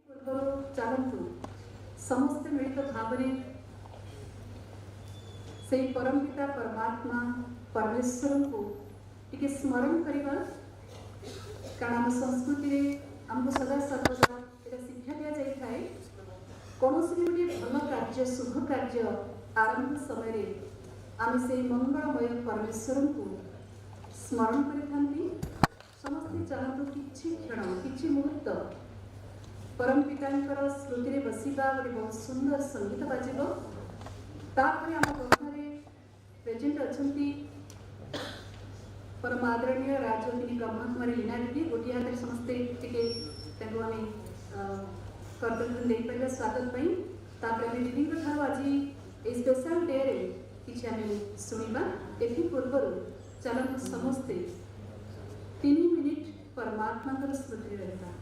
ଚାଲନ୍ତୁ ସମସ୍ତେ ମିଳିତ ଭାବରେ ସେହି ପରମ ପିତା ପରମାତ୍ମା ପରମେଶ୍ୱରଙ୍କୁ ଟିକେ ସ୍ମରଣ କରିବା। କାରଣ ଆମ ସଂସ୍କୃତିରେ ଆମକୁ ସଦା ସର୍ବଦା ଏଇଟା ଶିକ୍ଷା ଦିଆଯାଇଥାଏ, କୌଣସି ବି ଗୋଟିଏ ଭଲ କାର୍ଯ୍ୟ ଶୁଭ କାର୍ଯ୍ୟ ଆରମ୍ଭ ସମୟରେ ଆମେ ସେହି ମଙ୍ଗଳମୟ ପରମେଶ୍ୱରଙ୍କୁ ସ୍ମରଣ କରିଥାନ୍ତି। ସମସ୍ତେ ଚାଲନ୍ତୁ କିଛି କ୍ଷଣ କିଛି ମୁହୂର୍ତ୍ତ परम पितांकर स्मृति रे बसिबा गोटे बहुत सुंदर संगीत बाजिबो। तापरे आम गहरे प्रेजेंट अछंती परम आदरणीय राजयोगिनी ब्रह्मकुमारी लीना दीदी। गोटे हाथ समस्ते टिके तांको आमे कर्तव्य दे परिबा स्वागत पई। तापरे आमे दीदी को थारो आज ए स्पेशल डे रे किछि आमे सुनिबा। एथि पूर्वरु चलନ୍ତୁ समस्ते 3 मिनिट परमात्मा स्मृति रे रहता।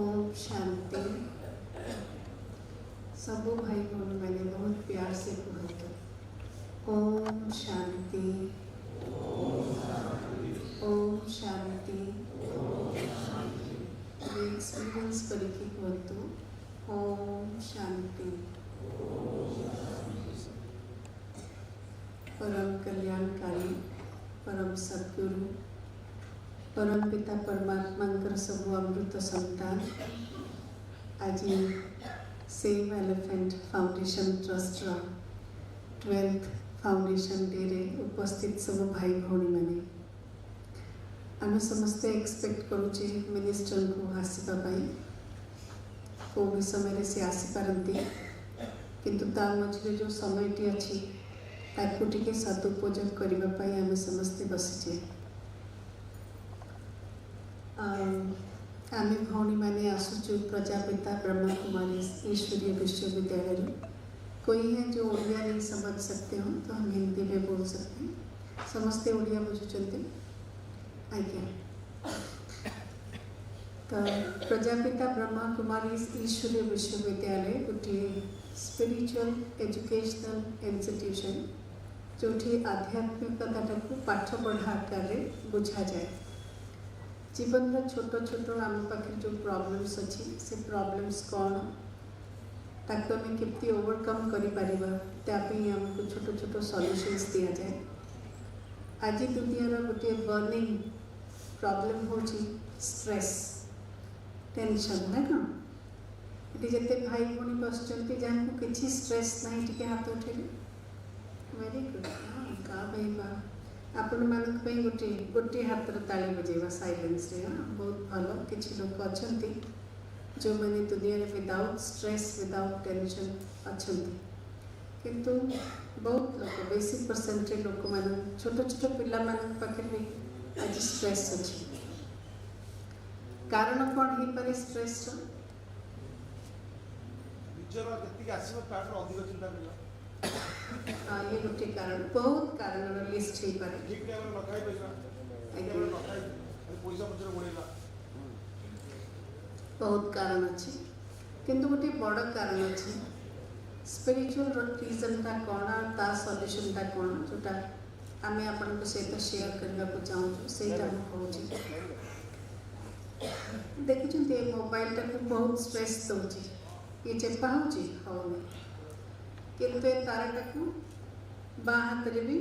ओम शांति। सबू भाई बहन मैंने बहुत प्यार से कहते ओम शांति, ओम शांति। एक्सपीरियंस करके कहतु ओम शांति। परम कल्याणकारी परम सद्गुरु परम पिता परमात्मा सबू अमृत संतान आज save elephant foundation trust 12th foundation day रे उपस्थित सब भाई भौणी मैंने आम समस्ते एक्सपेक्ट करुचे मिनिस्टर को आसवाई कौ भी समय से आसीपारती किंतु ता मझे जो समयटी अच्छी ताकू टिके सदुपयोग करने आम समस्ते बसीचे। आम भौणी मैंने आसुचु प्रजापिता ब्रह्मा कुमारी ईश्वरीय विश्वविद्यालय। कोई है जो उड़िया नहीं समझ सकते हो तो हम हिंदी में बोल सकते हैं। समझते उड़िया बुझुचंती आज्ञा। तो प्रजापिता ब्रह्मा कुमारी ईश्वरीय विश्वविद्यालय गोटे स्पिरिचुअल एजुकेशनल इंस्टीट्यूशन जो आध्यात्मिकता को पाठ पढ़ा आकार बुझा जाए। जीवन छोट छोट आम पाखे जो प्रॉब्लम्स अच्छी से प्रॉब्लम्स कौन ताको आम केमती ओवरकम करें आमको छोट छोट सॉल्यूशंस दि जाए। आज दुनिया गोटे बर्निंग प्रॉब्लम हो स्ट्रेस टेंशन है कौन ये जिते भाई भौणी बस जहाँ को किसी स्ट्रेस ना टी हाथ उठे वेरी गुड। हाँ का भाई बा आपण मानक गोटे गोटे हाथ ताली बजेवा साइलेंस रे। हाँ बहुत भल किसी लोग अच्छा जो मैंने दुनिया में विदाउट स्ट्रेस विदाउट टेंशन अच्छा किंतु बहुत लोग बेसी परसेंट लोक मान छोट छोट पिला पाखे भी आज स्ट्रेस अच्छी। कारण कौन हो पारे स्ट्रेस ये गोटे कारण बहुत कारण लिस्ट हो पारे। बहुत कारण अच्छी किंतु गोटे बड़ कारण अच्छी स्पिरिचुअल रीजन टा कौन ता सॉल्यूशन टा कौन जोटा आम आपण सहित शेयर करने को चाहूँ से कहूँ। देखुं मोबाइल टा को बहुत स्ट्रेस दौर ये चेपा हो किंतु तारटा को बा हाथ में भी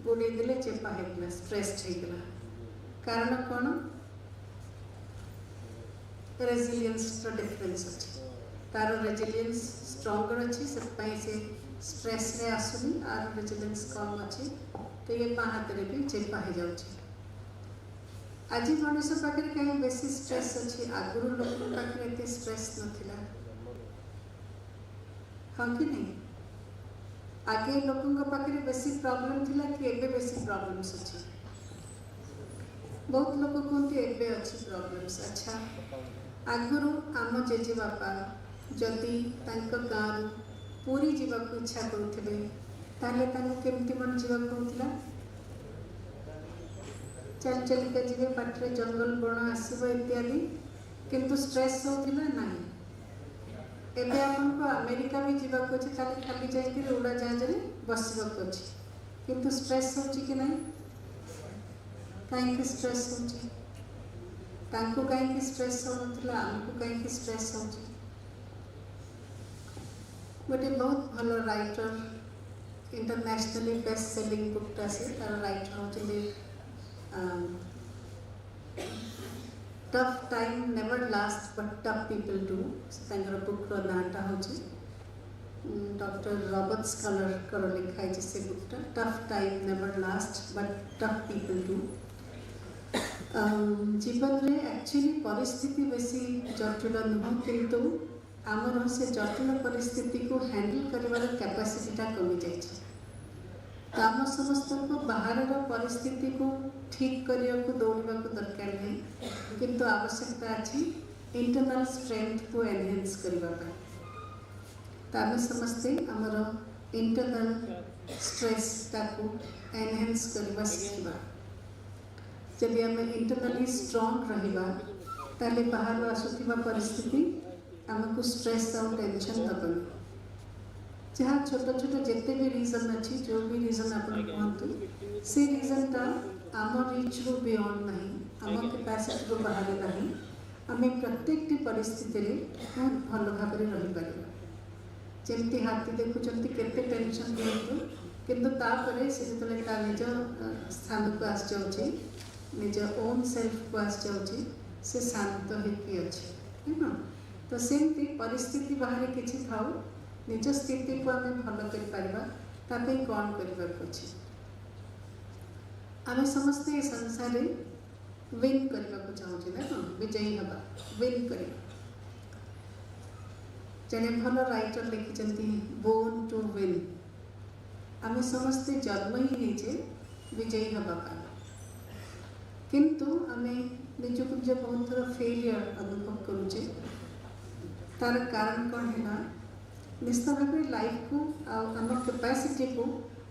गोड़े देले चेपा होगा स्ट्रेस होगा। कारण कौन रेजिलियंस डिफरेंस अच्छी तार रेजिलियंस स्ट्रंगर अच्छी से स्ट्रेस रे आसुनी आर रेजिलियंस कम अच्छी तो ये बा हाथ में भी चेपा हो जाऊँ। आज मनुष्य पाखे कहीं बेसी स्ट्रेस अच्छी आगुरी लोक पाखे एत स्ट्रेस नाला हाँ कि नहीं। आगे लोकों पाखे बेसी प्रॉब्लम थिला कि एबे बेसी प्रॉब्लम्स अच्छी। बहुत लोग कहते एबे अच्छी प्रॉब्लम्स। अच्छा आगुरु आम जेजे बापा जदि गाँव पूरी जावाक इच्छा करुवे ताले केमती मन जावाक होता चल चलिका जी बाटे जंगल बण आसब इत्यादि किंतु स्ट्रेस होता ना। एबे आपको अमेरिका भी जावाक अच्छे खाली खाली जाकर उड़ा जहाज बसवाक अच्छे किंतु स्ट्रेस होची कि नहीं। कहीं स्ट्रेस होची तांको कहीं स्ट्रेस हो आमको कहीं स्ट्रेस होची। गोटे बहुत भल राइटर इंटरनेशनली बेस्ट सेलिंग बुकटा से तार राइटर होचले tough time never last but tough people do. Book नाटा हूँ डॉक्टर रॉबर्ट स्कॉलर कर लिखाई से बुकटा tough time never last but tough people do. जीवन में एक्चुअली परिस्थिति बेसी जटिल नुह किंतु आमर से जटिल परिस्थिति को हैंडल कर कैपेसिटीटा कमी जाए। तो आम समस्त को बाहर परिस्थिति को ठीक करने को दौड़वा को दरकार नहीं किंतु आवश्यकता अच्छी इंटरनल स्ट्रेंथ को एनहेंस करने। तो आम समस्ते आमर इंटरनल स्ट्रेस को एनहेंस करने शिखा। जब आम इंटरनली स्ट्रॉन्ग रहिबा ताले बाहर आसुथिबा परिस्थिति आमको स्ट्रेस और टेंशन दबनी जहाँ छोट छोट जिते भी रीजन अच्छी जो भी रीजन आप कहतु से रीजन टा आम रिच रू बियॉन्ड नहीं आम कैपेसिटी रू बाहर नहीं आम प्रत्येक परिस्थिति रे बहुत भल भाव रही पार जमती हाथी देखुं केते टेंशन दिंतु किंतु तापरे से जो निज स्थान को आस जाउछि निज ओन सेल्फ को आस जाउछि से शांत होकी अच्छे है ना तो सेमती परिस्थिति बाहर किसी थाउ निज स्थिति को आम भल कर कौन करने आम समस्ते संसार विन करने को चाहूँ ना कौन विजयी हवा विन कर जड़े भल राइटर लिखिं बोर्न टू विन आम समस्ते जन्म ही नहीं विजयी हवा किंतु आम निजक निज बहुत थोड़ा फेलियर अनुभव करुचे तार कारण कौन है निश्चित भाव लाइफ को आम कैपेसिटी को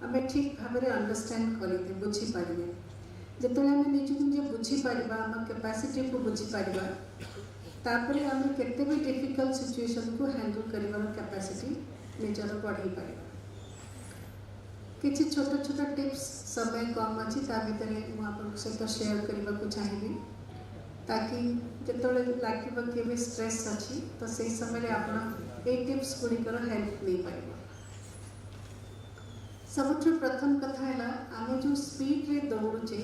आम ठीक भाव में अंडरस्टैंड करेंगे बुझीपारे जो आम निजक निजे बुझीपार आम कैपेसिटी को बुझीपार तापर आम केते भी डिफिकल्ट सिचुएशन को हैंडल कर कैपेसिटी निजर बढ़ई पार किसी छोट छोट टिप्स समय कम अच्छी भितर मुझे सहित शेयर करने को चाहिए ताकि जो लगे कि स्ट्रेस अच्छी तो से समय आप टिप्स गुड़िकर हेल्प नहीं पार सब प्रथम कथा है आम जो स्पीड रे दौड़ुचे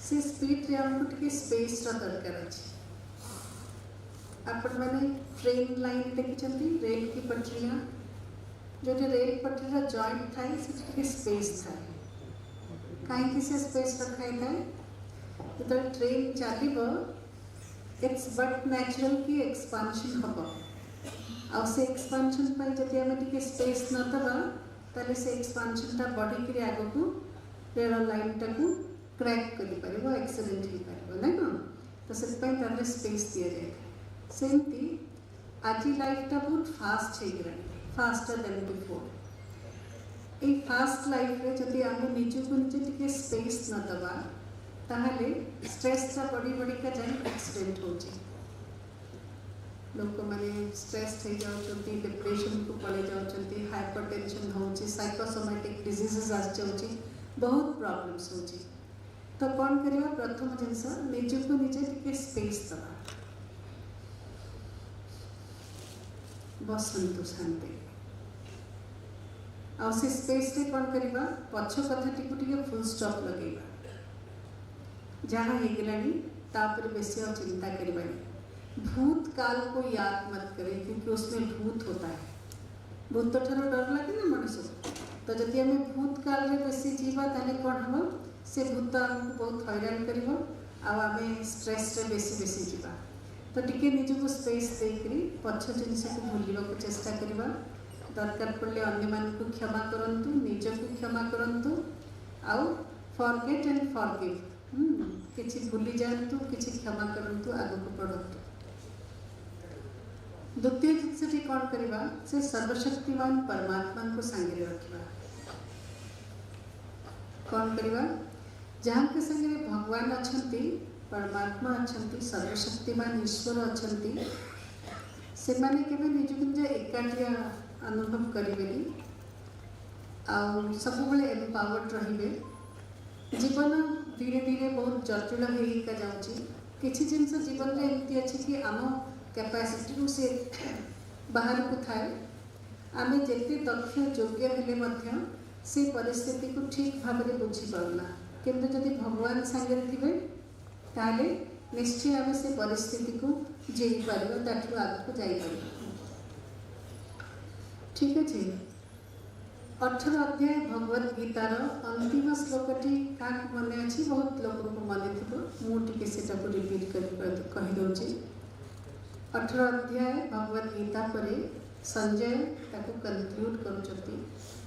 से स्पीड रे आमको टिके स्पेस दरकार अच्छे आपण मैंने ट्रेन लाइन देखी रेल की पटरियाँ जो रेल पटरी जॉइंट थाए से स्पेस थाए कहीं से स्पेस रखाई थाए जो ट्रेन चलो इट्स बट नेचुरल कि एक्सपांशन हम आउ से एक्सपांशन पर जब आम टे स्पेस नदबा ताले से एक्सपांशन टा बढ़ी आग को रेल लाइन टाक क्रैक कर एक्सीडेंट हो पार ना कौन तो से स्पेस दि जाए सेमती आज लाइफ टा बहुत फास्ट हो गला faster than before A fast life रे जदि आम निजक निजे टिके स्पेस न दबा ताहले स्ट्रेस टा बढ़ी बढ़ी का जाए एक्सीडेंट हो लोक मैंने स्ट्रेस हो जाती डिप्रेशन को पड़े जाती हाइपरटेंशन हो साइकोसोमैटिक डिजीजेस आस जाऊँगी बहुत प्रॉब्लम्स हो तो कौन करवा प्रथम जिनस निजक निजे टिके स्पेस दबा बसंतु शांति आ स्पेस रे कौन करवा पछ कथाटी को टिके फुल स्टॉप लगेगा जहाँ हो गलानी तापर बेसी और चिंता करवानी भूतकाल को याद मत करें क्योंकि उसमें भूत होता है भूत ठार डर लगे ना मनुष्य तो जब आम भूतकाल रे बेसी जीवा ताले कौन हम से भूत आमको बहुत हैरान कर आम स्ट्रेस रे बेसी बेसी जीवा तो टिके निजको स्पेस देकरी पछ जिनस को भूलने को चेष्टा करवा दरकार पड़े अन्य को क्षमा करंतु निजको क्षमा करंतु आउ फॉरगेट एंड फॉरगिव किछि भूली जातु किछि क्षमा करंतु आगु को बढ़ंतु द्वितीय जिनसटी कौन करवा से सर्वशक्तिमान परमात्मा को संगे रखा कौन करवा जहाँ के संगे भगवान अच्छा परमात्मा अच्छा सर्वशक्तिमान ईश्वर अच्छा से माने केबे निजक निज एकाटिया अनुभव करेंगे सब बड़े एम्पावर्ड रहिबे जीवन धीरे धीरे बहुत जटिल होगा जाऊँगी किसी जिनस जीवन में एमती अच्छे कि आम कैपेसिटी से बाहर को थाए आम जिते दक्ष योग्य हेले से परिस्थिति को ठीक भाव में बुझीपारूना किंतु जदि भगवान सागर थे ताले निश्चय आम से परिस्थिति को जीई पार ताठू आग को जापर ठीक अच्छे 18 अध्याय भगवद गीतार अंतिम श्लोकटी क्या मन अच्छी बहुत लोक को मन थी मुझे से रिपीट कर कहीदे 18 अध्याय भगवद गीता पर संजय ताको कनक्लूड कर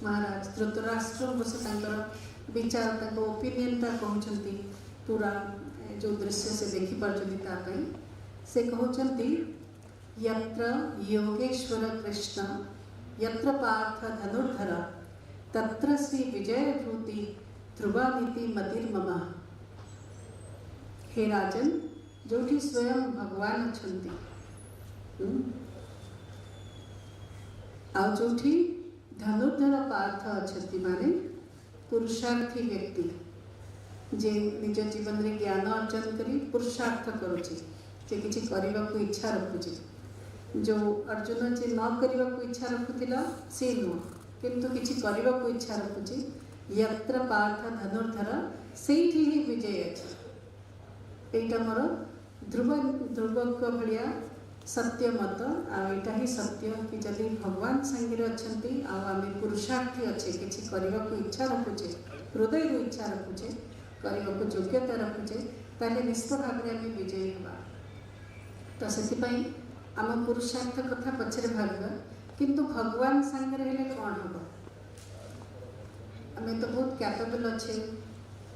महाराज धृतराष्ट्र से विचार ओपिनियनटा कहते पूरा जो दृश्य से देखिपार से कहते यत्र योगेश्वर कृष्ण यत्र पार्थ धनुर्धर तत्र श्री विजयभूति ध्रुवानीति मतिर्मम हे राजन जो स्वयं भगवान अच्छा जो धनुर्धर पार्थ अच्छा माने पुरुषार्थी व्यक्ति जे निज जीवन में ज्ञान अर्जन करी पुरुषार्थ करुचे जे किसी करने को इच्छा रखुचे जो अर्जुन जे न करने को इच्छा रखुला से नुह किंतु किसी करने को इच्छा रखुचे यत्र पार्थ धनुर्धर से ही विजय अच्छे यहाँ मोर ध्रुव ध्रुवक भाया सत्य मत आईटा ही सत्य कि जदि भगवान सांगे अच्छा आम पुरुषार्थी अच्छे किसी करने को इच्छा रखुचे हृदय इच्छा रखुचे करने को योग्यता रखुचे ताले निश्चित भाव में आम विजयी हवा तो से आम पुरुषार्थ कथा पछरे भाविबा किंतु भगवान सांगे हेले कौन हम आम तो बहुत कैपेबल अच्छे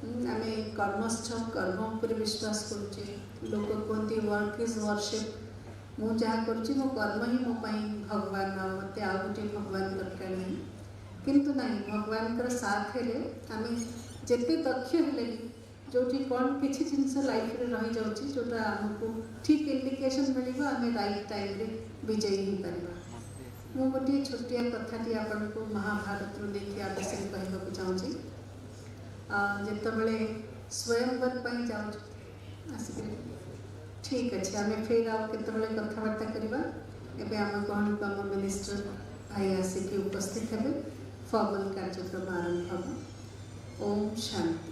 आम कर्मस्थ कर्म उपर विश्वास करुचे लोक कहते वर्क इज वर्शिप मु जहाँ करुँची मो कर्म ही मो भगवान मत आ गए भगवान दरकार नहीं किंतु नहीं भगवान साथ हेले आम जिते दक्ष हेले भी जो कौन किसी जिनस लाइफ रे रही जाऊँगी जोटा आमको ठीक इंडिकेशन मिल आम राइट टाइम रे विजयी हो पार मु गोटे छोटिया कथाटी आपण को महाभारत देखिए आ विषय कहवाक चाहूँगी जिते स्वयंवर जाऊँ आसिक ठीक अच्छे आम फिर आते कथबार्ता करवा एवं आम कौन को आम मिनिस्टर भाई आसिक उपस्थित हे फॉर्मल कार्यक्रम आरंभ हम ओम शांति।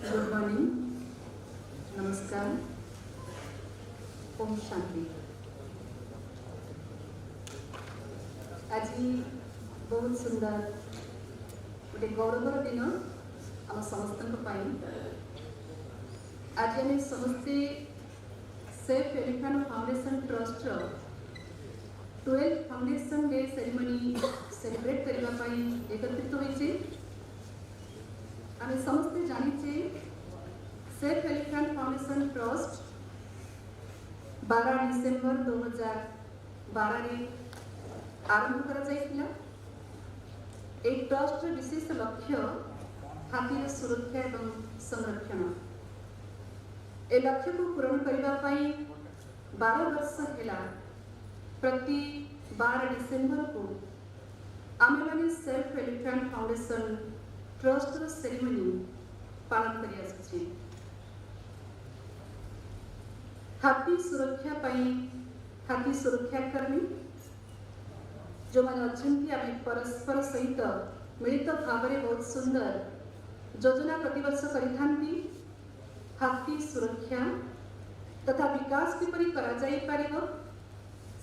गुड मॉर्निंग, नमस्कार, ओम शांति। आज बहुत सुंदर गोटे गौरवर दिन आम समस्त आज आम समस्ते Safe elephant foundation Trust 12 foundation day ceremony celebrate करने एकत्रित होइछे। आम समस्ते जानिचे Safe elephant foundation Trust 12 December 2012 रे आरंभ करा जाइथिला। एक ट्रस्ट विशेष लक्ष्य हाथीर सुरक्षा एवं संरक्षण। ए लक्ष्य को पूरण करने 12 वर्ष है प्रति 12 डिसेम्बर को आम मैंने self elephant foundation trust ceremony पालन कर हाथी सुरक्षा हाथी सुरक्षाकर्मी जो मैंने अच्छा आम परस्पर सहित मिलित भाव में बहुत सुंदर योजना प्रतिवर्ष करिथांती हाथी सुरक्षा तथा विकास किपरि करा जाई पारिबो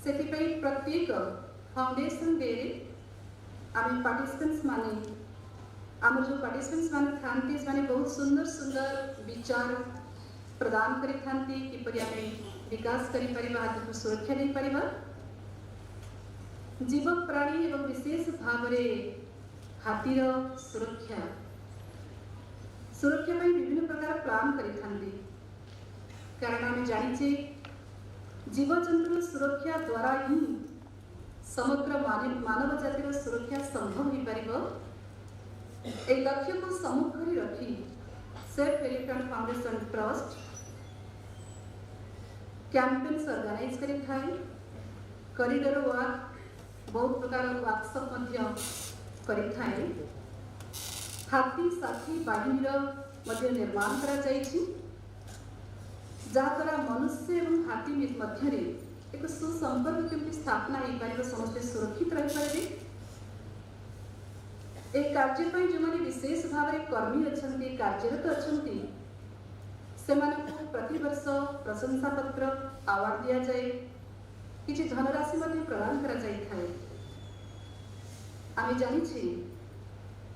सेतिपई प्रत्येक फाउंडेशन डे रे आम पार्टिसिपेंट्स माने आम जो पार्टिसिपेंट्स माने थांती माने बहुत सुंदर सुंदर विचार प्रदान करि थांती किपरि आमे विकास करि परिबा हाथी को सुरक्षा दे परिबा जीव प्राणी एवं विशेष भाव रे हाथीर सुरक्षा सुरक्षा पई विभिन्न प्रकार प्लान करि थांती कारण आम जाचे जीवजंतु सुरक्षा द्वारा ही समग्र मानव जातिर सुरक्षा संभव हो पार। ए लक्ष्य को सम्मुख रखी safe elephant foundation trust campaigns organise करि थाए कॉरिडोर वॉक बहुत प्रकार वर्कशॉप करि थाए हाथी साथी बाहिनीर निर्माण करा जायछि जहाद्वारा मनुष्य एवं हाथी मध्य एक सुसंपर्क केमती स्थापना हो पार समस्ते सुरक्षित रही पारे। एक कार्य पर जो माने विशेष भाव में कर्मी अच्छा कार्यरत अच्छा से प्रतिवर्ष प्रशंसा पत्र अवार्ड दि जाए किसी धनराशि प्रदान करा जाय थाए। आम जानी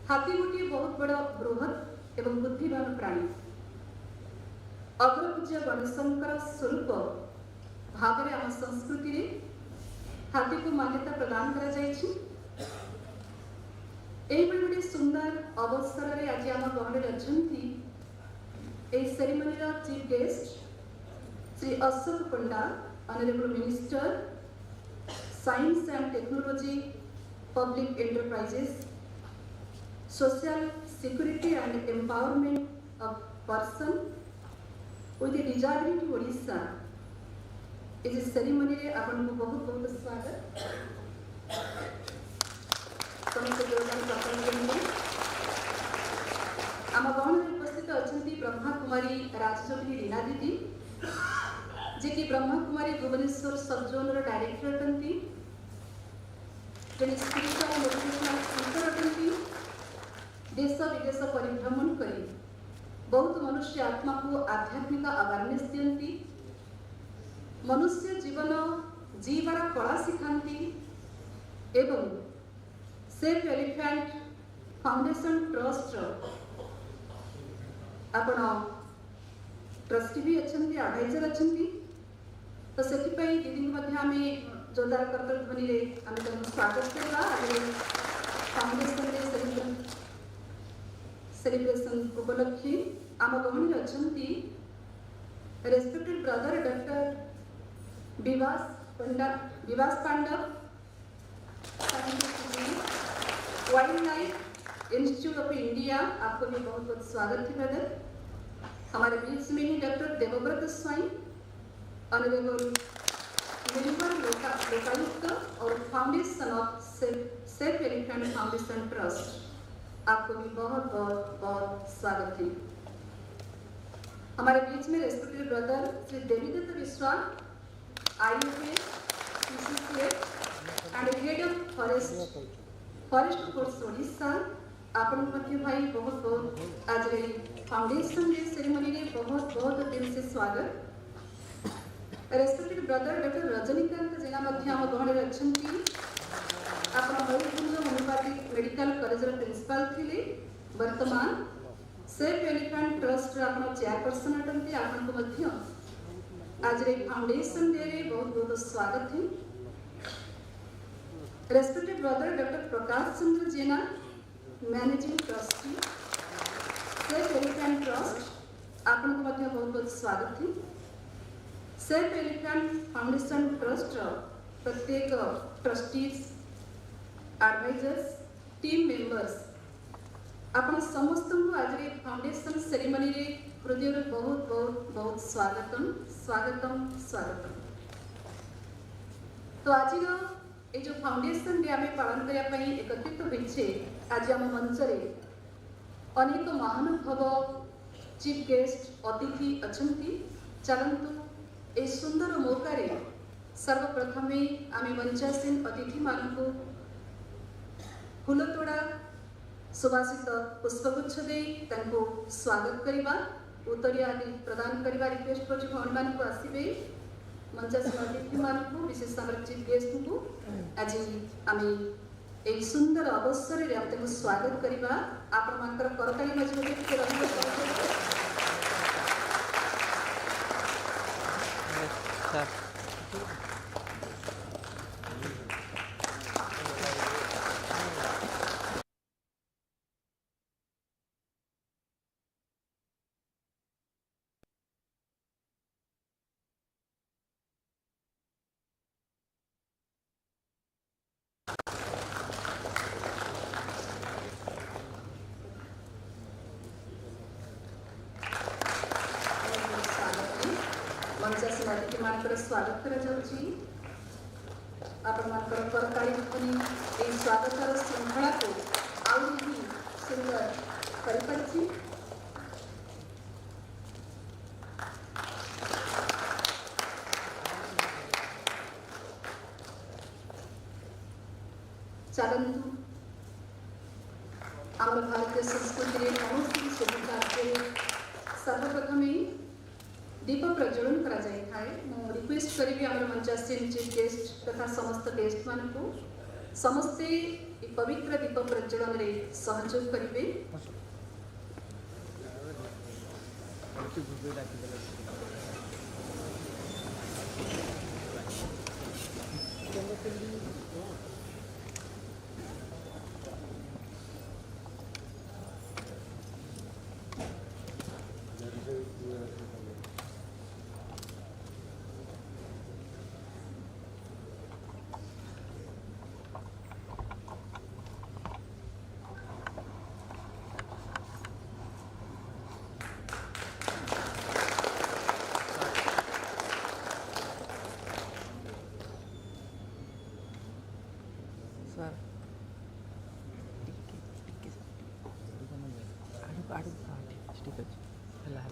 हाथी गोटे बहुत बड़ बृहत एवं बुद्धिमान प्राणी अग्रपूज्य गणेशंकर स्वरूप भाव में आम संस्कृति रे हाथी को मान्यता प्रदान करा जायछि। गोटे सुंदर अवसर रे आज आम गहरे अछंती ए सेरेमनी रा chief guest Shri Ashok Panda honourable minister science and technology public enterprises social security and empowerment of person with the disability Odisha इस सेरेमनी रे आपन को बहुत बहुत स्वागत। समस्त जोरदार ताली देंगे। आम गहन उपस्थित अछंती ब्रह्मा कुमारी राजजोगिनी रीना दीदी जे कि ब्रह्मा कुमारी भुवनेश्वर सब जोन रो डायरेक्टर अटंती जने स्पिरिचुअल मोटिवेशनल स्पीकर अटंती देश विदेश परिभ्रमण करी बहुत मनुष्य आत्मा को आध्यात्मिक अवेयरनेस दियंती मनुष्य जीवन जीवार कला सिखाती एवं सेफ एलिफेंट फाउंडेशन ट्रस्ट आपण ट्रस्टी भी अच्छा एडवाइजर अच्छा तो से दीदी जोरदार करतल ध्वनि रे आम स्वागत करवा फाउंडेशन सेलिब्रेशन उपलक्षे आम गहन अच्छी respected brother doctor Bibhas Pandav wild life institute of India आपको भी बहुत बहुत स्वागत है ब्रदर। हमारे बीच में ही doctor Debabrata Swain honourable member Lokayukta और foundation of Safe elephant foundation Trust आपको भी बहुत बहुत बहुत स्वागत है। हमारे बीच में respected brother Shri Devidatt Biswas IFS and head of forest force Odisha आपन भाई बहुत बहुत आज फाउंडेशन डे सेरेमनी रे बहुत बहुत दिल से स्वागत। Respected brother doctor Rajinikanth Jena मध्य हम गहन अच्छी आप Mayurbhanj homoeopathic medical college principal थे वर्तमान सेफ एलिफेंट ट्रस्ट चेयरपर्सन अटंती आपको आज फाउंडेशन डे रे बहुत बहुत स्वागत है। Respected brother doctor Prakash Chandra Jena managing trustee safe Elephant Trust आपको बहुत बहुत स्वागत है। सेफ एलिफेंट फाउंडेशन ट्रस्ट प्रत्येक ट्रस्टीज एडवाइजर्स टीम मेंबर्स आपण समस्त को आज फाउंडेशन सेरेमनी रे हृदय बहुत बहुत बहुत स्वागतम स्वागतम स्वागतम। तो आज ये जो फाउंडेशन डे आम पालन करने एकत्रित होइछे आज आम मंच रे अनेक महानुभाव चीफ गेस्ट अतिथि अछंती। चलंतु ए सुंदर मौका रे सर्वप्रथमे आम मंचासीन अतिथि मानकु फूलतोड़ा सुभाषित पुष्पगुच्छ दे तांको स्वागत करिबा उत्तरी आदि प्रदान करिबा रिक्वेस्ट करछु भवन मानकु आसीबे मंचासीन अतिथि मानकु विशेष आमर चीफ गेस्ट को आज आमे एक सुंदर अवसर रे आपको स्वागत करिबा आपण मानकर करताली मजबूत के रहबो मंचासीन अतिथि मानकर स्वागत करा जाउची आपण मानकर करताली पनि ए स्वागतर श्रृंखला को आउरी भी सुंदर करि परछि चलन्तु आमर भारतीय संस्कृति रे कौनसी शुभकार्य सर्वप्रथम दीप प्रज्वलन करा जाय थाए मो रिक्वेस्ट करिबी आमर मंचासीन चीफ गेस्ट तथा समस्त गेस्ट मानकु समस्ते पवित्र दीप प्रज्वलन रे सहयोग करिबे ठीक अच्छे ହେଲା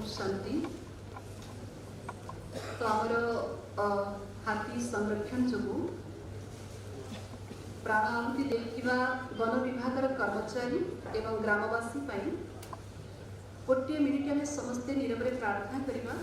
शांति तो आमर हाथी संरक्षण जो प्राण आहुति देखा वन विभाग कर्मचारी एवं ग्रामवासी गोटे मिनिट आम समस्ते नीरव प्रार्थना करवा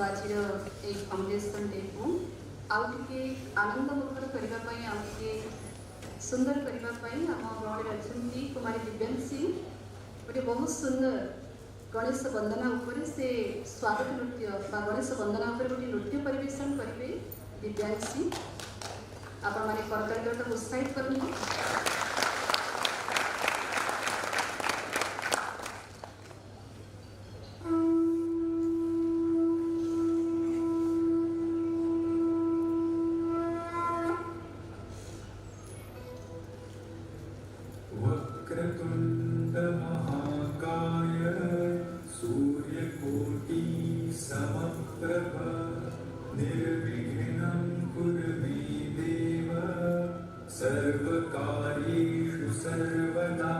आज फाउंडेशन डे को आउ टे आनंद मुखर करने आउ टे सुंदर करने आम गहले अच्छा कुमारी दिव्यांशी गोटे बहुत सुंदर गणेश वंदना उपरे से स्वागत नृत्य गणेश वंदना उपरे गोटे नृत्य परिवेशन करेंगे दिव्यांशी आपण मैंने करतालिका उत्साहित करनी। वक्रतुंड महाकाय सूर्यकोटि समप्रभ निर्विघ्नं कुरु मे देव सर्वकार्येषु सर्वदा।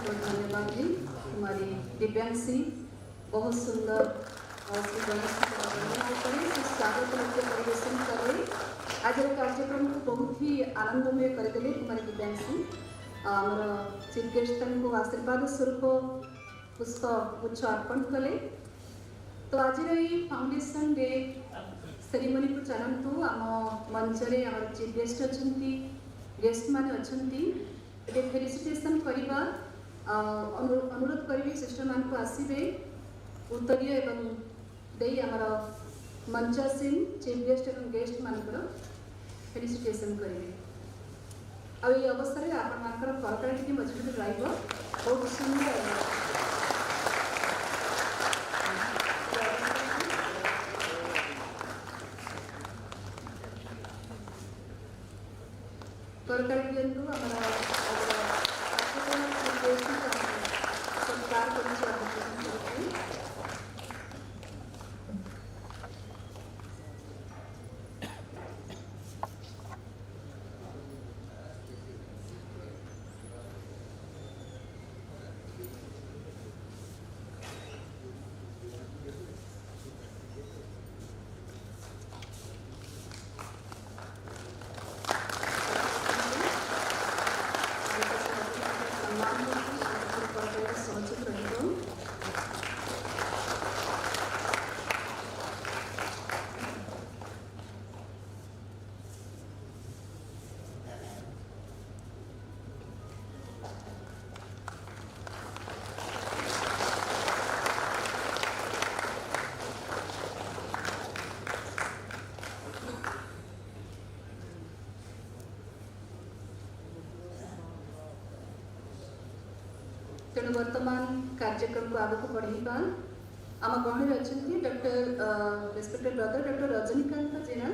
धन्यवाद जी हमारी दिव्यांशी बहुत सुंदर और श्री गणेश से स्वागत नृत्य परिवेशन करे आज कार्यक्रम को बहुत ही आनंदमय करदे हमारे दिव्यांशी आमर चीफ गेस्ट को आशीर्वाद स्वरूप पुष्प गुच्छ अर्पण कले। तो आज फाउंडेशन डे सेरेमनी को चलतु आम मंच में आम चीफ गेस्ट अच्छा गेस्ट मैंने अच्छा फेलिसिटेशन करवा अनुरोध करी सिस्टर मान को आसवे उत्तरीय एवं दे आमर मंच सिंह चीफ गेस्ट एवं गेस्ट मानकर फेलिसिटेशन करेंगे। आ अवस्था में आपण करकरा टी मजबूत रहा बहुत सुंदर सरकारी दियंतु हमारा सरकार तेणु वर्तमान कार्यक्रम को आगे बढ़ाइबा आम गहण अच्छा doctor respected brother doctor Rajinikanth Jena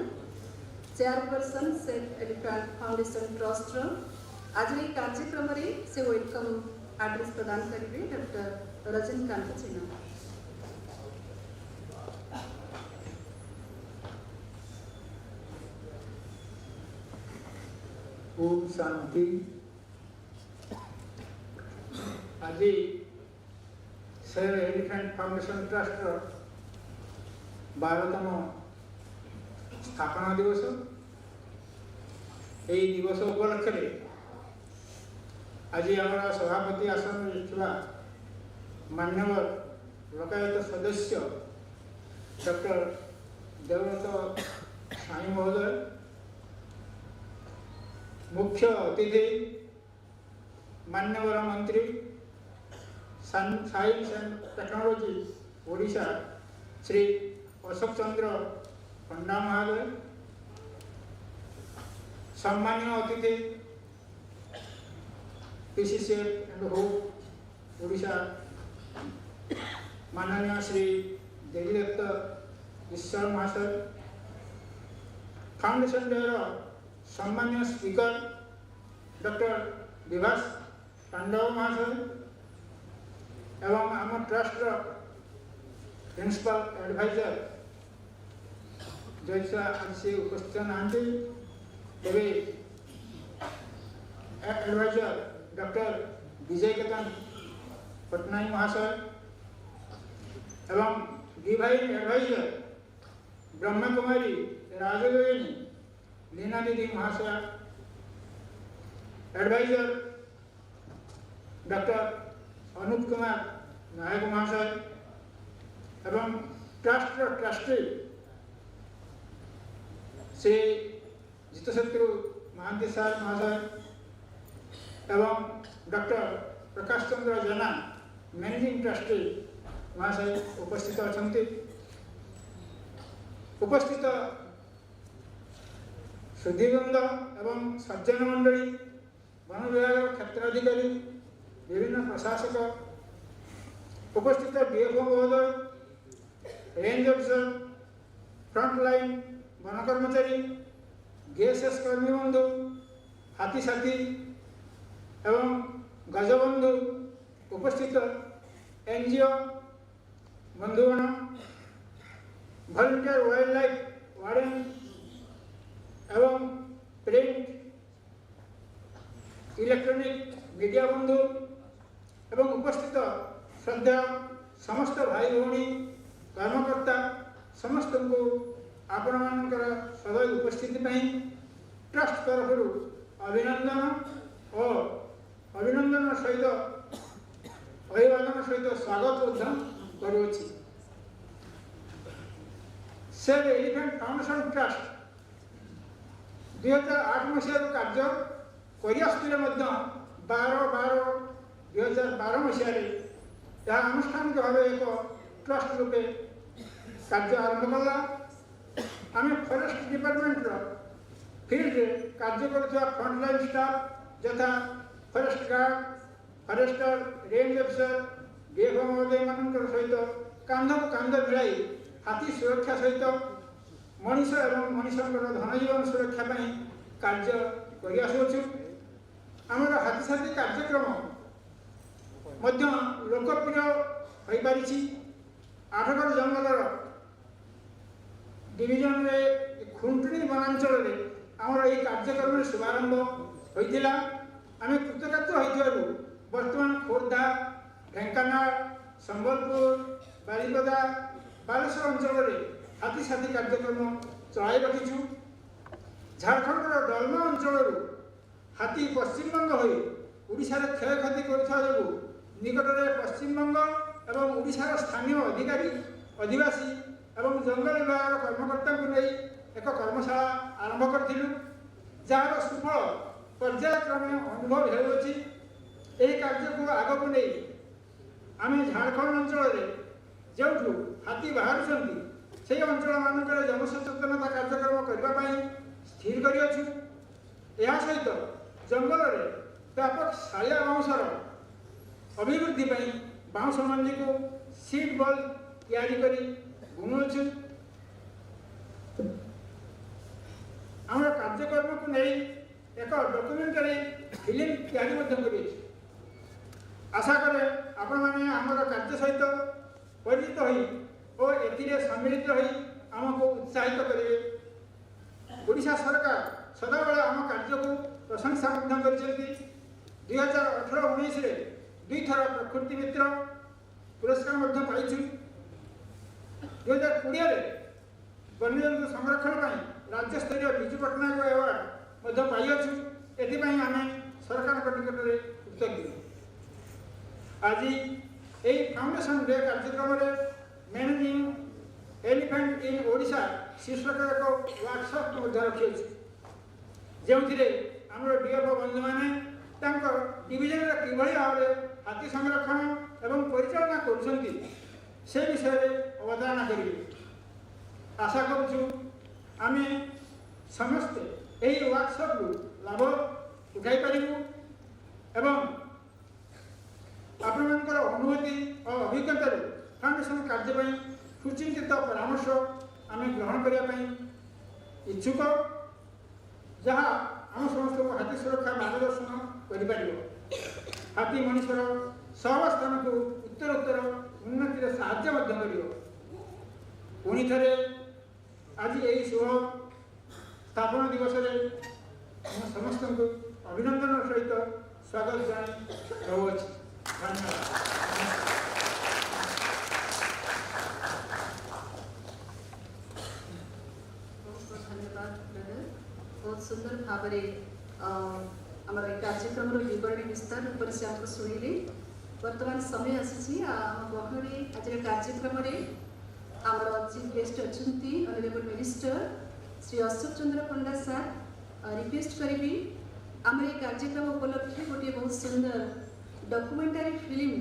chairperson Saint Elephant foundation Trust आज ये कार्यक्रम से वेलकम एड्रेस प्रदान करेंगे डॉक्टर रजनीकांत जेना। ओम शांति। आज सेंट एलिफेंट फाउंडेशन ट्रस्ट 12तम स्थापना दिवस। यही दिवस उपलक्षे आज आम सभापति आसन मान्यवर लोकायत सदस्य डॉक्टर देवव्रत साई महोदय, मुख्य अतिथि मान्यवर मंत्री science and technology Odisha Shri Ashok Chandra Panda महोदय, सम्मानीय अतिथि पीसीसीएल एंड होप ओडिशा माननीय श्री देवीदत्त ईश्वर महाशय, फाउंडेशन डे सम्मानीय स्पीकर डॉक्टर विभास पांडव महाशय एवं आम ट्रस्ट प्रिंसिपल एडवाइजर जैसा आज से उपस्थित नांती तेरे एडवाइजर डॉक्टर विजय केतन पटनायक महाशय एवं डिवाइन एडवाइजर ब्रह्म कुमारी राजलोचनी लीना दीदी महाशय, एडवाइजर डॉक्टर अनूप कुमार नायक महाशय एवं ट्रस्ट ट्रस्टी श्री जितशत्रु महांती सार महाशय एवं doctor Prakash Chandra Jena managing trustee महाशय उपस्थित अच्छा। उपस्थित सुधीवृंद एवं सज्जन मंडली, वन विभाग क्षेत्राधिकारी, विभिन्न प्रशासक, उपस्थित डीएफओ महोदय, रेंज अफिसर, फ्रंटलाइन वन कर्मचारी, गेएसएस कर्मी बंधु, हाथी साथी एवं गजबंधु, उपस्थित एनजीओ बंधुगण, वॉलंटियर वाइल्ड लाइफ वार्डन एवं प्रिंट इलेक्ट्रॉनिक मीडिया बंधु एवं उपस्थित श्रद्धा समस्त भाई भौणी कर्मकर्ता समस्त को आपण मानकर सदैव उपस्थिति ट्रस्ट तरफ अभिनंदन और अभिनंदन सहित अभिवादन सहित स्वागत करुछि। सेंट एलिफेंट फाउंडेशन ट्रस्ट 2008 मसीह कार्य करआसुले 12/12/2012 मसीह आनुष्ठानिक भाव एक ट्रस्ट रूपे कार्य आरंभ कला। आम फॉरेस्ट डिपार्टमेंट फील्ड कार्य कर फ्रंटलाइन स्टाफ यथा forest guard, forester, range officer, DFO महोदय मान सहित कांध को कांध मिलाई हाथी सुरक्षा सहित मनीष एवं मनीषर धन जीवन सुरक्षा कार्य କରି ଆସୁଅଛୁ। ଆମର ହାତୀସାଥୀ କାର୍ଯ୍ୟକ୍ରମ ମଧ୍ୟ ଲୋକପ୍ରିୟ ହୋଇପାରିଛି। ଆଠଗଡ଼ ଜଙ୍ଗଲର डिविजन खुंटुणी वनांचल आमर यही कार्यक्रम शुभारंभ होता। आम कृतकार्य हो बर्तमान खोर्धा, ढेंकानाल, संबलपुर, बारिपदा, बालेश्वर अंचल हाथीसाथी कार्यक्रम चलाई रखीचु। झारखंड डलमा अंचल हाथी पश्चिमबंग हो क्षयक्षति कर निकटने पश्चिमबंग और ओडिशार स्थानीय अधिकारी अधिवासी एवं जंगल विभाग कर्मकर्ता को नहीं एक कर्मशाला आरंभ करूँ जार सुफल पर्यायक्रमे अनुभव होती। कार्य को आग को नहीं आम झारखंड अंचल जो हाथी बाहर से अंचल मानक जनसचेतनता कार्यक्रम करने स्थिर करूँ। यह सहित जंगल में व्यापक शालिया बाउंसर अभिवृद्धि बाउंस मंडी को सीड बल तैयारी करी बुणुचु। आम कार्यक्रम को नहीं एक डॉक्यूमेंटरी फिल्म तैयारी कर आशा करे आपण मैंने आमर कार्य सहित परिचित हो और एथिरे सम्मिलित हो आमको उत्साहित करेंगे। ओडिशा सरकार सदाबले आम कार्य को प्रशंसा कर 2018-19 दुई थर प्रकृति मित्र पुरस्कार पाई। 2020 वन्यजंतु संरक्षण राज्य स्तरीय विजु पट्टनायक अवार्ड पाई। एथिपाई आम सरकार निकट में कृतज्ञ। आज यही फाउंडेशन डे कार्यक्रम मैनेजिंग एलिफेंट इन ओडिशा शीर्षक एक वर्कशॉप रखी जो आम डीएफओ बंधु मैंने डिविजन कि भाव में हाथी संरक्षण एवं परिचालना कर से विषय अवधारणा करेंगे। आशा करुचु आम समस्ते यही वर्कशॉप लाभ उठाई पारू एवं आपणकर अनुभूति और अभिज्ञता फाउंडेशन कार्य सुचिंतित परामर्श आम ग्रहण करने इच्छुक जहाँ आम समस्त को हाथी सुरक्षा मार्गदर्शन कर हाथी मनुष्यर सहवस्थान को उत्तरोत्तर उन्नति साहाय्य पुणी थे आज यही शुभ स्थापना दिवस समस्त को अभिनंदन सहित स्वागत जाए रहुअछि। धन्यवाद ब्रदर। बहुत सुंदर भाव आम कार्यक्रम विवरणी विस्तार रूप से आपको शुणिले। वर्तमान समय आसी गहरी आज कार्यक्रम आम चीफ गेस्ट अच्छा ऑनरेबल मिनिस्टर श्री अशोक चंद्र पंडा सार रिक्वेस्ट करी आम ये कार्यक्रम उपलक्षे गोटे बहुत सुंदर documentary film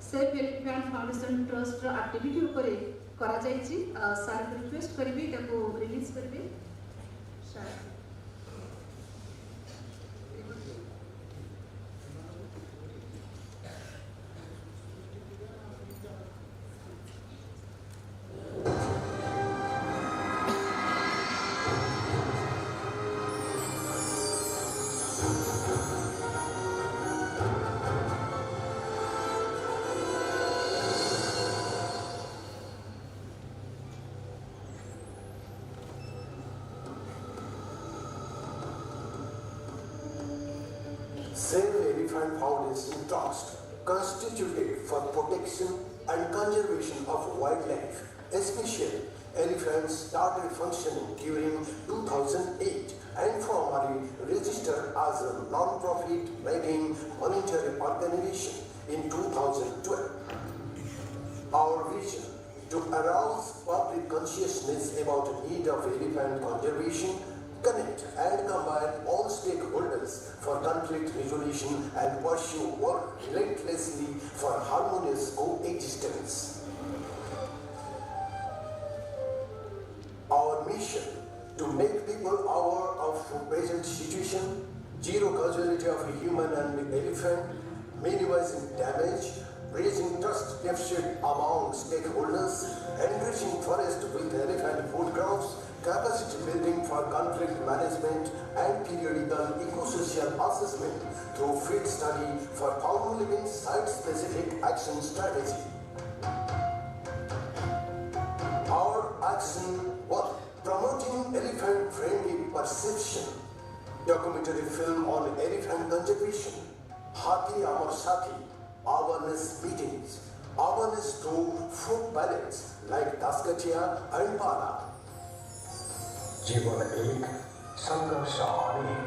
safe elephant foundation trust activity उपरे करा जायछि। सार रिक्वेस्ट करी रिलीज करेंगे। Save Elephant Foundation Trust, constituted for protection and conservation of wildlife, especially elephants, started functioning during 2008 and formally registered as a non-profit making voluntary organization in 2012. Our vision to arouse public consciousness about the need of elephant conservation, connect and combine all stakeholders for conflict resolution and pursue work relentlessly for harmonious coexistence. Our mission to make people aware of the present situation, zero causality of a human and elephant, minimizing damage, raising trust deficit among stakeholders, enriching forest with elephant food crops, capacity building for conflict management and periodical eco-social assessment through field study for formulating site-specific action strategy. Our action was promoting elephant-friendly perception, documentary film on elephant conservation, Hathi Amar Sathi, awareness meetings, awareness through folk ballads like Daskatia and Pala. Jivan Ek, Sanghar Anek,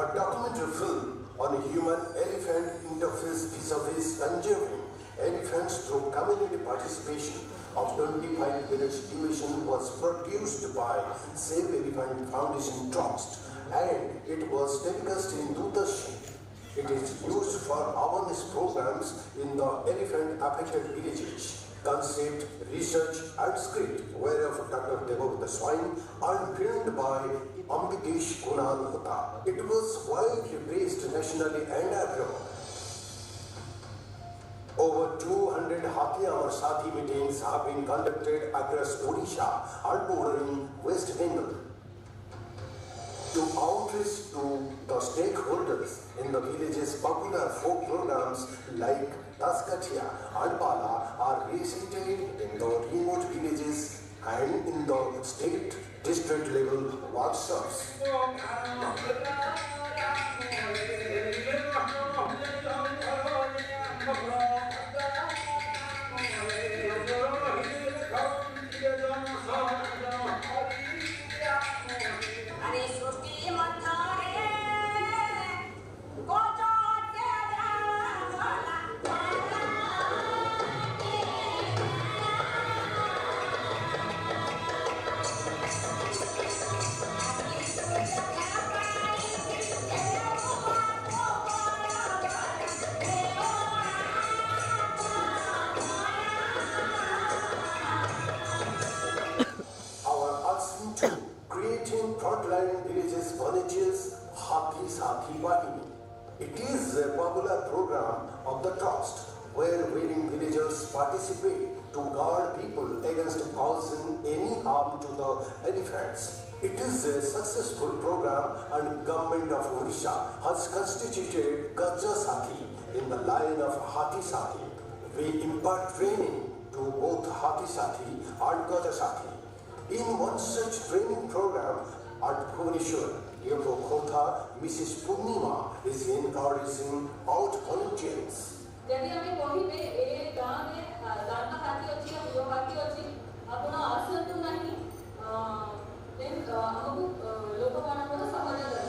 a documentary film on human-elephant interface vis-a-vis conserving elephants through community participation of 25 village division was produced by Save Elephant Foundation Trust, and it was telecast in Doordarshan. It is used for awareness programs in the elephant-affected villages. Concept, research and script whereof Dr. Devavita Swain and filmed by Ambikesh Kunal Hota. It was widely praised nationally and abroad. Over 200 Hathi Amar Sathi meetings have been conducted across Odisha and bordering West Bengal. To outreach to the stakeholders in the villages, popular folk programs like Daskatia and Pala are recited in the remote villages and in the state district level workshops. Creating frontline villages volunteers Hathi Sathi Bahini. It is a popular program of the trust where willing villagers participate to guard people against causing any harm to the elephants. It is a successful program and government of Odisha has constituted Gajja Sathi in the line of Hathi Sathi. We impart training to both Hathi Sathi and Gajja Sathi. In one such training program at Bhubaneswar, near Khotha, Mrs. Purnima is encouraging out volunteers. यदि हमें कोई भी एक गांव में दांता हाथी अच्छी है, यो हाथी अच्छी, अपना आसन तो नहीं, then हमको लोगों का नाम तो समझ आता है.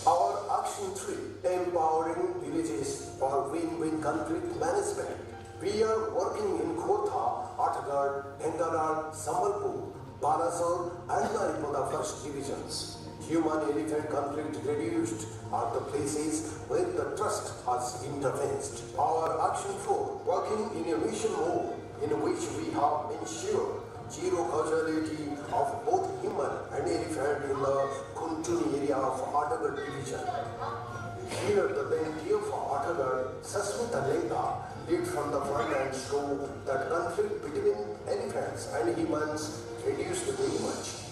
Our action 3, empowering villages for win-win conflict management. We are working in Khotha, Atagad, Dhenkanal, Sambalpur, Balasore and Maripoda first divisions. Human-elephant conflict reduced are the places where the trust has intervened. Our action 4, working in a mission mode in which we have ensured zero causality of both human and elephant in the Kuntuni area of Atagad division. Here the lady of Atagad, Sasmita Lenga, lead from the front and show that conflict between elephants and humans reduced very much.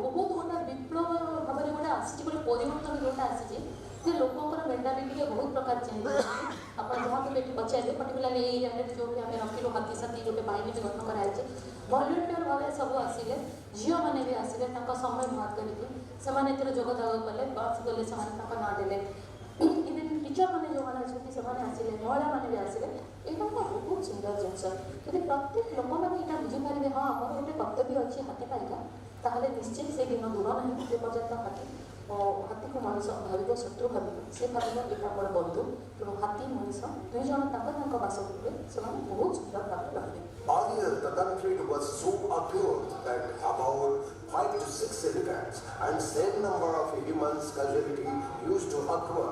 बहुत गोटा विप्लव भाव में गोटे आसी गोटे परिवर्तन जोटा आसी जे लोकंर मेंटालिटी बहुत प्रकार चेंज आप जहाँ भी पचारे पर्टिकुलाली एरिया जो भी आम रखिलु हाथी साथी गोटे बाहिनी भी गठन कराई भलेंटियर भाव सब आसिले झील मैंने भी आसिले समय बाहर करके जोगदान कले बस गले से ना देले इवन टीचर मैंने जो मैंने आसिले महिला मैंने भी आसिले यहाँ बहुत सुंदर जिनस यदि प्रत्येक लोक मैंने यहाँ बुझीपारे हाँ आम गोटे कर्तव्य अच्छी हाथी पाइका ताहले निश्चित से दिन दूर नहीं जे पर्यटन हाथी को मनुष्य भाव शत्रु भाव से भाव यहाँ मोर बंधु तेणु हाथी मनुष्य दुई जन बासगृह से बहुत सुंदर भाव रहे. Earlier, the conflict was so acute that about 5 to 6 elephants and same number of humans casualty used to occur.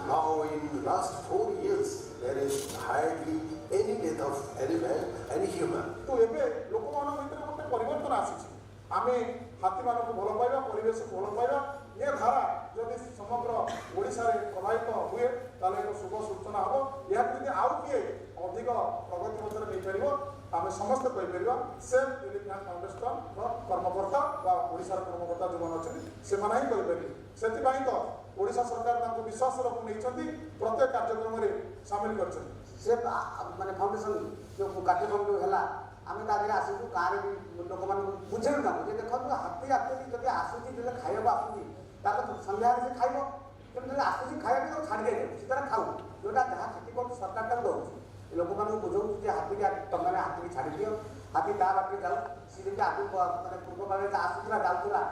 Now, in last 4 years, there is hardly any death of elephant and human. तो एबे लोकमान भितर गोटे परिवर्तन आसी आमे हाथी मान को भल पाइबा परिवेश को भल पाइबा ये धारा जदि समग्र ओडिसा रे प्रभावित हुए ताले एक शुभ सूचना हो या जदि आउ किए अधिक प्रगति पथरे नहीं परिबो आम समस्त कहीपर सेफ एलिफेंट फाउंडेशन कर्मकर्ता ओडार कर्मकर्ता जो मैंने अच्छे से ही तो ओडिशा सरकार विश्वास नहीं प्रत्येक कार्यक्रम में सामिल कर माने फाउंडेशन जो कार्यक्रम जो है आम ताकि आसू गाँव लोक मान बुझेलु ना जे देखो हाथी एक्चुअली जब आसूसी खाइबा आसूसी सन्ध्या से खाइब तेनाली आसूसी खाइबा तो छाड़ी दे सीधा खाऊ जोटा जहाँ खेती कर सरकार तक दौर लोक मान बुझाऊ हाथी तुम हाथी की छाड़ी दियो हाथी ता बाटे जाऊ सी जमी आगे मैंने पूर्व काल आसूला जाऊला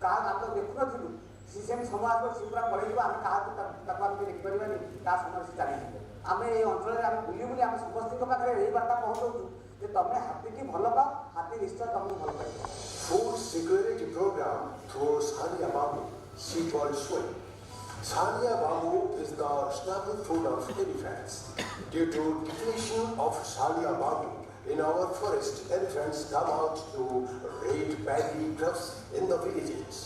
क्या आम तो देखु नु सी समय सी पूरा पलैब आम क्या देखिपारे समय से चली आम ये अंचल आम बुली बुली आम समस्त पाखे यही बार्ता पहुँचाऊ कि तुम हाथी की भल पाओ हाथी निश्चय तुमको भल पाइब Food security program through Sania Bamboo, seed-ball swing. Sania bamboo is the staple food of elephants. Due to depletion of Sania bamboo in our forest, elephants come out to raid paddy crops in the villages.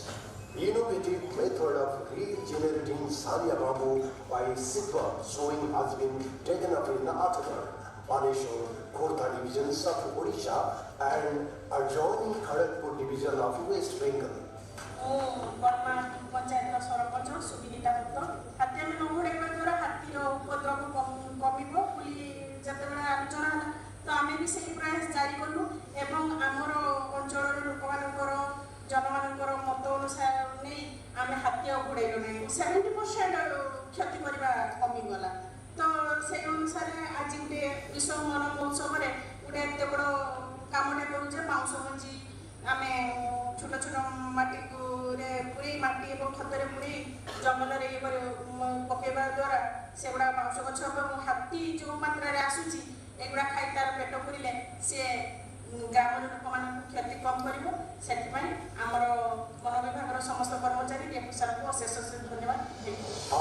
Innovative method of regenerating Sania bamboo by seed-ball sowing has been taken up in Athagar, Baleshwar, Khordha divisions of Odisha and adjoining Kharagpur division of West Bengal. Barma panchayat sarpanch Subidita Datta हाथी आम नहुड़ा द्वारा हाथीर उपद्रव कमिब बोली जिते आलोचना है तो आम भी से प्रयास जारी कलु एवं आमर अंचल लोक मान जनमान मत अनुसार नहीं आम हाथी उड़ेलु ना 70% क्षति करवा कमिगला तो से अनुसार आज गोटे विश्व वन महोत्सव में गोटे एत बड़ कमटे करूँ बाउंश मंजी आम छोट छोट माटी पूरी माटी और खतर पूरी जंगल पकेवा द्वारा से गुड़ा बाउंश गछ और हाथी जो मात्रा आसूसी एगुड़ा खाई तार पेट पूरिले सी ग्राम लोक मान क्षति कम कर आमर वन विभाग समस्त कर्मचारी सर को अशेष धन्यवाद।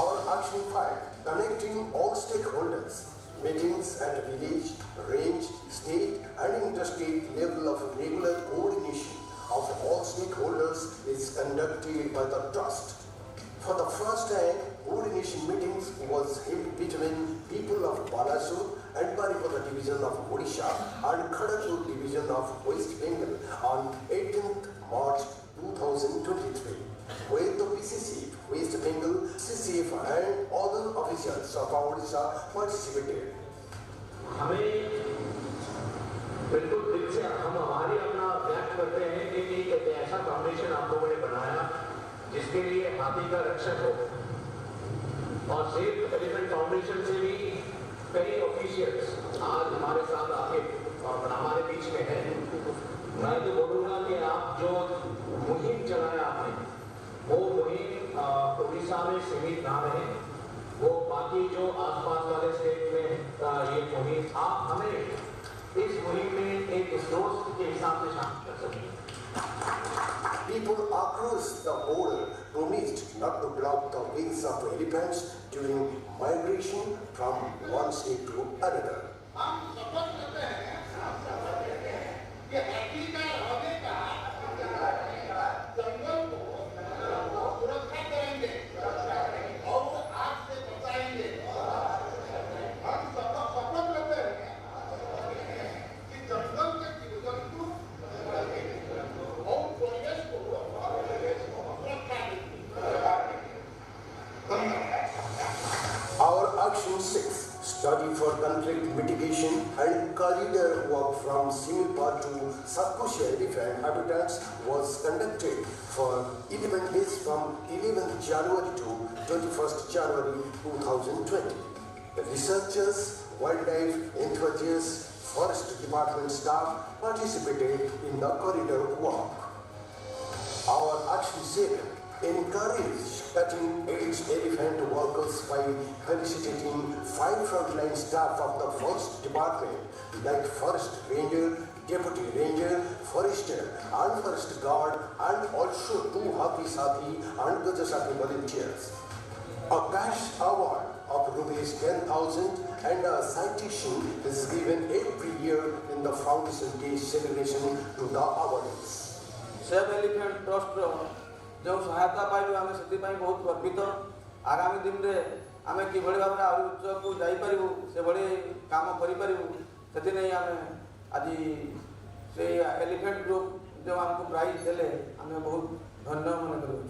Our action 5, connecting all stakeholders, meetings at village, range, state and interstate level of regular coordination of all stakeholders is conducted by the trust. For the first time, coordination meetings was held between people of Balasur and Baripada division of Odisha and Kharagpur division of West Bengal on 18th March 2023, where the PCC, West Bengal, CCF and other officials of Odisha participated. हमें बिल्कुल दिल से हम हमारी अपना व्यक्त करते हैं कि एक ऐसा फाउंडेशन आप लोगों ने बनाया जिसके लिए हाथी का रक्षक हो और सेफ एलिफेंट फाउंडेशन से भी कई ऑफिशियल्स आज हमारे साथ आके और हमारे बीच में है। मैं तो बोलूँगा कि आप जो मुहिम चलाया आपने वो मुहिम उड़ीसा में सीमित ना रहे, वो बाकी जो आसपास वाले स्टेट में ये मुहिम आप हमें इस मुहिम में एक दोस्त के हिसाब से शामिल कर सकें। People across the border promised not to block the wings of elephants during migration from one state to another. Action 6, study for conflict mitigation and corridor work from Similpal to Satkoshi elephant habitats was conducted for 11 days from 11th January to 21st January 2020. The researchers, wildlife enthusiasts, forest department staff participated in the corridor work. Our action 7, encourage cutting-edge elephant workers by felicitating 5 frontline staff of the forest department like forest ranger, deputy ranger, forester and forest guard and also 2 Hathi Sathi and Gajasati volunteers. A cash award of rupees 10,000 and a citation is given every year in the Foundation Day celebration to the awardees. Safe Elephant trust जो सहायता पाइबे आम से बहुत गर्वित। आगामी दिन में आम कि भाव में आहरी उच्च को जापर से काम करें से आम आज से एलिफेंट ग्रुप जो आमको प्राइज देले आम बहुत धन्य मन करूँ।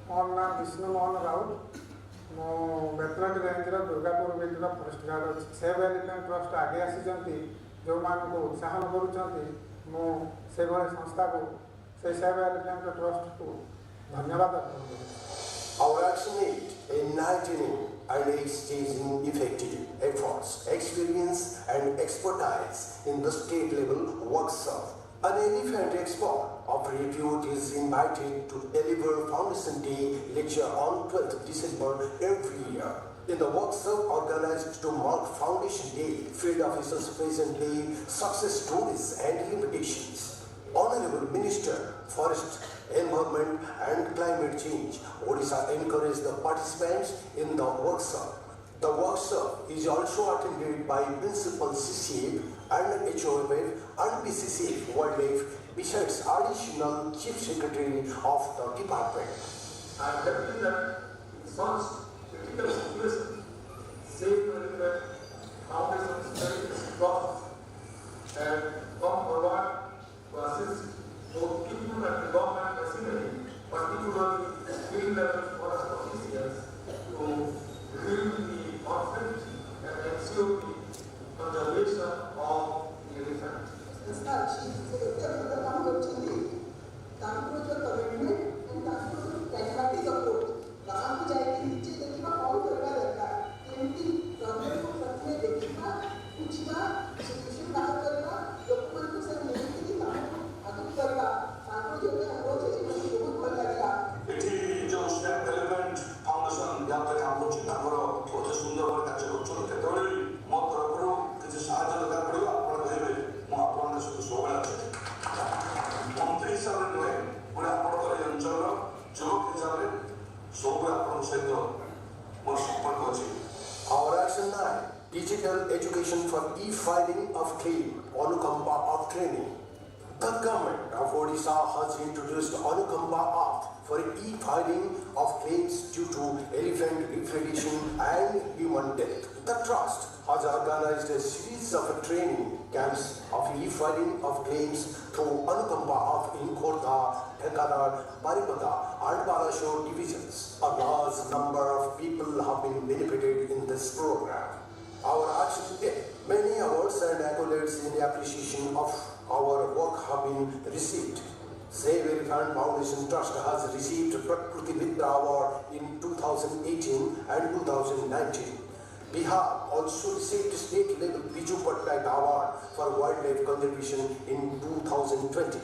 मोर नाम विष्णु मोहन राउत मो बेतलट ranger Durgapur village forest guard अच्छी सेव एलिफेंट ट्रस्ट आगे आसी जो मान को उत्साहन कर संस्था को से सेव एलिफेंट ट्रस्ट को धन्यवाद अर्पण करूँ। Our action aid in enlightening and exchanging effective efforts, experience and expertise in the state level workshop. An elephant expert of repute is invited to deliver Foundation Day lecture on 12th December every year. In the workshop organized to mark Foundation Day, field officers presently success stories and limitations. Honorable Minister, Forest, Environment and Climate Change, Odisha encouraged the participants in the workshop. The workshop is also attended by Principal CCF and HOFF and BCCF Wildlife, besides additional Chief Secretary of the department. I am happy that such critical situation, safe elephant foundation studies trust and come forward to assist both people and government machinery, particularly field level forest officials, to build the conflict and ensure the conservation of the elephant. Our action 9, digital education for e-filing of claim, Anukampa of training. The government of Odisha has introduced Anukampa Act for e-filing of claims due to elephant depredation and human death. The trust has organized a series of training camps of e-filing of claims through Anukampa Act in Khordha, Dhekadar, Baripada and Balashore divisions. A large number of people have been benefited in this program. Our action today, many awards and accolades in appreciation of our work have been received. Save Elephant Foundation Trust has received Prakriti Mitra Award in 2018 and 2019. Bihar also received state level Biju Patnaik Award for wildlife conservation in 2020.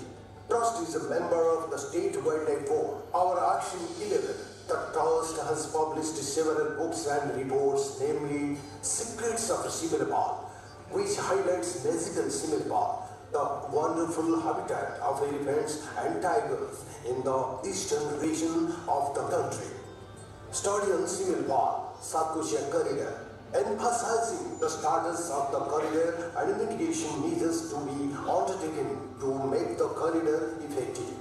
Trust is a member of the State Wildlife Board. Our Action 11, the Trust has published several books and reports, namely Secrets of Similipal, which highlights magical Similipal, the wonderful habitat of elephants and tigers in the eastern region of the country. Study on Similipal, Satkosia Corridor, emphasizing the status of the corridor and mitigation measures to be undertaken to make the corridor effective.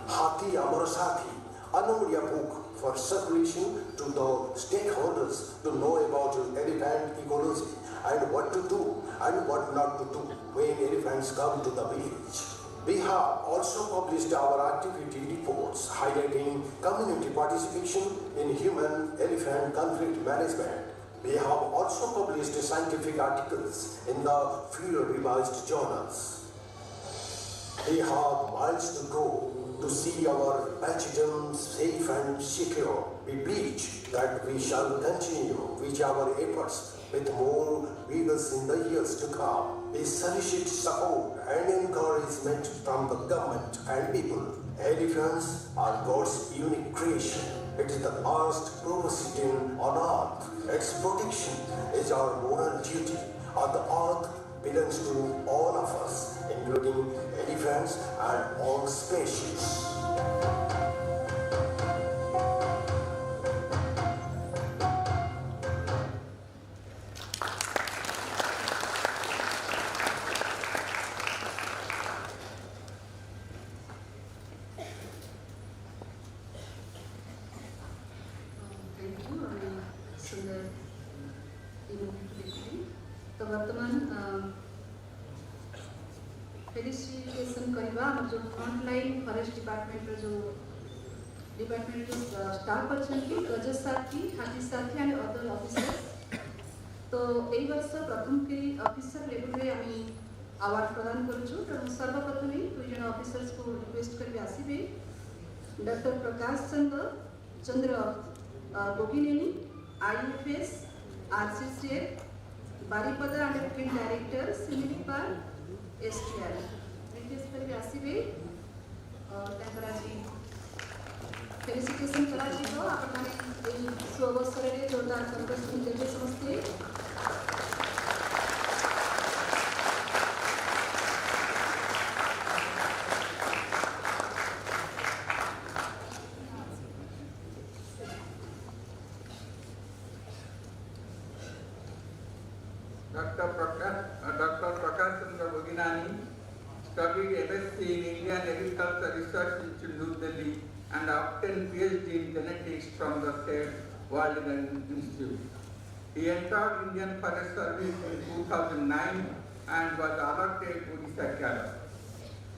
Hathi Amar Sathi, an audio book for circulation to the stakeholders to know about elephant ecology and what to do and what not to do when elephants come to the village. We have also published our activity reports highlighting community participation in human-elephant conflict management. We have also published scientific articles in the few revised journals. We have miles to go to see our baptism safe and secure. We pledge that we shall continue with our efforts with more vigors in the years to come. We solicit support and encouragement from the government and people. Elephants are God's unique creation. It is the first proceeding on earth. Its protection is our moral duty. The earth belongs to all of us, including elephants and all species. तो वर्तमान आम जो front line forest department जो staff अच्छी गज साथी हाथी साथी एंड अदर ऑफिसर्स तो यही वर्ष प्रथम के ऑफिसर लेवल रे आम अवार्ड प्रदान करूँ तेणु सर्वप्रथम दुई जन ऑफिसर्स को रिक्वेस्ट करके आसबे doctor Prakash Chandra Gogineni IFS RCCA Baripada and field director Similipal STR request करके आसबे और आज फेलिसिटेशन करा शुभ अवसर में जोरदार कंग्रेचुलेशन देवे समस्ते Dr. Prakash Chandra Goginani studied MSc in Indian Agriculture Research Institute, New Delhi, and obtained PhD in genetics from the State Wildlife Institute. He entered Indian Forest Service in 2009 and was allotted Odisha cadre.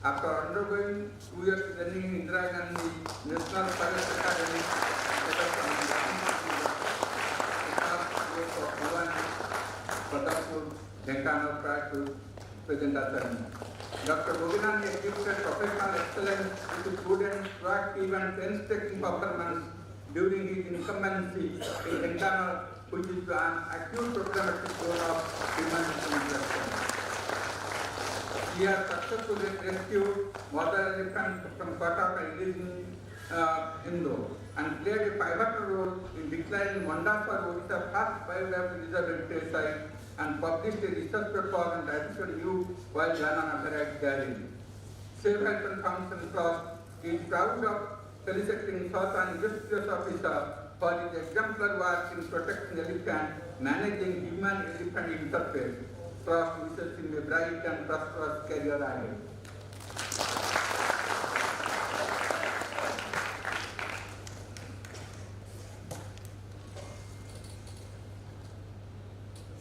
After undergoing 2 years training in Indira Gandhi National Forest Academy, Denkana prior to presentation. Dr. Goginani exhibited professional excellence with prudent, proactive and painstaking performance during his incumbency in Denkana, which is an acute programmatic goal of human interaction. He has successfully rescued mother elephant from Kotaka and released Indo and played a pivotal role in declining Mandapur, Odisha first biodiversity reserve site, and published a research paper on artificial youth while banana variety gathering. Save Hyphen Foundation Trust is proud of felicitating such an illustrious officer for his exemplary work in protecting elephant, managing human-elephant interface. Trust wishes him a bright and prosperous career ahead.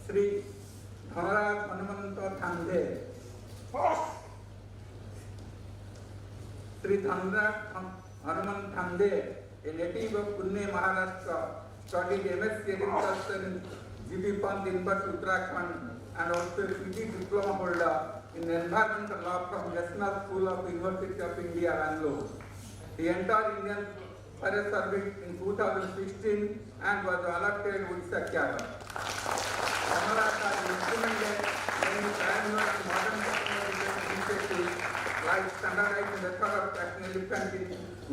Sri Dhanraj Hanumanta Thande. Sri Dhanraj Hanuman Thande, a native of Pune, Maharashtra, studied MSc Agriculture in GB Pant University, Uttarakhand, and also a PG diploma holder in environmental law from National School of University of India, Bangalore. He entered Indian Forest Service in 2016 and was allotted Odisha cadre. Dhanraj has implemented many pioneer and modern technological initiatives like standardized method of tracking elephant in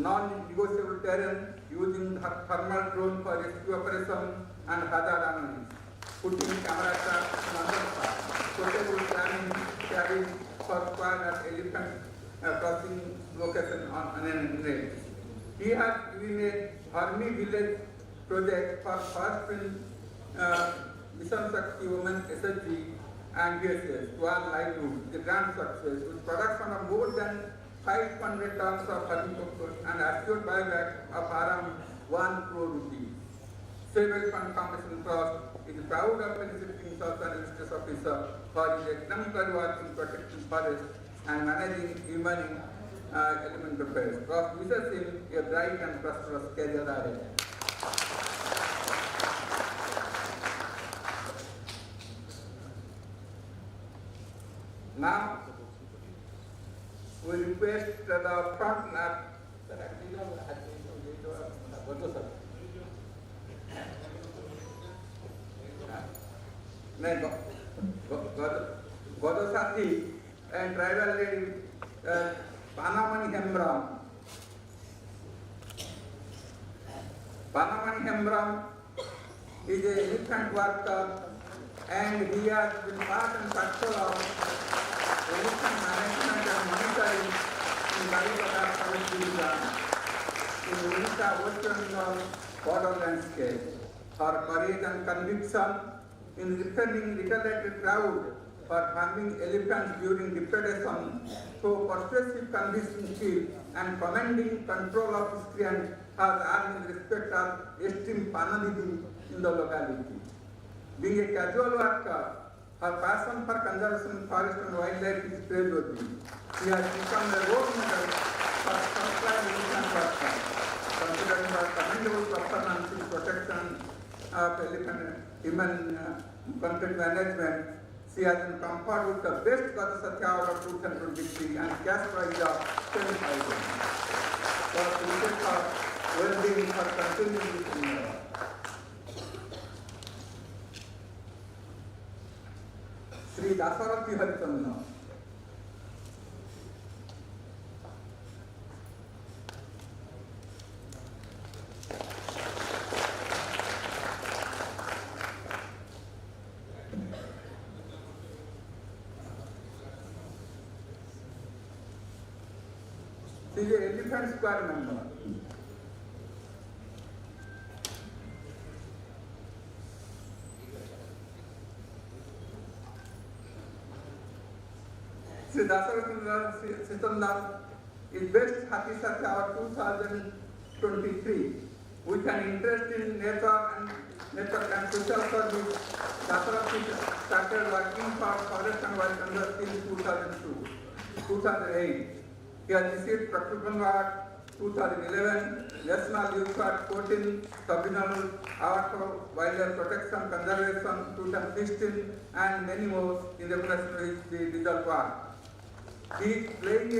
non-negotiable terrain using thermal drone for rescue operation and hazard analysis, putting camera traps in underpass, suitable planning carrying for squad at elephant crossing location on an rail. He has given a Harmi village project for first Mission Shakti Women SSG and VSS to our livelihood, the grand success, with production of more than 500 tons of honeycomb and assured buyback of around 1 crore rupees. Civil Fund Foundation Trust is proud of feliciting such an illustrious officer for his exemplary work in protecting forests and managing human element affairs. Trust wishes him a bright and prosperous career ahead. Now, we request the front lab. Godosati and tribal lady Panamani Hembram. Panamani Hembram is a elephant worker and he has been part and parcel of elephant management and monitoring in Barípada Forest Division in Odisha Western Bengal border landscape. Her courage and conviction in defending retaliated crowd for harming elephants during depredation, so persuasive convincing and commanding control of history and has earned respect of esteemed Panadidi in the locality. Being a casual worker, Her passion for conservation, forest and wildlife is praiseworthy. She has become a role model for sustainable elephant welfare. Considering her commendable performance in protection of elephant human conflict management, she has been conferred with the best Gata Satya Award of 2023 and cash prize of 10,000. For wishes of well-being for continuing this endeavor. Sri Dasarathi Harichandra. He is an Elephant Square member. Sri Dasarathi Sitandar is Best Hathi Satya Award 2023 with an interest in nature and social service. Dasarathi started working for Forest and Wildlife in 2008. He has received Prakripan Award 2011, National Youth Award 14, Sub-Regional Award for Wildlife Protection Conservation 2016, and many more in recognition of the result award. He is playing a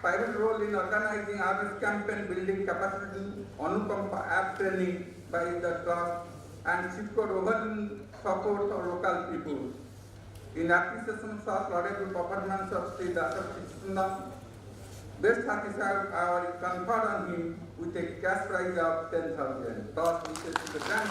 pivotal role in organizing awareness campaign, building capacity, Anukampa app training by the trust, and secured overwhelming support of local people. In appreciation of laudable performance of Sri Dasarathi Sitandar, Best Hathi Award is conferred on him with a cash prize of 10,000. Thus, we say to the Grand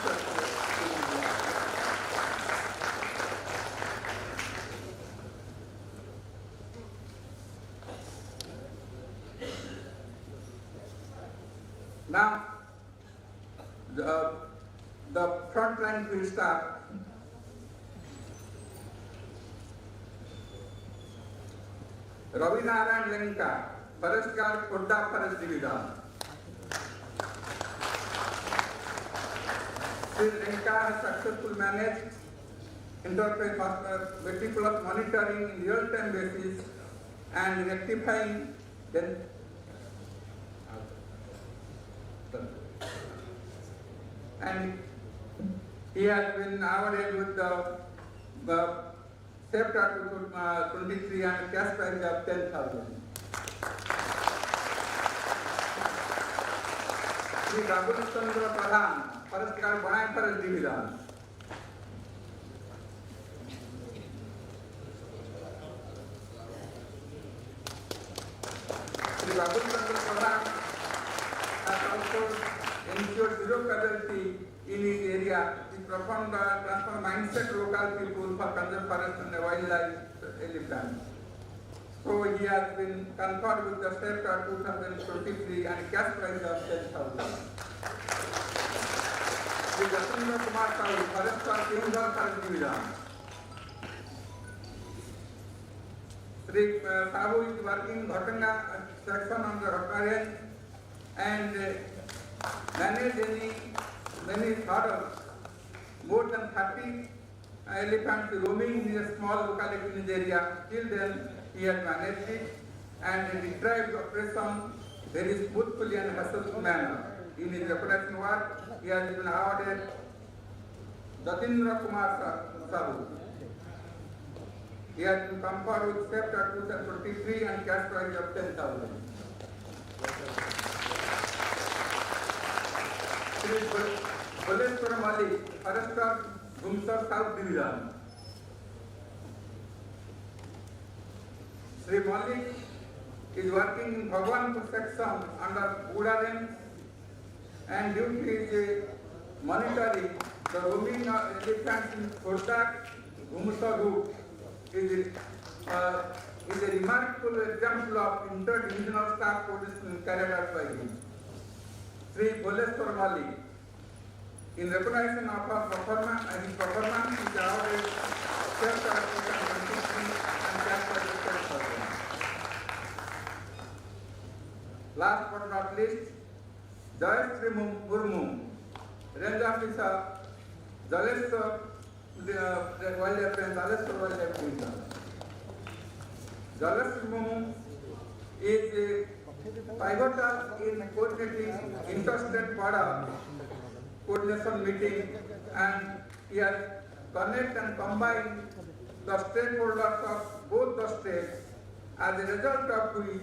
Now, the front line will start. Ravi Narayan Lenka, Forest Guard, Kodda Forest Division. Sri Lenka has successfully managed enterprise meticulous monitoring in real-time basis and rectifying then and he has been awarded with the Safeguard 23 and cash prize of 10,000. Sri Raghunath Chandra Pradhan, Forest Guard, Banai Forest Division. Sri Raghunath Chandra Pradhan has also ensured zero casualty in his area. He performed transform mindset local people for conservation forest and wildlife elephants. So he has been conferred with the Safeguard 2023 and cash prize of 10,000. Sri Jasindra Kumar Sahu, Forest Guard, Keonjhar Forest Division. Sri Sahu is working in Bhatanga section on the riparian and manage many hurdles. More than 30 elephants roaming in a small locality in this area. Till then, he has managed it and described the operation very smoothly and hassle manner. In his recognition work, he has been awarded Jatindra Kumar Sahu. He has been conferred with Safeguard 2023 and cash prize of 10,000. Sri Boleshwar Malik, Forest Guard, Bhumsar South Division. Sri Malik is working in Bhagwanpur section under Udaren and duty is monitoring the roaming elephants in Khorda, Bhumsar route. Is a remarkable example of interdivisional staff coordination carried out by him. Sri Boleshwar Malik, in recognition of his performance, is awarded Safeguard 2023 and cash prize of 10,000. Last but not least, Jayashree Murmu, Range Officer, Jaleshwar the wildlife friends, Alaska Wildlife Division. Jalaswimum is pivotal in coordinating interstate border coordination meeting, and here connect and combine the stakeholders of both the states, as a result of which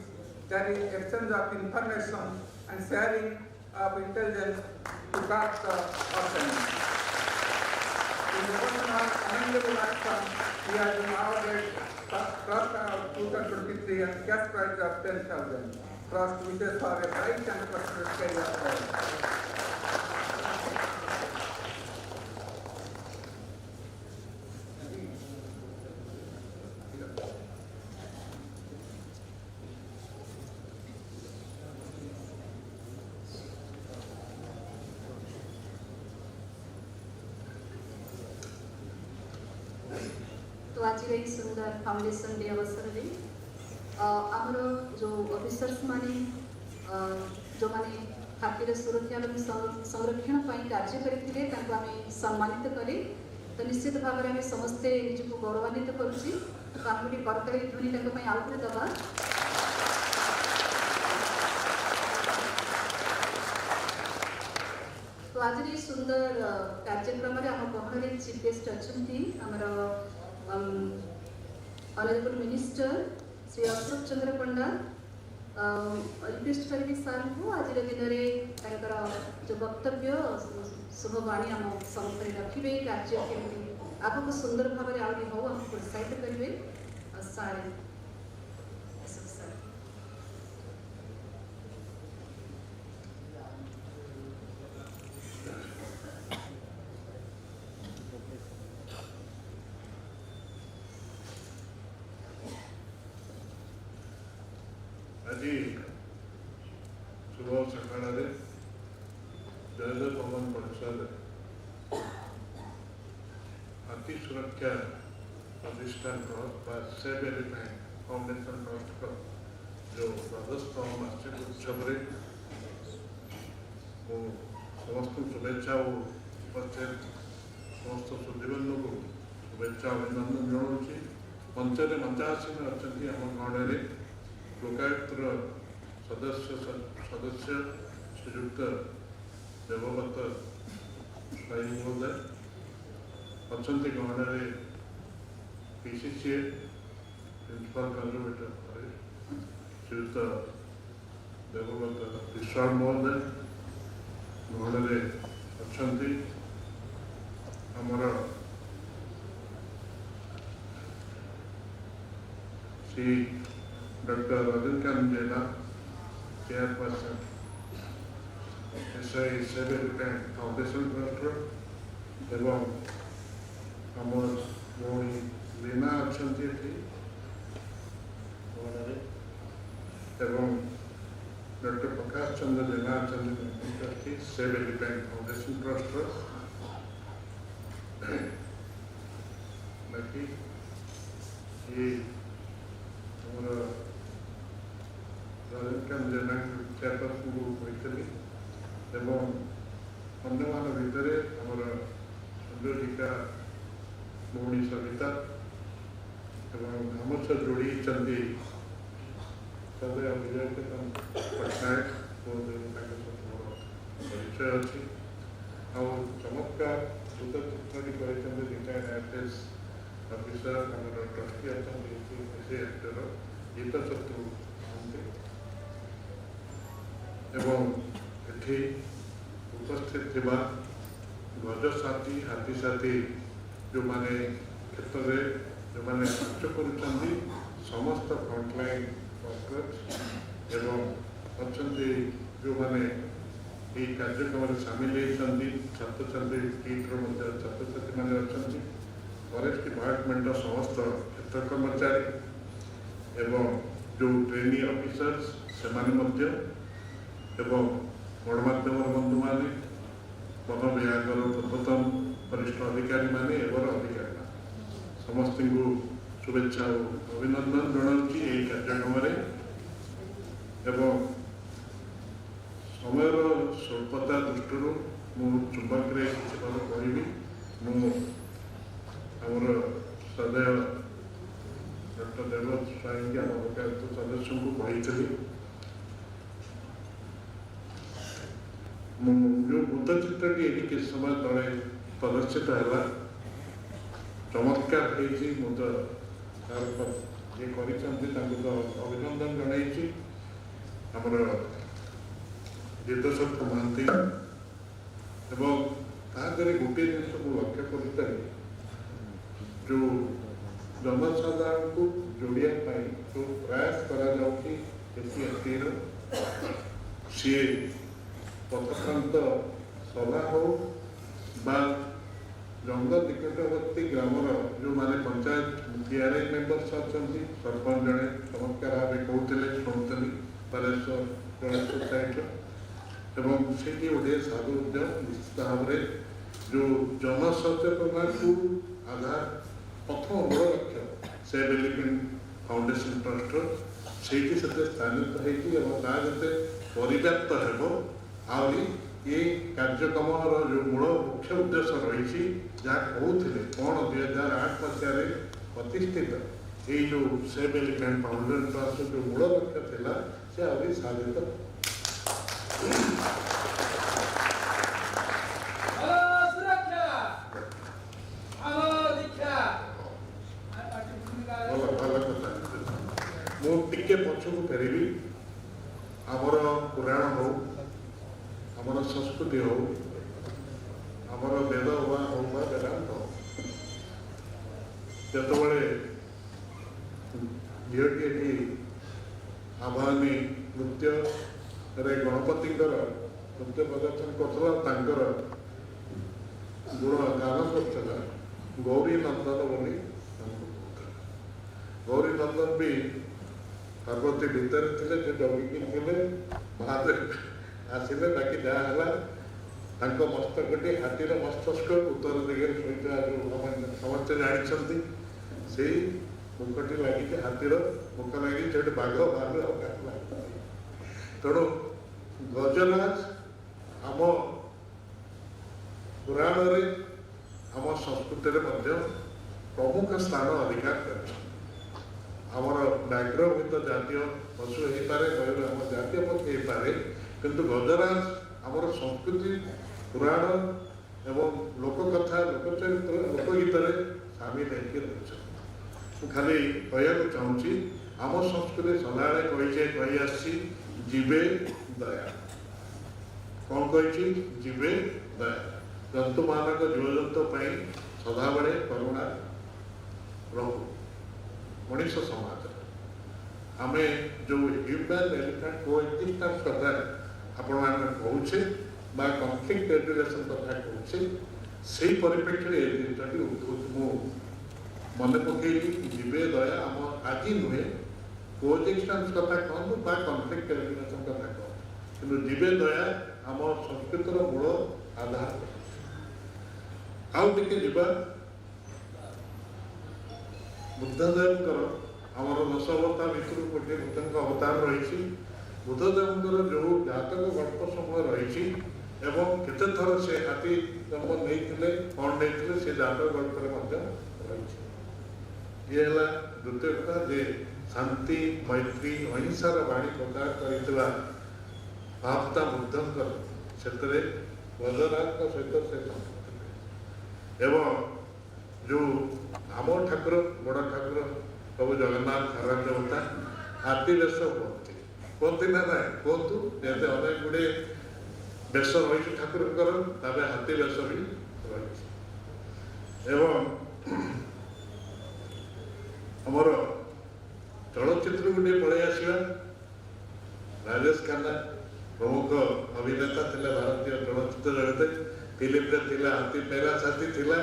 there is exchange of information and sharing of intelligence to guard the ocean. In the person of commendable action, he has been awarded Trust of 2023 and cash prize of 10,000. Trust wishes for a bright and prosperous career. तो आज सुंदर foundation day अवसर में आमर जो officers माने जो माने हाथीर सुरक्षा और संरक्षण कार्य करते आम सम्मानित करें तो निश्चित भाव में समस्ते निजक गौरवान्वित करुच्ची तो आम गोटे करताली ध्वनि आउ थे दबा। तो आज ये सुंदर कार्यक्रम आम गहन चीफ गेस्ट अच्छा आमर ऑनरेबल मिनिस्टर श्री अशोक चंद्र पंडा रिक्वेस्ट करी सार को आज दिन में जो वक्तव्य शुभवाणी आम सम्मुखें रखिए कार्य केमी आगे सुंदर भाव में आहरी हो प्रोत्साहित करेंगे सार आज शुभ सकाल जयदेव पवन परिषद हाथी सुरक्षा प्रतिष्ठान trust save elephant foundation trust का जो द्वादशतम वार्षिक उत्सव समस्त शुभेच्छा और उपस्थित समस्त सुधीबंधु को शुभेच्छा अभिनंदन जनाऊँगी। मंचरे मंचासीन अच्छा आम गणे लोकायुक्त सदस्य श्रीयुक्त देवव्रत साई महोदय अच्छा गहन PCCA प्रिंसिपल कंजर्वेटर श्रीयुक्त देवव्रत विश्वास महोदय गहन अच्छा आमर Shri doctor Rajinikanth Jena chairperson SI Save elephant foundation Trust एवं आमर भौणी लीना अच्छा एवं डॉक्टर प्रकाश चंद्र जेना अच्छा सेव एलिफेंट फाउंडेशन ट्रस्ट बाकी ये रजनीकांत जेना चेयरपर्सन को कहते एवं अन्य मान भितर आमर संयोजिका भौणी सविता एवं गामछ जोड़ी सदय विजय पट्टनायक परिचय अच्छी चमत्कार दूतचित्र रिटायर्ड IPS ऑफिसर आमर ट्रस्टी अच्छा एक्टर गीता शत्रु एवं ये उपस्थित थिबा गज साथी हाथी साथी जो माने क्षेत्र में जो माने कार्य करुचंदी समस्त फ्रंटलाइन वर्कर्स एवं अच्छा जो माने ये कार्यक्रम में सामिल होती छात्र छात्री किट्र छात्र छात्री मैंने अच्छा फॉरेस्ट डिपार्टमेंट समस्त क्षेत्र कर्मचारी एवं जो ट्रेनी ऑफिसर्स से गणमाध्यम बंधु मैंने वन विभाग पूर्वतन वरिष्ठ अधिकारी माने एवं अधिकारी समस्त को शुभेच्छा और अभिनंदन जनाऊँगी यही कार्यक्रम एवं समय स्वल्पता दृष्टि मु चुंबक कहबी ଆମର ସଦୟ ଡକ୍ଟର ଦେବବ୍ରତ ସ୍ୱାଇଁକି ଆମ ପଞ୍ଚାୟତ ସଦସ୍ୟଙ୍କୁ କହିଥିଲି ମୁଁ ଯେଉଁ ବୁଦ୍ଧ ଚିତ୍ରଟି ଏଠି କିଛି ସମୟ ତଳେ ପ୍ରଦର୍ଶିତ ହେଲା ଚମତ୍କାର ହେଇଛି। ମୁଁ ତ ତାର ଯିଏ କରିଛନ୍ତି ତାଙ୍କୁ ତ ଅଭିନନ୍ଦନ ଜଣାଇଛି। ଆମର ଜିତେଶ୍ୱର ମହାନ୍ତି ଏବଂ ତା ଦେହରେ ଗୋଟିଏ ଜିନିଷ ମୁଁ ଲକ୍ଷ୍ୟ କରିପାରେ ଯେଉଁ ଜନସାଧାରଣଙ୍କୁ ଯୋଡ଼ିବା ପାଇଁ ଯେଉଁ ପ୍ରୟାସ କରାଯାଉଛି SC/STର ସିଏ ପଥପ୍ରାନ୍ତ ସଭା ହଉ ବା ଜଙ୍ଗଲ ନିକଟବର୍ତ୍ତୀ ଗ୍ରାମର ଯେଉଁମାନେ ପଞ୍ଚାୟତ PRI ମେମ୍ବର୍ସ ଅଛନ୍ତି, ସରପଞ୍ଚ ଜଣେ ଚମତ୍କାର ଭାବେ କହୁଥିଲେ ଶୁଣୁଥିଲି ବାଲେଶ୍ୱର ଜଣେ ସୋସାଇଟିର ଏବଂ ସେଠି ଗୋଟିଏ ସାଧୁ ଉଦ୍ୟମ ନିଶ୍ଚିତ ଭାବରେ ଯେଉଁ ଜନସଚେତନତାକୁ ଆଧାର ପ୍ରଥମ ବଡ଼ ଲକ୍ଷ୍ୟ ସେଭ୍ ଏଲିଫେଣ୍ଟ ଫାଉଣ୍ଡେସନ ଟ୍ରଷ୍ଟର ସେଇଠି ସେତେ ସ୍ଥାନିତ ହେଇଛି ଏବଂ ତା ଯେତେ ପରିବ୍ୟାପ୍ତ ହେବ ଆହୁରି ଏ କାର୍ଯ୍ୟକ୍ରମର ଯେଉଁ ମୂଳ ମୁଖ୍ୟ ଉଦ୍ଦେଶ୍ୟ ରହିଛି ଯାହା କହୁଥିଲେ କ'ଣ 2008 ମସିହାରେ ପ୍ରତିଷ୍ଠିତ ଏଇ ଯେଉଁ ସେଭ୍ ଏଲିଫେଣ୍ଟ ଫାଉଣ୍ଡେସନ ଟ୍ରଷ୍ଟର ଯେଉଁ ମୂଳ ଲକ୍ଷ୍ୟ ଥିଲା ସେ ଆହୁରି ସାଧିତ। ମୁଁ ଟିକେ ପଛକୁ ଫେରିବି। ଆମର ପୁରାଣ ହଉ ଆମର ସଂସ୍କୃତି ହଉ ଆମର ବେଦ ହଉ ବା ବେଦାନ୍ତ ହଉ ଯେତେବେଳେ ଝିଅଟି ଏଠି ଆବାହନୀ ନୃତ୍ୟରେ ଗଣପତିଙ୍କର ନୃତ୍ୟ ପ୍ରଦର୍ଶନ କରୁଥିଲା ତାଙ୍କର ଗୁଣ ଗାନ କରୁଥିଲା ଗୌରୀ ନନ୍ଦନ ବୋଲି ତାଙ୍କୁ କହୁଥିଲେ। ଗୌରୀ ନନ୍ଦନ ବି ପାର୍ବତୀ ଭିତରେ ଥିଲେ ସେ ଡଗିକି ଥିଲେ ମହାଦେବ ଆସିଲେ ବାକି ଯାହା ହେଲା ତାଙ୍କ ମସ୍ତକଟି ହାତୀର ମସ୍ତିଷ୍କ ଉତ୍ତର ଦିଗରେ ଶୋଇଥିବା ଯେଉଁ ସମସ୍ତେ ଜାଣିଛନ୍ତି ସେଇ ମୁଖଟି ଲାଗିଛି ହାତୀର ମୁଖ ଲାଗିଛି ସେଠି ବାଘ ବାଘ ଲାଗିଛି। ତେଣୁ ଗଜରାଜ ଆମ ପୁରାଣରେ ଆମ ସଂସ୍କୃତିରେ ମଧ୍ୟ ପ୍ରମୁଖ ସ୍ଥାନ ଅଧିକାର କରିଛନ୍ତି। ଆମର ବ୍ୟାଘ୍ର ହୁଏତ ଜାତୀୟ ପଶୁ ହେଇପାରେ ମୟୂର ଆମ ଜାତୀୟ ପକ୍ଷୀ ହେଇପାରେ କିନ୍ତୁ ଗଜରାଜ ଆମର ସଂସ୍କୃତି ପୁରାଣ ଏବଂ ଲୋକକଥା ଲୋକଚରିତ୍ର ଲୋକଗୀତରେ ସାମିଲ ହେଇକି ରହିଛନ୍ତି। ମୁଁ ଖାଲି କହିବାକୁ ଚାହୁଁଛି ଆମ ସଂସ୍କୃତି ସଦାବେଳେ କହି ଆସିଛି ଜୀବେ ଦୟା। କ'ଣ କହିଛି? ଜୀବେ ଦୟା। ଜନ୍ତୁମାନଙ୍କ ଜୀବଜନ୍ତୁ ପାଇଁ ସଦାବେଳେ କରୁଣା ରହୁ। ମଣିଷ ସମାଜରେ ଆମେ ଯେଉଁ ହ୍ୟୁମାନ୍ ଏଲିଫେଣ୍ଟ କୋଏକ୍ଜିଷ୍ଟେନ୍ସ କଥା ଆପଣମାନେ କହୁଛେ ବା କନଫ୍ଲିକ୍ଟ ରେଜୁଲେସନ୍ କଥା କହୁଛେ ସେଇ ପରିପ୍ରେକ୍ଷୀରେ ଏ ଜିନିଷଟି ମୁଁ ମନେ ପକେଇଲି। ଜୀବେ ଦୟା ଆମ ଆଜି ନୁହେଁ କୋଏକ୍ଜିଷ୍ଟେନ୍ସ କଥା କହନ୍ତୁ ବା କନଫ୍ଲିକ୍ଟ ରେଜୁଲେସନ୍ କଥା କହନ୍ତୁ କିନ୍ତୁ ଜୀବେ ଦୟା ଆମ ସଂସ୍କୃତିର ମୂଳ ଆଧାର। ଆଉ ଟିକେ ଯିବା ବୁଦ୍ଧଦେବଙ୍କର ଆମର 10 ଅବତାର ଭିତରୁ ଗୋଟିଏ ବୁଦ୍ଧଙ୍କ ଅବତାର ରହିଛି। ବୁଦ୍ଧଦେବଙ୍କର ଯେଉଁ ଜାତକ ଗଳ୍ପ ସମୟ ରହିଛି ଏବଂ କେତେ ଥର ସେ ହାତୀ ଜନ୍ମ ନେଇଥିଲେ କ'ଣ ନେଇଥିଲେ ସେ ଜାତକ ଗଳ୍ପରେ ମଧ୍ୟ ରହିଛି। ଇଏ ହେଲା ଦ୍ୱିତୀୟ କଥା ଯେ ଶାନ୍ତି ମୈତ୍ରୀ ଅହିଂସାର ବାଣୀ ପ୍ରଚାର କରିଥିବା ମହାତ୍ମା ବୁଦ୍ଧଙ୍କର ସେଥିରେ ଗଜରାଜଙ୍କ ସହିତ ସେ ସମ୍ପୃକ୍ତ ଏବଂ ଯେଉଁ ଆମ ଠାକୁର ବଡ଼ ଠାକୁର ପ୍ରଭୁ ଜଗନ୍ନାଥ ଆରାଧ୍ୟ ଦେବତା ହାତୀ ବେଶ କୁହନ୍ତି ନା ନାଇଁ କୁହନ୍ତୁ ଯେତେ ଅନେକ ଗୁଡ଼ିଏ ବେଶ ରହିଛି ଠାକୁରଙ୍କର ତାପରେ ହାତୀ ବେଶ ବି ରହିଛି। ଏବଂ ଆମର ଚଳଚ୍ଚିତ୍ର ଗୋଟିଏ ପଳେଇ ଆସିବା। ରାଜେଶ ଖାନ୍ନା ପ୍ରମୁଖ ଅଭିନେତା ଥିଲେ ଭାରତୀୟ ଚଳଚ୍ଚିତ୍ର ଜଗତରେ। ଫିଲ୍ମରେ ଥିଲା ହାତୀ ମେରା ସାଥୀ ଥିଲା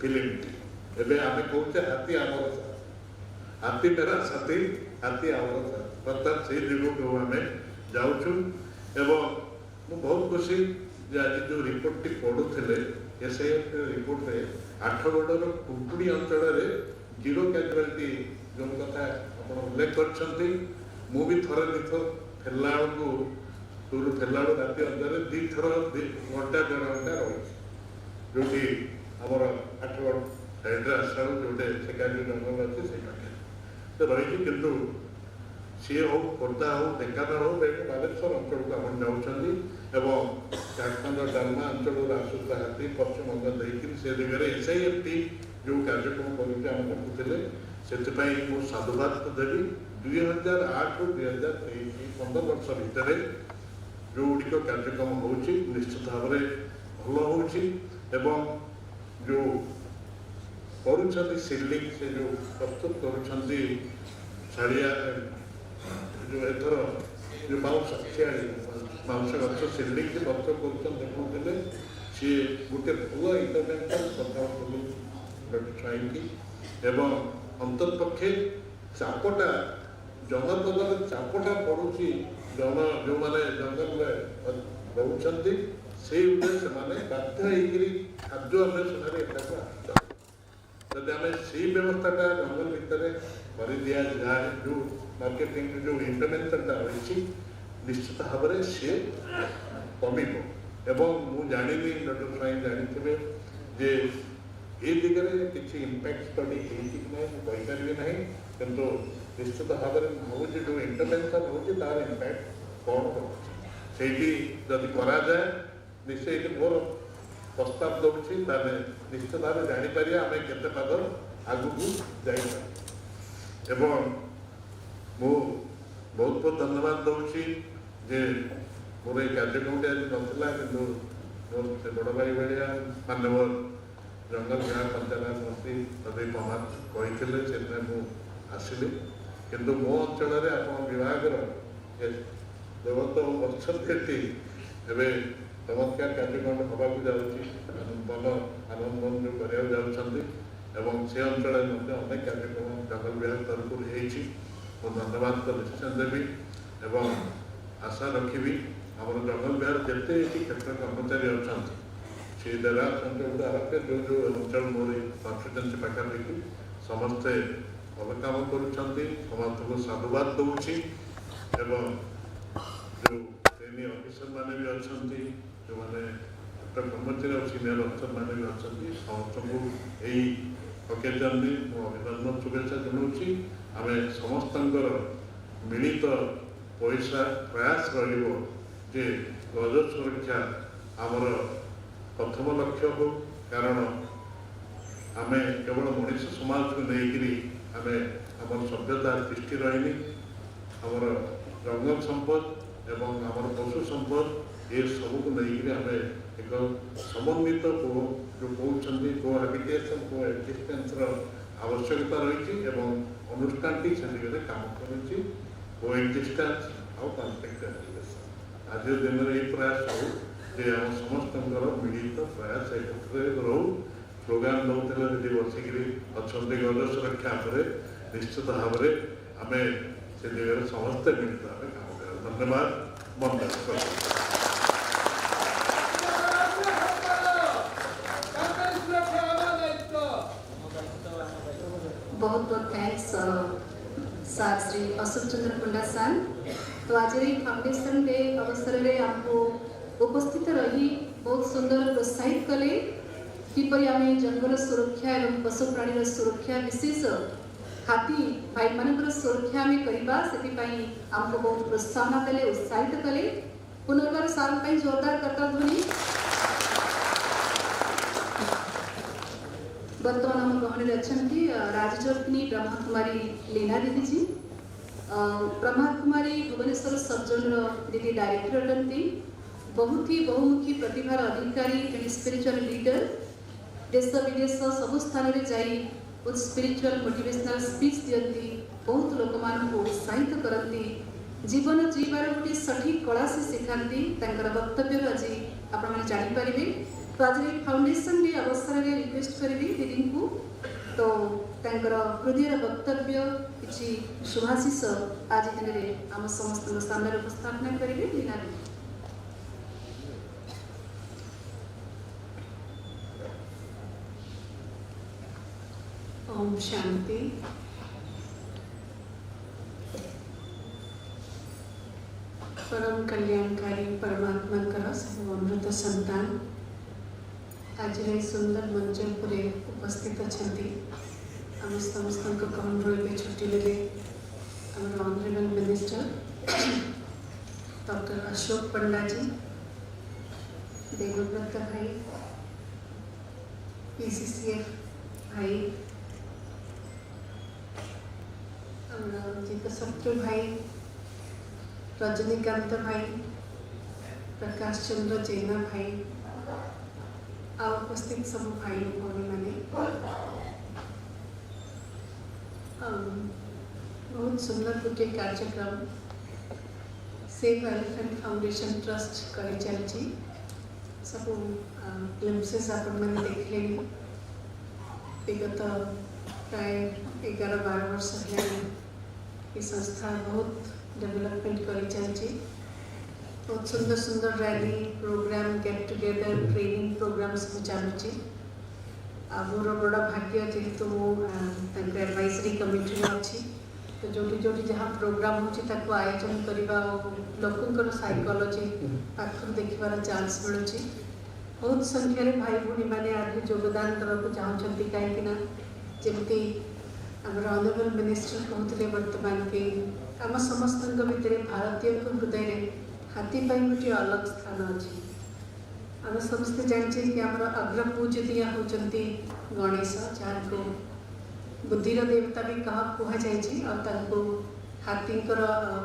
ଫିଲ୍ମଟି। ଏବେ ଆମେ କହୁଛେ ହାତୀ ଆମର ସାଥୀ, ହାତୀ ମେରା ସାଥୀ, ହାତୀ ଆମର ସାଥୀ। ଅର୍ଥାତ୍ ସେଇ ଦିଗକୁ ଆମେ ଯାଉଛୁ ଏବଂ ମୁଁ ବହୁତ ଖୁସି ଯେ ଆଜି ଯେଉଁ ରିପୋର୍ଟଟି ପଢ଼ୁଥିଲେ SIF ରିପୋର୍ଟରେ ଆଠଗଡ଼ର କୁକୁଡ଼ି ଅଞ୍ଚଳରେ ଜିରୋ କ୍ୟାଜୁଆଲିଟି ଯେଉଁ କଥା ଆପଣ ଉଲ୍ଲେଖ କରିଛନ୍ତି ମୁଁ ବି ଥରେ ଦୁଇଥର ଫେରିଲା ବେଳକୁ ଟୁରୁ ଫେରିଲା ବେଳକୁ ରାତି ଅନ୍ଧାରରେ 2 ଥର ଘଣ୍ଟା 1.5 ଘଣ୍ଟା ରହିଛି ଯେଉଁଠି ଆମର ଆଠଗଡ଼ साइड आसला जोटे सेकाली जंगल अच्छे से पाखे तो रही किंतु सी हो खोर्धा हो ढेंकानाल हो बालेश्वर अंचल को आप जाऊँगी एवं झारखंड डालमा अंचल आसूता हाथी पश्चिमबंग देखिए से दिगरे SIFT जो कार्यक्रम करुले से साधुवाद देवी 2008 ରୁ 2023 15 वर्ष भितर जो गुड़िक कार्यक्रम हो निश्चित भाव में भल हो जो करुँच सिलिंग से जो प्रस्तुत करुँच छाड़िया जो एथर जो बाउंस गच सिलिंग से प्रस्तुत कर देखते सी गोटे भल इंटरनेशनल कथा छुई एवं अंतर्पक्षे चापटा जनपद चापटा पड़ुची जन जो मैंने जंगल में रोचे से बाध्य खाद्य अन्वेषण जब आम से व्यवस्था जंगल भितर कर दि जाए जो मार्केटिंग जो इंटरवेंशन रही निश्चित भाव में सी कमिब एवं मुझे जानी डॉक्टर स्वाई जानी जे ये दिगरे किसी इम्पैक्ट स्टडी होपारि ना किंतु निश्चित भाव में हूँ जो इंटरवेंशन हो तार इम्पैक्ट कौन होती जदि करा जाए निश्चय मोर प्रस्ताव दूसरी निश्चित भाव में जापर आम केते पाद आगू जापर मु बहुत बहुत धन्यवाद दूसरी जे मोर ये कार्यक्रम आज नसला कि मोर से बड़ भाई भाया मानव जंगल विभाग पंचायत मंत्री प्रदीप महात कहते से आसली किंतु मो अंचल आप विभाग जगत वर्षी एवं चमत्कार कार्यक्रम हवा जाऊँगी मन आनंद जो कराया जाऊँगी से अंचल अनेक कार्यक्रम जंगल विभाग तरफ हो धन्यवाद तो निश्चय देवी एवं आशा रखी आम जंगल विभाग जिते क्षेत्र कर्मचारी अच्छा से देवास अंचल आरके जो जो अंचल मोर कन्स्टिट्यूएंसी पाखापाखि समस्ते भल कम कर समस्त को साधुवाद दूसरी एवं जो ट्रेनिंग ऑफिसर मैंने भी अच्छा जो मैंने कर्मचारी और सीनियर अफसर मैंने भी अच्छा समस्त को यही ओकेजन में अभिनंदन शुभेच्छा जनाऊँगी आम समस्त मिलित पैसा प्रयास रे गज सुरक्षा आमर प्रथम लक्ष्य हो कारण आम केवल मनीष समाज को लेकिन आम आम सभ्यता दृष्टि रही आमर जंगल संपद एवं आमर पशु संपद ये सब को लेकिन आम एक समन्वित जो कहते कोहाबिटेशन को एक्जिस्टेंस आवश्यकता रही अनुष्ठान टी से दिगरे काम कर कोएक्जिस्टेंस आउ कॉन्फ्लिक्ट एलिमिनेशन आज दिन में ये प्रयास हो जे आम समस्त मिलित प्रयास एक रो स्लोगान दौले दीदी बसिक अच्छा गज सुरक्षा पर निश्चित भाव में आम से जगह समस्ते मिलित भाव काम कर धन्यवाद बंद बहुत बहुत थैंक्स सर श्री अशोक चंद्र पंडा सर। तो आज फाउंडेशन डे अवसर में आपको उपस्थित रही बहुत सुंदर प्रोत्साहित कले किपरि आम जंगल सुरक्षा और पशु प्राणी सुरक्षा विशेष हाथी भाई मान सुरक्षा आम करवा से आमको बहुत प्रोत्साहन देले उत्साहित कले पुनर्बार सार जोरदार करता ध्वनि। बर्तमान आम गहन अच्छा राजज्योतिनी ब्रह्मा कुमारी लीना दीदी जी ब्रह्मा कुमारी भुवनेश्वर सबजोन दीदी डायरेक्टर अटंती बहुत ही बहुमुखी प्रतिभार अधिकारी जन स्पिरिचुअल लीडर देश विदेश सबु स्थान में जाई स्पिरिचुअल मोटिवेशनल स्पीच दियंती बहुत लोक मान को उत्साहित करती जीवन जीवार गोटे सठिक कला से शिखाती वक्तव्य आज आप जानीपारे। तो आज फाउंडेशन डे अवसर में रिक्वेस्ट करी दीदी को तो हृदय वक्तव्य किसी शुभाशीष आज दिन में आम समस्त सामने उपस्थापना करेंगे लीना दीदी। ओम शांति। परम कल्याणकारी परमात्मा सब अमृत संतान आज ये सुंदर मंच पर उपस्थित अच्छा आम समस्त कम रे छुट्टी ले ऑनरेबल मिनिस्टर डॉक्टर अशोक पंडा जी, देवव्रत भाई, PCCF भाई, जीतशत्रु भाई, रजनीकांत भाई, प्रकाश चंद्र जैना भाई, आ उपस्थित सब भाई भौणी मैंने बहुत सुंदर गोटे कार्यक्रम सेव एलिफेंट फाउंडेशन ट्रस्ट कर चलती सब ग्लिम्पसेस आपण मैंने देख लेनी विगत प्राय 11-12 वर्ष है ये संस्था बहुत डेवलपमेंट कर चलती बहुत सुंदर सुंदर rally programme get together training programme सब चलुची मोर बड़ा भाग्य जेहेतु मुझे एडवाइजरी कमिटी में अच्छी तो जोटी जोटी जहाँ प्रोग्राम हो आयोजन करवा लोकंर साइकोलॉजी पाखर देखार चांस मिलूँ बहुत संख्यार भाई भौणी मैंने आज योगदान देवाक चाहते कहीं जमती ऑनरेबल मिनिस्टर कहते वर्तमान कि आम समस्त भितर भारतीय हृदय हाथी गोटे अलग स्थान अच्छी आम समस्ते जानचे कि आम अग्रपूजनीय होती गणेश जहाँ को बुद्धिर देवता भी कह कहुई हाथीकर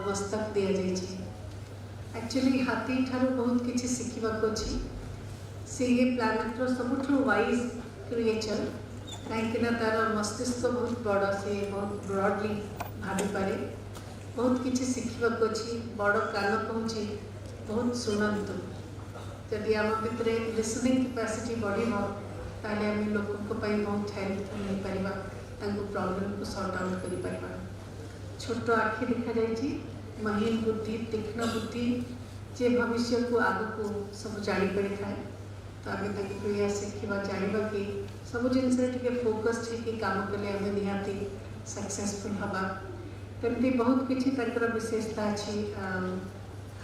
मस्तक दि जाए एक्चुअली हाथी ठारू बहुत किसी शिखा अच्छी सी ये प्लानेटर सबुठ वाइज क्रिएचर कहीं तार मस्तिष्क बहुत बड़ से बहुत ब्रॉडली भाभी पारे बहुत किसी शिखा अच्छी बड़ कान कहूँ बहुत शुणु जदि आम भितर लिसनिंग कैपेसिटी बढ़ ताले आम लोक बहुत हेल्प मिल पार प्रॉब्लम को सॉर्ट आउट कर पार छोट आखि देखा जाए महीन बुद्धि तीक्ष्ण बुद्धि जे भविष्य को आग को सब जापर था तो आम या शिखा जानवा कि सब जिन फोकस्ड है काम कले आम निहाती सक्सेसफुल हवा तमती बहुत किसी विशेषता अच्छी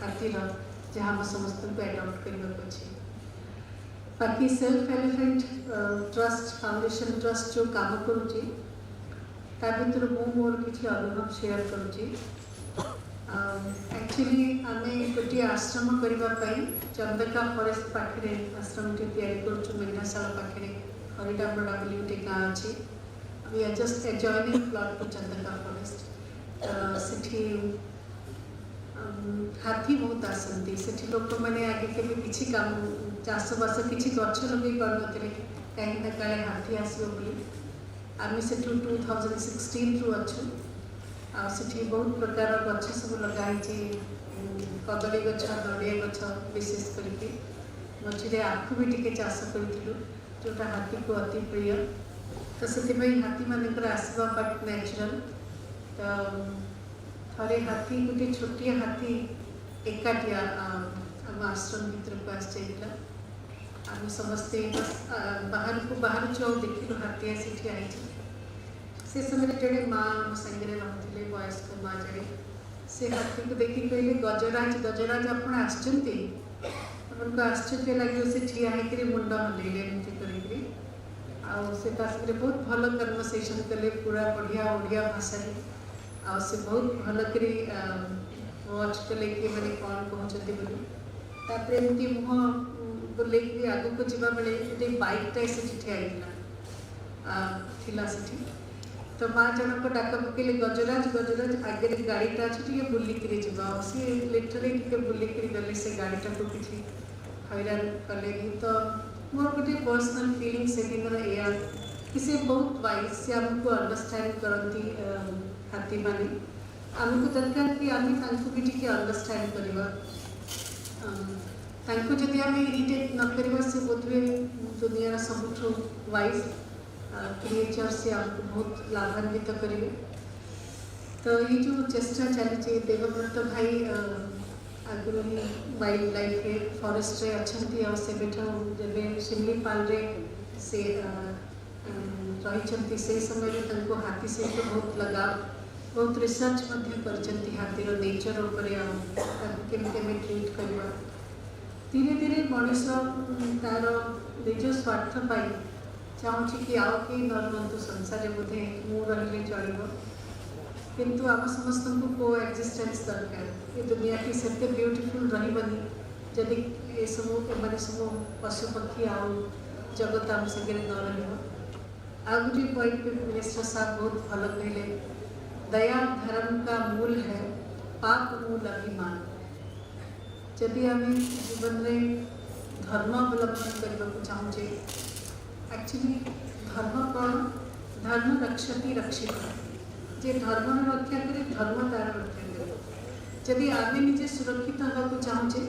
हाथीर जहाँ हम समस्त को एडॉप्ट करने अच्छे बाकी self elephant trust foundation trust जो काम करुँची भर मोर किसी अनुभव शेयर करुँची एक्चुअली आम गोटे आश्रम करने चंदका फॉरेस्ट पाखे आश्रम कर मेघाशाला पाखे हरिडाबड़ा बोली गोटे गाँ अच्छी we are just adjoining plot to Chandaka forest सेठी हाथी बहुत आसती से लोक मैंने आगे के किसी काम चाषबास किसी गच लगे पार कहीं काले हाथी आसो बोली आम से 2016 रु अच्छु आठी बहुत प्रकार गच सब लगाई कदली गच नड़िया गच विशेष करके मझे आखु भी टे चाष करूँ जोटा हाथी को अति प्रिय तो से हाथी मान आसवा पार्ट नेचुरल तो थे हाथी गोटे छोटिया हाथी एकाटिया आम आश्रम भर को आसला आम समस्ते बाहर को बाहर जो देखिलु हाथी आसी आई से समय जड़े माँ संगे रही वयस्क माँ जड़े से हाथी को देखिए कहले गजराज गजराज आप आश्चर्य लगे से ठिया होकर मुंड हल्ले एमती कर बहुत भल कन्वर्सेशन कले पूरा बढ़िया ओडिया भाषा आ से बहुत भल कर वाच कले कि मैंने कौन कहते बोली एमती मुह बुले आग को जावा बेले गोटे बाइकटा से ठिया से तो माँ जनक डाक पकड़े गजराज गजराज आगे गाड़ीटा अच्छे बुलिकी जा सी लिटरली टे बुलिक गले से गाड़ीटा को किसी हैरान कले तो मोर गोटे पर्सनल फीलिंग से दिन या कि से बहुत वाइज से आमको अंडरस्टैंड करती हाथी माने आमको दरकार कि आम भी टे अंडरस्टैंड करवा जदि आम इरिटेट न करवा से बोधे दुनिया सबुठ वाइज क्रिएचर से आमको बहुत लाभान्वित करेंगे तो ये जो चेष्टा चली देवव्रत भाई आगुरी वाइल्ड लाइफ फॉरेस्ट रे अच्छा से जब शिमलीपाल से रही से समय हाथी सहित बहुत लगाव बहुत रिसर्च हाथीर नेचर केमी ट्रीट करवा धीरे धीरे मनीष तार निज स्वार्थ पाई चाहूँ कि आउ कई न रुहतु संसार बोधे मु रही चलो किंतु आम समस्त को को एक्जिस्टेंस दरकार ये दुनिया की सेते ब्यूटीफुल रही जदि ये सब एम सब पशु पक्षी आउ जगत आम संगे न रहा गोटे पॉइंट पे मिनिस्टर साहब बहुत भल कहले दया धर्म का मूल है पाप मूल अभिमान जदि आम जीवन में धर्म अवलंबन करने को चाहूँचे एक्चुअली धर्म कौन धर्म रक्षति रक्षित जे धर्म रक्षा करे धर्म तार रक्षा करे जदि आम निजे सुरक्षित होगा चाहूँचे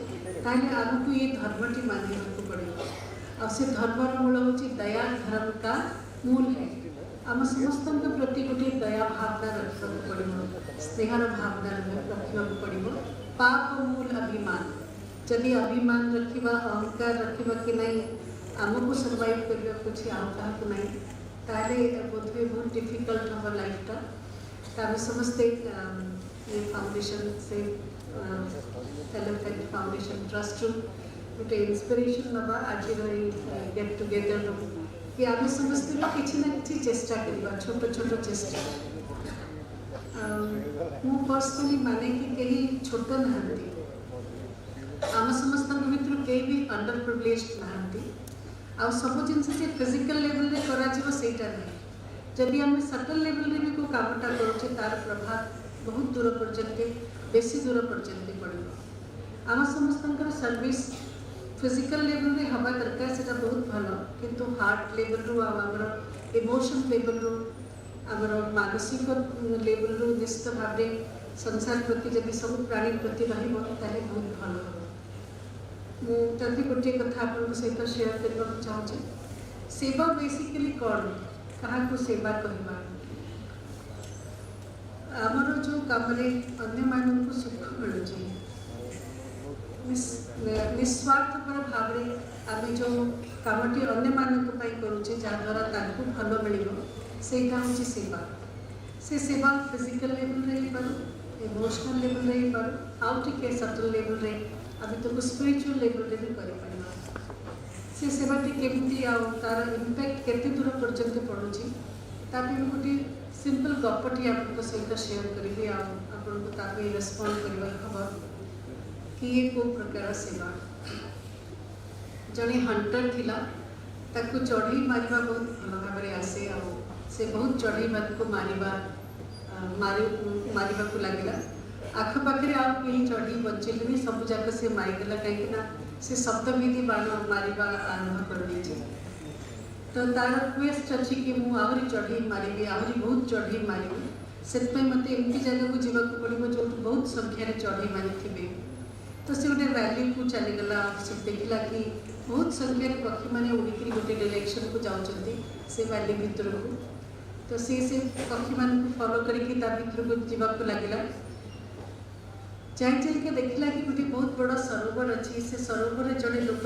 ताहले आमको ये धर्मटी मानिବାକୁ पड़े और से धर्मर मूल हूँ दया धर्म का मूल है आम समस्त प्रति गोटे दया भावना रखा पड़ो स्नेहर भावना रखा पड़ो पाप मूल अभिमान जदि अभिमान रखा अहंकार रखा कि नहीं आमको सर्वाइव करने कुछ आउ क्या ना ताले बोधे बहुत डिफिकल्ट हम लाइफटा आम समस्ते ये फाउंडेशन से एलिफेंट फाउंडेशन ट्रस्ट गोटे इन्स्पिरेशन नवा आज गेट टुगेदर कि आम समस्ते किसी ना कि चेष्टा करवा छोट छोट चेष्टा मु पर्सनली माने कि कहीं छोट नहांती आम समस्त भितर कई भी अंडर प्रिविलेज्ड नहांती आ सब जिनस से फिजिकल लेवल रे करा जीवो सेटा नहीं जदि आम सटल लेवल रे भी को कामटा करूचे तार प्रभाव बहुत दूर पर्यंत बेसी दूर पर्यंत पड़ो आम समस्त सर्विस फिजिकल लेवल रे हवा दरकार से बहुत भल किंतु हार्ट लेवल रु आमर इमोशन लेवल रु आमर मानसिक लेवल रु निश्चित भाव संसार प्रति जब सब प्राणी प्रति रहिबो ताले बहुत भल मुझे गोटे कथा आप सहित शेयर करने को चाहूँचे सेवा बेसिकली कौन क्या सेवा कहवा आमर जो कम अन्य मानक सुख मिलूँ निस्वार्थपर भाव आम जो कमटी अन्य मानक करुचे जहाँद्वारा भल मिल सेटा हूँ सेवा से सेवा फिजिकल लेवल रे पार इमोशनल लेवल रे पार आउ टे सटल लेवल रे अभी तो स्पिरिचुअल लेवल रे भी कर से सेवाटी केमती तार इम्पैक्ट केते दूर पर्यंत पड़ुची ताकि गोटे सिंपल गपटी आप सहित शेयर करी आपको रेस्पॉन्ड करवा खबर कि ये को प्रकार सेवा जड़े हंटर थिला ताकू चढ़ई मारिबा बहुत भल भाव आसे से बहुत चढ़ई को मारिबा को लगे आखपाखे आउ कहीं चढ़ी बचेले सब जाक से मारिदेला कहीं से सप्तविधि बाण मारिबा आरंभ कर दीजिए तो तार रिक्वेस्ट अच्छी कि मुझे आहरी चढ़ई मारि आहरी बहुत चढ़ई मारि से मत एमती जगह को जीवा पड़ो जो बहुत संख्यार चढ़ई मारि थे तो से गोटे रैली को चलीगला से देखला कि बहुत संख्यार पक्षी मैंने उड़िकी गोटे डायरेक्शन को जाऊँच से रैली भितर को तो से पक्षी मान फॉलो करके भितर को जीवा लगे जाई के देखला कि गोटे बहुत बड़ा सरोवर अच्छी से सरोवर जड़े लोक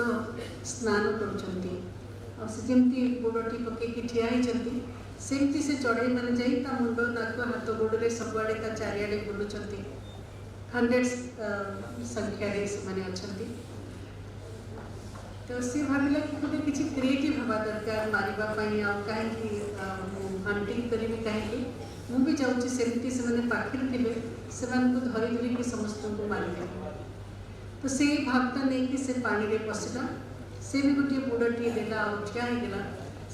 स्नान करमती गोड़टी पकईकि ठिया सेमती से चढ़ई मैंने जा मुंड नाक हाथ गोड़े सबुआड़े चारिआडे बुलूँ हंड्रेड्स संख्यार से अच्छा तो सी भाविला कि गोटे किसी क्रिएटिव हवा दरकार मारिबाई कहीं हंटिंग करी कहीं मुझे जाऊँगी सेमती से पाखे थे से धरी धरिकी समस्त को मारे तो से भावटा नहीं कि से पानी रे पशिला से भी गोटे बुड़टी देला ठिया होगा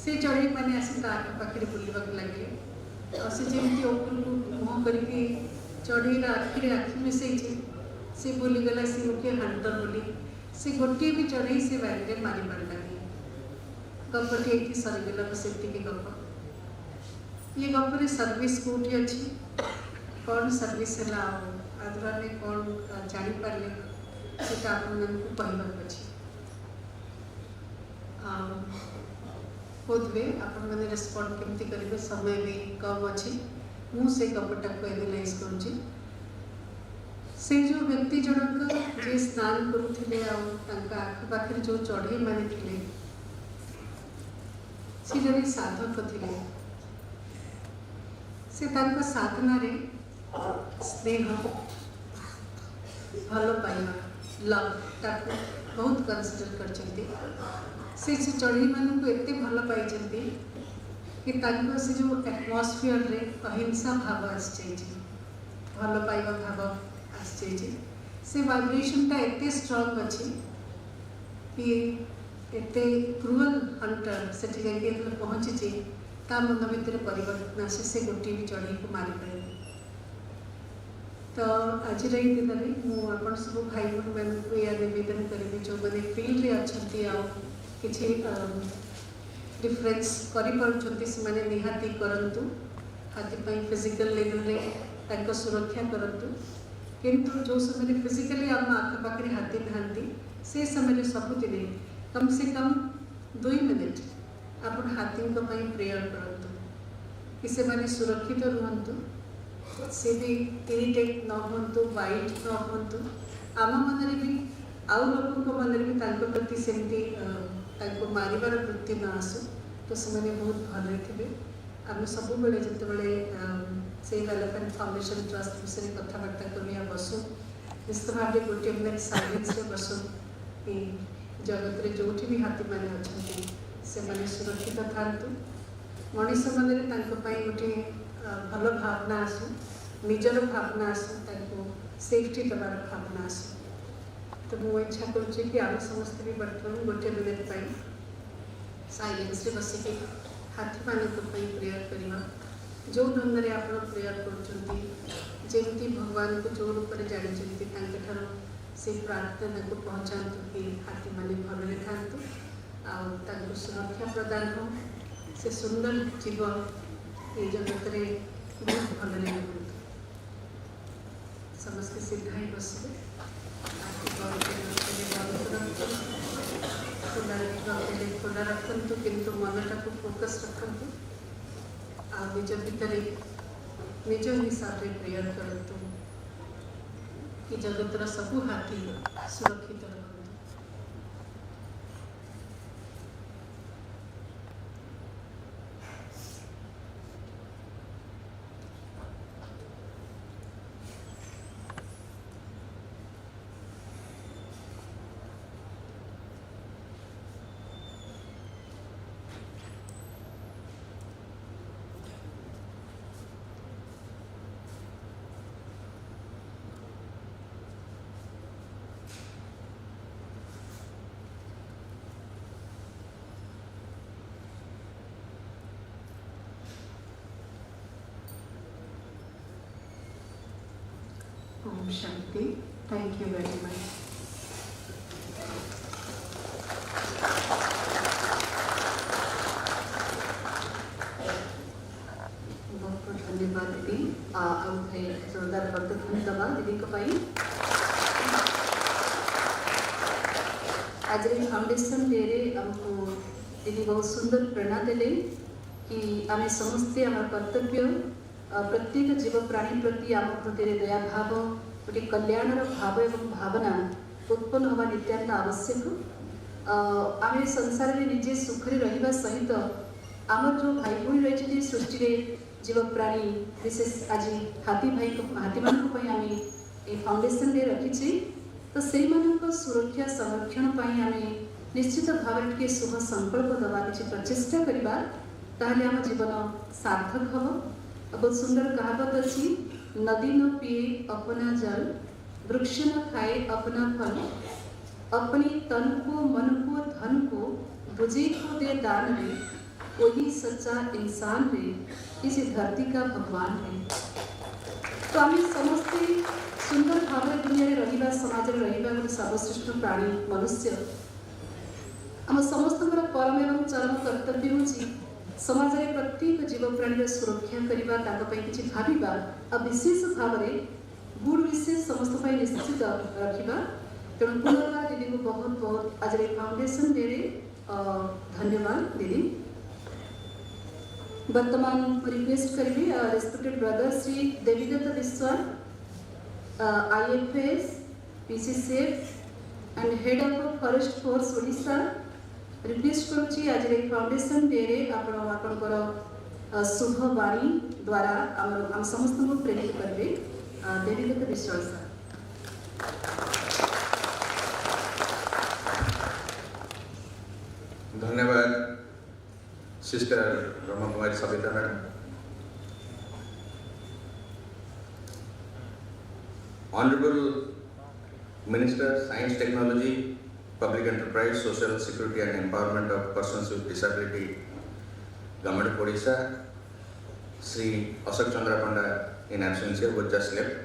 से चढ़ई मैंने आसी आखपाखे बुलवा लगे और से जमी ऊपर को मुँह करके चढ़ईर आखिरे आखि मिसई से भूलीगला सी गोटे हंटर बोली से गोटे भी चढ़ई से बारे मारि पारानी गपटी ये सरीगला सेमती गप ये गपर सर्विस कौटी अच्छी कौन सर्विस है आदरा में कौन जापारे से आपको अच्छी बोध वे आपने रेस्पॉन्ड केमती करेंगे समय भी कम अच्छी मुझे गपटा को एनालाइज करुँची से जो व्यक्ति जनक जे स्नान करुले आखपाखे जो चढ़ई माने थे सी जड़े साधक थे से साधना रे स्नेह भल पाइबा लव ताकू बहुत कनसीडर करछंती से चढ़ी मान को एते भल पाइछंती कि तांको से जो एटमॉस्फेयर रे अहिंसा भाव आछे भल पाइबा भाव आछे से वाइब्रेशन ता एते स्ट्रांग अछि कि एते क्रूअल हंटर से जाके पहुँची ता मन भितर परिवर्तन आसे से गोटे भी चढ़ी को मारी पारे। तो आज दिन में मुझे सब भाई बहन को या निवेदन करी जो मैंने फील्ड रे अच्छी किसी डिफरेन्स कर निहाती करंतु हाथी फिजिकल लेवल रे तांको सुरक्षा करंतु किंतु जो समय फिजिकली आम आखपाखे हाथी नहांती से समय सबुदिन कम से कम 2 मिनिट आप हाथी प्रेयर करंतु कि से माने सुरक्षित रुहंतु से भी इरिटेट न होंतु वाइट न होंतु आम मन भी आउ लोक मन भी तांको प्रति सेमती तांको मारिबार वृत्ति न आसु तो से बहुत भल थे। आम सब बेले जिते से एलिफेंट फाउंडेशन ट्रस्ट विषय कथबार्ता करिया बसु निश्चित भाव गोटे मिनट साइलेंस रे बसु कि जगत रे जो भी हाथी मैंने अच्छा से मैंने सुरक्षित था मनीष मन गोटे भल भावना आसू निजर भावना आसू सेफ्टी देवार भावना आसू। तो मुझे इच्छा करुँच कि आम समस्त भी बर्तमान गोटे मिनिट साइलेंस रे बसिक हाथी मान प्रेयर करवा जो ढंग से आप प्रेयर करमती भगवान को जो रूप में जानते से प्रार्थना को पहुँचातु कि हाथी मान भल था सुरक्षा प्रदान हो से सुंदर जीव ये जगत रे बहुत भल रुहतु समस्त सीधा ही बसवे खुला रखु किंतु मनटा को फोकस रखु आ निज भितर निज हिसाब से प्रेयर करतु कि जगतर सबू हाथी सुरक्षित रखु। Om Shanti. Thank you very much. बहुत बहुत धन्यवाद दीदी। जोरदार बर्तन दबा दीदी को पाई। आज फाउंडेशन डे रे हमको दीदी बहुत सुंदर प्रेरणा देले कि आम समस्ते आम कर्तव्य प्रत्येक जीव प्राणी प्रति आम प्रति दया भाव गोटे कल्याणर भाव एवं भावना उत्पन्न होगा नित्याନ୍ତ आवश्यक। आम संसार में निजे सुखरे रहिबा सहित आमर जो भाई भाई रही सृष्टि रे जीव प्राणी विशेष आज हाथी भाई हाथी मान आम ये फाउंडेशन डे रखी तो से सुरक्षा संरक्षण आम निश्चित भाव टे शुभ संकल्प दवा कि प्रचेषा करवा ताहले आम जीवन सार्थक हम। बहुत सुंदर कहावत अच्छी नदी न पिए अपना जल वृक्ष न खाए अपना फल अपनी तन को मन को धन को बुझे को दे दान रे वही सच्चा इंसान रे इस धरती का भगवान है। तो आम समस्ते सुंदर भाव दुनिया रहिबा समाज रे रहिबा गोटे सर्वश्रेष्ठ प्राणी मनुष्य आम समस्त परम एवं चरम कर्तव्य होची समाज रे प्रत्येक जीव प्राणी सुरक्षा करने किसी भाविबा आ विशेष भाव में गुड़ विशेष समस्त निश्चित रखा। तेणु पुनर्बार दीदी को बहुत बहुत आज फाउंडेशन डे रे धन्यवाद दीदी। वर्तमान रिक्वेस्ट करी respected brother Shri Devidatt Biswas IFS PCCF and head of forest force Odisha request करुच्ची आज फाउंडेशन डे रे आपणकर शुभ वाणी द्वारा आम समस्त को प्रेरित करेंगे देवीदत्त विश्वास sir. Sister Brahma Kumari Sabita Madam, Honorable Minister, Science, Technology, Public Enterprise, Social Security and Empowerment of Persons with Disability, Government of Odisha, Sri Ashok Chandra Panda in absentia who just left.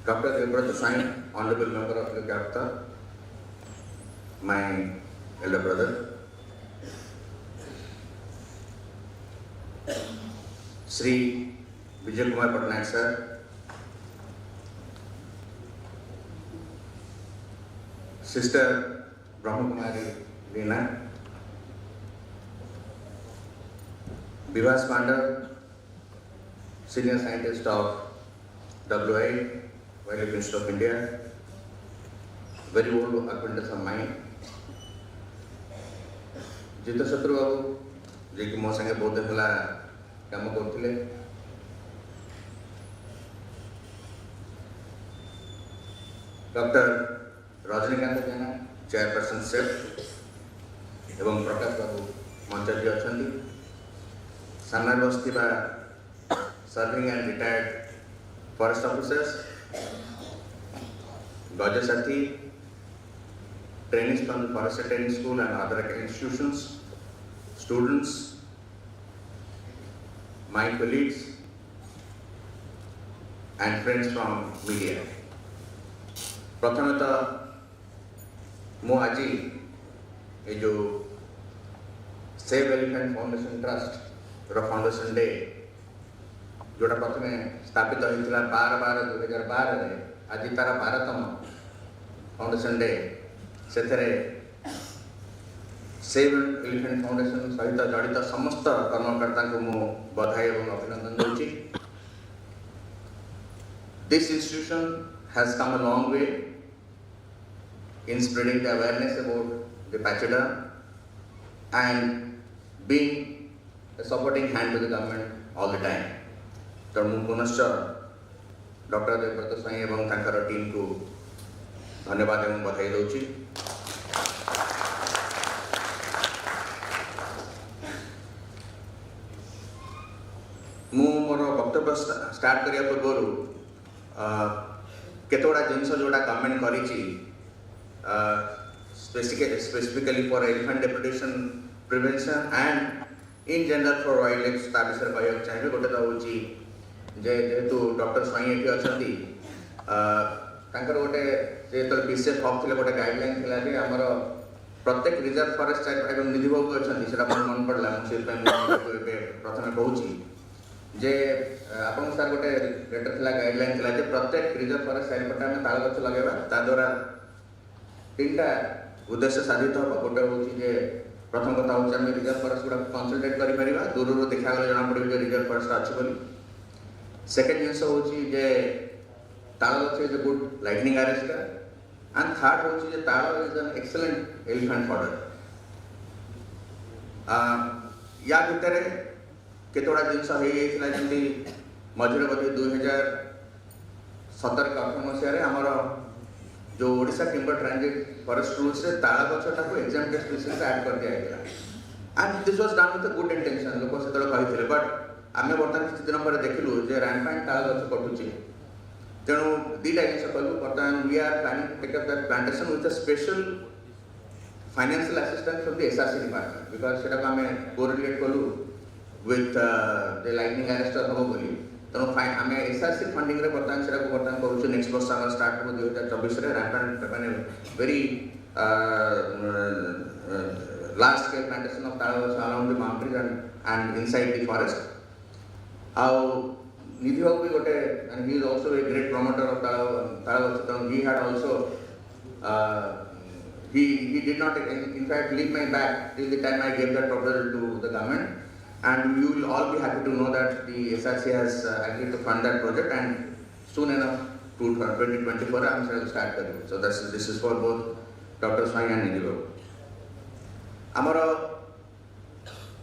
Dr. Devrata Swain, Honorable Member of the Gapta, my elder brother, Sri Vijay Kumar Patnaik sir, Sister Brahma Kumari Veena, Bivas Panda, Senior Scientist of WI, Wildlife Institute of India, very old acquaintance of mine, Jita Satru Babu, जे कि मो संगे बहुत दिन होला काम करथिले, doctor Rajinikanth Jena chairperson safe एवं प्रकाश बाबू मंचाजी अछंती, सामने बसथिबा serving and retired forest officers, गज साथी, trainees from the Forest Training School and other institutions, students, my colleagues and friends from media. प्रथमतः मु आज ये जो सेव एलिफेंट फाउंडेशन ट्रस्ट रो फाउंडेशन डे जोटा प्रथम स्थापित होता 12/12/2012 रे आज तार 12तम फाउंडेशन डे से सेव एलिफेंट फाउंडेशन सहित जड़ित समस्त कर्मकर्ता को मु बधाई और अभिनंदन दूची। This institution has come a long way in spreading the awareness about the pachyderm and being a supporting hand to the government all the time. तो मु पुनश्च डॉक्टर देवव्रत स्वाई एवं तांकर टीम को धन्यवाद एवं बधाई दूची। मु मोर वक्तव्य स्टार्ट करिया पूर्व केतोड़ा जिनस जोड़ा गवर्नमेंट करिछि specifically for elephant depredation prevention and in general for wild life ता विषय कहया चाहिए। गोटे तो होची जे जेतु डॉक्टर स्वाई एठी अछंती तांकर गोटे जे तो पीसीएफ हब थिले गोटे गाइडलाइन थिला जे हमर प्रत्येक रिजर्व फॉरेस्ट साइट एवं निधि बाबू अछंती सेटा मन पड़ला से प्रथम कहूची जे आपन सर गोटे लेटर थिला गाइडलाइन थिला जे प्रत्येक रिजर्व फॉरेस्ट साइट पटा में ताल गछ लगेबा ता द्वारा तीनटा उद्देश्य साधित हो। गोटे होची जे प्रथम कथा होची हम रिजर्व फॉरेस्ट गुडा कंसंट्रेट करि परिबा दूर दूर देखा गले जना पड़िबे जे रिजर्व फॉरेस्ट अछि बोली। सेकंड जिंस होची जे ताल गछ is a good lightning arrester and third होची जे ताल is an excellent elephant fodder. या भितरे केतोड़ा जिनस हो जाइथिला जेंति मझिरे बधे 2017-18 मसिया आमर जो Odisha timber transit forest rules रे ताला गछटा को एग्जाम्पल स्पीशीज ऐड कर दिया गया and this was done with a good intention. लोक सेतले कहिथिले बट आमे वर्तमान किछि दिन पर देखिलु जे रैंपैंट ताला गछ कटुची तेणु दीटा जिनस कलु वर्तमान we are planning to take up that plantation with a special financial assistance from the SRC department because सेटा को आमे कोरिलेट कलु with the lightning arrestor हम बोली तो फाइन हमें एसआरसी फंडिंग रे वर्तमान सेरा को वर्तमान करूछु नेक्स्ट वर्ष आगर स्टार्ट हो 2024 रे रैंपैंट माने very large scale plantation of ताल around the mountains and inside the forest. आउ निधि बाबू भी गोटे and he is also a great promoter of ताल तो he had also he did not in fact leave my back till the time I gave that proposal to the government. And you will all be happy to know that the SRC has agreed to fund that project and soon enough to 2024 I am sure will start करें. So this is for both Dr. Swai and Nidhi Babu. आमर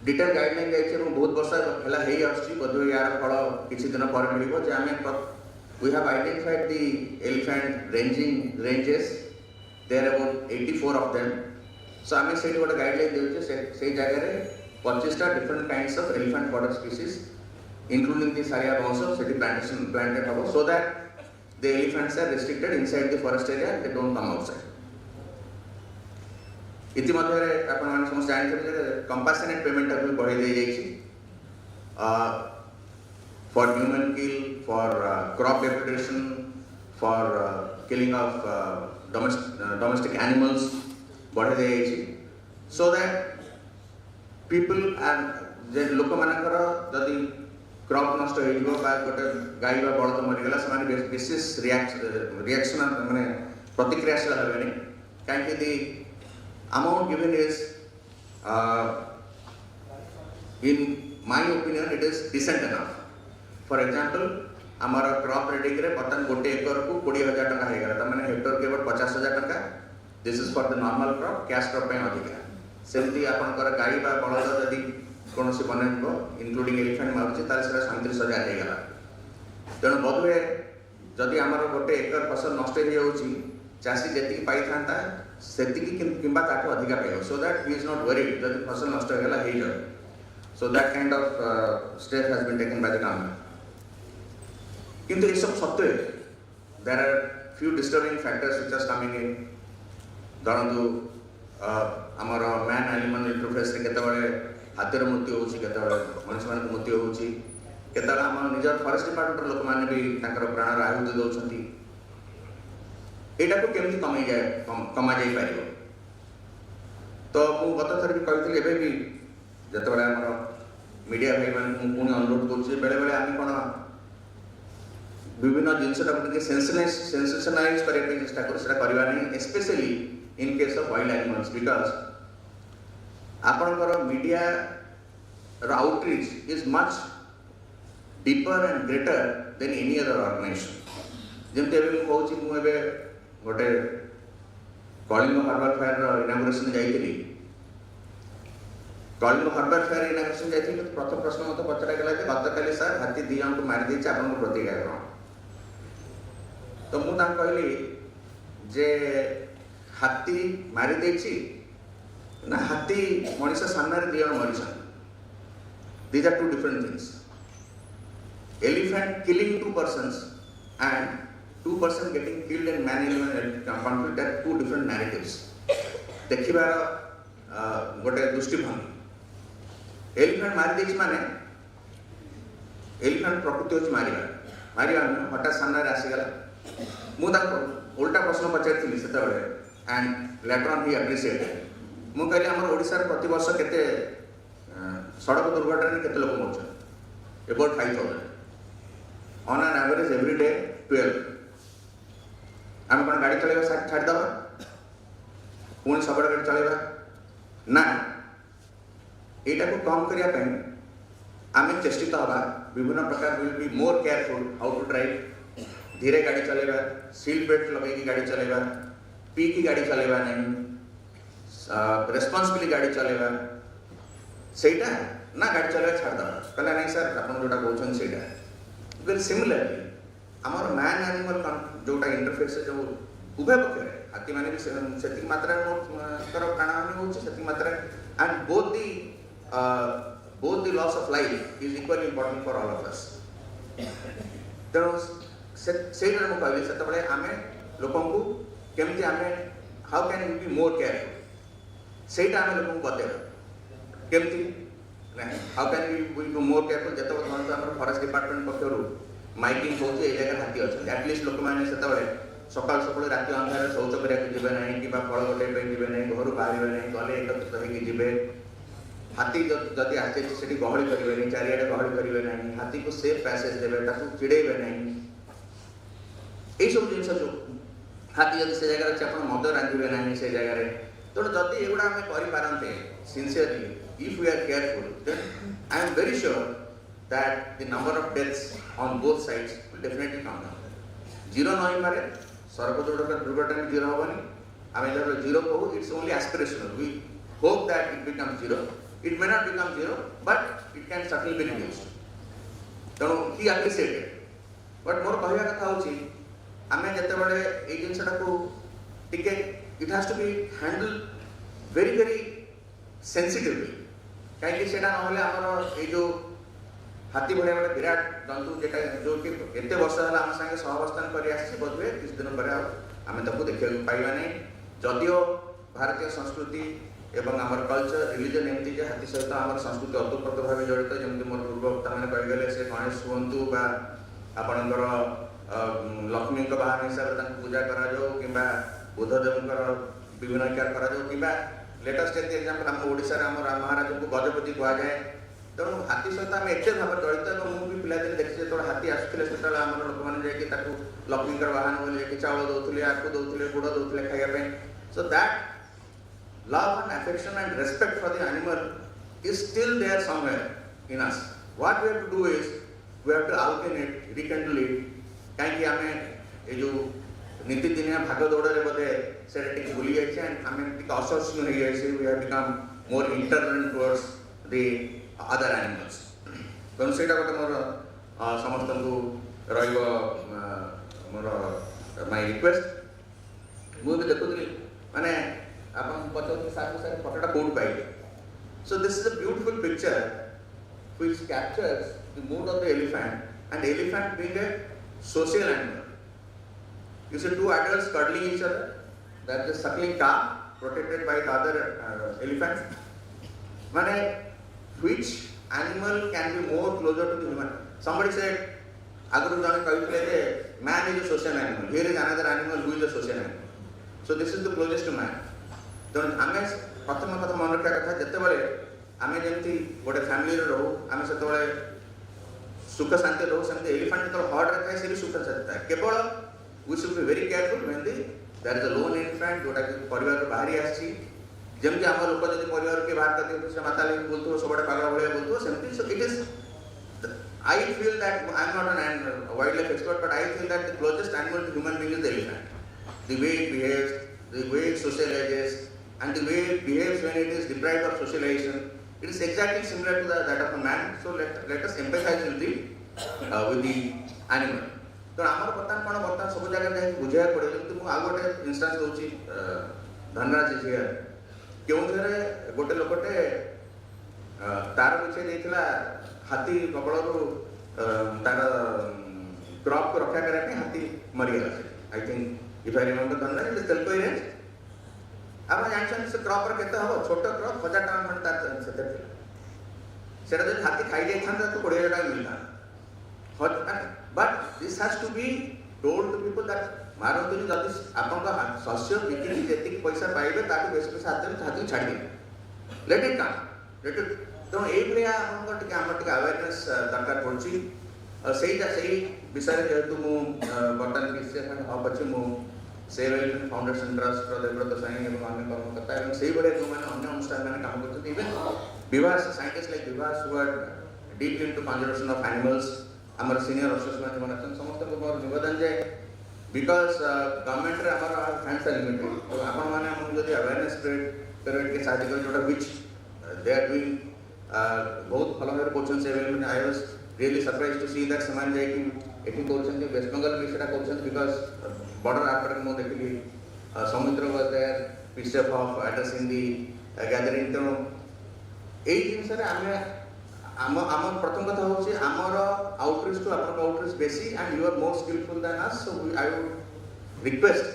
detail guideline जाइए और बहुत वर्ष है ही आसी बोध यार फल किसी दिन पर मिल जे आम we have identified the elephant ranging ranges. There are about 84 of them सो आम से गोटे गाइडलाइन देचे से जगह 25टा different kinds of elephant fodder species including the सारिया बंश से प्लांटेशन प्लांटेड हम so that the elephants are restricted inside the forest area and they don't come outside. इति मध्य आपण मान समस्त जानते हैं कंपैशनेट पेमेंट भी बढ़े दे जाइए for human kill, for crop depredation, for killing of domestic animals बढ़े दे जाइए so that people are लोक मानकर जदि क्रॉप नष्ट हो गोटे गाई बा बलद मरीगला से विशेष रिएक्शन माने प्रतिक्रियाशील हेबे कहीं the amount given is in my opinion it is decent enough for example आमर क्रॉप रेडिंग रे बर्तमान गोटे एकर को 20,000 टका हो गला माने हेक्टर केवल 50,000 टका this is for the normal crop cash crop पे अधिक सेमती आपनकर गाई बा बलद जदि कौन सी बन इनक्लूडिंग एलिफेंट मार्च ताले 37,000 हो गला तेणु बोधवे जदि आमर गोटे एकर फसल नष्ट हो जाउची चासी जेति पाई थांता सेति किंबा ताठो अधिका पाइबो so that he is not worried जदि फसल नष्ट हो गला हे जाय so that kind of step has been taken by the government किंतु ये सब सत्वे there are few disturbing factors which are coming in धरंतु आमर मैन एनिमल इंटरफेस रे केते बळे हाथीर मृत्यु होची केते मनुष्य मान मृत्यु होची केते आम निजर फॉरेस्ट डिपार्टमेंट लोक माने भी ताकर प्राण आहुति दउछंती एटा को केमि कमाई जाय कमा जाई पारिबो तो मु गत थर भी कहितले एबे भी जते बळे हमर मीडिया भाई मान पुणी अनुरोध करछि बेले बेले आमी कोन विभिन्न जिनसटा के सेंसेशनलाइज करे के चेष्टा कर सेटा करबा नै specially in case of wild animals because आपनकर media outreach is much deeper and greater than any other organization जेमते एबे कहूँ मु एबे गोटे कलिंग हार्बर फेयर इनागुरेशन जाइली कलिंग हार्बर फेयर इनागुरेशन जाइली प्रथम प्रश्न मत पचरा गला जे गतकाली सर हाथी 2 जन को मार देछि आपन प्रतिक्रिया करो तो मु तान कहली जे हाथी मारी देछि ना हाथी मनुष्य सामने 2 जन मरीछन these are 2 different things elephant killing 2 persons and 2 person getting killed in man elephant conflict are 2 different narratives देखिबार गोटे दृष्टिभंगी एलिफेंट मारी देछि माने एलिफेंट प्रकृति होछि मारिबा हठात सामने आसीगला मु ताको उल्टा प्रश्न पचारिथिली सेता बेले and later on he appreciated मु कहली हमर ओडिसा रे प्रति वर्ष केते सड़क दुर्घटना रे केते लोक मरछन about 5,000 on an average every day 12 आम कौन गाड़ी चलेगा छाड़ दबा पुणी सब गाड़ी चलेगा ना यहाँ को कम करने आम चेष्टित हवा विभिन्न प्रकार will be more careful how to drive धीरे गाड़ी चलेगा सीट बेल्ट लगे गाड़ी चलेगा पी की गाड़ी चलेगा नहीं रेस्पॉन्सिबली गाड़ी चलेगा सेटा ना गाड़ी चलेगा छाड़ दबा कहला नहीं सर आपन जोटा कहउछन सेटा वेरी सिमिलरली आमर मैन एनिमल जोटा इंटरफेस जो उभय पक्ष हाथी माने भी सेति मात्रा कर प्राणहानि होछि सेति मात्रा and both the loss of life is equally important for all of us तेणु सेटा मु कहली सेत बळे आमे लोकन को केमति आमे how can we be more careful सेटा आमे लोकन को बतेबा केमति how can we do more careful जत हमर फॉरेस्ट डिपार्टमेंट पक्षरु माइकिंग होचे ए जगह हाथी अछि एटलीस्ट लोक माने सेता बळे सकाल सकाल राति अंधार शौच करिया के जिबे नै कि बा फळ गोटे पे जिबे नै घर बाहरिबे नै गले एकत्रित होई के जिबे हाथी जदि आछे सेठी गहଳି करिबे नै चारियाडे गहଳି करिबे नै हाथी को सेफ पैसेज देबे ताकू चिड़ेबे नै ए सब जिंस जो हाथी जदि से जगह अछि अपन मद रांधिबे नै से जगह रे तो जदि एगुडा हम करि पारंते sincerely if we are careful then I am very sure that the number of deaths on both sides will definitely come down zero nahi mare sarva durghotana zero hobani ame jab zero ko it's only aspirational we hope that it becomes zero it may not become zero but it can certainly be reduced tano he appreciated but more kahiya katha hochi ame jete bale ei jinsata ko tike it has to be handled very very sensitively कहीं सेटा नहले आमर ये जो हाथी भाया गोटे विराट जंतु जेटा जो कि एत वर्ष है आम सागे सहअवस्थान कर बोधे किसी दिन पर आम देखा पाइबा नहीं जदिओ भारतीय संस्कृति एवं आमर कल्चर रिलीजन एमती जे हाथी सहित आम संस्कृति अतुप्रोत भाव जड़ित जमी मोर पूर्ववक्ता मैंने कहीगले से गणेश हूँ बा आपणकर लक्ष्मी वाहन हिसाब से पूजा करा कि बुद्धदेव विभिन्न क्रिया करा लेटेस्ट एग्जाम्पल आम ओडिशा महाराज को गजपति कह जाए तेणु हाथी सहित आम एत भाव जड़ित मुझे पिलादिन देखी जो हाथी आसुले से आम लोक मैंने लक्ष्मी वाहन बोले चाउल दौले आखु दौले गुड़ दौले खायापी so that love and affection and respect for the animal is still there somewhere in us. What we have to do is we have to awaken it, rekindle it. कहीं आमे ये जो नीतिदिनिया भाग दौड़े बोधे से भूली जाए एंड आम असहिष्णु हो जाए we have become more intolerant towards the other animals. तेणु से गोटे मोर समस्त मोर माय रिक्वेस्ट मुझे देखुली माने अपन पचास साल सारे फोटोटा कोड पाइले so this is a beautiful picture which captures the mood of the elephant and elephant being a social animal you see two adults cuddling each other that is suckling calf protected by the other elephants माने which animal can be more closer to the human somebody said agru jane kahitile je man is a social animal here is another animal who is a social animal so this is the closest to man तेणु आम प्रथम कथा मन रखा कथा जिते आम जमी गोटे फैमिली रो आम से सुख शांति रो सेमती एलिफेंट जो हर्ट रखे से भी सुख शांति था केवल we should be very careful when there is a lone elephant जोटा कि परिवार बाहरी आसी जमती आम लोक जब परिवार के बाहर करते से माता लगे बोलते सब पागल भाया बोलते सेमती so it is I feel that I am not an wild life expert but I feel that the closest animal to human being is the elephant the way it behaves the way it socializes and the way it behaves when it is deprived of socialization, it is exactly similar to that of a man. So let us empathize with the animal. तो आमर बर्तमान कौन बर्तमान सब जगह जाए बुझा पड़े जमी मुझे आउ गोटे इन्स्टान्स दूसरी धनराज झील क्यों गोटे लोकटे तार बिछे देता हाथी कपड़ू तार क्रॉप को रक्षा करने हाथी मरीगला I think if I remember Dhanraj it is Telco range आप जानते से क्रॉप पर केते हो छोटा क्रॉप 1000 टका खंड तार सेते सेटा जब हाथी खाई जाय थान तो 20000 टका मिलता but this has to be told to people that मारंतु जदि आपन का शस्य बिक्री जेति पैसा पाइबे ताकि बेस पैसा हाथी छाड़ दे let it come let it तो ए भलिया आपन को टिके हम टिके अवेयरनेस दरकार पड़ची सही विषय जेहेतु मु बर्तमान क्रिश्चियन हब अच्छे मु save elephant foundation trust Devvrat Sai एवं अन्य कर्मकर्ता एवं से बड़े जो मैंने अन्य अनुष्ठान मैंने काम करते even Vibhas scientist like Vibhas who are deep into conservation of animals हमर सीनियर ऑफिसर्स मैंने मनन समस्त को मोर निवेदन जे बिकॉज़ गवर्नमेंट रे हमर फंड्स आर लिमिटेड तो आपण माने हम जदी अवेयरनेस स्प्रेड करवे के साथ कर जोटा व्हिच दे आर डूइंग बहुत भलो भाबे question save elephant I was really surprised to see that saman jai ki ethi korchen west bengal bi seta korchen because border after mo dekhili samudra was there picture of addressing the gathering to ei jinsa re ame am pratham katha hoche amara outreach to apna outreach besi and you are more skillful than us so I would request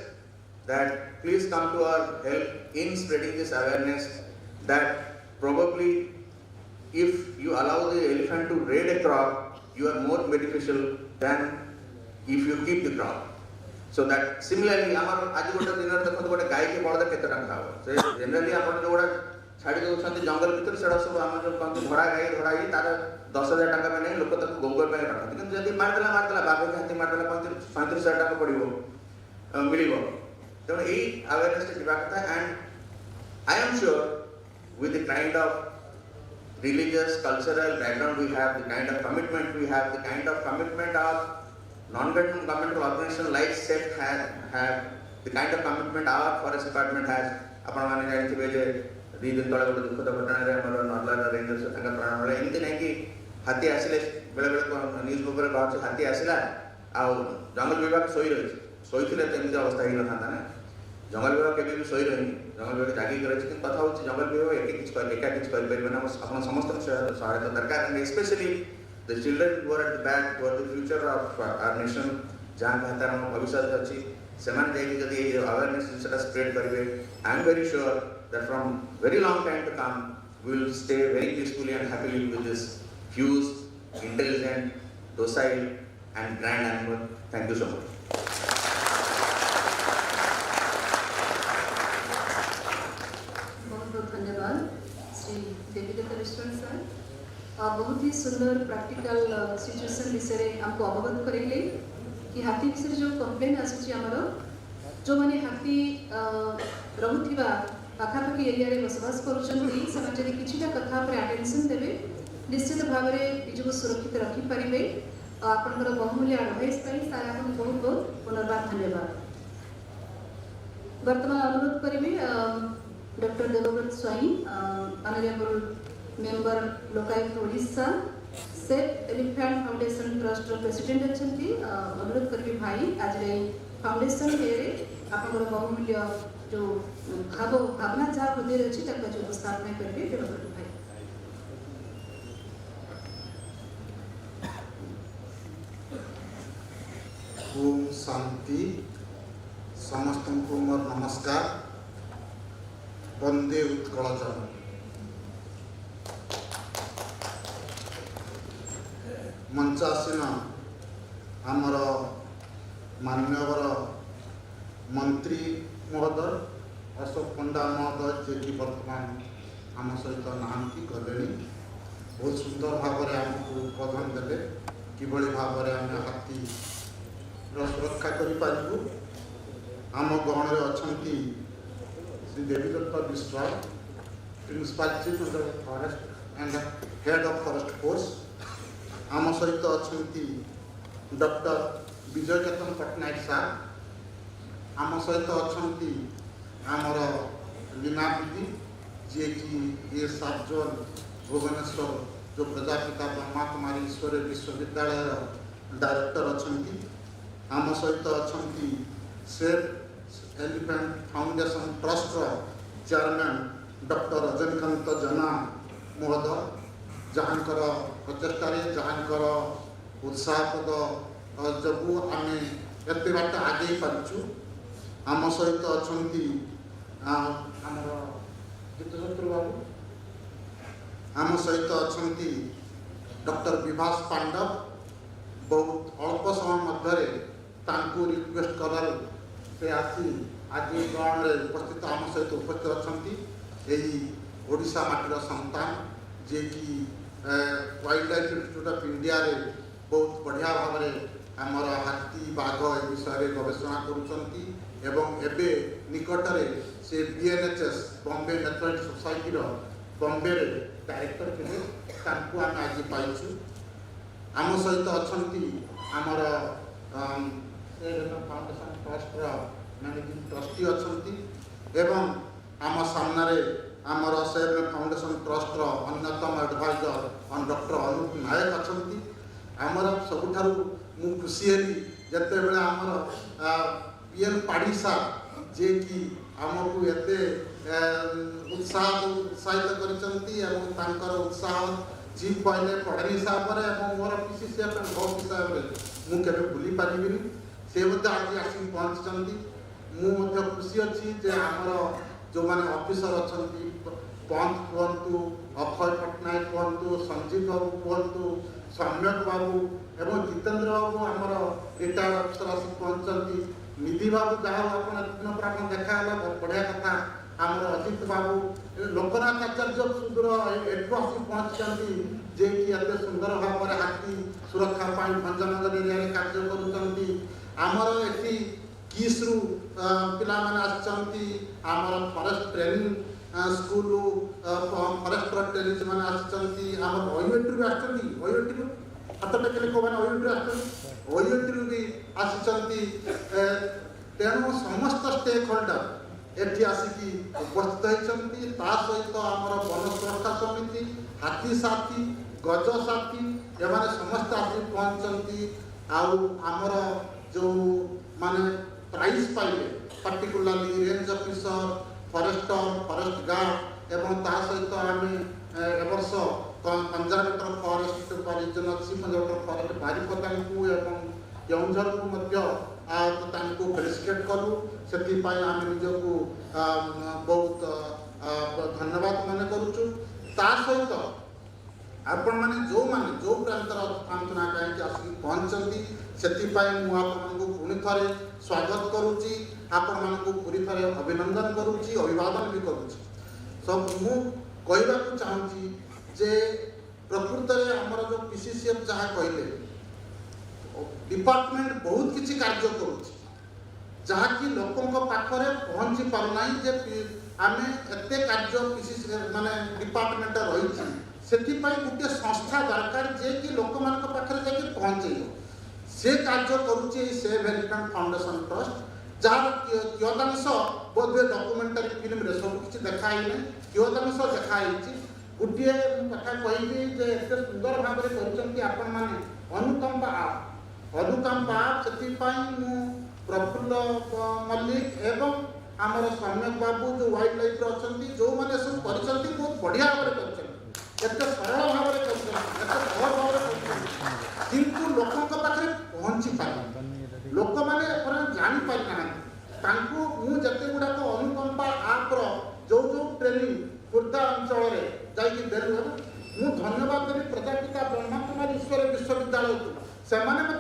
that please come to our help in spreading this awareness that probably if you allow the elephant to raid a crop, you are more beneficial than if you keep the crop. So that similarly, आमर आज गोटे दिन देखो तो गोटे गाय के बलद केते टंका हो से जनरली आपण जो गोटा छाड़ी दउछन जंगल भीतर सेडा सब आम जो कहते घोड़ा गाई तार 10000 टका में लोक तक गोबर में रखते किंतु जदी मारदेला बाबे के हाथी मारदेला 35000 टका पड़िबो मिलिबो तेणु एई अवेयरनेस के दिबा कथा and I am sure with the kind of religious, cultural background we have, the kind of commitment we have, the kind of commitment of non-governmental organizations like SEFT have, the kind of commitment our forest department has. आपण माने जानथिबे जे 2 दिन तळे गोटे दुखद घटना रे हमर Narla ranger से तंगा प्राण होला एंती नै कि हाथी आसिले बेले बेले न्यूज पेपर बाहर से हाथी आसिला आ जंगल विभाग सोई रही सोईथिले त एंती अवस्था हि न थांता ना जंगल विभाग केबे भी सही रही जंगल विभाग जागी करे कि कथा होची जंगल विभाग एका किछ कर परिबना अपन समस्त सहायता दरकार and specially the children who are at the back who are the future of our nation जहां कहता हम भविष्य अछि सेमान जाई जदी अवेयरनेस सेटा स्प्रेड करिवे I am very sure that from very long time to come we will stay very peacefully and happily with this fused, intelligent, docile and grand animal. Thank you so much. बहुत बहुत धन्यवाद श्री देवीदत्त मिश्र sir. बहुत ही सुंदर practical situation विषय हमको अवगत करेंगे कि हाथी विषय जो कंप्लेन आसूची आमर जो माने हाथी रहुथिबा पाखापाखि एरिया रे बसवास करूछन्ती समाज रे किछिटा कथा पर अटेंशन देबे निश्चित भाव में निजको सुरक्षित रखि परिबे। आपनकर बहुमूल्य एडवाइस पाई सारा आपन बहुत बहुत पुनर्बार धन्यवाद। वर्तमान अनुरोध करिबे doctor Debabrata Swain honourable member Lokayukta Odisha safe elephant foundation trust president अछंती अनुरोध करिबे भाई आज रे फाउंडेशन रे आपनकर बहुमूल्य जो भावना जहाँ हृदय अच्छी तक जो उपस्थापना करेंगे देवव्रत भाई। ओम शांति समस्त को मोर नमस्कार। वंदे उत्कल जन मंचासीन आमर मान्यवर मंत्री महोदय अशोक पंडा महोदय जे कि वर्तमान आम सहित नहांती गले बहुत सुंदर भाव में आमको उद्बोधन देले किभली भाव में आम हाथी सुरक्षा करूँ। आम गण में अच्छा श्री देवीदत्त Mishra principal chief forest and head of forest force आम सहित अच्छा डॉक्टर विजय केतन पट्टनायक सार आम सहित अच्छा आमर लीना दीदी जी कि ये सार्जन भुवनेश्वर जो प्रजापिता ब्रह्मा कुमारी ईश्वरी विश्वविद्यालय डायरेक्टर अच्छा आम सहित अच्छा safe elephant foundation trust chairman doctor Rajinikanth Jena महोदय जहाँकर प्रचेषार जहाँकर उत्साहपद जो आम एत बाट आगे पार्चु आम सहित अच्छा आमर गीतशत्रु बाबू आम सहित अच्छा डॉक्टर विभास पांडव बहुत अल्प समय मध्य रिक्वेस्ट करार से आसी आज गण में उपस्थित आम सहित उपस्थित अच्छा यही ओडिशा माटीर संतान जे कि wild life institute of India रे बहुत बढ़िया भाव में आमर हाथी बाघ ए विषय गवेषणा करुँच एवं एबे निकटरे से BNHS Bombay natural society Bombay director थे तांको आम आज पाइछु आम सहित अच्छा आमर फाउंडेशन ट्रस्ट मैनेजिंग ट्रस्टी अच्छा एवं आम सामने आमर सेव फाउंडेशन ट्रस्ट अन्यतम एडवाइजर डॉक्टर अनूप नायक अच्छा आमर सबुठारु मु खुशी हेली जते बेले आमर पीएन पाड़ी सार जे कि आमको एते उत्साहित कर उत्साह जी पहले पढ़ी हिसाब से मोर PCC बहुत हिसाब से मुझे भूली पारि से आज आसिक पहुँचती मुझे खुशी अच्छी जे आमर जो मैंने ऑफिसर अच्छा पंत कहतु अक्षय पट्टनायक कहतु संजीव बाबू कहतु सम्यक बाबू एवं जितेंद्र बाबू आमर रिटायर्ड ऑफिसर आसिक पहुँचती निधि बाबू जहाँ आप देखा बढ़िया कथा आमर अजित बाबू लोकनाथ आचार्य सुदूर एठू आसिक पहुँचती जे कि एत सुंदर भाव में हाथी सुरक्षा भंजनगर एरिया कार्य करमर एटी किस्रु पिला आमर forest training school forester training से आमर ओयूएटी भी आसोटी हाथ टेकले कौ मैंने ओयूएटी भी आसी तेणु समस्त स्टेक होल्डर एटी आसिकी उपस्थित होती सहित आमर वन सुरक्षा समिति हाथी साथी गज साथी एमाने समस्त आसिक पहुँचती आमर जो माने प्राइज पाइले particularly range officer forester forest guard एवं ता सहित आम एवर्ष conservator forest regional chief conservator forest Baripada को एवं केउंझर को मध्य तांको फेलिसिटेट करूँ से आम निजको बहुत धन्यवाद माने करूँ ता सहित आपण माने जो प्रांतर आलोचना कहीं आसिक पहुँचती से मुझे पुणी थे स्वागत करुच्ची आपण मानक पूरी थे अभिनंदन करुच्ची अभिवादन भी करुच्ची सब मु कहवाक चाहूँगी जे प्रकृत में आमर जो पीसीसीएफ जहाँ कहले डिपार्टमेंट बहुत किसी कार्य करुच्ची जहाँकि लोकों पाखरे पहुँची पारना जे आम एत कार्य पीसीसीएफ माने डिपार्टमेंट रही से गोटे संस्था दरकार जे कि लोक मान पाखे जाकि पहुँचे से कार्य करुच्चे सेव एलिफेंट फाउंडेशन ट्रस्ट जार कियदांश बोधे डॉक्यूमेंटरी फिल्म सब किसी देखाई ना कियदांश देखाई गोटे कथा कहि जे एत सुंदर भाव में आपण मैंने अनुकंपा से प्रफुल्ल मल्लिक एवं आमर सम्यक बाबू जो वाइल्ड लाइफ अच्छा जो मैंने सब कर बहुत बढ़िया भाव में एत सरल भाव में एत सहज भाव में किंतु लोकों पाखे पहुँची पार लोक मैंने जापारी ना मुझे गुड़ाक अनुकंपा आप्र जो जो ट्रेनिंग खुर्दा अंचल में देलु मु धन्यवाद देवी प्रजापिता ब्रह्मा कुमारी ईश्वर विश्वविद्यालय को से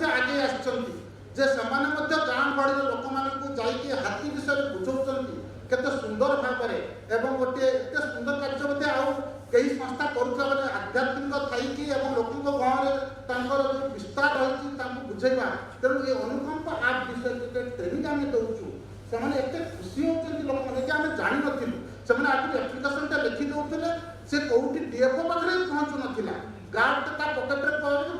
आगे आसमाने गाँ गहली लोक मानी हाथी विषय बुझाऊँच केते सुंदर भाव में गोटे एत सुंदर कार्य आउ कई संस्था करुवा बेले आध्यात्मिक थी लोकों गाँव में विस्तार रही बुझेगा तेणु ये अनुकंपा आप विषय ट्रेनिंग आम दौचु से खुशी होती लोक मैंने आम जान नु से आगे एप्लिकेशन लिखी दौले से कौटी डीएफओ पाखे पहुँचु नाला गार्ड ता पकेट्रे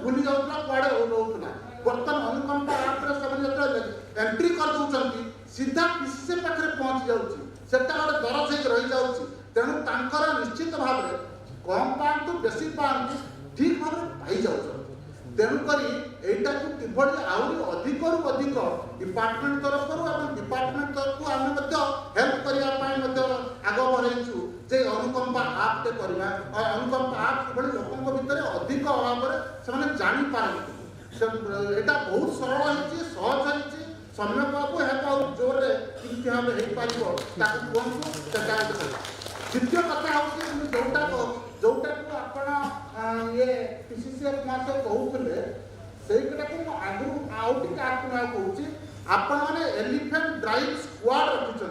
भूली जाऊला कड़े रोला बर्तमान अनुकंपा आप्रे से एंट्री कर दौरान सीधा पीसीसी पाखे पहुँची जाता गोटे दरज हो रही जाऊँगी तेणु निश्चित भाव में कम पातु बेसी पातु ठीक भाव पाई जाऊँ तेणुक यहीटा को किभली आहरी अधिक अधिक डिपार्टमेंट तरफ डिपार्टमेंट तरफ आम हेल्प करने आग बढ़ाइछु जे अनुकंपा आपटे करवा अनुकंपा आप किभली लोकों भितर अधिक भाव में जापारती यहाँ बहुत सरल होती सहज होती सम्यक बाबू है जोर केमती भाव हो कहतु द्वितीय कथा हूँ जोटा को आप ये पीसीसीएफ मास कहते से आगु आउ टे कहूँ आपण मैंने एलिफेंट ड्राइव स्क्वाड रखिंट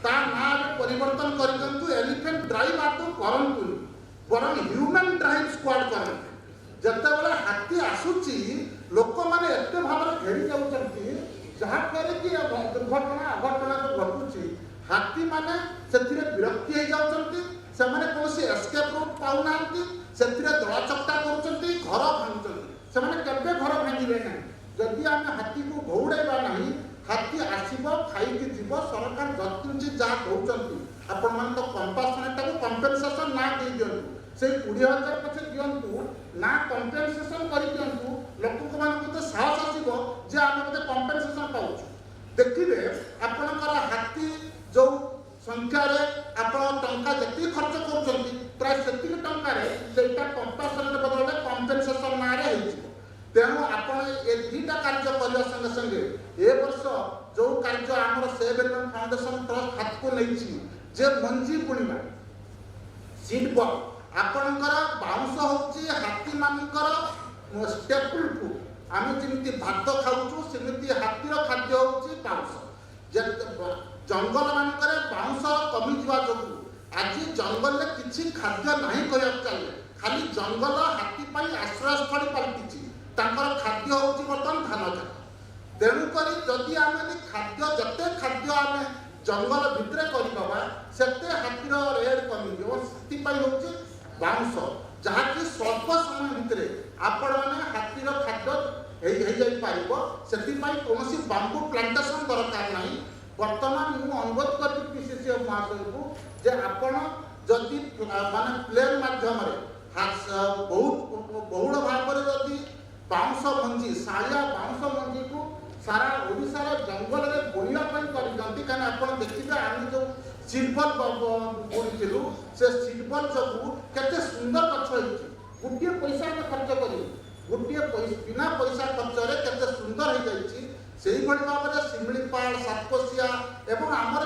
ना परिवर्तन कर एलिफेंट ड्राइव आप करतु बर ह्यूमन ड्राइव स्क्वाड करते जिते बड़े हाथी आसूची लोक मैंने एत भाव घेरी जाऊँगी जहाँफल कि दुर्घटना अघटना जो घटुची हाथी माने विरक्ति हो जाती से कौन एस्केप रूट पाऊना से दला चकटा कर घर भांगुंट से केवे घर भांगे ना जदि आम हाथी को घौड़ेबा ना हाथी आसब खाई जीव सरकार जतुची जहाँ कौन आपण मान कंपासनेट कंपेनसेसन ना दे दिंतु से 20,000 पछे दिंतु ना कंपेनसेसन कर दिंतु लोक मानते साहस आसो जे आम कंपेनसेसन पाऊँ देखिए आपणकर हाथी जो संख्यार आप टंका जी खर्च कर प्राय से टंका कंपासनेट बदल कंपेनसेसन ना तेणु आप दुईटा कार्य करने संगे संगे ए वर्ष जो कार्य आम सेव एलिफेंट फाउंडेशन ट्रस्ट हाथ को नहीं जे मंजी बुणवा सीड बल आपणकर बाउंस होची हाथी मानकर स्टेपल फूड आम जमी भात खाऊँ सेमती हाथीर खाद्य होची बाउंस जंगल मानकर बाउंस कमी जा जो आज जंगल में किसी खाद्य नहीं कह चले खाली जंगल हाथी आश्रयस्थल पलटि खाद्य हूँ बर्तमान धान खेत तेणुक जदि आम खाद्य जिते खाद्य आम जंगल भितर करदे से हाथीर रेट कमिज से हूँ बाउंस जहाँकि स्वल्प समय भितर आपण मैंने हाथीर खाद्य से कौन बांबू प्लांटेशन दरकार ना बर्तमान मुझे अनुरोध करी पीसीसीएफ महाशय को जे आपण जदि माने प्लेन माध्यम बहुत बहुल भाव में जदि बाउंस मंजी साड़िया बाउंस मंजी को सारा ओडिशार जंगल में बुणिया करते कहीं आप देखिए आम जो सीडबल बुणीलु से सीडबल सब केते सुंदर गछ होती गोटे पैसा खर्च कर गोटे बिना पैसा खर्च केते सुंदर हो जाती से भाव में शिमिलीपाल सातकोशिया एवं आमर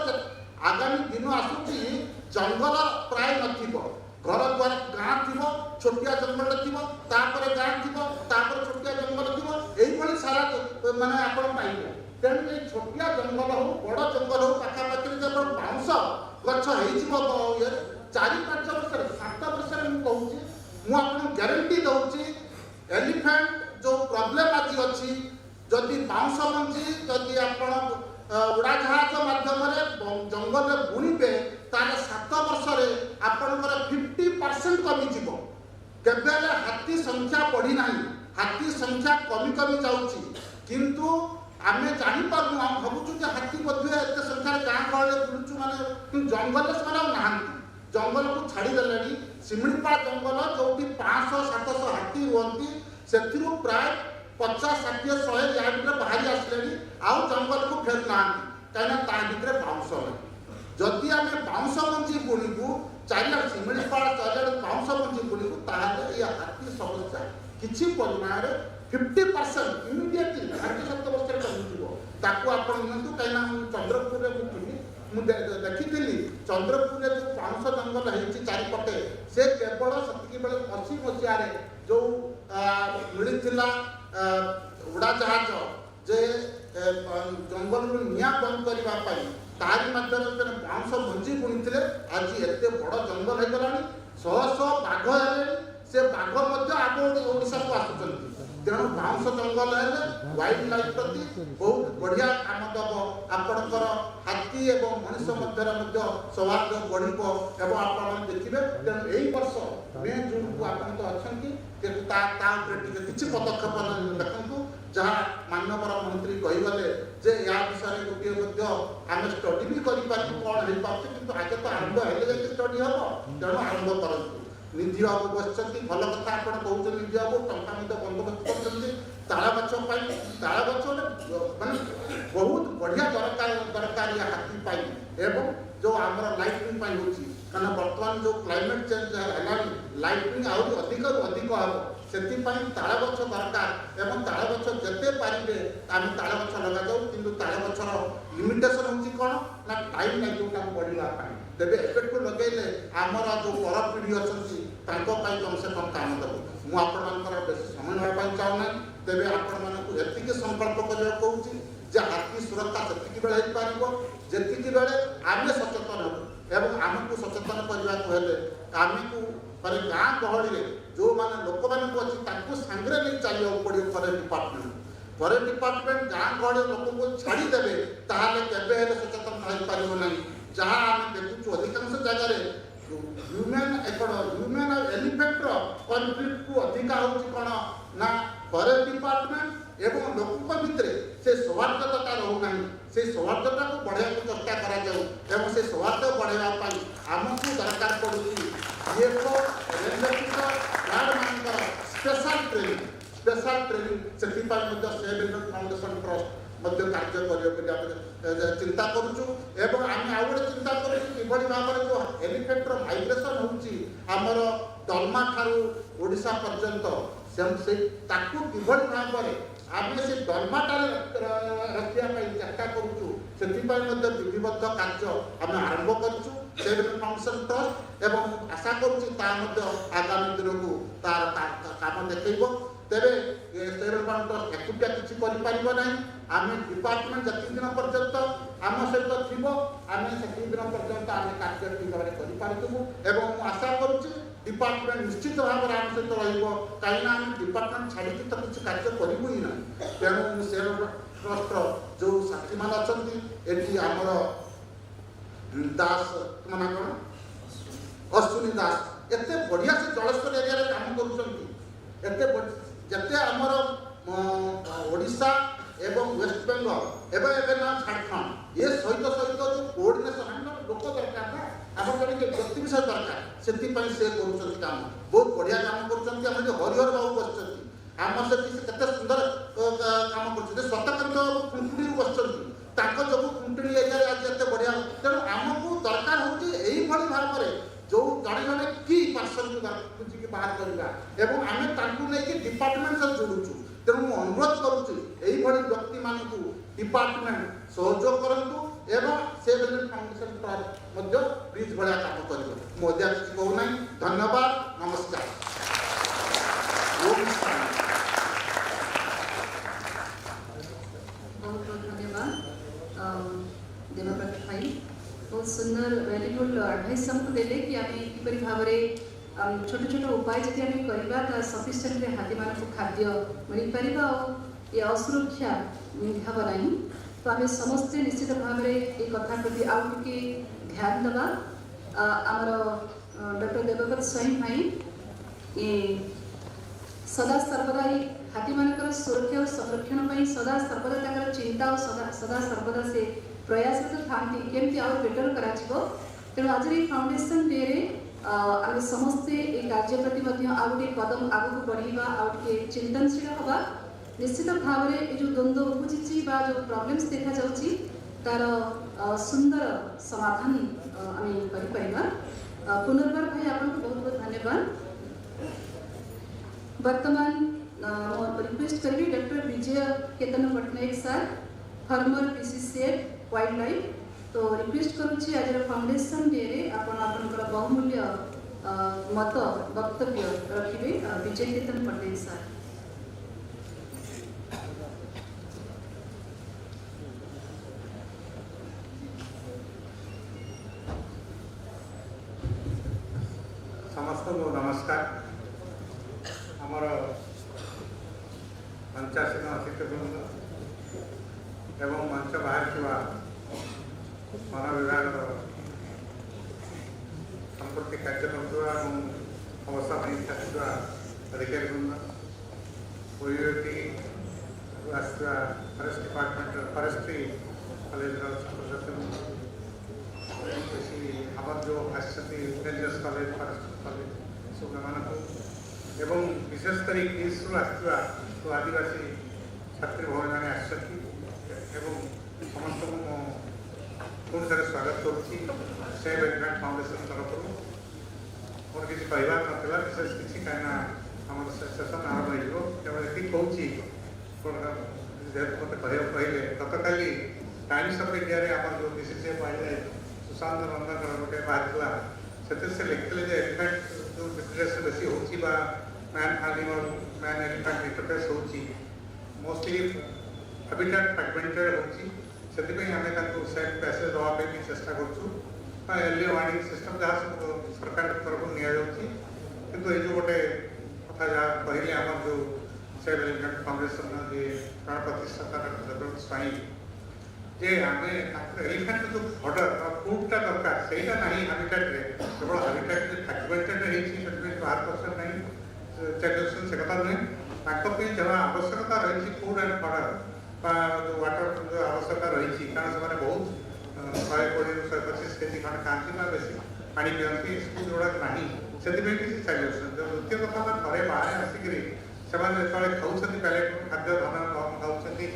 आगामी दिन आसूची जंगल प्राय नथिबो घर द्वार गाँ थी छोटिया जंगल थी गाँ थी छोटिया जंगल थी यही सारा माने आपण पाइबे तेणु ये छोटिया जंगल हो बड़ जंगल हो पाखापाखि जब बाउंश गछ हो 4-5 वर्ष 7 वर्ष मुझे मुझे ग्यारंटी दूसरी एलिफेंट जो प्रॉब्लम आज अच्छी जदि बाउंश मंजी जदि आप उड़ाजाहाज माध्यम जंगल में बुणीबे ताले 7 वर्ष आपणकर 50% कमिजिव केबे हाथी संख्या बढ़ी ना हाथी संख्या कमी कमी जाऊँगी किंतु आम जापारू आम भावुँ कि हाथी बोधे एत संख्यार गाँ गहले बुलूँ माने जंगल से ना जंगल को छाड़देले शिमिलीपाल जंगल जो 500-700 हाथी रुहति से प्राय 50-60-100 या बाहरी आसले आउ जंगल को फेर ना कहीं भितर बाउंश जदि आम बाउंश मंजी बुणीबू चारिआड़ शिमिलीपाल चारिआड़ बाउंश मंजी बुणीबू ताहले ये हाथी समस्या किसी परिमाण 50% इमिडिएटली 60-70 वर्ष कमिजिव ताकू आप कहीं चंद्रपुर मुझे देखी चंद्रपुर जो बाउंश जंगल है चारिपटे से केवल से 80 मसीह जो मिलता उड़ाजाहाज जे जंगल निया बंद करने तारी माध्यम बाउंश मंजी बुणी आज एत बड़ जंगल हो गला 100 बाघ है से बाघ आग ओडिशा को आसुच्च तेणु बाउंश जंगल है वाइल्ड लाइफ प्रति बहुत बढ़िया काम दब आपणकर हाथी एवं मनुष्य मध्य सौहार्द बढ़ आप देखिए तेणु यही वर्ष मे जून को आप अच्छा किसी पदक्षेप देखूँ जहाँ मानवर मंत्री कहीगले जे या विषय गोटे आम स्टडी भी कौन हो पारे कि आगे तो आरंभ है स्टडी हम तेणु आरंभ करूँ निधि बाबू बस भल कथा आप कहते निधि बाबू टा बंदोबस्त कर ताल गछ माने बहुत बढ़िया दरकार या हाथी एवं जो आम लाइटनिंग होती कहना बर्तमान जो क्लाइमेट चेंज है लाइटनिंग आहरी अधिक हम से ताल गछ दरकार एवं ताल गछ जिते पारे आम ताल गछ लगा जाऊ कि ताल गछर लिमिटेसन होची कौन ना टाइम नहीं जो बढ़ापी तेरे एफेक्ट लगे आमर जो पर पीढ़ी अच्छा कम से कम काम देव मुझे बेस समय नापी चाहूना तेरे आपको संकल्प करने कहूँ जे हाथी सुरक्षा से बेले जी बेले आम सचेतन हो एवं आमको सचेतन करने को हेले आम को गाँ गहली जो मैंने लोक मानक अच्छी सांगे नहीं चलिए पड़ो फरेस्ट डिपार्टमेंट गाँ गहली लोक को छाड़देवे ताहले केबे सचेतन हो पार ना जहाँ आम देखु अधिकांश जगह ह्यूमन और एलिफेंट कन्फ्लिक्ट को अधिका हो कौन ना फरेस्ट डिपार्टमेंट एवं लोकों भितर से सौहार्दता रोना से सौहार्दता को बढ़ाया चेष्टा करा से सौहार्द बढ़ाई आमको दरकार पड़ुची ये गार्ड मान स्पेशल ट्रेनिंग से सेव फाउंडेशन ट्रस्ट कार्य चिंता करुचु एवं आम आउ गए चिंता करूँ भाव में जो एलिफेंटर माइग्रेशन होमर दलमा ठारू ओडिशा पर्यंत से किभली भाव में आम से दलमाटा रखापी चेष्टा करुचु से विधिबद्ध कार्य आम आरंभ करुचु फाउंडेशन ट्रस्ट एवं आशा करुच्ची आगामी दिन को तार काम देखो तेरे ट्रस्ट एकुटिया किसी ना आम डिपार्टमेंट जी दिन पर्यंत आम सहित थी आम से दिन पर्यंत आम कार्य ठीक भाव में आशा करुच्ची डिपार्टमेंट निश्चित भाव में आम सहित कहीं आम डिपार्टमेंट छाड़ी तो किसी कार्य करूँ ही ना तेणु से ट्रस्ट जो साथी मान अच्छा आमर दास तुम ना कौन अश्विनी दास एत बढ़िया से जलस्तर एरिया काम कर जिते आमर ओडिशा एवं वेस्ट बेंगल एवं ना झारखंड ये सहित सहित जो कोऑर्डिनेशन लोक दरकार ना आम जन व्यक्ति विषय दरकार से काम बहुत बढ़िया काम कर हरिहर बाबू बस आम सहित से केते सुंदर काम कर स्वतंत्र खुंटुणी बसुँच जो खुंटुणी एरिया आज एत बढ़िया तेणु आमको दरकार होई भाव में जो जड़े जड़े की पर्सन को बुझिकी बाहर करवा आम डिपार्टमेंट से जोड़ुचु तेणु मुझे अनुरोध करुच्ची व्यक्ति मानू डिपार्टमेंट सहयोग करूँ एवं से फाउंडेशन ब्रिज भाया काम कर मोदी किसी कहूना धन्यवाद नमस्कार। बहुत बहुत धन्यवाद देवप्रकाश भाई बहुत सुंदर वैल्यूबल एडवाइस हमको देले कि आम किपरि भाव में छोट छोट उपाय जब आम करवा सफिशिएंट हाथी मान खाद्य मिल पार ये असुरक्षा हम ना तो आम समस्ते निश्चित भाव में ये कथा प्रति आउ टे ध्यान दबा आमर डॉक्टर देवव्रत स्वाई भाई ये सदा सर्वदा हाथी मानकर सुरक्षा और संरक्षण पर सदा सर्वदा चिंता और सदा सर्वदा से प्रयासरत था केमती आउ बेटर करा तेणु आज फाउंडेशन डे रे आम समस्ते ये कार्य प्रति आउ गोटे कदम आगू बढ़ा आउ चिंतनशील हवा निश्चित भाव में ये जो द्वंद्व उपजी जो प्रॉब्लम्स देखा जाउची तार सुंदर समाधान आम कर पुनर्बार भाई आपको बहुत बहुत धन्यवाद। वर्तमान रिक्वेस्ट करी doctor Bijay Ketan Pattnaik sir former पीसीसीएड वाइल्ड लाइफ तो रिक्वेस्ट करुच्ची आज फाउंडेशन डे रे आपनकर बहुमूल्य मत वक्तव्य रखिए विजय केतन पट्टनायक सर। समस्त को नमस्कार। आमर मंचासीन अतिथिवृंद एवं मंच बाहर वन विभाग संपत्ति कार्य करुवा अवस्था अधिकारी वृंद ओयूटी आसवा फरेस्ट डिपार्टमेंट फरेस्ट्री कॉलेज छात्र छात्री आम जो इंटेलिजेंस कॉलेज फरेस्ट कॉलेज सब एवं विशेषकर किस्रु आसवा तो आदिवासी छात्री भाई मैंने आसमस्त को पुणी थे स्वागत करुच्ची सेव एलिफेंट फाउंडेशन तरफ मोर किसी कहबार ना विशेष किसी कहीं आम सेसन आरंभ हो जेहतु मत कहले गत काली टाइम्स ऑफ इंडिया आम जो बीसीसीए पाए सुशांत नंदन गोटे बाहर से लिखते एलिफेंट जो लिटरेसी बेसी हो man animal man elephant interface हो मोस्टली हैबिटेट फ्रैगमेंटेड होती आम सेट पैसेज देवाई भी चेष्टा करूँ अर्ली वार्निंग सिस्टम जहाँ सब सरकार तरफ नि जो गोटे कथा जहाँ कहले आम जो सेव एलिफेंट फाउंडेशन जे प्राण प्रतिष्ठाता डॉक्टर देवव्रत स्वाई जे आम एलिफेंट जो फडर फुडटा दरकार से ना हाबिटेट केवल हाबिटेट फ्रैगमेंटेड बाहर पर्सन नहीं चेक से कथा नुहे जहाँ आवश्यकता रही फुड एंड फडर जो वाटर जो आवश्यकता रही कारण से बहुत 120-125 केजी खंड खाती बेसी पानी पीती स्कूल गुड़ाक ना से किसी चली जो द्वितीय कथा थे बाहर आसिक से खाऊँ पैलेट खाद्य धन खाऊँ कदली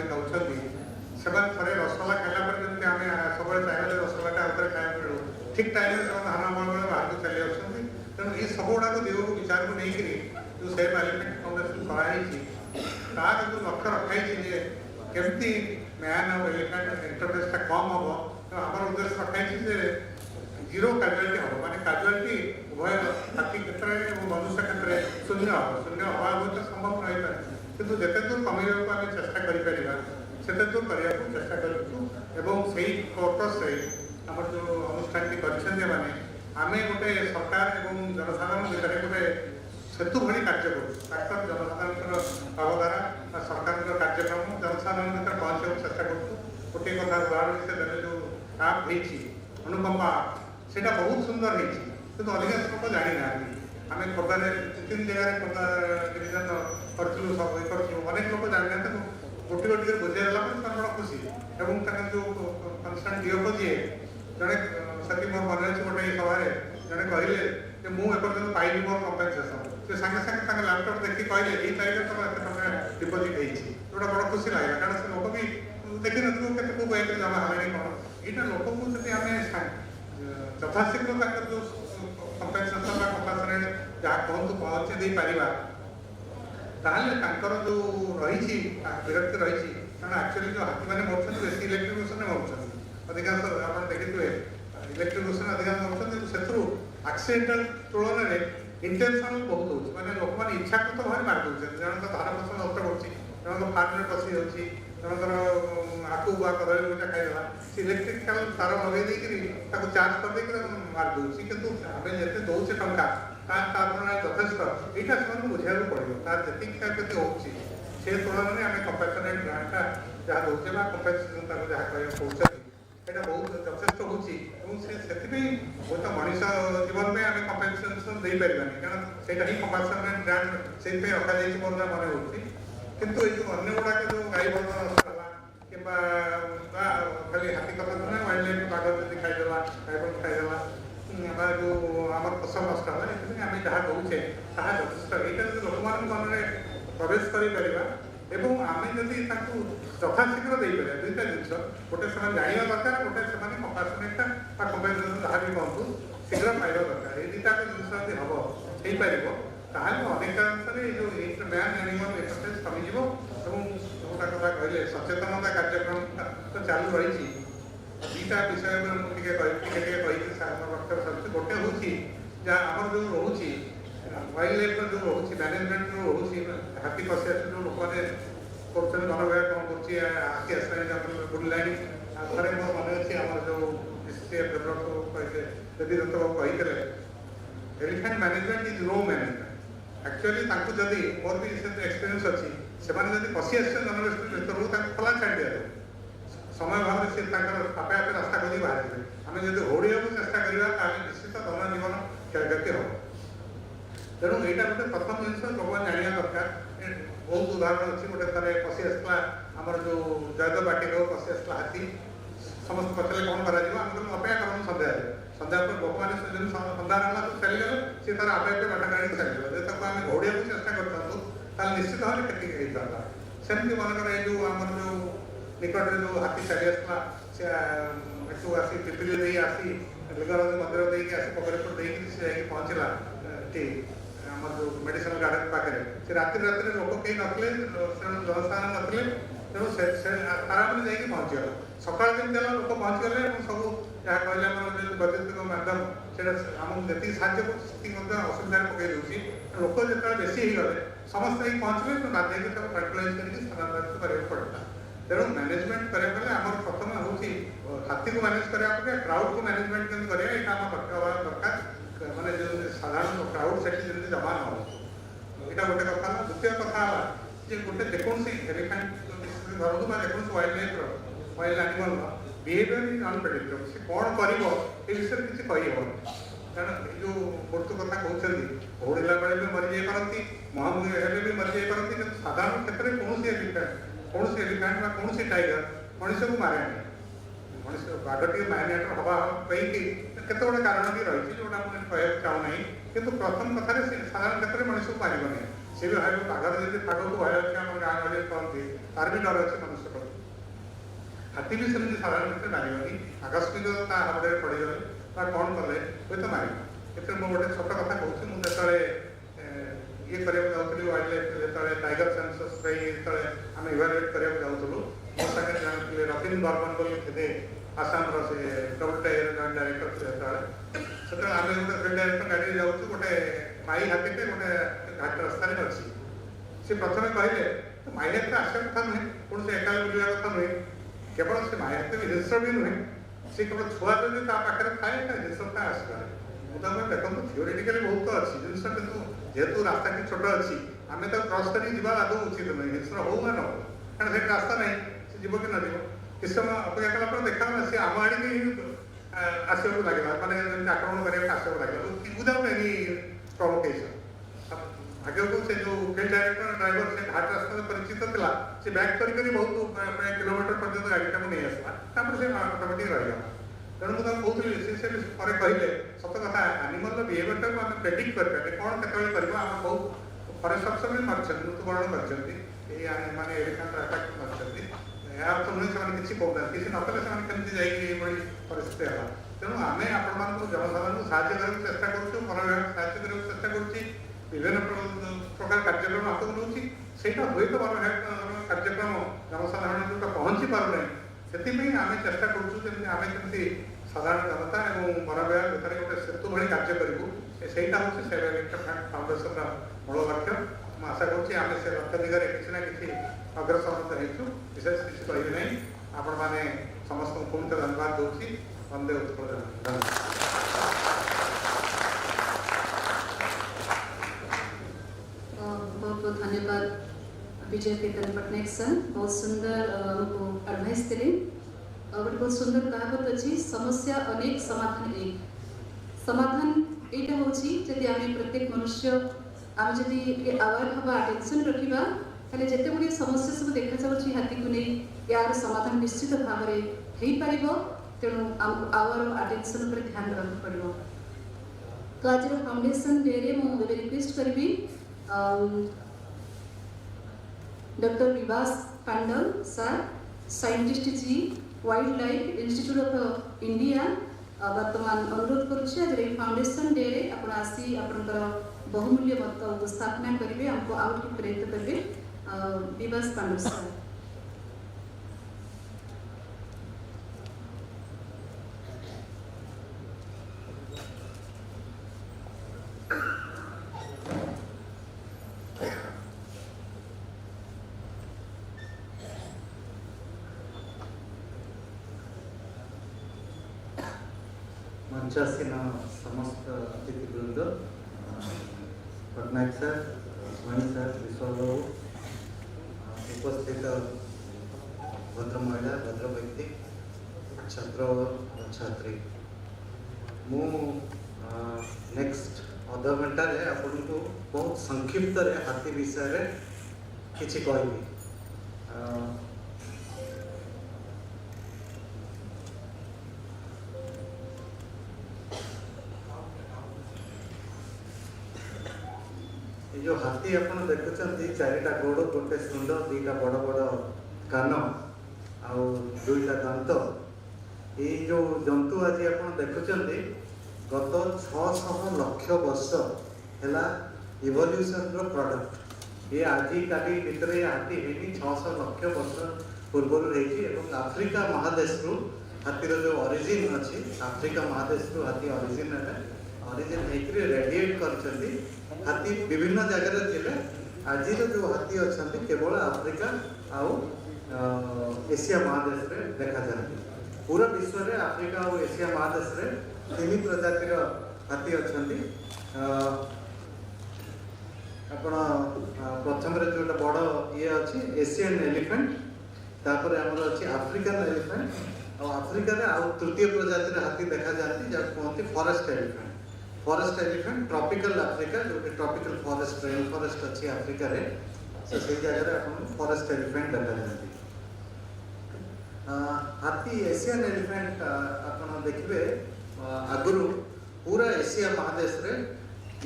खाऊँ से थे रसगोला खाला जमी आम सब चाहिए रसगोलाटा हाथ में खाया मिलू ठीक टाइम से धान बल बाहर को चली आसुँच तेणु ये सब गुड़ाक दिग को विचार को लेकिन जो सेव एलिफेंट फाउंडेशन कराई तार जो लक्ष्य रखाई केमती मैन और एलिफेंट इंटरफेसटा कम हम तो आम उद्देश्य रखाई जीरो कैजुआलिटी हम माने कैजुआलिटी उभय हाथी क्षेत्र में मनुष्य क्षेत्र में शून्य हवा तो संभव नहीं पाए किंतु जिते दूर कमेवा को आम चेष्टा करते दूर करने को चेष्टा करूँ से पर्पस आम जो अनुष्ठान कर आम गोटे सरकार और जनसाधारण भितर गोटे सेतु भली कार्य करूँ जनसाधारण भावधारा सरकार कार्यक्रम जनसाधारण भर पहुँचा चेष्टा करूँ गोटे कथा उदाहरण से देने जो आप अनुकंपा से बहुत सुंदर होती अधिकांश लोक जानी ना आम खोर्धार 3 जगह खोर्धा डिविजन करूँ सब अनेक लोग जानी ना गोटे गोटे बुझेला बड़ा खुशी और जो कनसर्न डीओ जी जड़े से मोर मन अच्छे गोटे सभा जड़े कहले मुझे एपर्तन पाइनि मोर कंपेनसेसन से सागे सागे लैपटॉप देखिए कहले ये तारीख तुम एत टका डिपोजिट होती गोटे बड़ खुशी लगे कारण से लोक भी देखी न बैंक जमा है कौन यहाँ लोक को जब आम यथाशीघ्र जो कंपेनसेसन कंपनसेसन जहाँ कहतु पहुँचे दे पारिबा ताहले जो रही विरक्ति रही कारण एक्चुअली जो हाथी मैंने मरुँच बेस इलेक्ट्रिफिकेशन मरुँच अधिकांश आप देखिए इलेक्ट्रिफिकेशन अधिकांश मरुँच से एक्सीडेंटल तुलन में इंटेंशनल बहुत हो माने लोक मैंने इच्छाकृत भाव मार दूसरे जन तो धान फसल नष्ट कर फार्म पशि जाऊँगी जनकर आकू बा कदली गोटा खाईदेला से इलेक्ट्रिकल तार लगे चार्ज करदे मार दूसरी कितु आम जिते दौचे टंका यथेष्ट यहाँ से बुझा पड़ो तार जी क्षयक्षति होती से तुलन में आम कंपेनसेटेड ग्रांटा जहाँ दौचे कंपेनसेसन जहाँ कह पहुँचे यहाँ बहुत यथेष्ट होती बहुत मनीष जीवन में आम कंपेनसेसन दे पारानी कारण से कंपेनसेशन ग्रांट से रखा मन हो किंतु ये अन्य गुड़ाक जो गाई बंद नष्ट है कि खाली हाथी कथा नुहे वाइल्ड लाइफ बाघ जब खाईदेला गाई बंद खाईदेला जो आम फसल नष्ट है ये आम जहाँ दौचे ताहा यथेष्ट यहाँ जो लोक मन में प्रवेश कर आम जदि यथाशीघ्र दे पारे दुईटा जिन गोटे से जाना दरकार गोटे से कंपेनसेट कंपेनसेसन जहाँ भी कहतु शीघ्र पाइबा दरकार ये दुईटा जिन जब हम हो पार ताहले अनेकांश जो मैन एनिमल एक्सरसाइज कमिज गोटा कथा कहले सचेतनता कार्यक्रम तो चालू रही दुईटा विषय में मुझे कही सर गोटे हूँ जहाँ आम जो रोचे वाइल्ड लाइफ जो रोचे मैनेजमेंट जो रोचे हाथी पशि आस जो लोक मैंने कर वन विभाग कौन कर हाथी आसला बुलानी थे मोर मन अच्छे आम जो डीसीसीएफ कहते देवी दत्त बाबू कहते elephant management is row management actually जदि मोर भी एक्सपीरियंस अच्छी से पशि आस जनरेशन भर खोला छाड़ दिया समय भाव से आपे आपे रास्ता खोज बाहर आम जब होड़ा चेष्टा करवा निश्चित धन जीवन क्षयक्षति हम तेणु यहाँ गोटे प्रथम जिन लोक जाना दरकार बहुत उदाहरण अच्छी गोटे थे पशि आसला आमर जो जयदेव बाटिक पशि आसला हाथी समस्त पचारे कौन कर अपेक्षा कर सन्ध्या सन्ध्या लोक मैंने सन्ध्या है तो चलीगले सी तार आपे आपे बाट गाड़ी चलीगले जब आम घोड़ा चेष्टा कर निश्चित भाव क्षति होता सेमती मनकर ये जो आम जो निकट जो हाथी चली आसला से आसी पिपिली आसी लिंगराज मंदिर देकी आसी पोखरीपुर देकी से पहुँचला आम जो मेडिसिनल गार्डन पाखे से राति लोक कहीं नथिले जनस्थान नथिले तेणु आराम से पहुँचीगला सका जमी लोक पहुँचीगले सब जहाँ कहले वैद्युतिक माध्यम से आमको जी साहय असुविधा पकई दूसरी लोक जो बेसी गले समस्त पहुँचले बाध्य ट्रांकुलाइज करके स्थानांतरित कराया पड़ता तेणु मैनेजमेंट कराया आम प्रथम हूँ हाथी को मैनेज कराया क्राउड को मैनेजमेंट केम कराया यहाँ आम दरकार माने जो साधारण क्राउड से जमा न हो यहाँ गोटे कथा द्वितीय कथा है गोटे जेकोसी एलिफेंट धरतु जेकोसी wild life wild animal behaviour is unpredictable से कौन कर विषय किसी कहीहन कारण जो मृत्यु कथा कहते घोड़ा बेले भी मरी जाती महामुही हेल्ले भी मरी जाती कि साधारण क्षेत्र में कौन एलिफेंट कौन टाइगर मनीष को मारे मनीष बाघ टे माइनेटर हवाई केत गुड़ा कारण भी रही जोटा मुझे कहना चाहूना कि प्रथम कथार साधारण क्षेत्र में मनीष को मारे सी भी भाई बाघर जब फाड़ को भय अच्छे आम गाँव गहली कहते तार भी डर अच्छे मनुष्य प्रति हाथी भी सेमती साधारण क्षेत्र मारे आकस्मिक हावड़े पड़गले कौन कले हुए तो मार ए गोटे छोट कथा कहूँ मुझे ये करने जाऊँ वाइल्ड लाइफ जो टाइगर सेंसस जो आम इवालुएट करने जाऊँ मो सागे जानते रविन बर्मन बोली थे आसाम से डबल टायर जॉइंट डायरेक्टर से आम गोटे फील्ड डायरेक्टर गाड़ी जाऊँ गोटे माई हाथीटे गोटे घाट रास्तार अच्छी सी प्रथम कहले तो माई हाथी आसा कथा नुहे कौन से एकाल बुलवा कथा नुहे केवल से माई हाथी हिंस्र भी नुहे सी केवल छुआ जब पाखे थाए हिंस्रता आसपे मुझे देखो थियोरेटिकली बहुत अच्छी जिन कि जेहेतु रास्ता की छोट अच्छी आम तो क्रस कर आदौ उचित नुहे हिंस्र हो ना न हो कारण से रास्ता ना सी जीव कि न किस समय अपेक्षा कला देखा सी आम आड़ आसक लगे मैंने आक्रमण करने आसक लगे विदाउट एनी प्रोवोकेशन आगे को से जो फील्ड डायरेक्टर ड्राइवर से घाट रास्ता परिचित था से बैक कर बहुत किलोमीटर पर्यटन गाड़ी को नहीं आसला से ऑटोमेटिक रहीगला तेणु मुझे कहूली से पर कहले सत कथा एनिमल बिहेवियर को आम प्रेडिक्ट करें कौन केत आम बहुत फरेस्ट अफसर भी मृत्युवरण कर माने एलिफेंट अटैक कर यार तो नुहे से किसी कहना किसी नकले से केमती जाइए परिस्थिति है तेणु आम आपण जनसाधारण को साहय करने चेष्टा करूँ वन विभाग साहय करने चेष्टा करुच्ची विभिन्न प्रकार कार्यक्रम हाथ नौची से हुए तो वन विभाग कार्यक्रम जनसाधारण जो पहुँची पारना से आम चेष्टा करुँ आम केमती साधारण जनता और वन विभाग भितर गोटे सेतु भाई कार्य करूँ सेटा हूँ से फाउंडेशन मूल लक्ष्य मुझे आशा करुँच आम से लक्ष्य दिगरे किसी ना कि अग्रसर होचु विशेष किसी कह नहीं आपण मैंने समस्त पुणी धन्यवाद दूसरी वंदे उत्कल बहुत बहुत धन्यवाद विजय केतन पट्टनायक सर बहुत सुंदर हमको एडवाइस देले और बहुत सुंदर कहावत अच्छी समस्या अनेक समाधान एक समाधान यहाँ हूँ जदि आम प्रत्येक मनुष्य आम जदि अवेयर हवा अटेंशन रखा ताले जिते गुड़ी समस्या सब देखा जाऊँगी हाथी को नहीं यार समाधान निश्चित भाव में हो पार तेणु आमको आवर अटेंशन पर ध्यान रखा पड़ो। तो आज फाउंडेशन डे रे मुझे रिक्वेस्ट करी doctor Bibhas Pandal sir scientist G wild life institute of India वर्तमान अनुरोध करुच्छे आज फाउंडेशन डे रे आपण आसी आपनकर बहुमूल्य मत उपस्थापना करेंगे हमको आउट की प्रेरित करेंगे विभास पांडल सर। मंचासीन समस्त अतिथिवृंद पट्टनायक सर स्वामी सर विश्वास बाबू उपस्थित भद्र महिला भद्र व्यक्ति छात्र और छात्री मु नेक्स्ट अधा घंटा रे आपन को बहुत संक्षिप्त रे हाथी विषय रे किछि कहबी जो हाथी आपन देखुचंती चारिटा गोड़ गोटे सुंड दुईटा बड़ बड़ कान आउ दुईटा दांत ये जो जंतु आज आपन देखुचंती गत 600 लाख वर्ष है इवोल्यूशन रो प्रोडक्ट ये आज काली भितर हाथी है 600 लाख वर्ष पूर्व आफ्रिका महादेश रु हाथीर जो ओरिजिन अच्छी आफ्रिका महादेश रु हाथी ओरिजिन है रेडिएट कर हाथी विभिन्न जगह थे आज जो हाथी अच्छा केवल आफ्रिका आउ एशिया महादेश रे देखा जाती पूरा विश्व में आफ्रिका और एशिया महादेश रे 3 प्रजातिर हाथी अच्छा आपण प्रथम जो बड़ ये अच्छी एशियन एलिफेंट तापर आमर अच्छी आफ्रिकान एलिफेंट और आफ्रिका रे आउ तृतीय प्रजातिर हाथी देखा जाती जहाँ कहते फॉरेस्ट एलिफेंट ट्रॉपिकल आफ्रिका जो ट्रॉपिकल फॉरेस्ट रेन फॉरेस्ट अच्छी आफ्रिका रे से जगह अपन फॉरेस्ट एलिफेंट देखा जाती हाथी एशियन एलिफेंट अपन देखिए आगुरी पूरा एशिया महादेश रे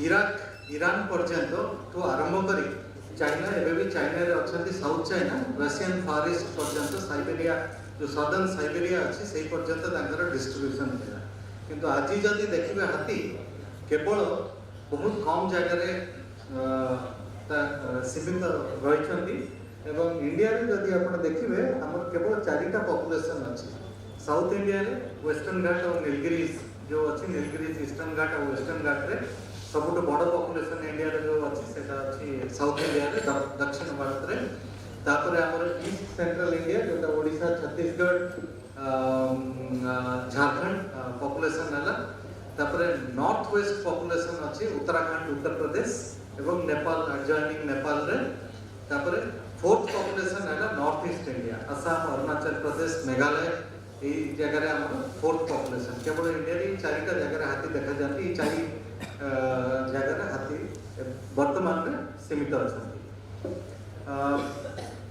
इराक ईरान पर्यंत तो आरंभ करी चाइना एवं भी चाइना रे अच्छा साउथ चाइना रशियन फार ईस्ट पर्यंत साइबेरिया जो सदर्न साइबेरिया अच्छी से पर्यंत डिस्ट्रीब्यूशन था किंतु आज जदि देखिए हाथी केवल बहुत कम जगह सीमित रही एवं इंडिया रे जदि आप देखिए आमर केवल 4टा पॉपुलेशन अच्छी साउथ इंडिया रे वेस्टर्न घाट और नीलगिरीज जो अच्छी नीलगिरीज ईस्टर्न घाट और वेस्टर्न घाट रे सबुठ बड़ पॉपुलेशन इंडिया रे जो अच्छी सेटा अच्छी साउथ इंडिया रे दक्षिण भारत रे तापर आमर ईस्ट सेंट्रल इंडिया जोटा ओडिशा छत्तीसगढ़ झारखंड पॉपुलेशन है तापर नॉर्थ वेस्ट पॉपुलेशन अच्छी उत्तराखंड उत्तर प्रदेश एवं नेपाल एडजॉइनिंग नेपाल रे तापर फोर्थ पॉपुलेशन है north east India Assam Arunachal Pradesh Meghalaya ये जगह आम फोर्थ पॉपुलेशन केवल इंडिया रे 4टा जगह हाथी देखा जाती 4 जगह हाथी वर्तमान में सीमित अच्छा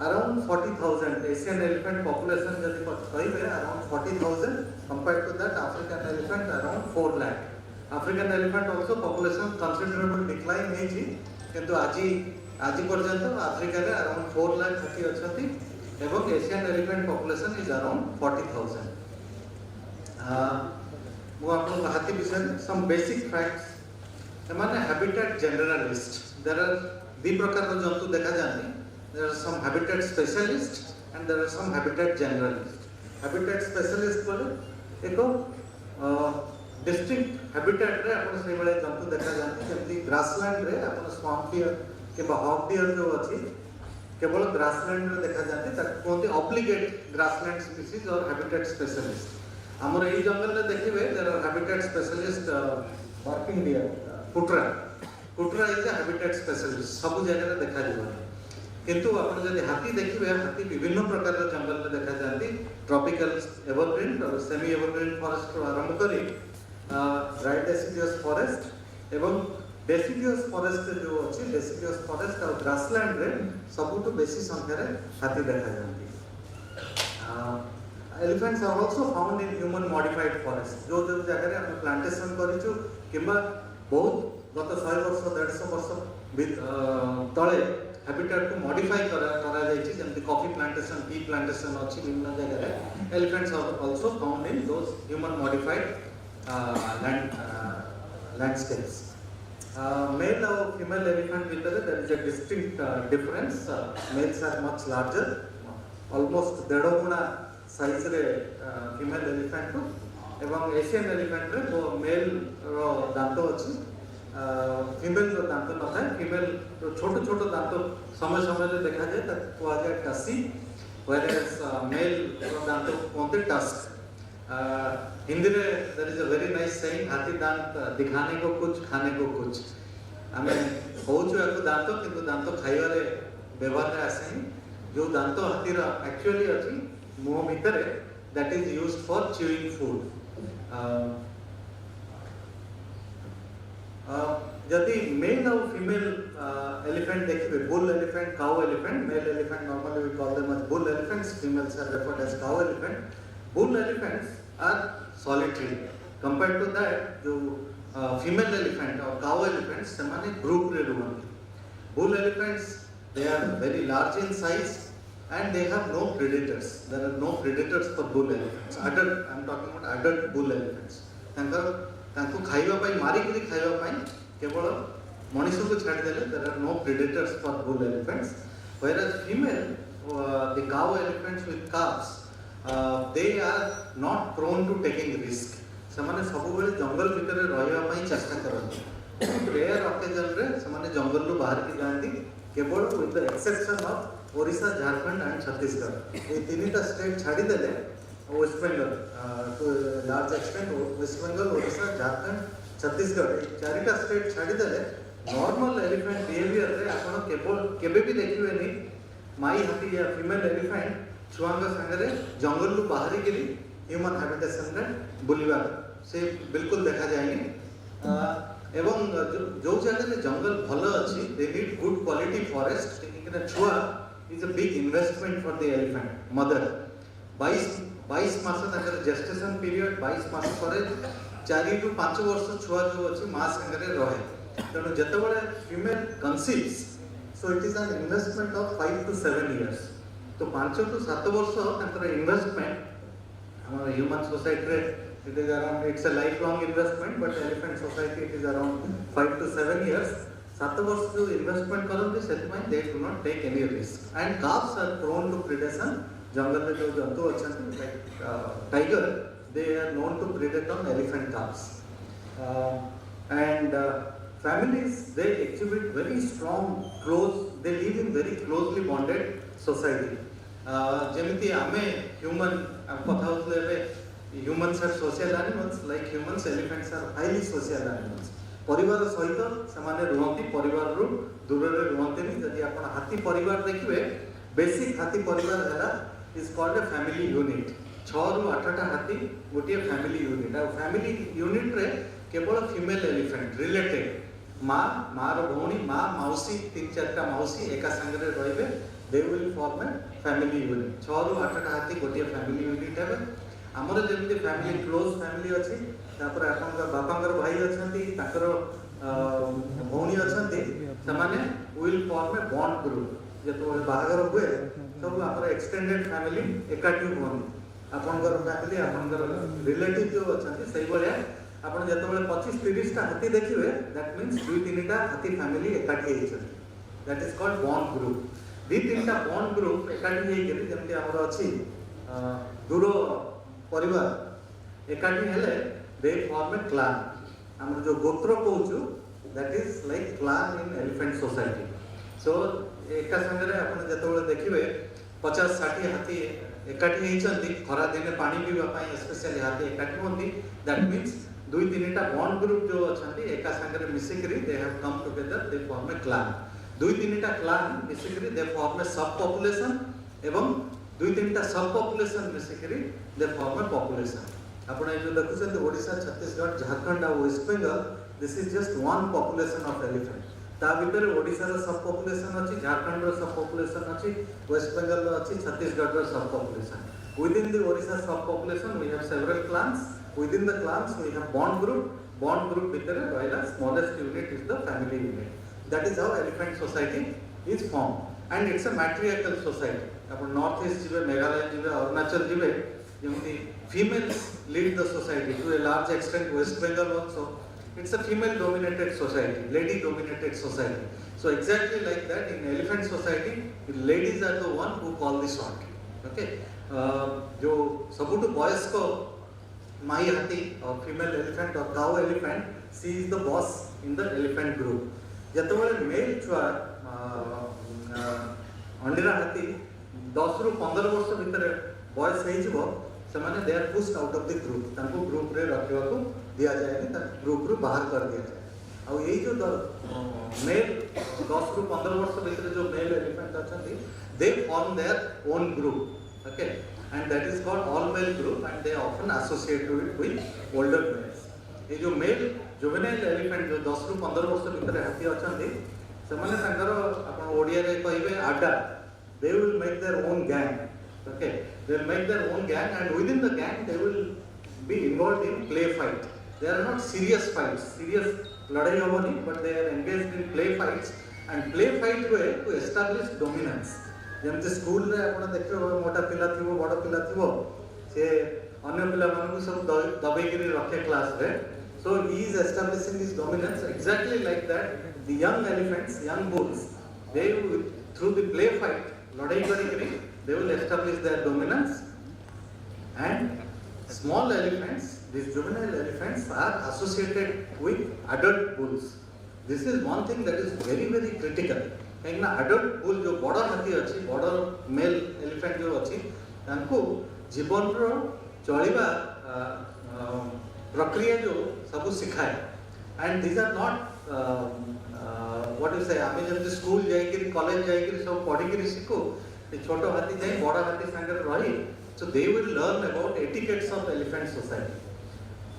around 40,000 Asian elephant population जब कहीं around 40,000 compared to that African elephant around 4 lakh. African elephant also population considerable decline ହେଇଛି କିନ୍ତୁ ଆଜି ପର୍ଯ୍ୟନ୍ତ ଆଫ୍ରିକାରେ around 4 lakh ହାତୀ ଅଛନ୍ତି ଏବଂ Asian elephant population is around 40,000. ମୁଁ ଆପଣଙ୍କୁ ହାତୀ ବିଷୟରେ some basic facts. ଏମାନେ habitat generalist. There are ଦୁଇ ପ୍ରକାରର ଜନ୍ତୁ ଦେଖାଯାନ୍ତି. There are some habitat specialists and there are some habitat generalists. Habitat specialist बोले एक distinct habitat रे अपन से बड़े जंतु देखा जाते हैं जैसे grassland रे अपन swamp deer के hog deer जो अच्छी केवल grassland रे देखा जाते हैं ताकि कौन सी obligate grassland species और habitat specialist. हमारे ये जंगल में देखिए there are habitat specialist barking deer कुटरा is a habitat specialist सब जगह रे देखा जाता है किंतु अपन जब हाथी देखिए हाथी विभिन्न प्रकार के जंगल में देखा जाती ट्रॉपिकल एवरग्रीन और सेमी एवरग्रीन फॉरेस्ट आरंभ करी ड्राई डेसिडियस फॉरेस्ट एवं डेसिडियस फॉरेस्ट जो अच्छी डेसिडियस फॉरेस्ट और ग्रासलैंड रे सबुठु बेसी संख्या रे हाथी देखा जाती elephants are also found in human modified forest जो जगह रे हम प्लांटेशन करिछु किबा बहुत गत 100 वर्ष 150 वर्ष तळे हैबिटेट को मॉडिफाई करा जायछि जेंति कॉफी प्लांटेशन टी प्लांटेशन अछि विभिन्न जगह रे elephants are also found in those human modified landscapes. Male और female elephant भितर there is a distinct difference. Males are much larger, almost 1.5 Guna size रे female elephant रो एवं Asian elephant रे वो male रो दांत अछि फीमेल रो दांत न थाए फीमेल रो छोट छोट दांत समय समय रे देखा जाए त कोआ जाए टसी whereas male रो दांत कोनते टस्क हिंदी में there is a very nice saying हाथी दांत दिखाने को कुछ खाने को कुछ हमें कहूछु याको दांत किंतु दांत खाइबा रे व्यवहार रे आसेनी जो दांत हाथी रा एक्चुअली अछि मुंह भीतर that is used for chewing food. यदि मेल और फीमेल एलिफेंट देखिए bull elephant cow elephant male elephant normally we call them as bull elephants females are referred as cow elephant bull elephants are solitary compared to that जो female elephant और cow elephants ସେମାନେ group रे रुहନ୍ତି bull elephants they are very large in size and they have no predators. There are no predators for bull elephants. Adult, I am talking about adult bull elephants. तांको खाइबा पाई मारी करी खाइबा पाई केवल मनुष्य को छाड़ देले there are no predators for bull elephants. Whereas female the cow elephants with calves they are not prone to taking risk. ସେମାନେ ସବୁବେଳେ ଜଙ୍ଗଲ ଭିତରେ ରହିବା ପାଇଁ ଚେଷ୍ଟା କରନ୍ତି. Rare occasion ରେ ସେମାନେ ଜଙ୍ଗଲରୁ ବାହାରକୁ ଯାଆନ୍ତି केवल with the exception of Odisha Jharkhand and Chhattisgarh ये तीनटा स्टेट छाड़ी देले West Bengal to large extent West Bengal Odisha Jharkhand Chhattisgarh ये चारिटा स्टेट छाड़ी देले नॉर्मल एलिफेंट बिहेवियर रे आपण केवल केबे भी देखिबेनी माई हाथी या फीमेल एलिफेंट छुआंग संगरे जंगल लु बाहरी गेली ह्यूमन हैबिटेशन रे बुलिबा से बिल्कुल देखा जायनी एवं जो जगह रे जंगल भलो अछि they need good quality forest कि छुआ is a big investment for the elephant mother 22 मास तकर gestation period 22 मास ପରେ 4 to 5 वर्ष छुआ जो अछि मां संगरे रहे तनो जते बळे female conceives so it is an investment of 5 to 7 years तो 5 to 7 वर्ष तकर investment हमर ह्यूमन सोसाइटी रे it is around it's a lifelong investment but elephant society it is around 5 to 7 years 7 वर्ष जो इन्वेस्टमेंट करते से they do not take any risk and calves are prone to predation जंगल में जो जंतु अच्छा tiger they are known to predate on elephant calves and families they exhibit very strong close they live in very closely bonded society जेमिति आमे human कथा होतले humans are social animals like humans elephants are highly social animals परिवार सहित समाने रुहंती परिवार रु दूर रे रुहंतेनी जदि आपण हाथी परिवार देखिबे बेसिक हाथी परिवार हैला is called a family unit 6 रु 8 टा हाथी गोटे फैमिली यूनिट आ फैमिली यूनिट रे केवल फीमेल एलिफेंट रिलेटेड मां रो भौणी मां मौसी 3-4 टा मौसी एका संग रे रहिबे they will form a family unit. 6 ରୁ 8ଟା ହାତୀ ଗୋଟିଏ family unit ହେବେ। ଆମର ଯେମିତି family close family ଅଛି, ତାପରେ ଆପଣଙ୍କ ବାପାଙ୍କର ଭାଇ ଅଛନ୍ତି, ତାଙ୍କର ଭଉଣୀ ଅଛନ୍ତି, ସେମାନେ will form a bond group. ଯେତେବେଳେ ବାହାଘର ହୁଏ ସବୁ ଆମର extended family ଏକାଠି ହୁଅନ୍ତି। ଆପଣଙ୍କର ଫ୍ୟାମିଲି ଆପଣଙ୍କର ରିଲେଟିଭ୍ ଯେଉଁ ଅଛନ୍ତି ସେଇଭଳିଆ ଆପଣ ଯେତେବେଳେ 25-30ଟା ହାତୀ ଦେଖିବେ ଦ୍ୟାଟ୍ ମିନ୍ସ 2-3ଟା ହାତୀ ଫ୍ୟାମିଲି ଏକାଠି ହେଇଛନ୍ତି। That is called bond group. 2-3ଟା ବଣ୍ଡ ଗ୍ରୁପ୍ ଏକାଠି ହେଇକରି ଯେମିତି ଆମର ଅଛି ଦୂର ପରିବାର ଏକାଠି ହେଲେ ଦେ ଫର୍ମ ଏ କ୍ଲାନ୍। ଆମର ଯେଉଁ ଗୋତ୍ର କହୁଛୁ that is like clan in elephant society. So ଏକା ସାଙ୍ଗରେ ଆପଣ ଯେତେବେଳେ ଦେଖିବେ 50-60 ହାତୀ ଏକାଠି ହେଇଛନ୍ତି ଖରା ଦିନେ ପାଣି ପିଇବା ପାଇଁ ସ୍ପେଶାଲି ହାତୀ ଏକାଠି ହୁଅନ୍ତି। ଦ୍ୟାଟ୍ ମିନ୍ସ 2-3ଟା ବଣ୍ଡ ଗ୍ରୁପ୍ ଯେଉଁ ଅଛନ୍ତି ଏକା ସାଙ୍ଗରେ ମିଶିକିରି they have come together they form a clan. 2-3ଟା କ୍ଲାନ୍ ମିଶିକିରି they form A sub population ଏବଂ 2-3ଟା ସବ୍ ପପୁଲେସନ୍ ମିଶିକିରି ଦେ ଫର୍ମ ଏ ପପୁଲେସନ୍। ଆପଣ ଏ ଯେଉଁ ଦେଖୁଛନ୍ତି ଓଡ଼ିଶା, ଛତିଶଗଡ଼, ଝାଡ଼ଖଣ୍ଡ ଆଉ West Bengal, this is just one population of elephant. ତା ଭିତରେ ଓଡ଼ିଶାର ସବ୍ ପପୁଲେସନ୍ ଅଛି, ଝାଡ଼ଖଣ୍ଡର ସବ୍ ପପୁଲେସନ୍ ଅଛି, ୱେଷ୍ଟ ବେଙ୍ଗଲର ଅଛି, ଛତିଶଗଡ଼ର ସବ୍ population. Within the Odisha sub population we have several clans. Within the clans we have bond group. Bond group ଭିତରେ ରହିଲା smallest unit is the family unit. That is how elephant society is formed. And it's a matriarchal society. ଆପଣ north east ଯିବେ, ମେଘାଳୟ ଯିବେ, ଅରୁଣାଚଳ ଯିବେ, ଯେମିତି females lead the society to a large extent. West Bengal also it's a female dominated society, lady dominated society. So exactly like that in elephant society the ladies are the one who call the shot. Okay, जो सबुठु वयस्क माई हाथी और female elephant और cow elephant, she is the boss in the elephant group. जेतेबेले male छुआ अंडीरा हाथी 10 ରୁ 15 वर्ष भितर बयस हे जिवो, सेमाने they are pushed out of the group. तांको ग्रुप रे रखिवा को दिया जाए नि, तांको ग्रुप रू बाहर कर दिया जाए। और यही जो मेल 10 ରୁ 15 वर्ष भितर जो मेल एलिफेंट अछंती, they form their own group. Okay, and that is called all male group, and they often associate with older males. ये जो मेल जुवेनाइल एलिफेंट जो 10 ରୁ 15 वर्ष भितर हाथी अछंती, सेमाने तांकर आपण ओडिया रे कहिबे आडा, they will make their own gang. Okay, they will make their own gang, and within the gang they will be involved in play fight. They are not serious fights, serious लड़ाई होनी, but they are engaged in play fights, and play fight way to establish dominance. जमते school रे आपण देखियो मोटा पिला थिवो, बड़ पिला थिवो, से अन्य पिला मानकु सब दबे गिरी रखे क्लास रे. So he is establishing his dominance exactly like that. The young elephants, young bulls, they will, through the play fight, लड़ाई करी they will establish their dominance. And small elephants, these juvenile elephants, are associated with adult bulls. This is one thing that is very very critical. कहीं ना adult bull जो बड़ा हाथी अच्छी, बड़ा male elephant जो अच्छी, तांको जीवन रो चलिबा प्रक्रिया जो सब सिखाए. And these are not what you say, आमे जब स्कूल जाए कि कॉलेज जाए कि सब पढ़ी कि सीखो, ये छोटो हाथी जाए बड़ा हाथी संगे रही. So they will learn about etiquettes of elephant society.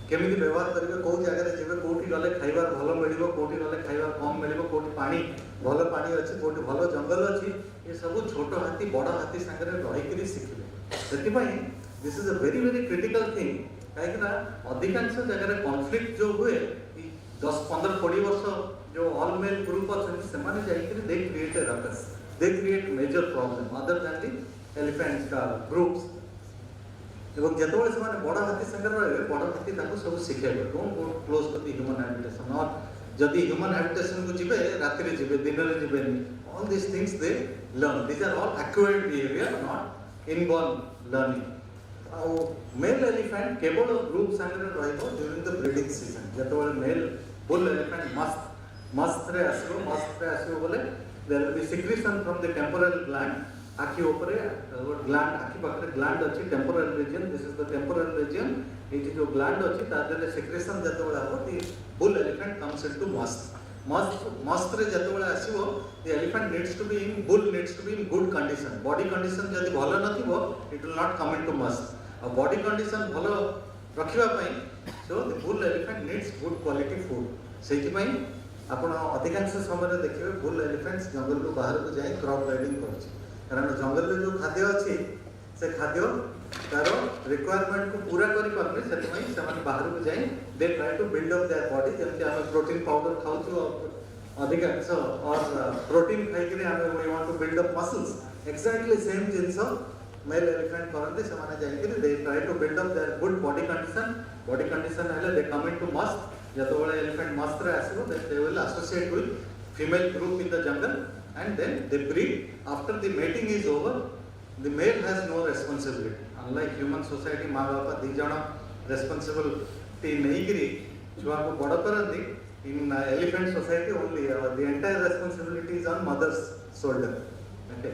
केमिति व्यवहार करिवे, को जगह रे जेबे, कोठी गले खाइबार भलो मिलिबो, कोठी गले खाइबार कम मिलिबो, कोठी पानी भलो पानी अछि, कोठी भलो जंगल अछि, ये सब छोटो हाथी बड़ा हाथी संगे रही करी सिखिबे. सेति पई this is a very very critical thing. काहे ना अधिकांश जगह रे कॉन्फ्लिक्ट जो हुए 10 15 20 वर्ष जो ऑल मेल ग्रुप अछि सेमाने जाई करी they create a ruckus, they create major problem other than the elephant groups. एवं जेतबेले से बड़ा हाथी संगे रहे, बड़ा हाथी ताको सब सिखेबे, don't go close to the human habitation, और जदि ह्यूमन हैबिटेशन को जिबे रात्रि रे जिबे, दिन रे जिबे, all this things they learn. These are all acquired behaviour, not inborn learning. Male elephant केवल ग्रुप संगे रहइबो ड्यूरिंग द ब्रीडिंग सीजन. जेतबेले मेल बुल एलिफेंट मस्त रे आसीबो बोले there will be secretion from the temporal gland. आखि ऊपरे ग्लैंड, आखि पाखरे ग्लैंड अछि, temporal region, this is the temporal region. एटी जो ग्लैंड अछि तादरे सिक्रेशन जतबेला हो, the bull elephant comes into musth रे जतबेला आसीबो, the elephant needs to be in, bull needs to be in good condition. Body condition जदि भलो नथिबो, it will not come into musth. आ बॉडी कंडीशन भलो रखिबा पई, so the bull elephant needs good quality food. सेति पई आपण अधिकांश समय देखिबे बुल एलिफेंट्स जंगल को बाहर को जाय क्रॉप राइडिंग करछि. कारण जंगल में जो खाद्य अच्छी से खाद्य तार रिक्वायरमेंट को पूरा करें से बाहर को जाए they try to build up their body जमी आम प्रोटीन पाउडर खाऊ अधिकांश और प्रोटीन खाई we want to build up muscles exactly same जिनस मेल एलिफेंट करते से they try to build up their good body condition है दे कम इनटू मस्ट जो एलिफेंट मस्त रे आसो they will associate with female group in the jungle and then they breed. After the mating is over, the male has no responsibility. Unlike human society, माँ बापा दी जन responsibility नहीं करी छुआ को बड़ा करती. In elephant society only the entire responsibility is on mother's shoulder. Okay.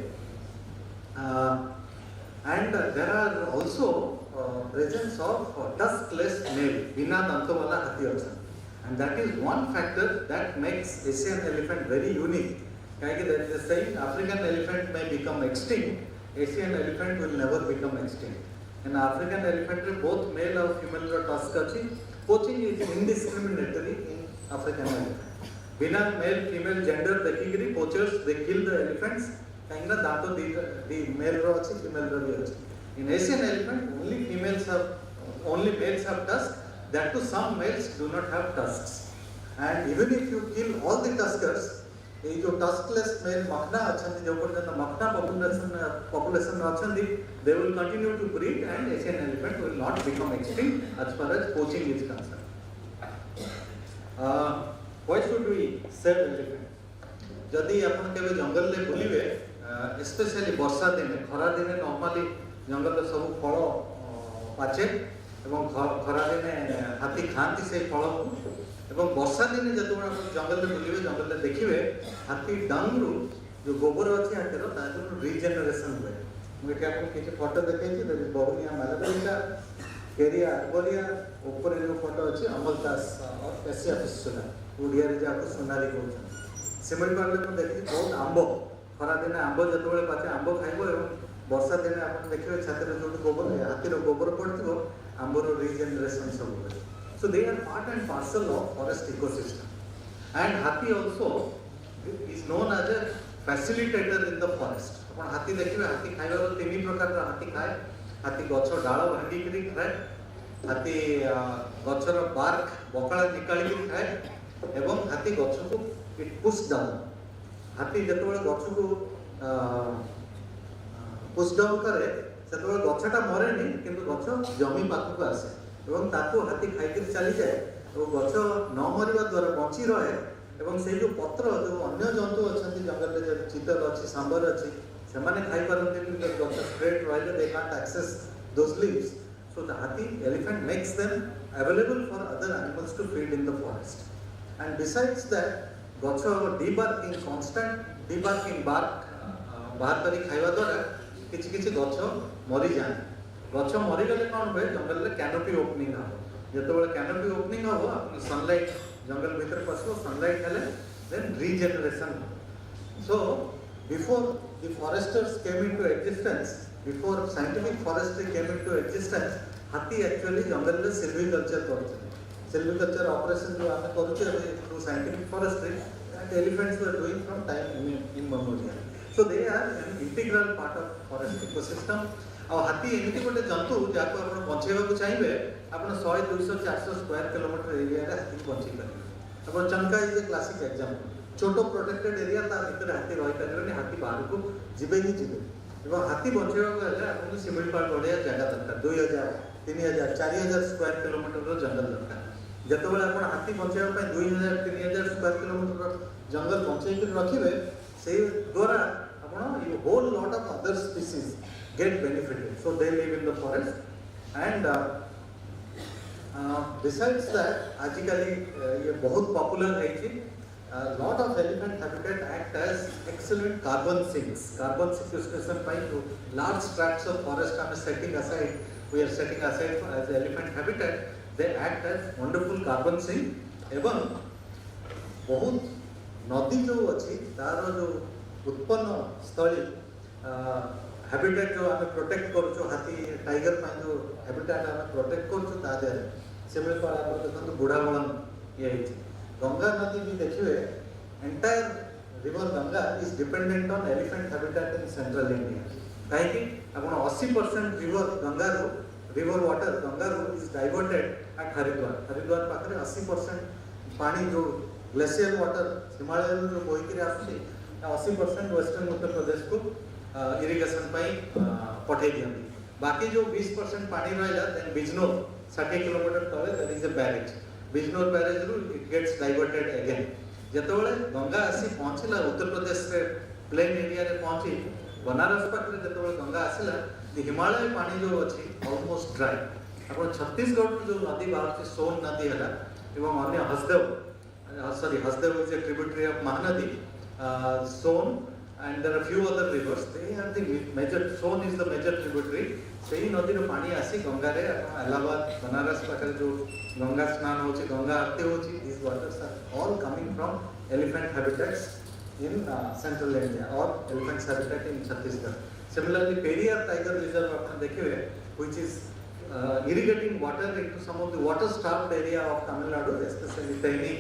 And there are also presence of tuskless male, बिना दांतों वाला हाथी होता. And that is one factor that makes Asian elephant very unique. That is the saying, African elephant may become extinct, Asian elephant will never become extinct. In African elephant, both male and female tusk अछि. Poaching is indiscriminatory in African elephant. Bina male female gender देखिकरी poachers they kill the elephants. काइंगना दांतो दी male रो अछि female रो भी अछि. In Asian elephant only males have tusks. That too some males do not have tusks. And even if you kill all the tuskers, ये जो टस्कलेस mail मखना अच्छी जो पर्यटन मखना पॉपुलेशन अच्छी they will continue to breed and Asian elephant will not become extinct as far as poaching is concerned. Why should we save elephant? जदि अपन केवे जंगल ले बुलिवे स्पेशली वर्षा दिन खरा दिन नॉर्मली जंगल सब फल पाचे एवं खरा दिन हाथी खाती से फल एवं वर्षा दिन जो जंगल में बुलिवे जंगल में देखिए हाथी डंगरू जो गोबर अच्छी हाथीर तार रिजेनरेशन हुए मुझे आपको किसी फोटो देखी बहुनिया मालाबरिका केरिया अर्बोरिया ऊपर जो फोटो अच्छी अमलतास और एसिया फिस्टुला ओडिया जहाँ सोनाली कहते सिमिल पार्ले में देखी बहुत आंब खरा दिन आंब जो पाचे आंब खाइब और वर्षा दिन आप देखिए छात्र जो गोबर हाथीर गोबर पड़ो आंबर रिजेनरेशन सब हुए. So they are part and parcel of forest ecosystem. And hathi also is known as a facilitator in the forest. अपन हाथी देखिए हाथी खाइबा रो तीन प्रकार रा हाथी खाए. हाथी गछ डाल भांगी करी खाए. हाथी गछर बार्क बकला निकाली करी खाए एवं हाथी गछ को इट पुश डाउन. हाथी जतबे गछ को पुश डाउन करे सेतबे गछटा मरे नहीं किंतु गछ जमी पाखु को आसे. एवं ताको हाथी खाई चली जाए और गछ न मरिबा द्वारा बची रहे एवं से जो पत्र जो अन्य जंतु अच्छा जंगल में चीतल अच्छी सांबर अच्छी से खाई पारती गछ स्ट्रेट रही they can't access those leaves. So the हाथी elephant makes them available for other animals to feed in the forest. And besides that गछ डीबार्किंग कांस्टेंट डीबार्किंग बार्क बाहर करी खाइबा द्वारा किछि किछि गछ मरी जाए. गछ मरीगले कौन हुए जंगल में कैनोपी ओपनिंग हम जो कैनोपी ओपनिंग हम आप सनलाइट जंगल भीतर पशु सनलाइट हेले then regeneration. So before the foresters came into existence before scientific forestry came into existence हाथी एक्चुअली जंगल में सिल्वीकल्चर करते. सिल्वीकल्चर ऑपरेशन जो आम करुचे through scientific forestry that elephants were doing from time immemorial. So they are an integral part of forest ecosystem. और हाथी एमती गोटे जंतु जहाँ आप बचेगा चाहिए आप 100, 200, 400 स्क्वायर किलोमीटर एरिया हाथी बचे पारे. अब चंका इज ए क्लासिक एग्जांपल. छोटो प्रोटेक्टेड एरिया भीतर हाथी रही पारे हाथी बाहर को जीवे ही जीवे. हाथी बचेगा आपको सिमिलपाल बढ़िया जगह दरकार 2000, 3000, 4000 स्क्वायर किलोमीटर जंगल दरकार. जिते आप हाथी बचाइबा 2000, 3000 स्क्वायर किलोमीटर जंगल बचेक रखिए से द्वारा आप whole lot of other species get benefited. So they live in the forest and besides that आजकल ये बहुत popular है कि lot of elephant habitat act as excellent carbon sinks. Carbon sequestration by large tracts of forest are setting aside. We are setting aside as elephant habitat. They act as wonderful carbon sink. एवं बहुत नदी जो अच्छी तार जो उत्पन्न स्थली habitat जो आम प्रोटेक्ट करूँ हाथी टाइगर जो हैबिटेट आम प्रोटेक्ट करूँ से देखो बुढ़ावन ये गंगा नदी भी देखिए entire river Ganga is dependent on elephant habitat in central India. Kaiki, about 80% river Ganga, river water Ganga is diverted at Haridwar. Haridwar pakare 80% pani jo glacial water Himalayan jo bohi kiri aସୁଛି 80% western Uttar Pradesh को irrigation ପାଇଁ पठेଇ दियନ୍ତି. बाकी जो 20% पानी रहिला then Bijnor 60 km तले there is a barrage. Bijnor barrage ru it gets diverted again. ଯେତେବେଳେ ଗଙ୍ଗା ଆସି ପହଞ୍ଚିଲା ଉତ୍ତର ପ୍ରଦେଶରେ ପ୍ଲେନ୍ ଏରିଆରେ ପହଞ୍ଚି ବନାରସ ପାଖରେ ଯେତେବେଳେ ଗଙ୍ଗା ଆସିଲା ହିମାଳୟ ପାଣି ଯେଉଁ ଅଛି ଅଲମୋଷ୍ଟ ଡ୍ରାଏ. ଆପଣ ଛତିଶଗଡ଼ରୁ ଯେଉଁ ନଦୀ ବାହାରୁଛି ସୋନ ନଦୀ ହେଲା ଏବଂ ଅନ୍ୟ ହସଦେବ is a tributary of Mahanadi, Son, and there are a few other rivers. They are the major. Son is the major tributary. सही नदी रो पानी आसी गंगा रे इलाहाबाद बनारस पाखरे जो गंगा स्नान होची गंगा आरती होची these waters are all coming from elephant habitats in central India or elephant habitat in Chhattisgarh. Similarly, Periyar Tiger Reserve आपने देखिए which is irrigating water into some of the water starved area of Tamil Nadu, especially Thaini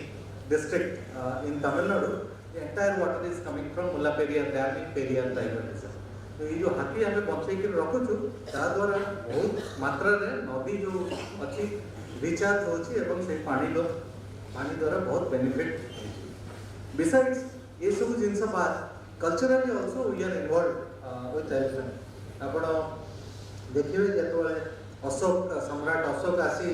district in Tamil Nadu. The entire water is coming from Mullaperiyar Dam in Periyar Tiger Reserve. तो ये जो हाथी हमें बचाई के रखुचु ता द्वारा बहुत मात्रा रे नदी जो अच्छी रिचार्ज होची एवं से पानी द्वारा बहुत बेनिफिट बिसाइड्स ये सब जिनस बाद culturally also we are involved with elephant आपण देखिए जेतोले अशोक सम्राट अशोक आसी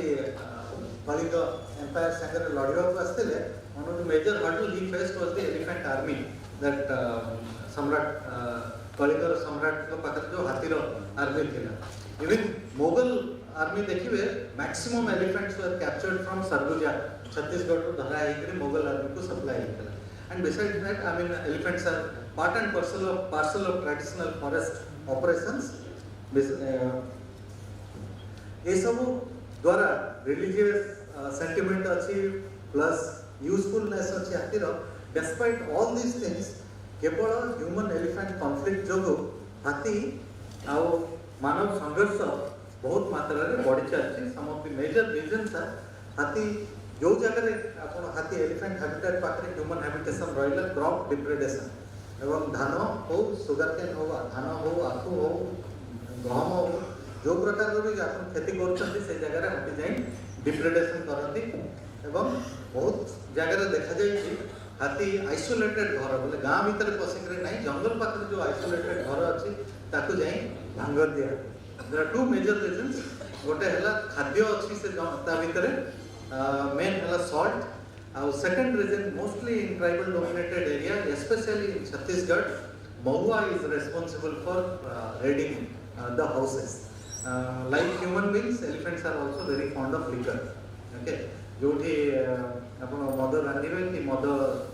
कलिंग एम्पायर संगे लड़िया को आस्तेले one of the major hurdle he faced was the elephant army that सम्राट कलिंगर सम्राट को पाखर जो हाथीर आर्मी थिला. इवन मोगल आर्मी देखिए maximum elephants were captured from Surguja Chhattisgarh को धरा है मोगल आर्मी को सप्लाई होता. And besides that I mean elephants are part and parcel of traditional forest operations. ये सब द्वारा रिलीजियस सेंटिमेंट अच्छी प्लस यूजफुलनेस अच्छी हाथीर डिस्पाइट ऑल दीज थिंग्स केवल ह्यूमन एलिफेंट कॉन्फ्लिक्ट जो हाथी आउ मानव संघर्ष बहुत मात्रा रे बढ़ी चलछि. Some of the major reasons are हाथी जो जगह रे आपण हाथी एलिफेंट हैबिटेट पाखरे ह्यूमन हैबिटेशन रहिला क्रॉप डिप्रेडेशन एवं धान हो सुगर केन हो धान हो आखु हो गहम हो जो प्रकार रो भी आपण खेती करछथि से जगह रे हाथी जाई डिप्रेडेशन करथि एवं बहुत जगह रे देखा जाय कि हाथी आइसोलेटेड घर बोले गाँ भीतर पशिक नहीं जंगल पाखे जो आइसोलेटेड घर अच्छी ताकू जाई भांगर दिया. There are two major reasons. गोटे है खाद्य अच्छी से भीतर मेन है सॉल्ट आउ second reason mostly in tribal dominated area specially in Chhattisgarh mahua is responsible for raiding the houses. Like human beings elephants are also very fond of liquor. Okay जोठी आपण मद रांधिबे कि मद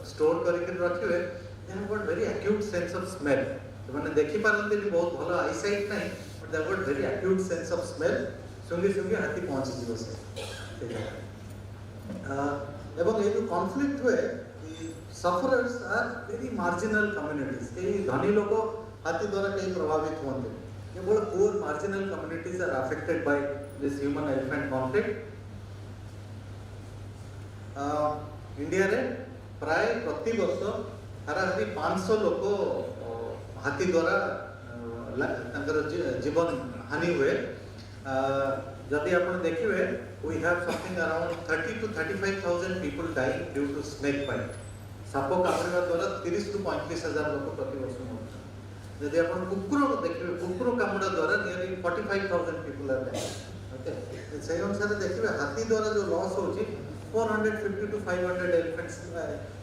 स्टोर करके रखिबे they have got very acute sense of smell. माने देखि पारंती बहुत भलो आईसाइट नाही but they have got very acute sense of smell. संगे संगे हाथी पहुंच जीवो से एवं ये जो कॉन्फ्लिक्ट हुए sufferers are very marginal communities. कई धनी लोग हाथी द्वारा कई प्रभावित होते केवल poor marginal communities are affected by this human elephant conflict. India रे प्राय प्रति वर्ष हाराहारी 500 लोक हाथी द्वारा जीवन हानि हुए. जदि आप देखिए we have something around 30 to 35,000 people dying due to snake bite. साप कामुड़ा द्वारा 30 to 35,000 लोक प्रति वर्ष मरते. जदि आप कुकुर देखिए कुकुर कामुड़ा द्वारा nearly 45,000 people are dying. Okay से अनुसार देखिए हाथी द्वारा जो लॉस होची 450 to 500 elephants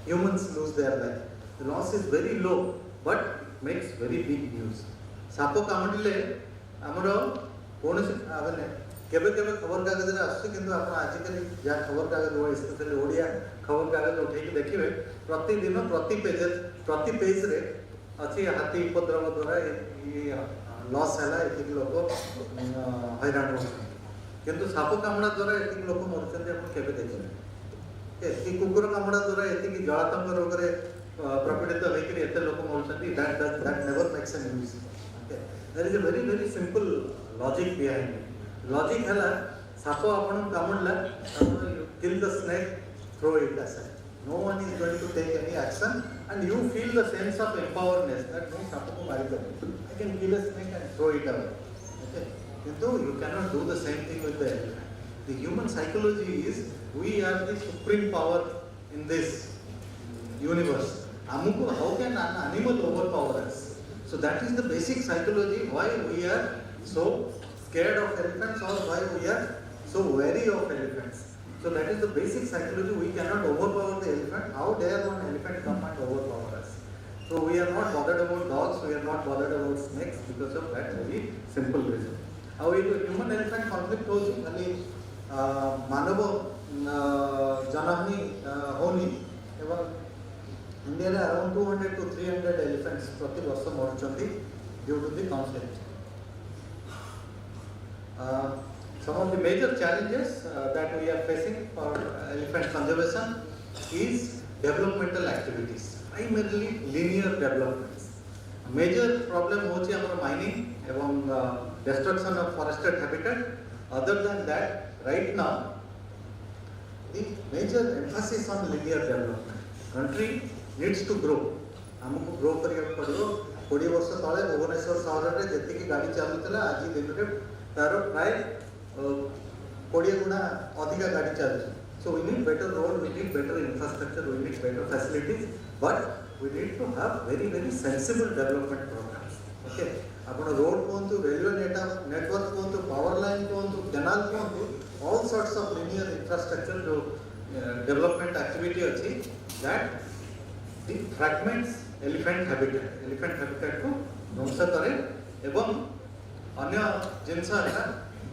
humans lose their life. The loss is very low but makes very big news. साप कामुड़िले हमरो कोनसे आबने केबे केबे खबर कागज रे आसु किंतु आपण आजिकली या खबर कागज हो स्पेशली ओडिया खबर कागज उठे के देखिबे प्रति दिन प्रति पेज रे अछि हाथी उपद्रव द्वारा ये लॉस हैला एति लोक हैरान हो. किंतु साप कामुड़ा द्वारा एति लोक मरछन्ते आपण केबे देखिबे एति कुकुर कामुड़ा द्वारा एति जलातंक रोग रे प्रपीड़ित होइकरी एते लोक मरछन्ती. That never makes an news. Okay there is a very very simple logic behind it. Logic हैला साप आपण कामुडला आपण kill the snake throw it aside. No one is going to take any action and you feel the sense of empowerness that I can kill a snake and throw it away. Okay? Though you cannot do the same thing with the elephant. The human psychology is we are the supreme power in this universe. How can an animal overpower us? So that is the basic psychology why we are so scared of elephants or why we are so wary of elephants. So that is the basic psychology. We cannot overpower the elephant. How dare one elephant come and overpower us? So we are not bothered about dogs, we are not bothered about snakes because of that very simple reason. How human elephant conflict होची खाली मानव जनहानि होनी एवं India रे around 200 to 300 elephants प्रति वर्ष मरुचंती due to the conflict. Some of the major challenges that we are facing for elephant conservation is developmental activities, primarily linear developments. A major problem होची हमारा mining एवं destruction of forested habitat. Other than that, right now, the major emphasis on linear development. Country needs to grow. हमको grow करिया पड़ो. 20 वर्ष तले भुवनेश्वर सहर रे जति की गाड़ी चलुतला आज दिन रे तारो प्राय 20 गुना अधिक गाड़ी चलुछ. So we need better road, we need better infrastructure, we need better facilities, but we need to have very sensible development programs. Okay. आपण रोड कहतु रेलवे नेटवर्क कहतु पावर लाइन कहतु कैनाल कहतु all sorts of linear infrastructure जो development activity अच्छी that the fragments elephant habitat को ध्वंस करे एवं अन्य जिनस है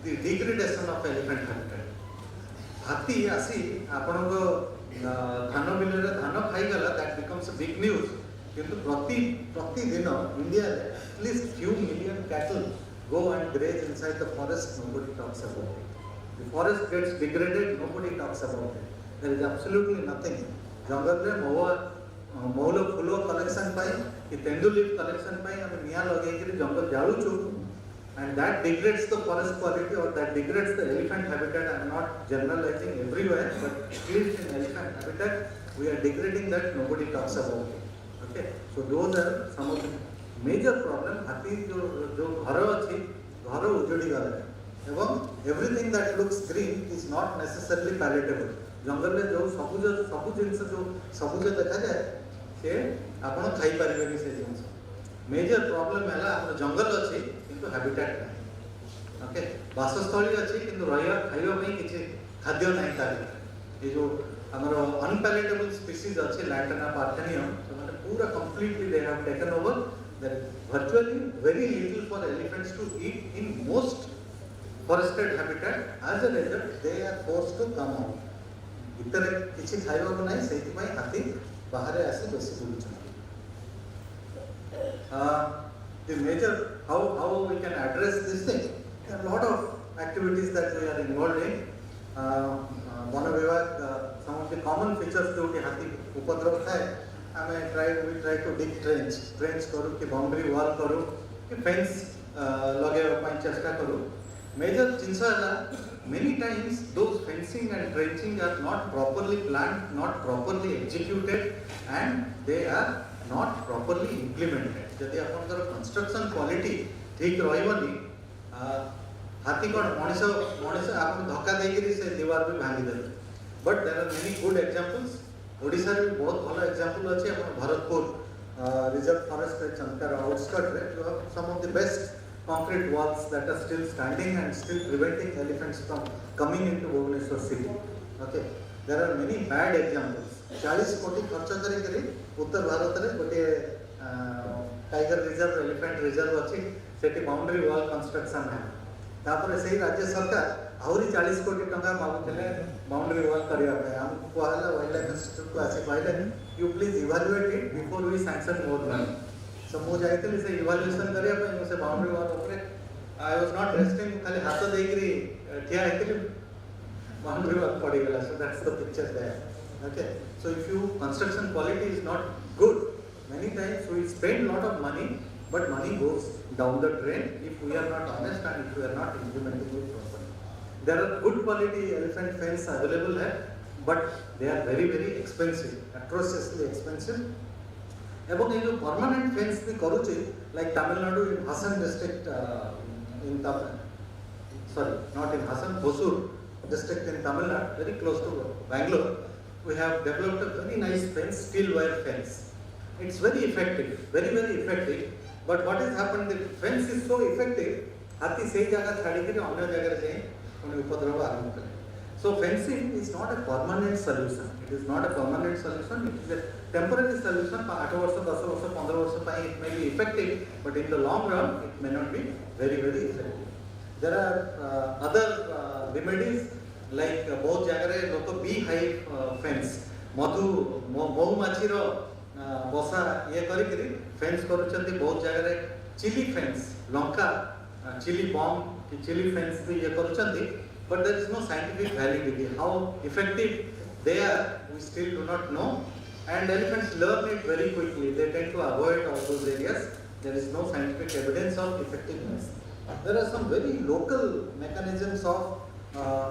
the degradation of elephant habitat. हाथी आसी आपण को धान बिल रे धान खाई गला that becomes a big news. किंतु प्रति दिन India at least few million cattle go and graze inside the forest. Nobody talks about it. The forest gets degraded. Nobody talks about it. There is absolutely nothing. जंगल रे मौल फूलो collection पाई कि तेंदुलीफ collection पाई हमें निया लगे कि जंगल जालू चु and that degrades the forest quality or that degrades the elephant habitat. I am not generalizing everywhere, but at least in elephant habitat we are degrading that. Nobody talks about it. Okay, so those are some of the major problem. हाथी जो घर अच्छी घर उजड़ी गला एवं everything that looks green is not necessarily palatable. जंगल में जो सबुज जिनस जो सबुज देखा जाए से आपण खाई परिबेनी से जिनस. मेजर प्रॉब्लम है आपण जंगल अच्छी किंतु हैबिटेट नहीं. ओके, वासस्थली अच्छी किंतु रहिया खाइबा में किछि खाद्य नहीं तारी. ये जो हमारा unpalatable species अच्छे Lantana parthenium, so पूरा completely they have taken over. There is virtually very little for elephants to eat in most forested habitat. As a result, they are forced to come out. इतने किसी खाइबा को नहीं सही में हाथी बाहर ऐसे बेसी बुलुचन. The major how we can address this thing. There are a lot of activities that we are involved in. One विभाग some of the common features जो कि हाथी उपद्रव है हमें we try to dig trench करूँ कि boundary wall करूँ कि fence लगे अपन चेष्टा करूँ. Major जिनसा है many times those fencing and trenching are not properly planned, not properly executed, and they are not properly implemented. यदि अपन कर construction quality ठीक रहिबनी हाथी कौन मनीष आप धक्का देकरी से दीवार भी भांगी देले. But there are many good examples. Odisha रे बहुत भलो एग्जांपल अछि अपन भरतपुर रिजर्व फॉरेस्ट रे चंकर आउटस्कट रे जो some of the best concrete walls that are still standing and still preventing elephants from coming into Bhubaneswar city. Okay, there are many bad examples. 40 कोटी खर्च करी उत्तर भारत रे गोटे टाइगर रिजर्व एलिफेंट रिजर्व अछि सेठी boundary wall construction है. तापर से राज्य सरकार आउरी 40 कोटी टंका मागुतले बाउंड्री वॉल करिया पे. हम कोहाला वाइल्ड लाइफ इंस्टीट्यूट को आसी कहले you please evaluate it before we sanction more money. So मुझे आइतले से इवैल्यूएशन करिया पे मुझे बाउंड्री वॉल ऊपर आई वाज नॉट रेस्टिंग खाली हाथ देकरी ठिया आइतले बाउंड्री वॉल पड़ी गला. So that's the picture there. Okay, so if you construction quality is not good, many times we spend lot of money but money goes down the drain if we are not honest and if we are not implementing it properly. There are good quality elephant fence available here, but they are very expensive, atrociously expensive. एवं ये जो permanent fence भी करूचे like Tamil Nadu in Hassan district in sorry not in Hasan, Hosur district in Tamil Nadu, very close to Bangalore, we have developed a very nice fence, steel wire fence. It's very effective, very effective. But what has happened, the fence is so effective, हाथी सही जगह छाड़ी के अन्य जगह जाए उन्हें उपद्रव आरंभ करें. So fencing is not a permanent solution. It is not a permanent solution. It is a temporary solution. 8 वर्ष, 10 वर्ष, 15 वर्ष पर it may be effective, but in the long run it may not be very effective. There are other remedies like बहुत जगह रे लोग beehive fence, मधुमाछी रो बसा ये करी fence करुचंती बहुत जगह रे chili fence, Lanka chili bomb की chili fence भी ये करुचंती, but there is no scientific validity. How effective they are, we still do not know. And elephants learn it very quickly. They tend to avoid all those areas. There is no scientific evidence of effectiveness. There are some very local mechanisms of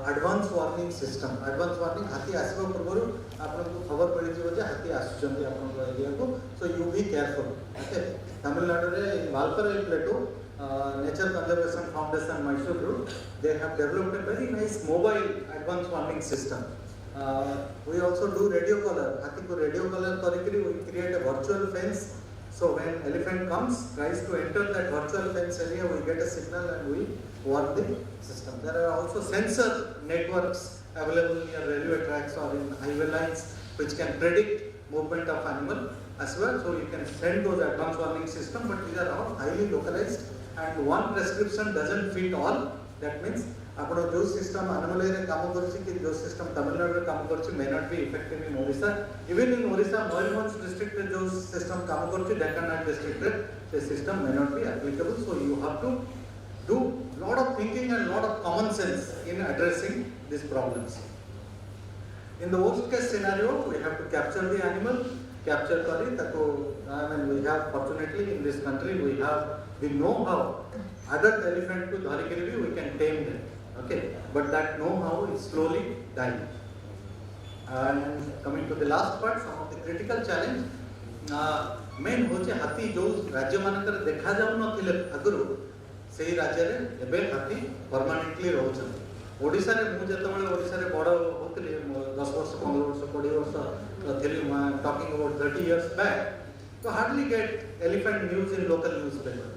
advance warning system. Advance warning, हाथी आसिबा पूर्वरु आपनको खबर पड़ी जीव जे हाथी आसुचंती आपनको area को, so you be careful. Okay, Tamil Nadu रे in Valparai Plateau, Nature Conservation Foundation Mysore Group, they have developed a very nice mobile advance warning system. We also do radio collar. हाथी को radio collar करिकरी we create a virtual fence. So when elephant comes, tries to enter that virtual fence area, we get a signal and we warn the system. There are also sensor networks available near railway tracks or in highway lines which can predict movement of animal as well. So you can send those advance warning system, but these are all highly localized and one prescription doesn't fit all. That means आपण जो system animal रे काम करछि कि जो system Tamil Nadu रे काम करछि may not be effective in Orissa. Even in Orissa, Mayurbhanj district रे जो सिस्टम काम करछि Deccanad district रे the system may not be applicable. So you have to do lot of thinking and lot of common sense in addressing these problems. In the worst case scenario, we have to capture the animal, capture kari tako. I mean, we have fortunately in this country we have the know-how. Adult elephant to dharikiri we can tame them. Okay, but that know-how is slowly dying. And coming to the last part, some of the critical challenge, main होचे हाथी जो राज्य मानकर देखा जाऊ नथिले अगरु सेही राज्य रे एबे हाथी परमानेंटली रहउछन. ओडिसा रे मु जेतबेले ओडिसा रे बड़ होतले 10 वर्ष 15 वर्ष 20 वर्ष थिली talking about 30 years back, so hardly get elephant news in local newspaper.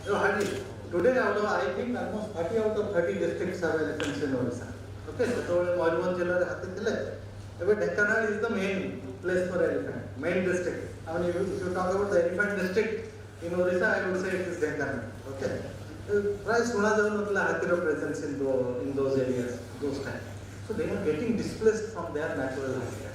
So hardly. Today, out of I think almost 30 out of 30 districts have elephants in Orissa. Okay, so Mayurbhanj jilla re hathi thile. But Deccanad is the main place for elephant, main district. I mean, if you talk about the elephant district in Orissa, I would say it is Deccanad. Okay, price suna javu natla hathi presence in those areas, those times. So they are getting displaced from their natural habitat.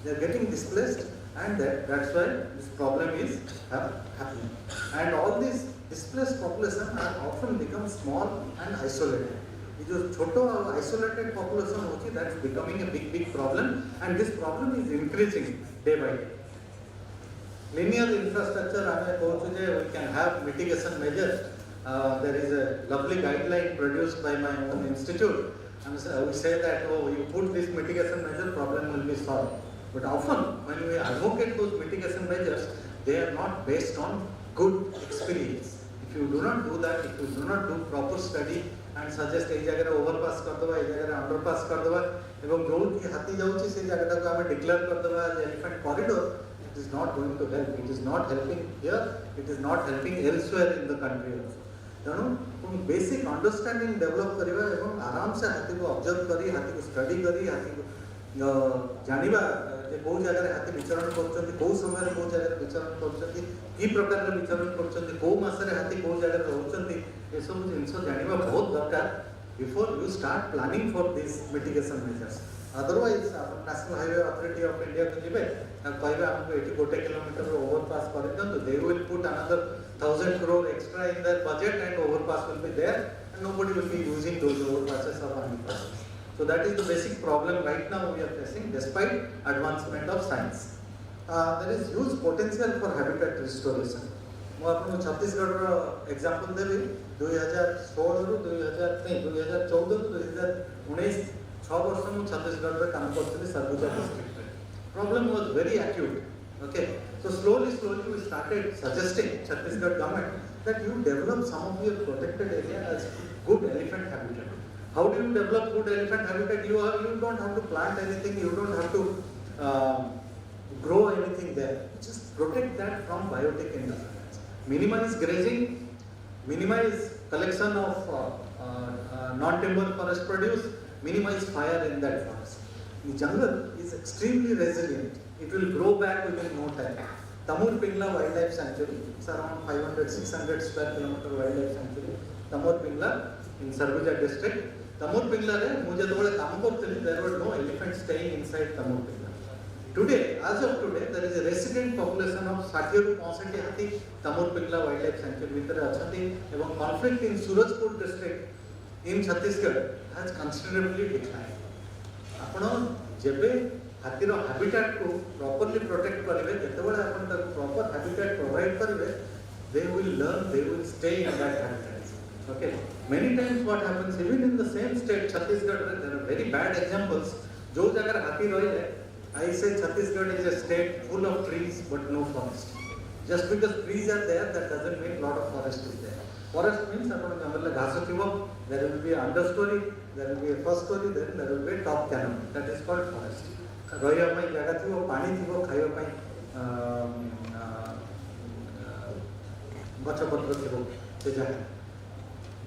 They are getting displaced, and that's why this problem is happening. And all these displaced population are often become small and isolated. ये जो छोटो isolated population होती है, that's becoming a big problem, and this problem is increasing day by day. Linear infrastructure, I mean, we can have mitigation measures. There is a lovely guideline produced by my own institute, and we say that you put this mitigation measure, problem will be solved. But often when we advocate those mitigation measures, they are not based on good experience. If you do not do that, if you do not do proper study and suggest ए जगह रे overpass कर दवा, ए जगह रे underpass कर दवा, एवं जो कि हाथी जाउची से जगह को हमें declare कर दवा as elephant corridor, it is not going to help. It is not helping here. It is not helping elsewhere in the country also. तेणु basic understanding develop करिवा एवं आराम से हाथी को observe करी, हाथी को study करी, हाथी को जानिबा जे को जगह रे हाथी विचरण करछन्ती, को समय रे को जगह रे विचरण करछन्ती, की प्रकार रे विचरण करछन्ती, को मास रे हाथी को जगह रे रहउछन्ती, ए सब जिंस जानिबा बहुत दरकार before you start planning for these mitigation measures. Otherwise, National Highway Authority of India को जिबे कहबे हमको 81 किलोमीटर overpass करे दंतु, they will put another 1000 crore extra in their budget and overpass will be there and nobody will be using those overpasses or underpasses. So that is the basic problem right now we are facing despite advancement of science. There is huge potential for habitat restoration. ମୁଁ ଆପଣଙ୍କୁ ଛତିଶଗଡ଼ର example ଦେବି 2016ରୁ 2014ରୁ 2019 6 ବର୍ଷ ମୁଁ ଛତିଶଗଡ଼ରେ କାମ କରିଥିଲି ସରଗୁଜା ଡିଷ୍ଟ୍ରିକ୍ଟରେ. Problem was very acute. Okay, So slowly we started suggesting Chhattisgarh government that you develop some of your protected area as good elephant habitat. How do you develop good elephant habitat? You don't have to plant anything, you don't have to grow anything there. Just protect that from biotic interference. Minimize grazing, minimize collection of non-timber forest produce, minimize fire in that forest. The jungle is extremely resilient. It will grow back within no time. Tamur Pingla Wildlife Sanctuary, it's around 500-600 square kilometer wildlife sanctuary. Tamur Pingla in Sarguja district. Tamur Pingla re mujhe jebole kaam kortili, there were no elephants staying inside Tamur Pingla. Today, as of today, there is a resident population of 60 to 65 hathi Tamur Pingla Wildlife Sanctuary vitare achandi, ebong conflict in Surajpur district in Chhattisgarh has considerably declined. Apna jebe hathir habitat ko properly protect karibe, jetebale apan taku proper habitat provide karibe, they will learn, they will stay in that habitat. Okay. Many times what happens, even in the same state, Chhattisgarh, there are very bad examples. Jo jagar hathi rahe, I say Chhattisgarh is a state full of trees but no forest. Just because trees are there, that doesn't mean lot of forest is there. Forest means there will be an understory, there will be a first story, then there will be a top canopy. That is called forest. Roya pai jaga thibo, pani thibo, khaiba pai gacha patra thibo se jaga.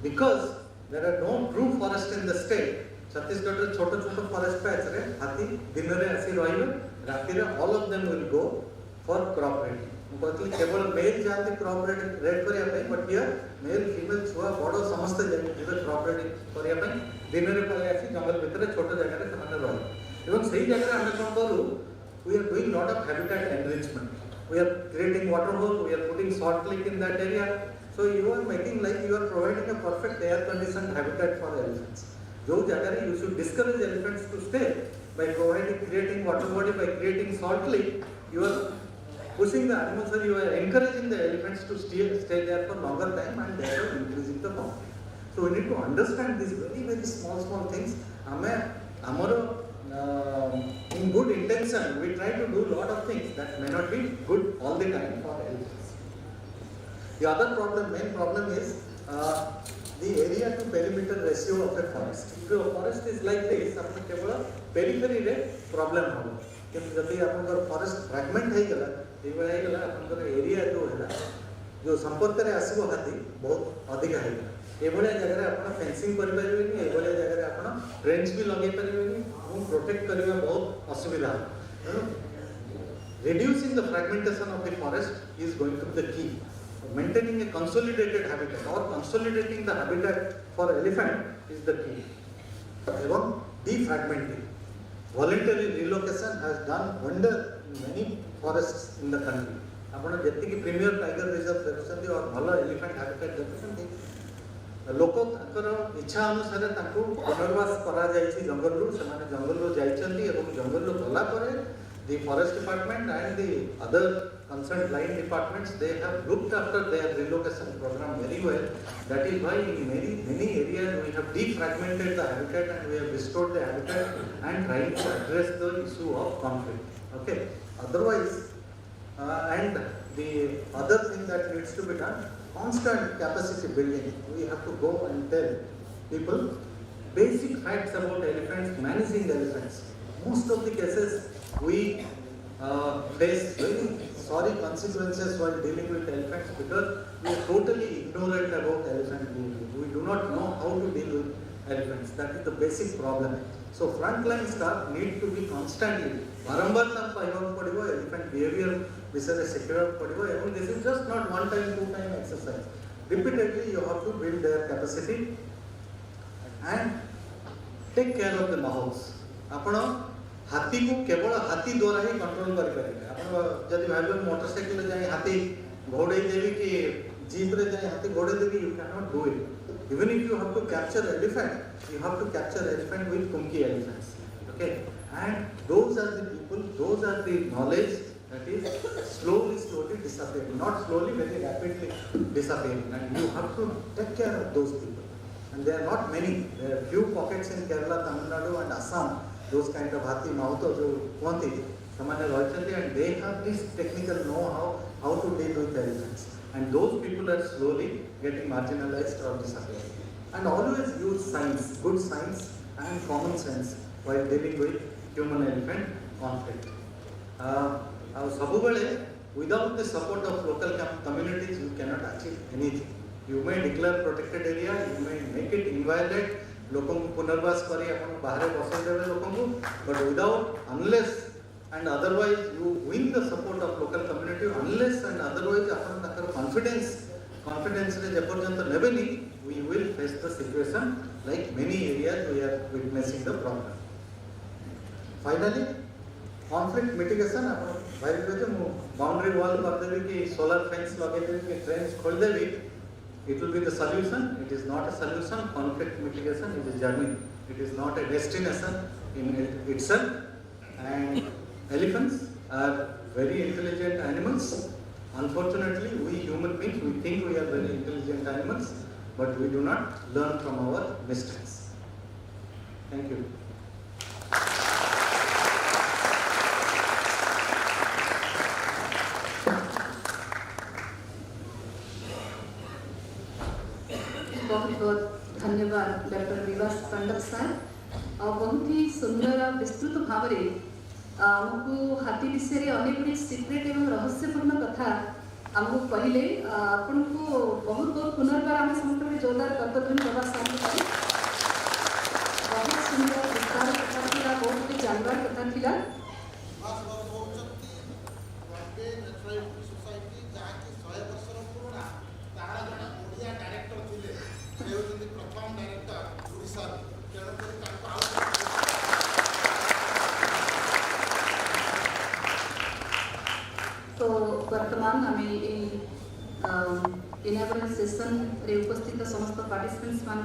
Because there are no true forest in the state, Chhattisgarh re chota chota forest patch re hathi dinare asi rahibe, ratire all of them will go for crop raiding. Because केवल male जाते crop raid करिया पाई, but here male female छुआ बड़ो समस्त जाते crop raid करिया पाई दिनरे पले ऐसी जंगल भीतर छोटे जगह रे समाने रहो. एवं सही जगह रे हमें कौन करूँ? We are doing lot of habitat enrichment. We are creating water hole, we are putting salt lick in that area. So you are making like you are providing a perfect air conditioned habitat for elephants. जो जगह रे you should discourage elephants to stay by creating water body, by creating salt lick. You are pushing the animals, or you are encouraging the elephants to stay there for longer time, and therefore increasing the conflict. So we need to understand these very small things. In good intention, we try to do a lot of things that may not be good all the time for elephants. The other problem, main problem is the area to perimeter ratio of a forest. If a forest is like this, periphery re problem hobo. If you forest fragment area जो संपर्क में आसो हाथी बहुत अधिक है ये जगह आप फेंसिंग कर जगह आप ट्रेंच भी लगे प्रोटेक्ट करने बहुत असुविधा है. Reducing the fragmentation of the forest is going to be the key. Maintaining a consolidated habitat or consolidating the habitat for elephant is the key. Even defragmenting, voluntary relocation has done wonder in many forests in the country. आपण जेति की premiere tiger reserve देखुछन्ती और भलो elephant habitat देखुछन्ती लोक ताकर इच्छा अनुसार ताकू पुनर्वास करा जायछि जंगल रु सेमाने जंगल रु जायछन्ती एवं जंगल रु गला परे the forest department and the other concerned line departments, they have looked after their relocation program very well. That is why in many areas we have defragmented the habitat and we have restored the habitat and trying to address the issue of conflict. Okay. Otherwise, and the other thing that needs to be done, constant capacity building. We have to go and tell people basic facts about elephants, managing elephants. Most of the cases we face very sorry consequences while dealing with elephants because we are totally ignorant about elephant behavior. We do not know how to deal with elephants. That is the basic problem. So frontline staff need to be constantly barambar tam pahibak padibo elephant behavior bisare secure padibo, and this is just not one time, two time exercise. Repeatedly you have to build their capacity and take care of the mahols. Apana हाथी को केवल हाथी द्वारा ही control कर पारे. आप जब भाई मोटरसाइकिल ले जाए हाथी घोड़े देवी कि जीप रे जाए हाथी घोड़े देवी, you cannot do it. Even if you have to capture elephant, you have to capture elephant with Kumki elephants. Okay, and those are the people, those are the knowledge that is slowly disappearing. Not slowly, very rapidly disappearing. And you have to take care of those people. And there are not many. There are few pockets in Kerala, Tamil Nadu, and Assam those kind of hathi mahuto jo kuhanti samane rahichanti, and they have this technical know how to deal with elephants, and those people are slowly getting marginalized or disappearing. And always use science, good science and common sense while dealing with human elephant conflict. Without the support of local communities, you cannot achieve anything. You may declare protected area, you may make it inviolate, लोगों को पुनर्वास करी अपन बाहर बसाई देवे लोगों को, but without, unless and otherwise you win the support of local community, unless and otherwise upon Takar confidence रे जपर्यंत नेबेनी, we will face the situation like many areas we are witnessing the problem. Finally, conflict mitigation अपन भाई जो boundary wall कर देवी कि solar fence लगे देवी कि trains खोल देवी, it will be the solution. It is not a solution. Conflict mitigation is a journey. It is not a destination in itself. And elephants are very intelligent animals. Unfortunately, we human beings, we think we are very intelligent animals, but we do not learn from our mistakes. Thank you. बहुत बहुत धन्यवाद doctor विवास पंडत साहब। और बहुत ही सुंदर और विस्तृत भाव में आमको हाथी विषय में अनेक गुड़ी सिक्रेट एवं रहस्यपूर्ण कथा आमको कहले। आपन को बहुत बहुत पुनर्बार आम समस्त जोरदार कर्तव्य प्रवास बहुत सुंदर विस्तार कथा थिला, बहुत कुछ जानवर कथा थिला। तो वर्तमान आम इनागुरल सेशन रे उपस्थित समस्त पार्टिसिपेंट्स मान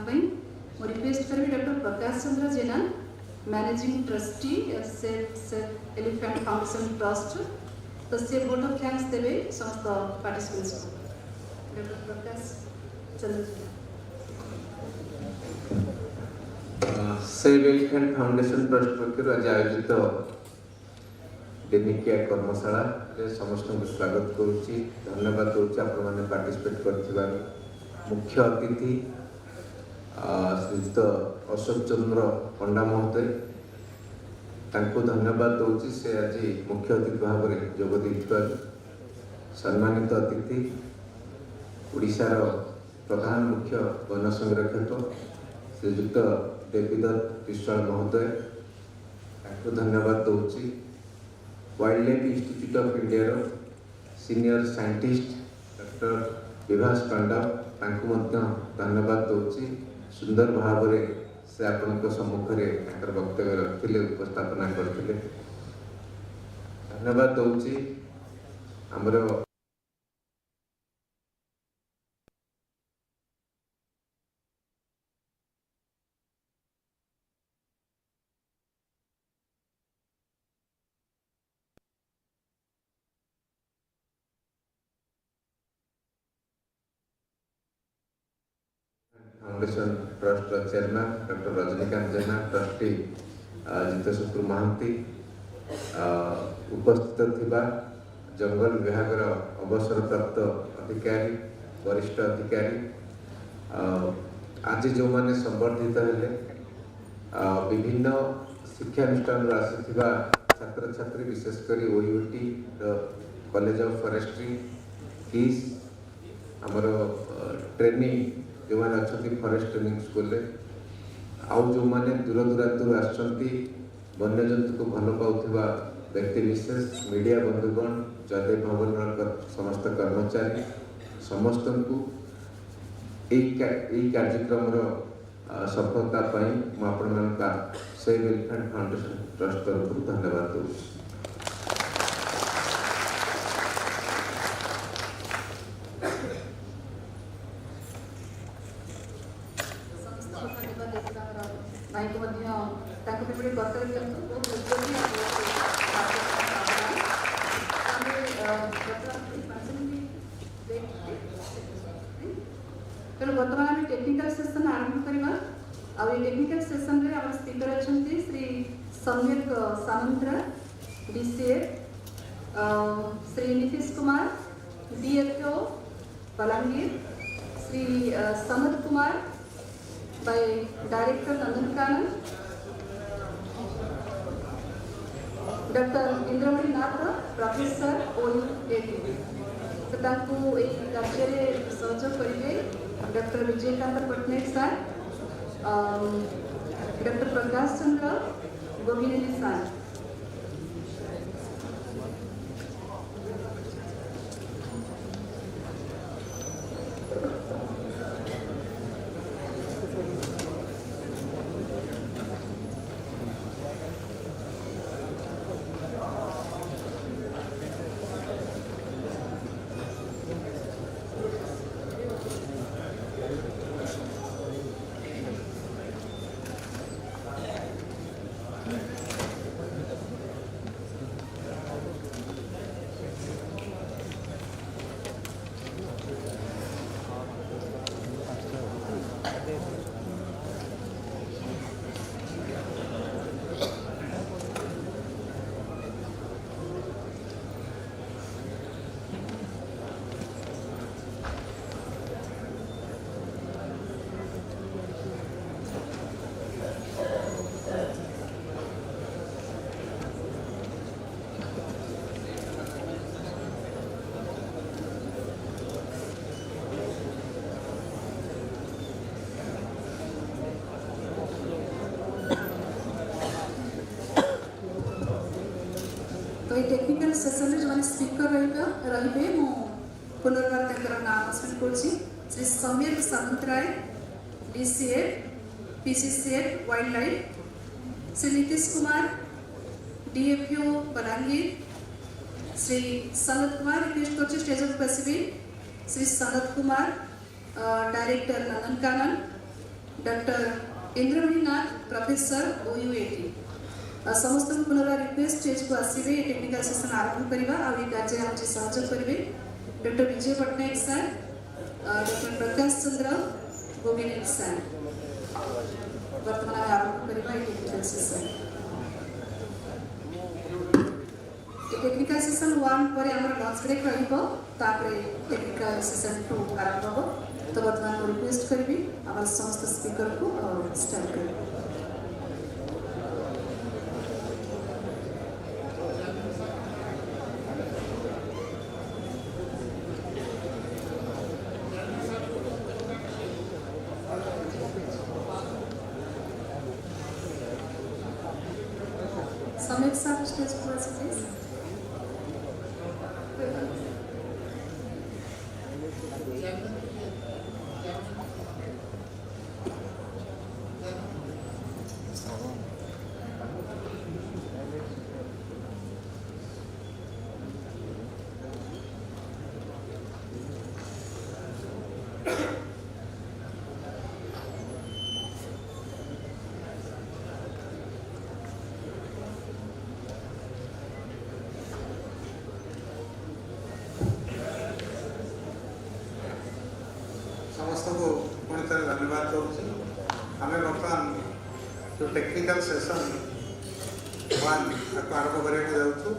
मो रिक्वेस्ट करी doctor Prakash Chandra Jena, managing trustee safe elephant foundation trust, तो से वोट ऑफ थैंक्स देवे समस्त पार्टिसिपेंट्स को। Doctor Prakash Chandra Jena. Safe elephant foundation trust पक्षर आज आयोजित दिनिकिया कर्मशाला रे समस्त को स्वागत करुच्ची, धन्यवाद दूची आपण मैंने पार्टिसिपेट कर मुख्य अतिथि श्रीयुक्त अशोक चंद्र पंडा महोदय, तांको धन्यवाद दूची से आज मुख्य अतिथि भाव में जोग देथिबार। सम्मानित अतिथि ओडिशार प्रधान मुख्य वन संरक्षक श्रीयुक्त देवीदत्त विश्वाल महोदय, तांको धन्यवाद दूची। Wild life institute of India रो senior scientist doctor Bibhas Panda, तांको मध्य धन्यवाद दूची। सुंदर भाव में से आपन सम्मुख में वक्तव्य रखते उपस्थापना करते, धन्यवाद दूची। आमर foundation trust chairman doctor Rajinikanth Jena, trustee जितेशुक्र महांती, उपस्थित थिबा जंगल विभाग अवसरप्राप्त अधिकारी, वरिष्ठ अधिकारी, आज जो माने संबर्धित हेले विभिन्न शिक्षानुष्ठान आसिथिबा छात्र छात्री, विशेषकर ओयूटी कॉलेज ऑफ फॉरेस्ट्री किस आमर ट्रेनिंग जो मैंने अच्छा फॉरेस्ट ट्रेनिंग स्कूल आउ जो मैंने दूर दूरांतर आसछंती वन्यजंतु को भल पाउथिबा व्यक्ति विशेष, मीडिया बंधुगण, जयदेव भवन समस्त कर्मचारी समस्त को कार्यक्रम सफलता मुझे सेफ एलिफेंट फाउंडेशन ट्रस्ट तरफ धन्यवाद दूँ। भाई को कर्तव्य तेणु बर्तमान आम टेक्निकल सेशन आरंभ करवा। टेक्निकल सेशन रे आम स्पीकर अच्छा Shri Samantara DCF, Sri Nitish Kumar DFO Balangir, Sri Samad Kumar by Director Nandan Kanan, Dr. Indramani Nath, Professor OUAT. तो ताकू एक राज्य रे सहयोग करिवे doctor Vijaykant Pattnaik sir, doctor Prakash Chandra Govind sir. तो ये टेक्निकल सेशन जो मैंने स्पीकर रही मु पुनर्वार तक नाम करछि Shri Samir Samantaray DCF PCCF wildlife, Shri Nitish Kumar DFO Balangir, Shri Sanat Kumar request कर स्टेज पर बसबे, Shri Sanat Kumar director Nandan Kanan, doctor Indramani Nath professor OUAT। समस्त पुनर्वार रिक्वेस्ट स्टेज को आसवे टेक्निकल सेशन आरंभ करवा आ कार्य हम सहयोग करेंगे डॉक्टर विजय Patnaik sir, doctor Prakash Chandra Govind sir. वर्तमान आरंभ करवा टेक्निकल सेशन। टेक्निकल सेशन 1 पर हमर लंच ब्रेक रहिबो, तापरे टेक्निकल सेशन 2 आरंभ हो। तो वर्तमान रिक्वेस्ट करबी हमर समस्त स्पीकर को स्टार्ट करें। Samir sir, stage for us, please. ସମସ୍ତଙ୍କୁ ପୁଣି ଥରେ ଧନ୍ୟବାଦ ଦେଉଛି। ଆମେ ବର୍ତ୍ତମାନ ଯେଉଁ ଟେକ୍ନିକାଲ ସେସନ୍ 1 ତାକୁ ଆରମ୍ଭ କରିବାକୁ ଯାଉଛୁ।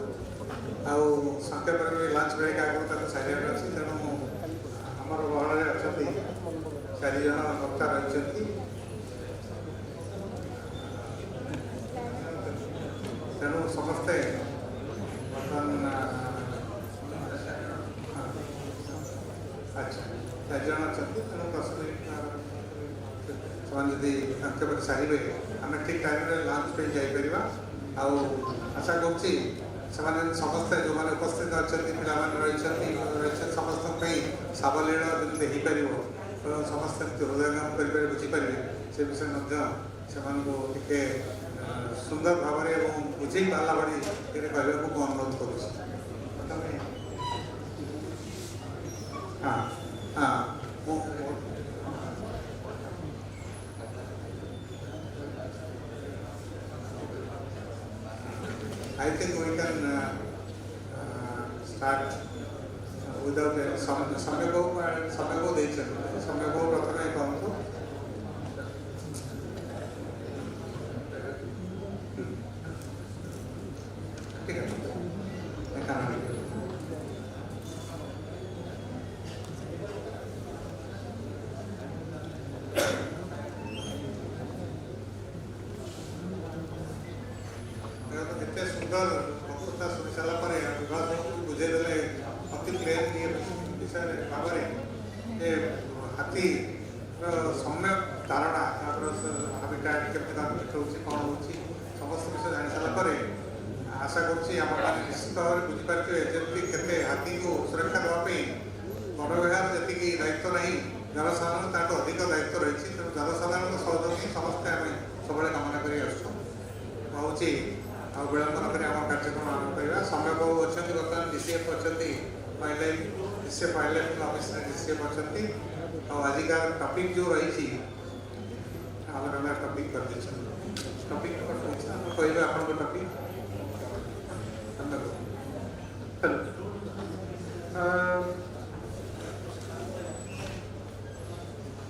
ଆଉ ସଂକ୍ଷେପରେ ବି ଲଞ୍ଚ ବ୍ରେକ୍ ଆଗରୁ ତାକୁ ସାରିବାର ଅଛି, ତେଣୁ ଆମର ଗହଳରେ ଅଛନ୍ତି 4 ଜଣ ବକ୍ତା ରହିଛନ୍ତି। ତେଣୁ ସମସ୍ତେ ବର୍ତ୍ତମାନ ଆଚ୍ଛା 4 ଜଣ ଅଛନ୍ତି, ତେଣୁ 10 ମିନିଟ୍ ସେମାନେ ଯଦି ସଂକ୍ଷେପରେ ସାରିବେ ଆମେ ଠିକ୍ ଟାଇମ୍ରେ ଲଞ୍ଚ ପାଇଁ ଯାଇପାରିବା। ଆଉ ଆଶା କରୁଛି ସେମାନେ ସମସ୍ତେ ଯେଉଁମାନେ ଉପସ୍ଥିତ ଅଛନ୍ତି, ପିଲାମାନେ ରହିଛନ୍ତି ସମସ୍ତଙ୍କ ପାଇଁ ସାବଲୀଳ ଯେମିତି ହେଇପାରିବ, ସମସ୍ତେ ହୃଦୟଙ୍ଗମ କରିପାରିବେ, ବୁଝିପାରିବେ, ସେ ବିଷୟ ମଧ୍ୟ ସେମାନଙ୍କୁ ଟିକେ ସୁନ୍ଦର ଭାବରେ ଏବଂ ବୁଝେଇ ପାରିଲା ଭଳି କହିବାକୁ ମୁଁ ଅନୁରୋଧ କରୁଛି। ହଁ ହଁ I think we can start without समय को देखें समय को प्रथम कहतु ठीक है जिते सुंदर वक्तृता शुणी सारा विभाग बुझेदे अति क्लियर विषय भाव में हाथी सम्यक धारणा हाबिटाट केतना देखा कौन हो समस्त विषय जानी सारापर आशा करें निश्चित भाव में बुझीपारे जमी के हाथी को सुरक्षा देवाई वन विभाग जी दायित्व नहीं जनसाधारण ताठू अधिक दायित्व रही तेणु जनसाधारण सहयोग समस्ते आम सब कामना कर भावी आ विलंब नक कार्यक्रम आरंभ करवा समय बाबू अच्छा बर्तमान डीसीएफ अच्छा wild life DCF wild life officer DCF अच्छा आजिका टॉपिक जो रही अलग टॉपिक कर टॉपिक कहे आप topic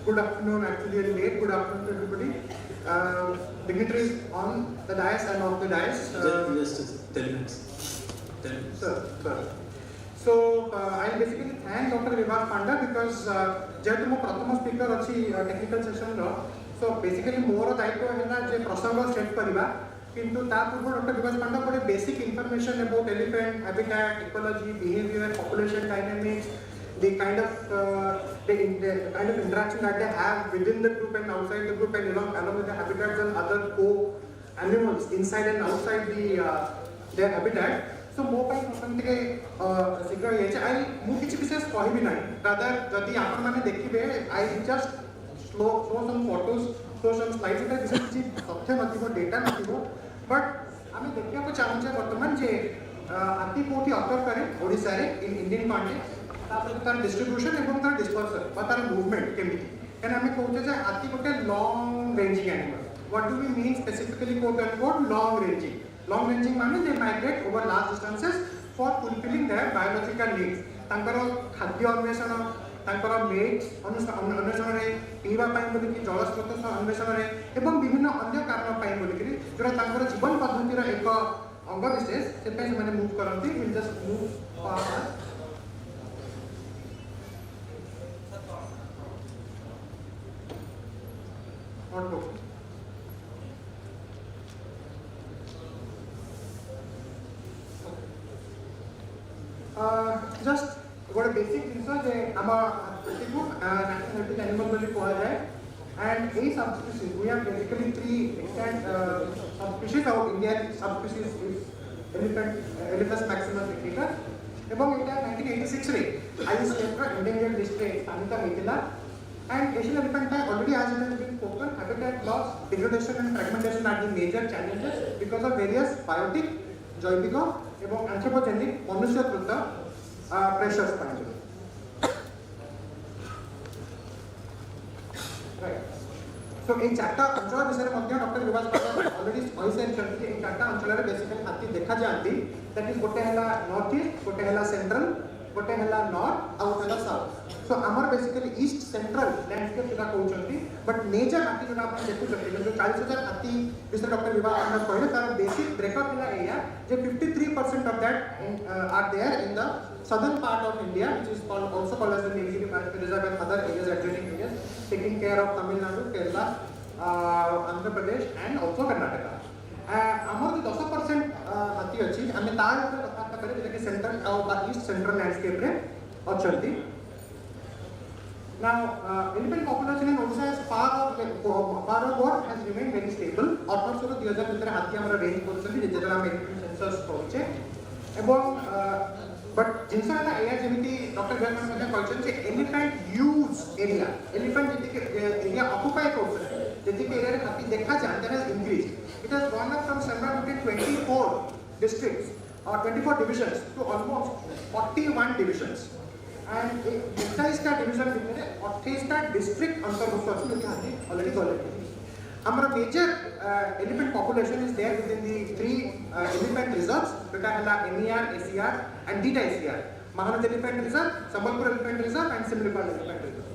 Good afternoon, actually very late. Good afternoon to everybody. Dignitaries on the dais and off the dais. Just 10 minutes. 10 minutes. Sir. So I basically thank Dr. Vibhas Panda because जेहेतु मो प्रथम speaker अच्छी technical session रो so basically मोर दायित्व है जे प्रसंग set करबा किंतु ता पूर्व डॉक्टर विभास पांडा कोटे basic information about elephant habitat ecology behaviour population dynamics the kind of interaction that they have within the group and outside the group and along with the habitats and other co-animals inside and outside their habitat. So mo pai प्रसंग के शीघ्र ये आई मु किछि विशेष कहबी नाही rather जदि आपण माने देखिबे I just show some photos show some slides के विशेष किछि तथ्य नथिबो डेटा नथिबो बट आमे देखिया को चाहूचे वर्तमान जे हाथी कोठी अकर करे ओडिसा रे इन इंडियन कॉन्टेक्स्ट तार डिस्ट्रीब्यूशन एवं तार डिस्पर्सल बा तार मूवमेंट केमिति एंड हमें कहूचे जे हाथी गोटे long ranging animal what do we mean specifically quote and quote long ranging माने they migrate over large distances for fulfilling their biological needs तांकर खाद्य अन्वेषण तांकर मेट्स अन्वेषण रे पीवा पाई बोली कि जल स्रोत अन्वेषण रे एवं विभिन्न अन्य कारण पाई बोली कि जोरा तांकर जीवन पद्धति रा एक अंग विशेष से पे माने मूव करंती will just move just got a basic research हम national animal बोली कहा जाए and a subspecies we have basically three extant subspecies of Indian subspecies is Elephas maximus indica एवं इटा 1986 रे आयुष केंद्र endangered list रे स्थानित हेतिला and Asian elephant already as it has been spoken habitat loss degradation and fragmentation are the major challenges because of various biotic जैविक एवं anthropogenic मनुष्यकृत pressures pi right so in चारटा अंचल विषय मध्ये डॉक्टर विभास पांडा already कहि centre इन चारटा अंचल रे basically हाथी देखा जांती दैट इज गोटे हला नॉर्थ ईस्ट गोटे हला सेंट्रल गोटे हला नॉर्थ आउ हला साउथ सो हमर बेसिकली ईस्ट सेंट्रल लैंडस्केप जेटा कहउचंती बट मेजर हाथी जेटा आपण देखुचंती जो 40000 हाथी विषय डॉक्टर विभास पांडा कहले तार बेसिक ब्रेकअप हला एरिया जे 53% of that are there in the southern part of India, which is also called as the Nilgiri Biosphere Reserve and other areas, adjoining areas, taking care of Tamil Nadu, Kerala, Andhra Pradesh, and also Karnataka. आमर जो 10% हाथी अच्छी आम तार कथा करें जोटा कि सेंट्रल और ईस्ट सेंट्रल लैंडस्केप रे अच्छी now elephant population in Odisha is far what has remained very stable 1800 ରୁ 2000 ଭିତରେ ହାତୀ ଆମର ରେଞ୍ଜ କରୁଛନ୍ତି ଯେତେବେଳେ ଆମେ ସେନ୍ସସ୍ କରୁଛେ ଏବଂ बट जिनस है एरिया जेमिति डॉक्टर गवर्नमेंट मध्ये कहछन जे एलिफेंट यूज एरिया एलिफेंट जेति के एरिया ऑक्युपाई करछन जेति के एरिया रे हाथी देखा जाते हैं increase it has gone up from somewhere between 24 districts और 24 divisions to almost 41 divisions and 27 का डिवीजन भितर 28 का डिस्ट्रिक्ट अंतर्भुक्त अछि जो हाथी ऑलरेडी गले Our major elephant population is there within the three elephant reserves, which are MER, ACR, and Dita ACR. Mahanad Elephant Reserve, Sambalpur Elephant Reserve, and Simlipal Elephant Reserve.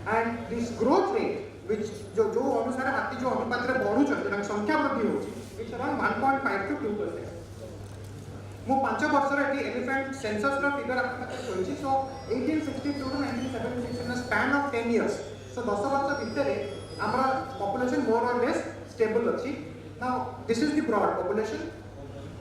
And this growth rate, which जो अनुसार हाथी जो अनुपात रे बढ़ु छथि संख्या वृद्धि होछि, it's around 1.5 to 2%. 5 ବର୍ଷର ଏଠି ଏଲିଫେଣ୍ଟ ସେନ୍ସସ୍ର ଫିଗର ଆପଣଙ୍କ ରହିଛି। So 1862 to 1976 in a span of 10 years, so 10 ବର୍ଷ ଭିତରେ ଆମର population more or less stable ଅଛି। Now this is the broad population.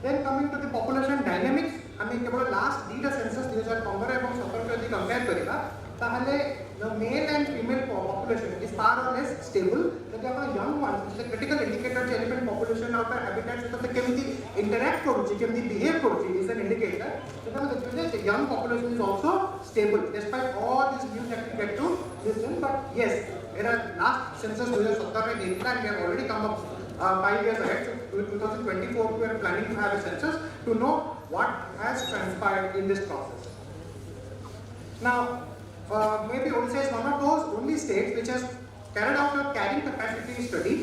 Then coming to the population dynamics, ଆମେ କେବଳ ଲାଷ୍ଟ ଦୁଇଟା ସେନ୍ସସ୍ 2015 ଏବଂ 17 ଯଦି କମ୍ପେୟାର କରିବା ତାହେଲେ the male and female population is far or less stable। ଯଦି ଆପଣ young ones, which is a critical indicator ଯେ elephant population ଆଉ ତା habitat ସହିତ କେମିତି interact କରୁଛି, କେମିତି behave କରୁଛି, is an indicator। ସେଟା ଆମେ ଦେଖିବା ଯେ the young population is also stable despite all these news that we get to listen। But yes, era last census 2017 ରେ ହେଇଥିଲା and we have already come up 5 years ahead, so 2024 we are planning to have a census to know what has transpired in this process. Now maybe Odisha is one of those only states which has carried out a carrying capacity study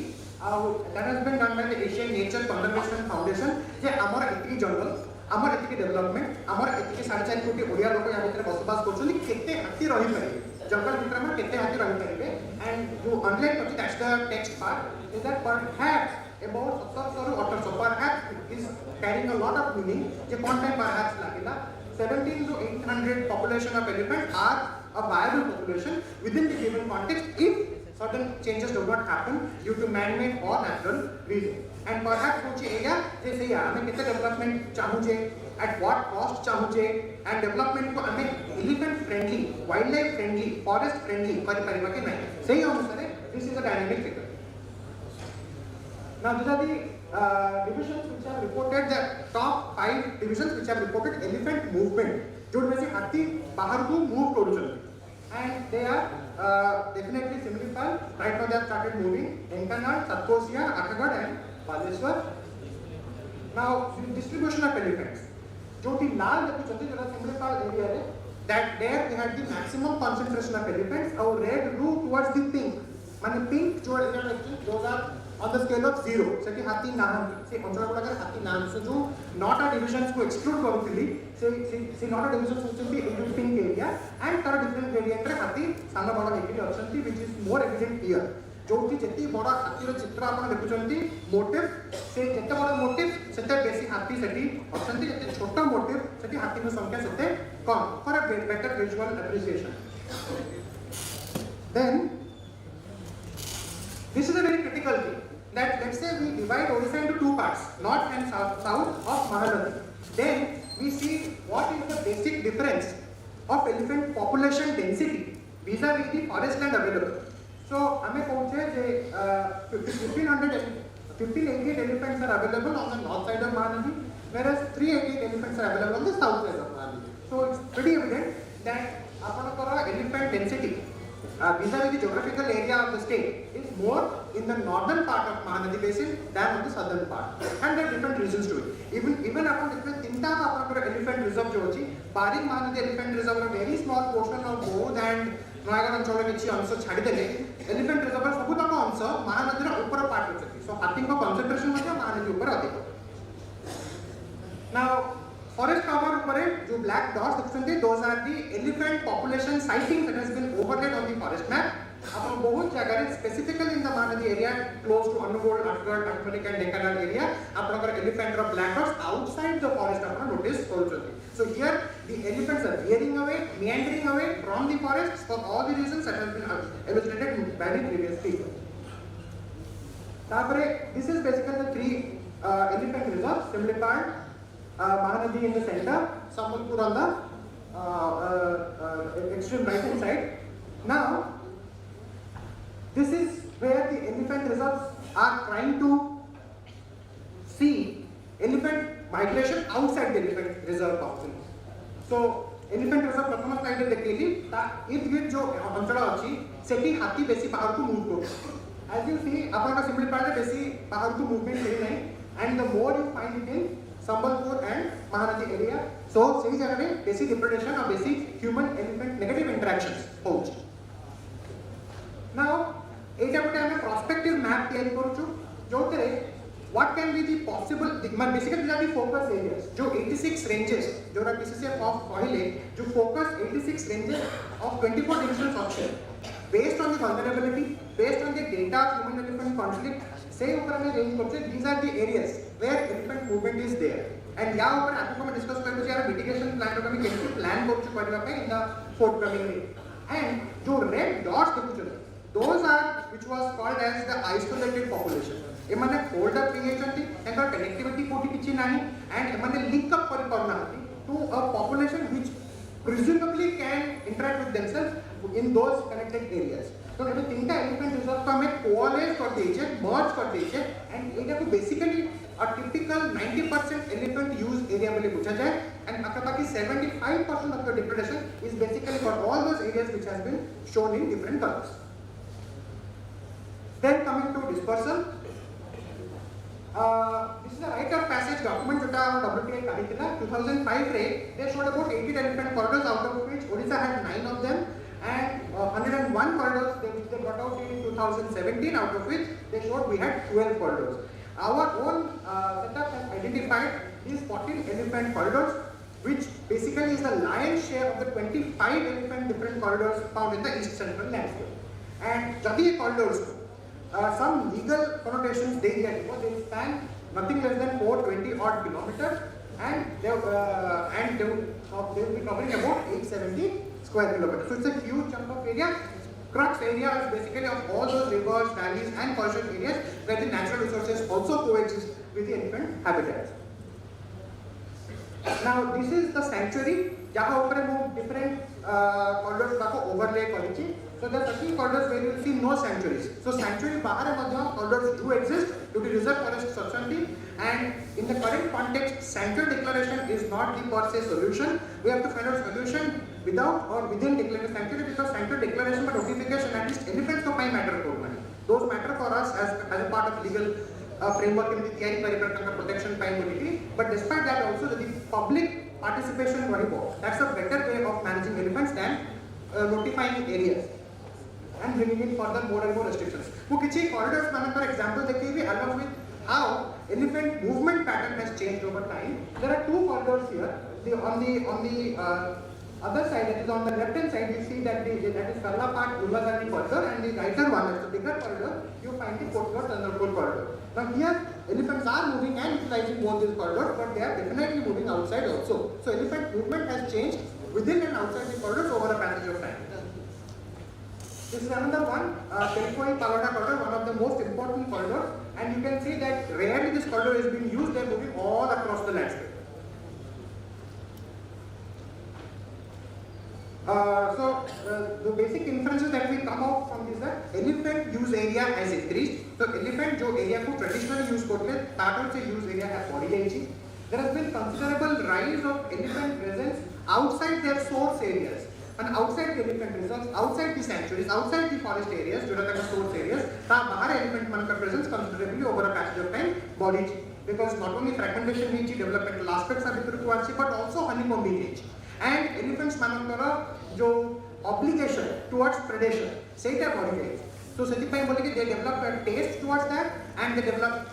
that has been done by the Asian Nature Conservation Foundation। जे आमर एतिकी जंगल, आमर एतिकी development, आमर एतिकी 4.5 कोटी ओडिया लोक या भितर बसबास करछन, केते हाथी रही परिबे जंगल भितर में, केते हाथी रही परिबे। एंड जो अनलाइक करछि that's the text part is that perhaps about 17 or 18, so perhaps is carrying a lot of meaning J cone time perhaps लागिला 17 to 800 population of elephant are a viable population within the given context if certain changes do not happen due to man-made or natural reason। and perhaps कुछ area जैसे या हमें कितने development चाहूँजे, at what cost चाहूँजे, and development को हमें elephant friendly, wildlife friendly, forest friendly कर परिवार के नहीं, सही अनुसार this is a dynamic figure। Now these are the divisions which have reported, the top 5 divisions which have reported elephant movement, जो में से हाथी बाहर को move करूँचन, and they are definitely simplified। Right now they have started moving Enkanad, Satkosia, Athagad and Baleshwar। Now the distribution of elephants, जो कि लाल देखुचंती जरा simplified area रे, that there we had the maximum concentration of elephants, और red grew towards the pink, माने pink जो area रे those are on the scale of 0, सेठी हाथी नाहंती, से अंचल गुड़ा कर हाथी नाहंती, so जो नॉटा divisions को exclude करूँगी, से नॉटा divisions होचंती into pink area, and Tara different area पर हाथी सामना बड़ा देखिए होचंती, which is more evident here। जो कि जितनी बड़ा हाथी रो चित्र आपन देखुचंती, motive से जितना बड़ा motive सेते बेसी हाथी सेठी होचंती, जितने छोटा motive सेठी हाथी की संख्या सेते कम, for a better visual appreciation। Then this is a very critical thing, that let's say we divide Odisha into 2 parts, north and south of Mahanadi. Then we see what is the basic difference of elephant population density vis-a-vis the forest land available। So हमें पहुँचे जे 1588 elephants are available on the north side of Mahanadi, whereas 388 elephants are available on the south side of Mahanadi। So it's pretty evident that आपनकर elephant density vis-a-vis the geographical area of the state is more in the northern part of Mahanadi basin than on the southern part, and there are different reasons to it। Even अपन देखते तीनटा आपनकर elephant reserve जो होची, Baring Mahanadi elephant reserve a very small portion of Bodh and Nayagarh अंचल में किसी अंश छाड़ी देले, elephant reserve पर सबूत का अंश महानदी रा ऊपर पार्ट होची, so हाथी का concentration मध्य महानदी ऊपर अधिक। Now forest cover ऊपर जो black dots दिखते those are the elephant population sightings that has been overlaid on the forest map। अपन बहुत जगह specifically in the Mahanadi area close to Anugold, Athagad, Atmanik and Enkanad area अपन अगर elephant और black dots outside the forest upon notice करूँगी। So here the elephants are veering away, meandering away from the forest for all the reasons that have been elucidated by the previous speaker। तापरे this is basically the 3 elephant reserves, simplified, Mahanadi in the center, Sambalpur on the extreme right hand side। Now this is where the elephant reserves are trying to see elephant migration outside the elephant reserve boundary। So elephant reserve प्रथम slide में देखिए ता इर्द-गिर्द जो अंचल अछि सेठी हाथी बेसी बाहर को मूव करो। As you see अपन का सिंपलीफाइड बेसी बाहर को मूवमेंट करी नहीं, and the more you find it in Sambalpur and Mahanadi area, so सही जगह में बेसी depredation और बेसी human elephant negative interactions होच। Now एटा गोटे हमें prospective map तैयारी करूछु जोते what can be the possible, basically these are the focus areas, जो 86 ranges जो ना PCCF of पहले जो focus 86 ranges of 24 divisions option based on the vulnerability, based on the data of human elephant conflict, say ऊपर हमें range करते these are the areas where elephant movement is there, and या ऊपर आपको मैं discuss करबो जे यार मिटिगेशन प्लान को हम केमती प्लान करछु करबा पे इन द फोर्टकमिंग डे एंड जो रेड डॉट्स देखु those are which was called as the isolated population एमाने होल्ड अप होइछंती एकर कनेक्टिविटी कोठी किछि नाही एंड एमाने लिंक अप करि परनाती to a population which presumably can interact with themselves in those connected areas तो एबे तीनटा एलिमेंट रिजर्व को हमें कोअलाइज कर देछे मर्ज कर देछे एंड एटा को basically a typical 90% elephant use area बोले बुझा जाए and बाकी 75% of the depredation is basically for all those areas which has been shown in different colors. Then coming to dispersal, this is a rite of passage document jota WTA kadithila 2005 re they showed about 80 elephant corridors out of which Odisha had 9 of them and 101 corridors which they brought out in 2017 out of which they showed we had 12 corridors. Our own setup has identified these 14 elephant corridors which basically is the lion's share of the 25 elephant different corridors found in the east central landscape. And jadi corridors some legal connotations they get because they span nothing less than 420 odd kilometers and they will be covering about 870 square kilometers. So it's a huge chunk of area. Crux area is basically of all those rivers, valleys and coastal areas where the natural resources also coexist with the elephant habitats. Now this is the sanctuary jaha upare mo different corridors ko overlay karichi. So there are certain corridors where you will see no sanctuaries. So sanctuary bahare madhya corridors do exist due to reserve forest substantive and in the current context sanctuary declaration is not the per se solution. We have to find out solution without or within declaration sanctuary because sanctuary declaration but notification at least elephants ko pai matter korna. Those matter for us as a part of legal framework in the theory pariprakanka protection pai boliki but despite that also the public participation rahibo that's a better way of managing elephants than notifying areas and bringing in further more and more restrictions. वो किसी corridors माने पर example देखिए भी along with how elephant movement pattern has changed over time. There are two corridors here. On the other side, that is on the left hand side, you see that that is Karlaphat Ulvagani corridor, and the righter one, that's the bigger corridor, you find the Kotghat and the Narkol corridor. Now here, elephants are moving and utilizing both these corridors, but they are definitely moving outside also. So elephant movement has changed within and outside the corridors over a passage of time. This is another one, Telkoi Paloda corridor, one of the most important corridors, and you can see that rarely this corridor is being used, they are moving all across the landscape. The basic inferences that we come out from is that elephant use area has increased. So elephant जो area को traditionally use करते हैं, ताकत से use area has बढ़ी जाएगी. There has been considerable rise of elephant presence outside their source areas. And outside the elephant reserves, outside the sanctuaries, outside the forest areas, जो रहता है source areas, ता बाहर elephant मन का presence considerably over a passage of time बढ़ी जाएगी. Because not only fragmentation हुई जाएगी, developmental aspects are बितर को आती, but also honeycomb भी जाएगी. And elephants मानकर जो obligation towards predation सेटा बढ़ी जाएगी. So सेटिफाई बोले कि they develop a taste towards that and they develop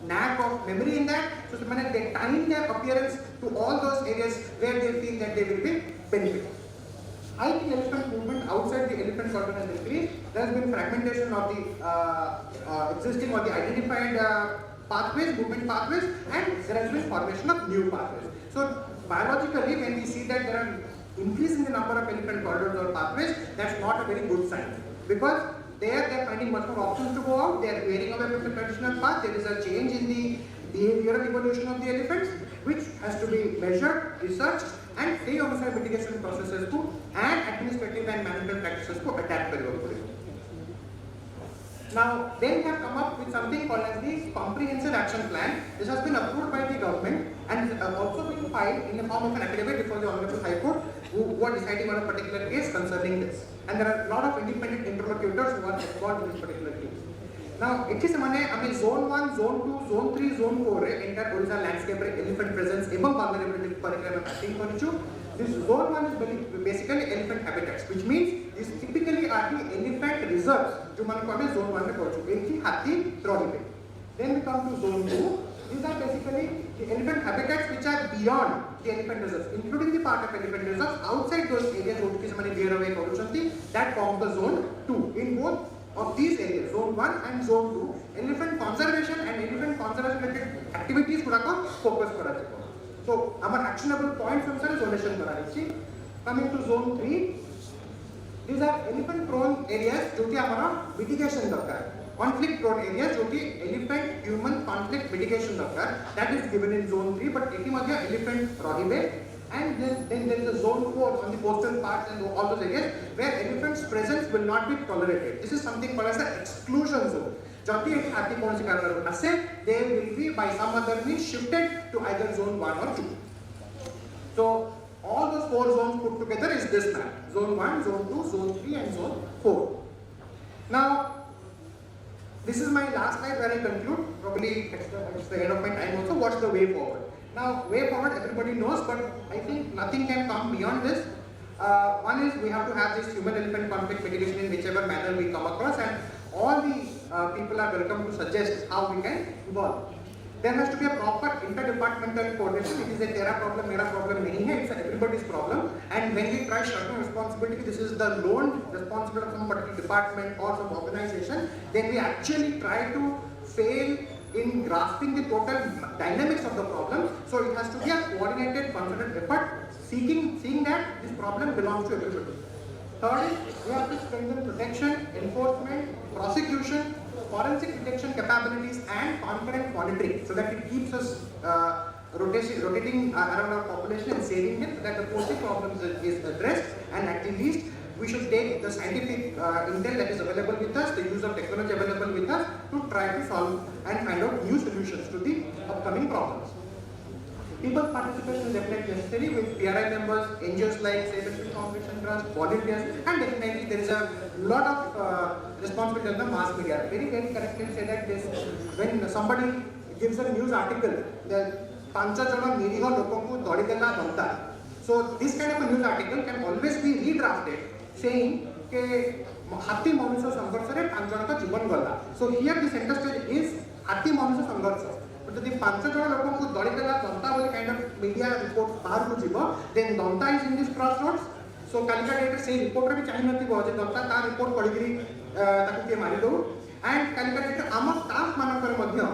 knack of memory in that. So they time their appearance to all those areas where they feel that they will be benefited. I think elephant movement outside the elephant corridor has increased. There has been fragmentation of the existing or the identified pathways, movement pathways, and there has been formation of new pathways. So biologically, when we see that there are increase in the number of elephant corridors or pathways, that's not a very good sign because there they are finding much more options to go out. They are veering away from the traditional path. There is a change in the behavioral evolution of the elephants, which has to be measured, researched, and free homicide mitigation processes to and administrative and management practices to adapt very well. Now, they have come up with something called as the Comprehensive Action Plan. This has been approved by the government and also been filed in the form of an affidavit before the Honorable High Court who are deciding on a particular case concerning this. And there are a lot of independent interlocutors who are involved in this particular case. Now, it is a zone 1, zone 2, zone 3, zone 4 entire Odisha landscape elephant presence ebang vulnerability parikrama mapping karichu. This zone 1 is basically elephant habitats, which means these typically are the elephant reserves. जो मन को हमें zone 1 में पहुँचो, एक ही हाथी रही है. Then we come to zone 2. These are basically the elephant habitats which are beyond the elephant reserves, including the part of elephant reserves outside those areas which is many veer away करूँचंती. That forms the zone 2. In both of these areas, zone 1 and zone 2, elephant conservation and elephant conservation related activities gurako focus kara jibo. So our actionable points answer zonation kara hichi. Coming to zone 3, these are elephant prone areas joti amara mitigation darkar. Conflict prone areas joti elephant human conflict mitigation darkar, that is given in zone 3, but eti madhya elephant rahibe. And then there is a zone 4 on the coastal parts and all those areas where elephants' presence will not be tolerated. This is something called as the exclusion zone. Jati eti hathi kaunsi karanaru ase, they will be by some other means shifted to either zone 1 or 2. So all those 4 zones put together is this map: zone 1, zone 2, zone 3 and zone 4. Now this is my last slide where I conclude. Probably it's the end of my time also. What's the way forward? Now, way forward everybody knows, but I think nothing can come beyond this. One is we have to have this human-elephant conflict mitigation in whichever manner we come across, and all the people are welcome to suggest how we can evolve. There has to be a proper interdepartmental coordination. It is a tera problem, mera problem nahi hai, it's everybody's problem. And when we try shirking responsibility, this is the lone responsibility of some particular department or some organization, then we actually try to fail in grasping the total dynamics of the problem. So it has to be a coordinated, concerted effort, seeing that this problem belongs to everybody. Third is, we have to strengthen protection, enforcement, prosecution, forensic detection capabilities and concurrent monitoring, so that it keeps us rotating around our population and saving it, so that the poaching problem is addressed, and at the least we should take the scientific intel that is available with us, the use of technology available with us to try to solve and find out new solutions to the upcoming problems. People's participation is definitely necessary with PRI members, NGOs like Save Elephant Conservation Trust, volunteers, and definitely there is a lot of responsibility on the mass media. Very correctly said that this, when somebody gives a news article, the Panchajana Niriho Lokonku Dodidella Danta. So this kind of a news article can always be redrafted, saying that Hathi Manushya Sangharsare Panchajana Jiban Gala. So here the center stage is Hathi Manushya Sangharsha. But if 5 jana lokonku dodidella danta boli kind of media report bahar ku jibo, then danta is in this crossroads. So kalika date sei reporter bi chahi nati bo je danta ta report padikri taku ke mari do, and kalika date am staff manankar madhya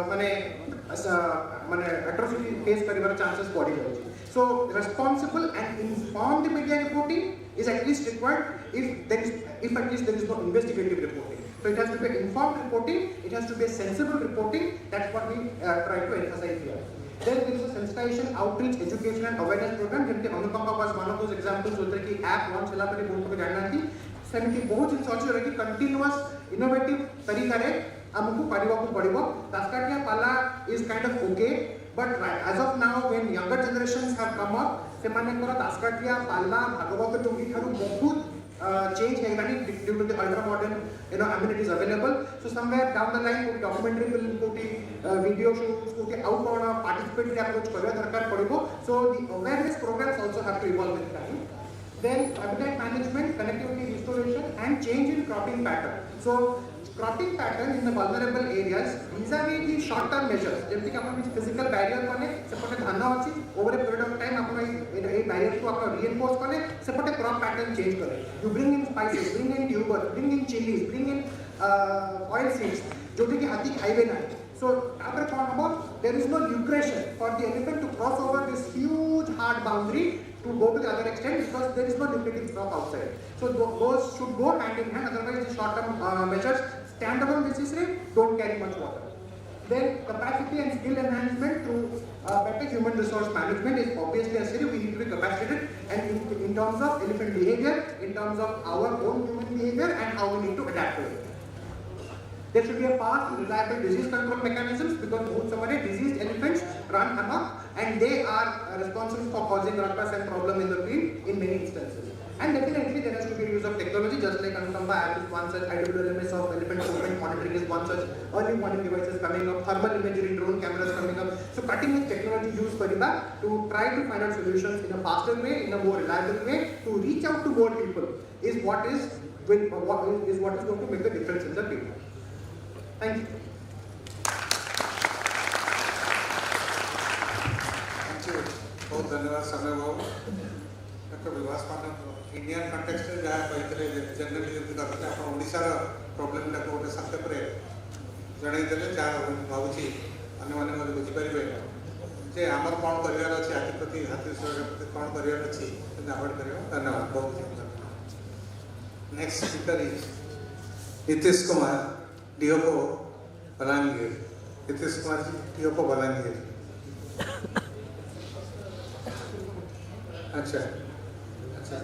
mane atrocity face karibar chances body jauchi. So responsible and informed media reporting is at least required if at least there is no investigative reporting. So it has to be informed reporting, it has to be a sensible reporting. That's what we try to emphasize here. Then there is a sensitization, outreach, education and awareness program. Jemti Anupama was one of those examples where the app launch hela pare bahut ko janati. Semti bahut jin sochi reki continuous innovative tarikare amku padibaku padibo. Daskatiya pala is kind of okay, but as of now when younger generations have come up, semane kora daskatiya pala bhagavata tungi tharu bahut change due to the ultra modern amenities available. So somewhere down the line documentary film video shoots out participate approach darkar padibo. So the awareness programs also have to evolve with time. Then habitat management, connectivity restoration and change in cropping pattern. So cropping pattern in the vulnerable areas vis-a-vis the short-term measures. Jemti ki apna physical barrier kone, sepote dhana achi, over a period of time apna a barrier to apna reinforce kone, sepote crop pattern change kare. You bring in spices, bring in tubers, bring in chilies, bring in oil seeds, joti ki hathi khaibe nahi. So after about there is no lucration for the elephant to cross over this huge hard boundary to go to the other extent, because there is no lucrative crop outside. So those should go hand in hand, otherwise the short-term measures standalone basis don't carry much water. Then capacity and skill enhancement through better human resource management is obviously necessary. We need to be capacitated, and in terms of elephant behavior, in terms of our own human behavior and how we need to adapt to it. There should be a fast, reliable disease control mechanisms, because both some diseased elephants run amok and they are responsible for causing ruckus and problem in the field in many instances. And definitely there has to be use of technology, just like Anupama app is one such, IWLMS of elephant movement monitoring is one such, early warning devices coming up, thermal imagery, drone cameras coming up. So cutting edge technology used Pariba to try to find out solutions in a faster way, in a more reliable way, to reach out to more people is what is going to make the difference in the field. Thank you. Thank you. बहुत धन्यवाद समय बाबू. Doctor Vibhas मान Indian context जहाँ कहते generally जमी करते आप ओडार problem गोटे संक्षेप जनईदे जहाँ भावी अन्य बुझीपारे जे आमर कौन करार अच्छे हाथी प्रति हाथी प्रति कौन करार अच्छी अवॉइड कर धन्यवाद बहुत next speaker is Nitish Kumar डीओपो बलांगीर नीतीश कुमार जी डीओपो बलांगीर अच्छा अच्छा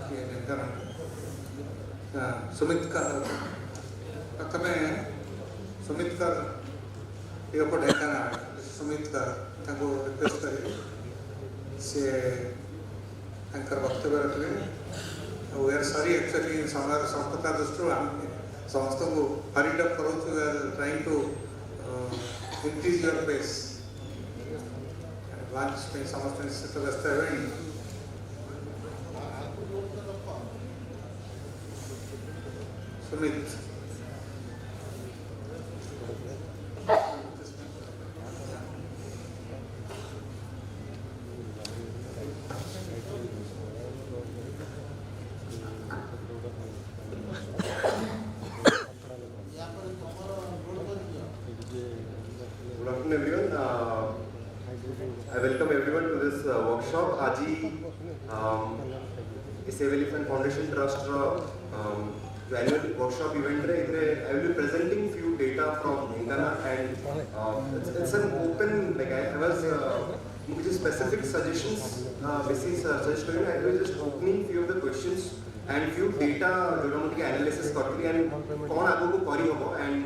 हाँ सुमित कर प्रथम सुमित कर डीओपो ढेंकानाल सुमित कर रिक्वेस्ट करें से वक्तव्य रखें वी आर सॉरी एक्चुअली समय संस्था दृष्टि आम समस्त को हरिड अप करो trying to increase your pace lunch में समस्त निश्चित व्यस्त है सुमित वर्कशॉप आज सेव एलिफेंट फाउंडेशन ट्रस्ट जो एनुअल वर्कशॉप इवेंट रे I will be presenting few data from Dhenkanal and it's an open like I was मुझे स्पेसिफिक सजेशंस बेसिक सजेस्ट करें I will just opening few of the questions and few data जो मुझे analysis करती and कौन आगो को करी हो एंड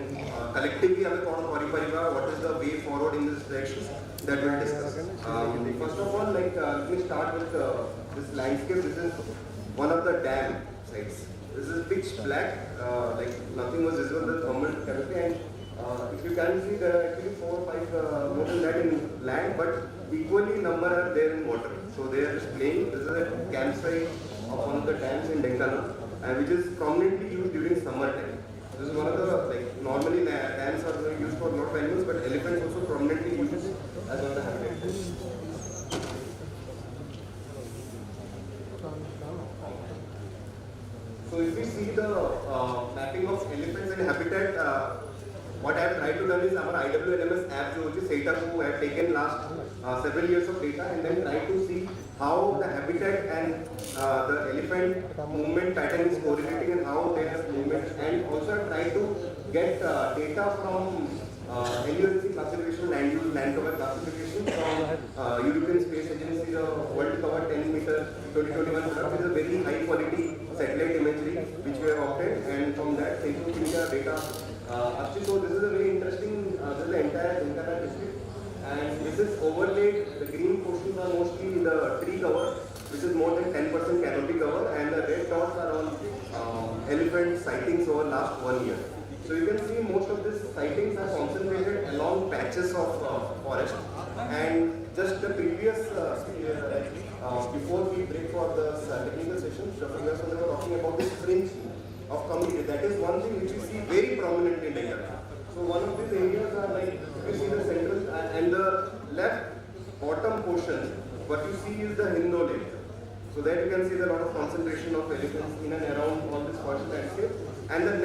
कलेक्टिवली हमें कौन करी परिबा what is the way forward in this direction that we'll discuss. First of all, like let me start with this landscape. This is one of the dam sites. This is pitch black, like nothing was visible in the thermal canopy, and if you can see, there are actually 4 or 5 more than that in land, but equally number are there in water. So they are just playing. This is a campsite of one of the dams in Denkana, and which is prominently used during summer time. This is one of the, like, normally dams are used for a lot of animals, but elephants also prominently used as one of the habitats. So if we see the mapping of elephants and habitat, what I have tried to do is our IWLMS app, which is set up, who have taken last several years of data and then try to see how the habitat and the elephant movement pattern is correlating and how their movement, and also try to get data from LUNC classification, land use, land cover classification from European Space Agency, the World Cover 10 meter 2021 product is a very high quality satellite imagery which we have obtained, and from that Central India data. Actually, so this is a very interesting, this is the entire district, and this is overlaid. The green portions are mostly the tree cover, which is more than 10% canopy cover, and the red dots are on elephant sightings over last 1 year. So you can see most of these sightings are concentrated along patches of forest, and just the previous, before we break for the technical session, Dr. Vyas were talking about this fringe of community. That is one thing which we see very prominently in Denkana. So one of these areas are like, you see the central and the left bottom portion, what you see is the Hindo Lake. So there you can see a lot of concentration of elephants in and around all this forest landscape. And the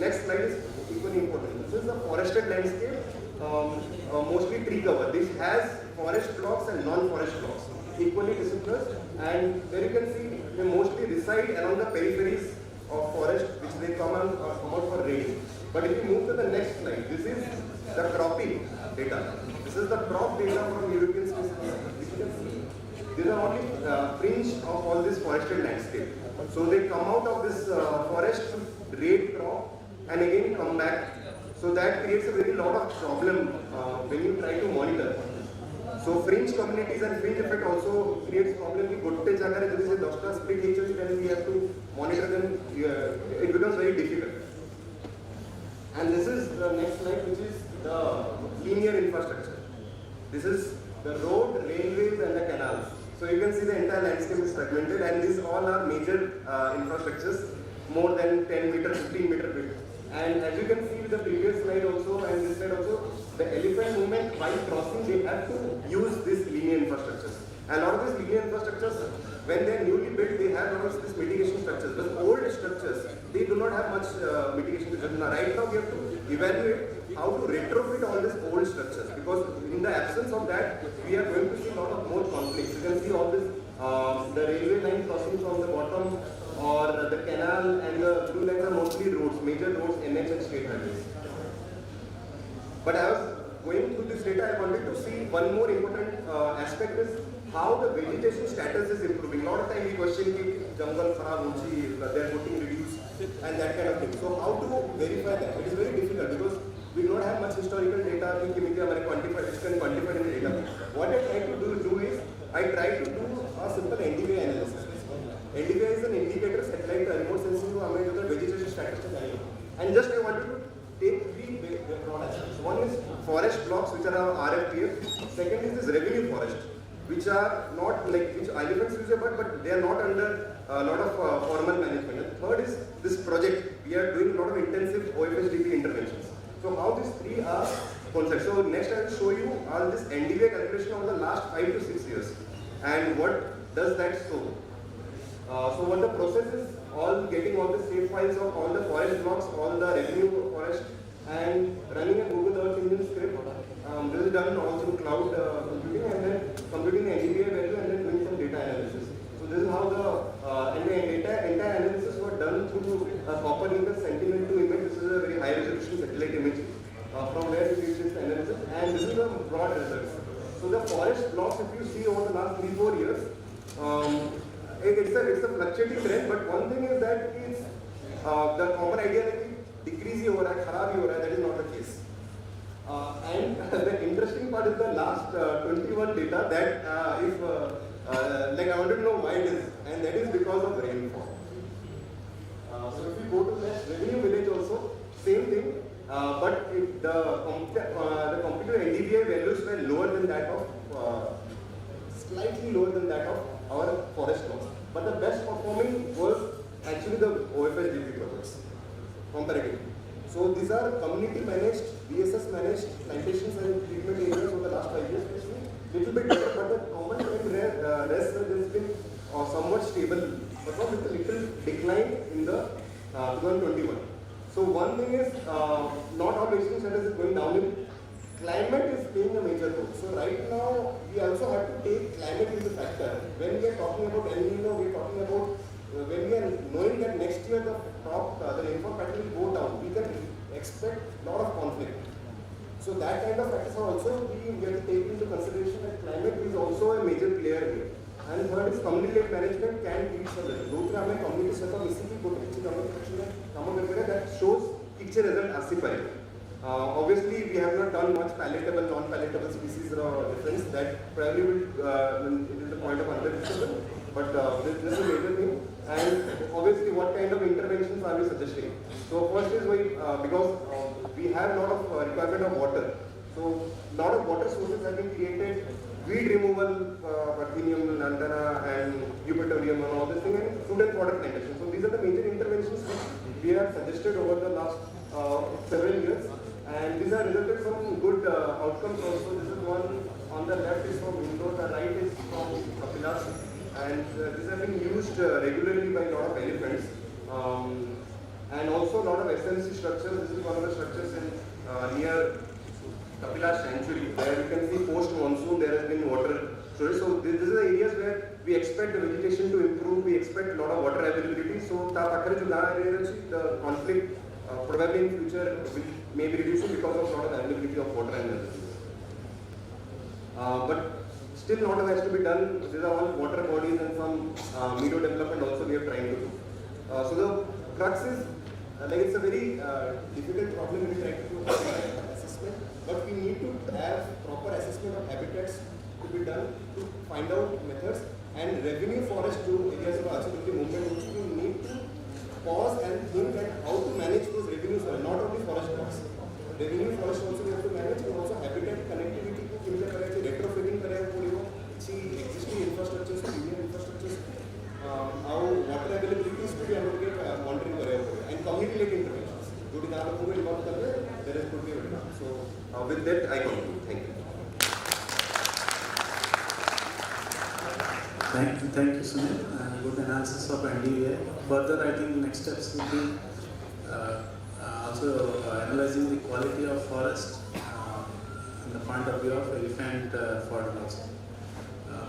next slide is equally important. This is a forested landscape, mostly tree cover. This has forest blocks and non-forest blocks, equally dispersed. And there you can see they mostly reside along the peripheries of forest, which they come out for rain. But if you move to the next slide, this is the cropping data. This is the crop data from European Space Agency. These are only fringe of all this forested landscape. So they come out of this forest, raid crop, and again come back. So that creates a very lot of problem when you try to monitor. So fringe communities and fringe effect also creates problem. कि गोटे जगह रे जैसे 10टा split HOs, then we have to monitor them. It becomes very difficult. And this is the next slide, which is the linear infrastructure. This is the road, railways, and the canals. So you can see the entire landscape is fragmented, and these all are major infrastructures, more than 10 meter, 15 meter width. And as you can see with the previous slide also and this slide also, the elephant movement while crossing, they have to use this linear infrastructure. And a lot of this linear infrastructure structures, when they are newly built, they have a lot of these mitigation structures. But old structures, they do not have much mitigation structures. Now, right now, we have to evaluate how to retrofit all these old structures, because in the absence of that, we are going to see a lot of more conflicts. You can see all this, the railway line crossing from the bottom, or the canal and the blue lines are mostly roads, major roads, NH and state highways. But I was going through this data, I wanted to see one more important aspect is how the vegetation status is improving. A lot of time we question that jungle kharab hochi, they are getting reduced and that kind of thing. So how to verify that? It is very difficult because we do not have much historical data which can quantify in the data. What I try to do is, I try to do a simple NDVI analysis. NDVI is an indicator satellite remote sensing to vegetation status. And just I wanted to take three broad aspects. One is forest blocks, which are our RFPF. Second is this revenue forest, which are not like which elephants use, but they are not under a lot of formal management. And third is this project. We are doing a lot of intensive OFSDP interventions. So how these three are concepts. So next I will show you all this NDVI calculation over the last 5 to 6 years. And what does that show? So what the process is, all getting all the save files of all the forest blocks, all the revenue forest, and running a Google Earth Engine script. This is done all through cloud computing, and then computing the NDVI value and then doing some data analysis. So this is how the entire analysis was done through a Copernicus Sentinel-2 image. This is a very high resolution satellite image from where we did this analysis, and this is the broad results. So the forest blocks, if you see over the last 3-4 years, it's a fluctuating trend, but one thing is that it's the common idea that decrease ho raha hai, kharab hi ho raha hai, that is not the case. And the interesting part is the last 21 data that like I wanted to know why it is, and that is because of rainfall. So if you go to next revenue village also, same thing, but if the computer NDVI values were lower than that of, slightly lower than that of our forest loss. But the best performing was actually the OFSDP projects, comparatively. So these are community managed, BSS managed plantations and treatment areas over the last 5 years. Little bit better, but the common trend rest has been somewhat stable, but not with a little decline in the 2021. So one thing is, not all vegetation status is going downhill. Climate is playing a major role. So right now, we also have to take climate into factor. When we are talking about El Nino, we are talking about when we are knowing that next year the rainfall pattern will go down, we can expect a lot of conflict. So that kind of factors are also we have to take into consideration that climate is also a major player here. And third is community-led management can teach for that. Community set of that shows picture result asify. Obviously, we have not done much palatable, non-palatable species difference. That probably will it is the point of another discussion. But this is a major thing. And obviously, what kind of interventions are we suggesting? So first is because we have a lot of requirement of water. So a lot of water sources have been created. Weed removal, Parthenium, Lantana, and Eupatorium, and all this thing, and food and water plantation. So these are the major interventions which we have suggested over the last several years. And these are resulted from good outcomes also. This is one on the left is from Indore, the right is from Kapilas. And these have been used regularly by a lot of elephants. And also a lot of SMC structures. This is one of the structures in near Kapilas Sanctuary, where you can see post-monsoon there has been water storage. So these are the areas where we expect the vegetation to improve, we expect a lot of water availability. So the conflict probably in future may be reducing because of a lot of availability of water and everything. But still a lot of has to be done. These are all water bodies and some meadow development also we are trying to do. So the crux is, like it's a very difficult problem we try to do assessment, but we need to have proper assessment of habitats to be done to find out methods, and revenue forest to areas of absolutely movement, which we need to pause and think at how to manage those revenues, not only forest blocks. Revenue forest also we have to manage, and also habitat connectivity to retrofitting existing infrastructures, premium infrastructures, how water availability is to be monitoring and community-led interventions. There is could be a So with that I conclude. Thank you. Thank you, Sunil. Good analysis of NDVI. Further, I think next steps will be also analyzing the quality of forest in the point of view of elephant forest also.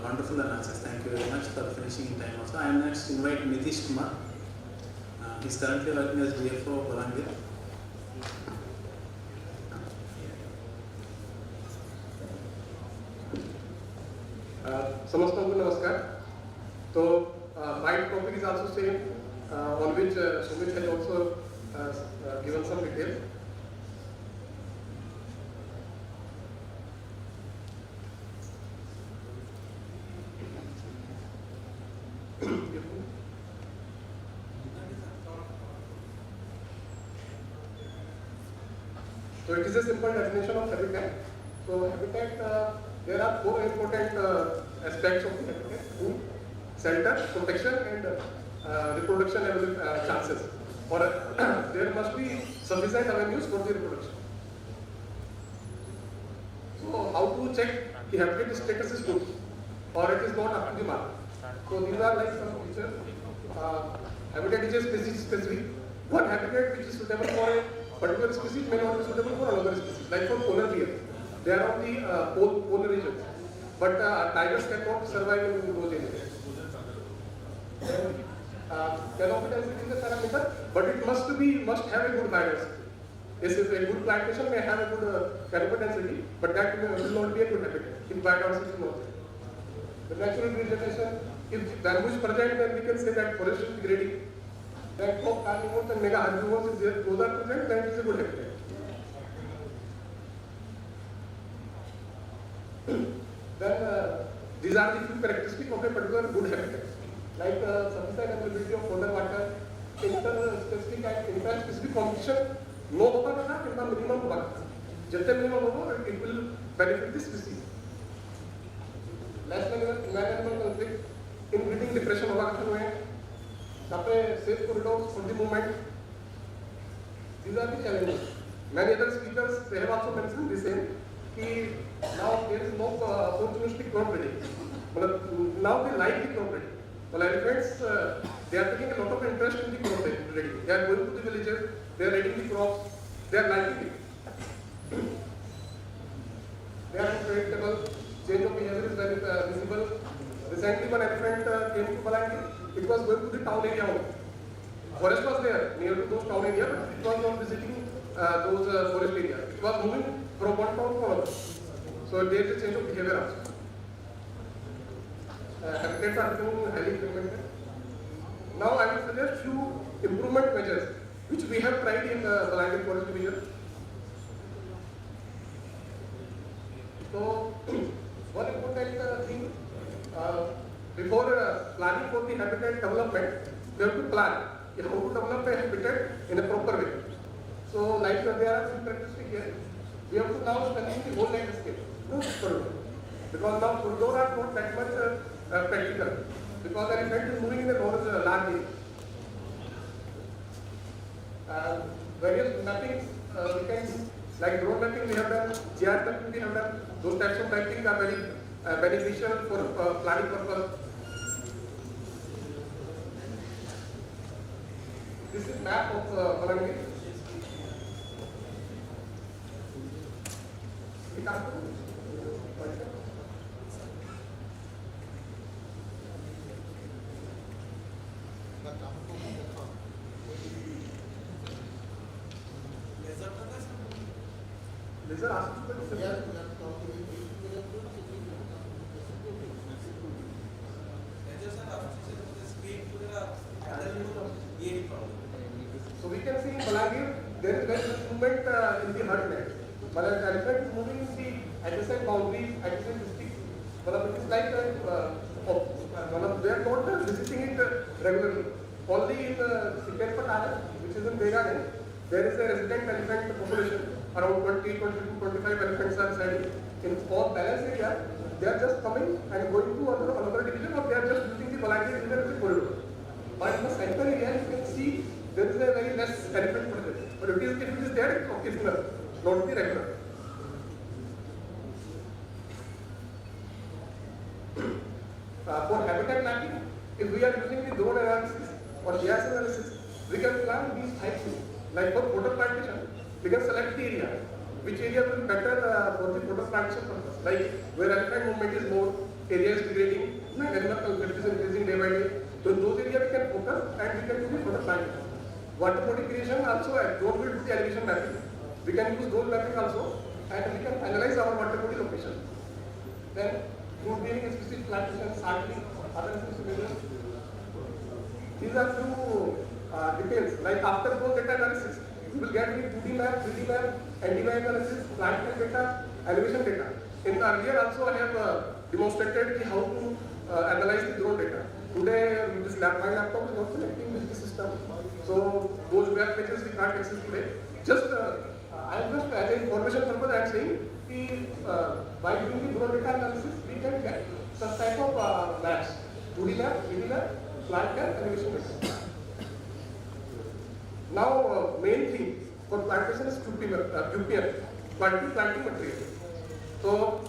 Wonderful analysis. Thank you very much for finishing in time also. I am next invite Nitish Kumar. He is currently working as DFO Balangir. Samasthanku namaskar. So my topic is also same, on which Sumit has also given some details. So it is a simple definition of habitat. So habitat, there are four important aspects of the habitat: food, shelter, protection, and reproduction chances. Or there must be sufficient avenues for the reproduction. So how to check the habitat status is good or it is not up to the mark? So these are like some features. Habitat is a species specific. One habitat which is suitable for a particular species may not be suitable for another species. Like for polar bear, they are on the polar regions, but tigers cannot survive in those areas. Canopy density is a parameter, but it must have a good biodiversity. This is a good plantation may have a good canopy density, but that will not be a good habitat if biodiversity is not there. The natural regeneration, if bamboo is present, then we can say that forest is degrading. That of carnivores and mega herbivores is there, those are present, then it is a good habitat. Then these are the few characteristics of a particular good habitat, like sufficient availability of fodder, water, inter-specific and inter-specific competition. No होगा ना कितना minimum होगा, जितने minimum होगा it will benefit the species. Less man-animal conflict, inbreeding depression होगा अच्छा हुए, तापे safe corridors for the movement. These are the challenges. Many other speakers they have also mentioned the same. कि now there is no opportunistic crop breeding. Now they like the crop breeding. Well, elephants they are taking a lot of interest in the crop breeding. They are going to the villages, they are eating the crops, they are liking it. They are unpredictable. Change of behavior is very visible. Recently, one elephant came to Balangir. It was going to the town area only. Forest was there near to those town area, but it was not visiting those forest areas. It was moving from one town to another. So there is a change of behavior also. Habitats are becoming highly fragmented. Now I will suggest few improvement measures which we have tried in the Balangir Forest Division. So one important thing, before planning for the habitat development, we have to plan how to develop a habitat in a proper way. So like there are some characteristics here. We have to now strengthen the whole landscape, because now corridors are not that much practical, because the elephant is moving in a large area. Various mappings we can, like drone mapping we have done, GR mapping we have done. Those types of mapping are very beneficial for planning purpose. This is map of Balangir. So we can see in Balangir there is very much movement in the herd net. But the elephant is moving in the adjacent boundaries, adjacent districts. But it is like they are not visiting it regularly. Only in Sikerpat Island, which is in Begagan, there is a resident elephant population. Around 20, 22, 25 elephants are residing. In all balance area, they are just coming and going to another division, or they are just using the Balangir division as a corridor. But in the center area, you can see there is a very less elephant population. But if it is there, it is occasional, not the regular. For habitat mapping, if we are using the drone analysis or GIS analysis, we can plan these types. Like for photo plantation, we can select the area. Which area will be better for the photo plantation purpose? Like where elephant movement is more, area is degrading, and animal conflict is increasing day by day. So in those areas we can focus and we can do the photo plantation. Water body creation also, drone will do the elevation mapping. We can use drone mapping also, and we can analyze our water body location. Then fruit bearing specific plantation, sampling, other specific measures. These are few details. Like after drone data analysis, you will get the 2D map, 3D map, NDVI analysis, plant data, elevation data. In earlier also I have demonstrated how to analyze the drone data. Today my laptop is not connecting with the system. So those web pages we can't access today. Just I am just as an information purpose I am saying by doing the drone data analysis we can get such type of maps. 2D map, 3D map, plant map, elevation data. Now main thing for plantation is QPM, quantity planting material. So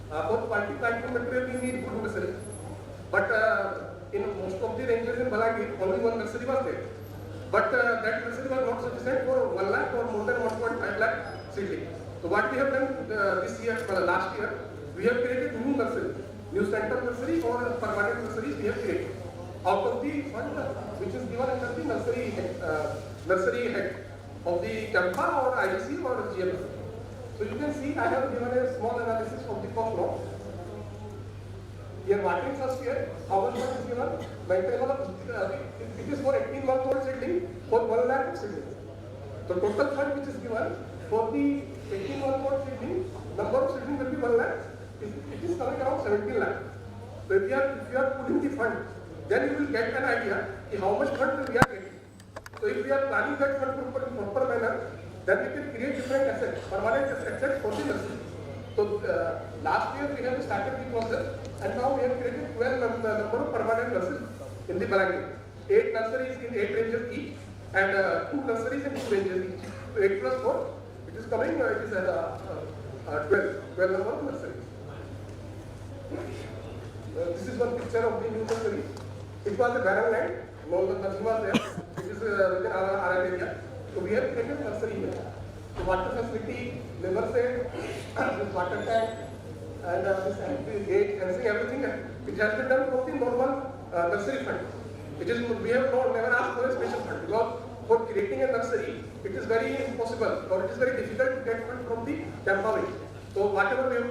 for quantity planting material we need good nursery. But in most of the ranges in Balagir, only one nursery was there. But that nursery was not sufficient for 1 lakh or more than 1.5 lakh seedling. So what we have done this year, last year, we have created new nursery, new central nursery or permanent nurseries we have created. Out of the fund which is given under the nursery head of the CAMPA or IDC or GMS. So you can see I have given a small analysis of the cost now. Here watering first year, how much is given? It is for 18-month-old seedling for 1 lakh of seedlings. So total fund which is given for the 18-month-old seedling, number of seedlings will be 1 lakh. It is coming around 17 lakh. So if you are putting the fund, then you will get an idea of how much fund we are getting. So if we are planning that fund in proper manner, then we can create different assets, permanent assets for the nursery. So last year we have started the process and now we have created 12 number of permanent nurseries in the Balagir. 8 nurseries in 8 ranges each and 2 nurseries in 2 ranges each. So 8 plus 4, it is coming, it is 12 number of nurseries. This is one picture of the new nursery. It was a barren land, nothing was there. It is within our area. So we have created nursery here. So water facility, liver set, this water tank, and this gate, fencing, everything. It has been done from the normal nursery fund. We have never asked for a special fund because for creating a nursery, it is very impossible or it is very difficult to get fund from the CAMPA. So whatever we have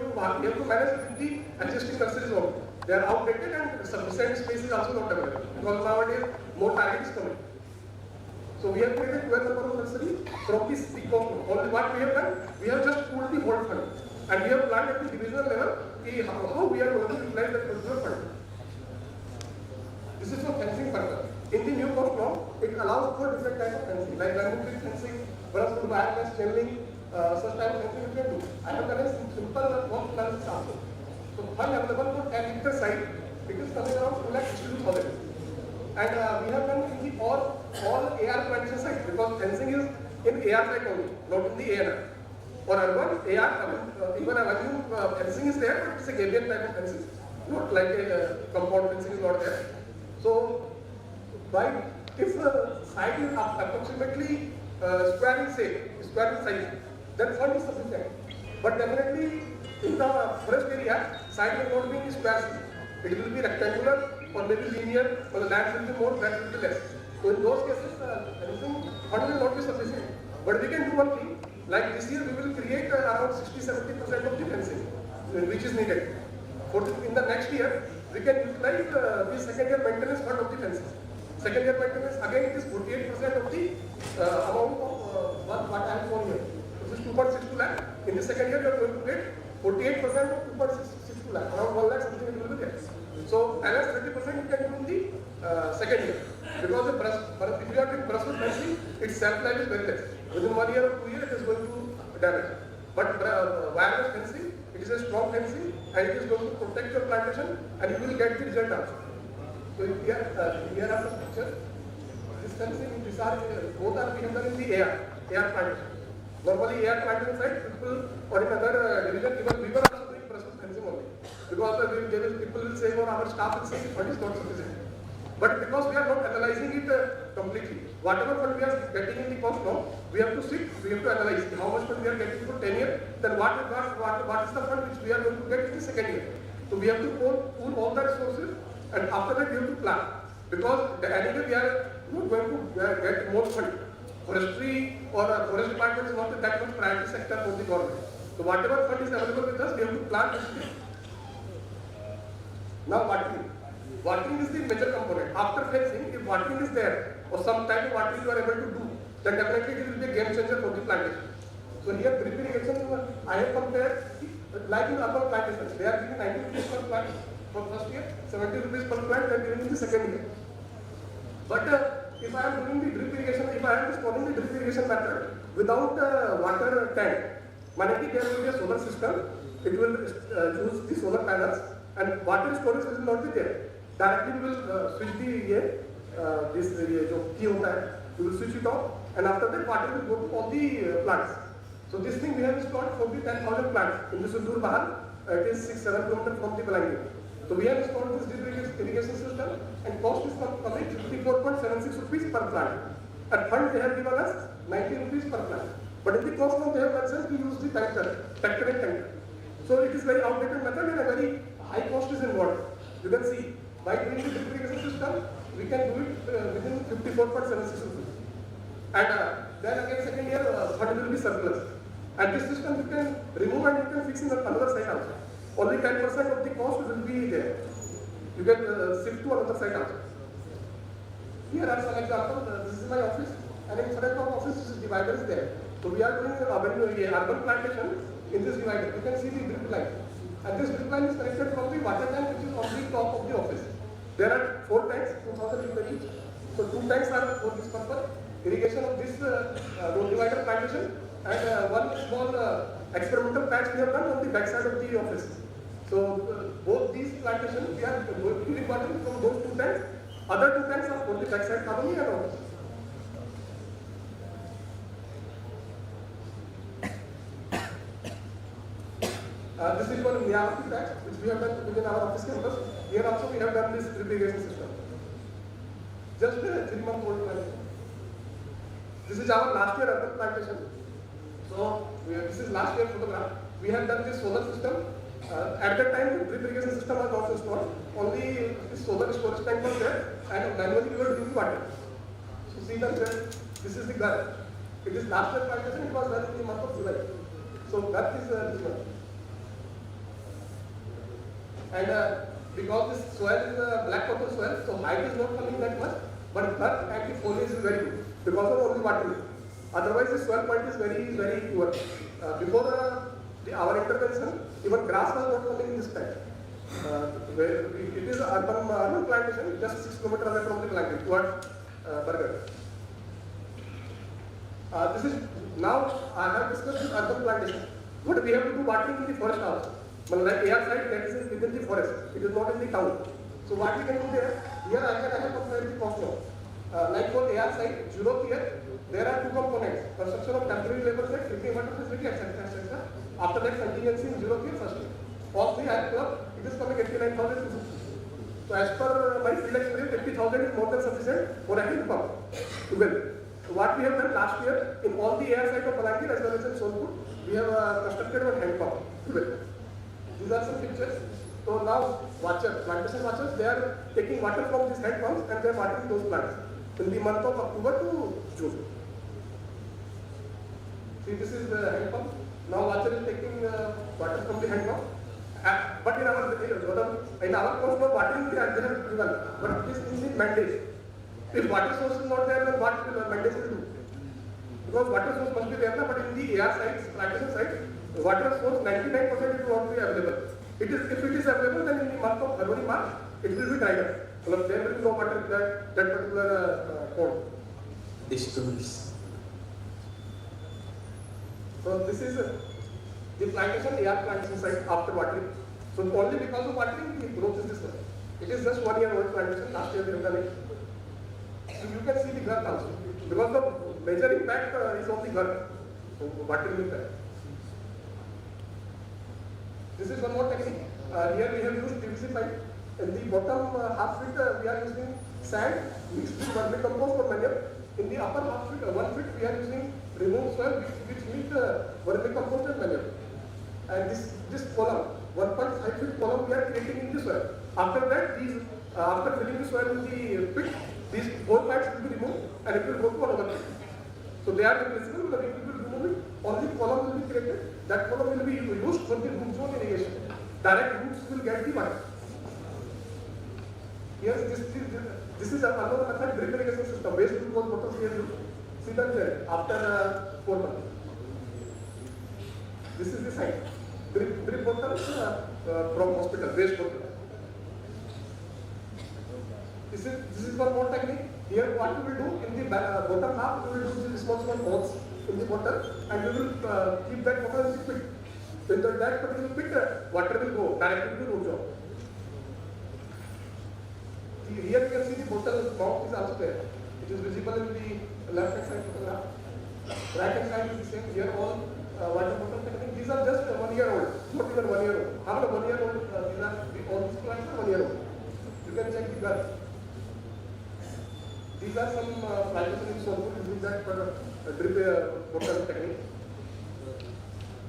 to manage with the existing nurseries only. They are outdated and sufficient space is also not available because nowadays more target is coming. So we have created 12 number of nursery from this big cost. Only what we have done, we have just pulled the whole fund and we have planned at the divisional level how we are going to utilize that particular fund. This is for fencing purpose. In the new cost law, it allows for different types of fencing like bamboo tree fencing, brush wood wireless channeling, such type of fencing we can do. I have done a simple cost analysis also. So fund available for 10 hectare site, it is coming around 2,62,000. And we have done in the all AR plantation sites because fencing is in AR site only, not in the ANR. For urban AR, even a fencing is there, but it's a Gabion type of fencing, not like a compound fencing is not there. So, if the site is approximately square in size, then fund is sufficient. But definitely in the forest area, site will not be in square. It will be rectangular or maybe linear, or the land will be more, land will be less. So in those cases, fencing fund will not be sufficient. But we can do one thing, like this year we will create around 60-70% of the fencing, which is needed. In the next year, we can utilize the second year maintenance fund of the fences. Second year maintenance, again it is 48% of the amount of what I have shown here. This is 2.62 lakh. In the second year, you are going to get 48% of 2.62 lakh, around 1 lakh something will be there. So, balance 30% you can do in the second year. Because if you are doing brush wood fencing, its shelf life is very less. Within 1 year or 2 years, it is going to damage. But wireless fencing, it is a strong fencing and it is going to protect your plantation and you will get the result also. So here are some pictures. This fencing, both are we have done in the AR plantation. Normally AR plantation site, people or in other division, even we were also doing brush wood fencing only. because people will say, or our staff will say, the fund is not sufficient. But because we are not analyzing it completely, whatever fund we are getting in the cost now, we have to sit, we have to analyze how much fund we are getting for 10 years, then what is the fund which we are going to get in the second year. So we have to pool all the resources, and after that we have to plan. Because anyway we are not going to get more fund. Forestry or forest department is not that much priority sector for the government. So whatever fund is available with us, we have to plan this. Now watering. Watering is the major component. After fencing, if watering is there, or some type of watering you are able to do, then definitely it will be a game changer for the plantation. So here drip irrigation, I have compared, like in urban plantations, they are giving 90 rupees per plant for first year, 70 rupees per plant they are giving in the second year. But if I am doing the drip irrigation, if I am installing the drip irrigation method without water tank, meaning there will be a solar system, it will use the solar panels, and water storage will not be there. Directly we will switch the this key hota hai, we will switch it off, and after that water will go to all the plants. So this thing we have installed for the 10,000 plants in the Sundur Bahar. It is 6-7 km from the Balangir. So we have installed this drip irrigation system, and cost is coming 54.76 rupees per plant. At fund they have given us 90 rupees per plant. But in the cost now they have mentioned to use the tractor and tanker. So it is very outdated method and a very high cost is involved. You can see by doing the drip irrigation system, we can do it within 54.76 rupees. And then again second year fund will be surplus. And this system you can remove and you can fix in another site also. Only 10% of the cost will be there. You can shift to another site also. Here are some examples. This is my office, and in front of office this divider is there. So we are doing urban plantation in this divider. You can see the drip line. And this drip line is connected from the water tank which is on the top of the office. There are 4 tanks, 2,000 litre each. So 2 tanks are for this purpose. Irrigation of this road divider plantation, and one small experimental patch we have done on the back side of the office. So both these plantations we are giving water from those 2 tanks. Other 2 tanks are for the back side colony and office. This is one Miyawaki patch which we have done within our office campus. Here also we have done this drip irrigation system. Just a 3-month-old plantation. This is our last year urban plantation. So this is last year photograph. We have done this solar system. At that time, the drip irrigation system was also installed. Only this solar storage tank was there, and manually we were doing water. So see that this is the gut. It is last year plantation. It was done in the month of July. So gut is this one. And because this soil is a black purple soil, so height is not coming that much, but gut and the foliage is very good because of only watering. Otherwise, the soil quality is very poor. Before our intervention, even grass was not coming in this time. It is urban plantation, just 6 km away from the Balangir towards Bargarh. This is now I have discussed this urban plantation. But we have to do watering in the forest also. But like air site, that is within the forest. It is not in the town. So what we can do there? Here I have compared the cost now. Like for air site, 0 here, there are 2 components: construction of temporary labor site, drinking water facility, etc. After that, contingency in 0 here first year. All 3 I have club, it is coming 89,000. So as per my field experience, 50,000 is more than sufficient for a hand pump to build. So what we have done last year in all the air site of Balangir as well as in Sonpur, we have constructed one hand pump to build. These are some pictures. So now plantation watchers, they are taking water from these hand pumps and they are watering those plants in the month of October to June. See, this is the hand pump. Now watcher is taking water from the hand pump. But in our course, no watering they have given. But this is the mandate. If water source is not there, then what will mandate will do? Because water source must be there, but in the air sites, plantation sites, water source 99% will not be available. If it is available, then in the month of February, March, it will be dried up. So there will be no water in that particular pond. Disturbance. So this is the plantation, air plantation site after watering. So only because of watering, the growth is this one. It is just 1 year old plantation. Last year they have done it. So you can see the girth also. Because the major impact is on the girth. So watering impact. This is one more technique. Here we have used PVC pipe. In the bottom half feet we are using sand mixed with vermicompost or manure. In the upper half feet, 1 feet, we are using removed soil which means vermicompost and manure. And this column, 1.5 feet column, we are creating in the soil. After that, after filling the soil in the pit, these whole parts will be removed and it will go to another pit. So they are replaceable, but if we will remove it, only column will be created. That column will be used for the root zone irrigation. Direct roots will get the water. Yes, this is another method, drip irrigation system. Waste glucose bottles we have used. See that there after 4 months. This is the site. Drip bottles from hospital, waste bottle. This is one more technique. Here what we will do in the bottom half, we will do the small holes in the bottle and we will keep that bottle in the pit. In that particular pit, water will go directly to the root zone. Here you can see the bottle mouth is also there. It is visible in the left hand side photograph. Right hand side is the same. Here all water bottle technique. These are just 1 year old, not even 1 year old. How about 1 year old? All these plants are 1 year old. You can check the guts. These are some plantation in Sonpur using that drip bottle technique.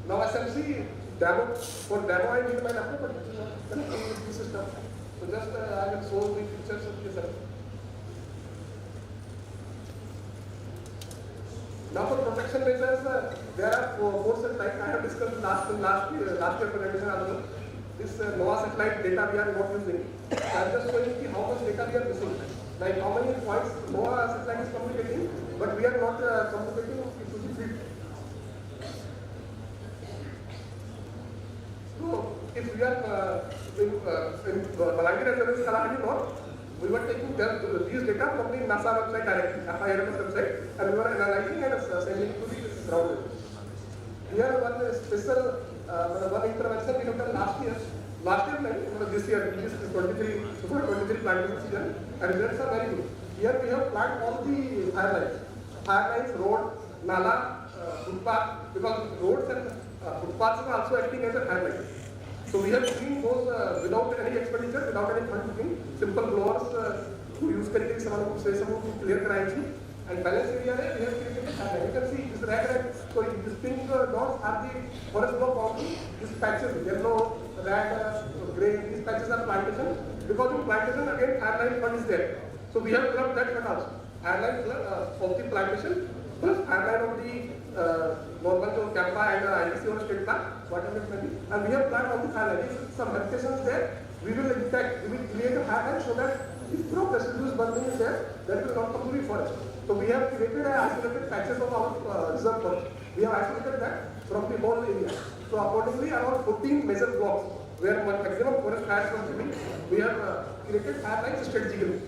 Now SMC demo, for demo I need my laptop, but this is not connecting with the system. So just I will show the pictures of this. Now for protection measures, there are 4 satellites I have discussed last year presentation also. This NOAA satellite data we are not using. I am just showing how much data we are missing. Like how many points NOAA satellite is communicating, but we are not communicating to the field. So if we are in Balangir as well as Kalahari North, we were taking these data from the NASA website directly, FIRMS website, and we were analyzing and sending to the ground level. Here one special one intervention we have done last year, this year, this is 23 planting season, and results are very good. Here we have planted all the fire lines, road, nala, footpath, because roads and footpaths are also acting as a fire line. So we have cleaned those without any expenditure, without any fund cooking, simple blowers who use करके सामान को से सब को clear कराएंगे. And balance area में we have created a fire line. You can see this red, so these pink dots are the forest block boundary. These patches, yellow, red, grey, these patches are plantation. Because of plantation, again fire line fund is there. So we have clubbed that fund also. Fire line of the plantation plus fire line of the normal जो Campa and IDC और state park, whatever it may be, and we have planned all the fire lines. If some habitations there, we will detect, we will create a fire line so that if crop residues burning is there, that will not come to the forest. So we have created isolated patches of our reserve forest. We have isolated that from the whole area. So accordingly, around 14 major blocks where maximum forest fires from coming, we have created fire lines strategically.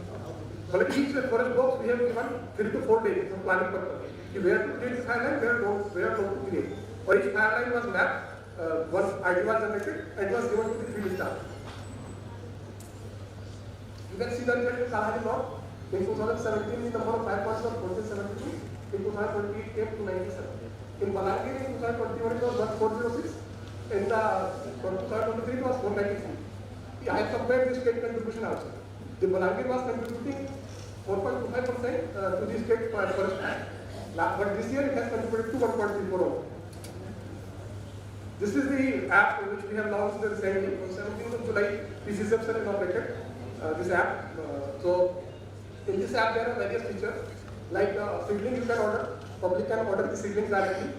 But each forest blocks we have given 3 to 4 days for planning purpose. Where to create the fire line, where not to create. For each fire line was mapped, one ID was generated, and it was given to the field staff. You can see the result in Kalahari North. In 2017, the number of fire points was 2072. In 2020, it came to 97. In Balangir, in 2021, it was 1406. In 2023, it was 493. I have compared the state contribution also. The Balangir was contributing 4.25% to the state forest fire. But this year it has contributed to 1.34. This is the app which we have launched recently. On 17th of July, PCCF is inaugurated this app. So in this app there are various features like seedling you can order. Public can order the seedlings directly.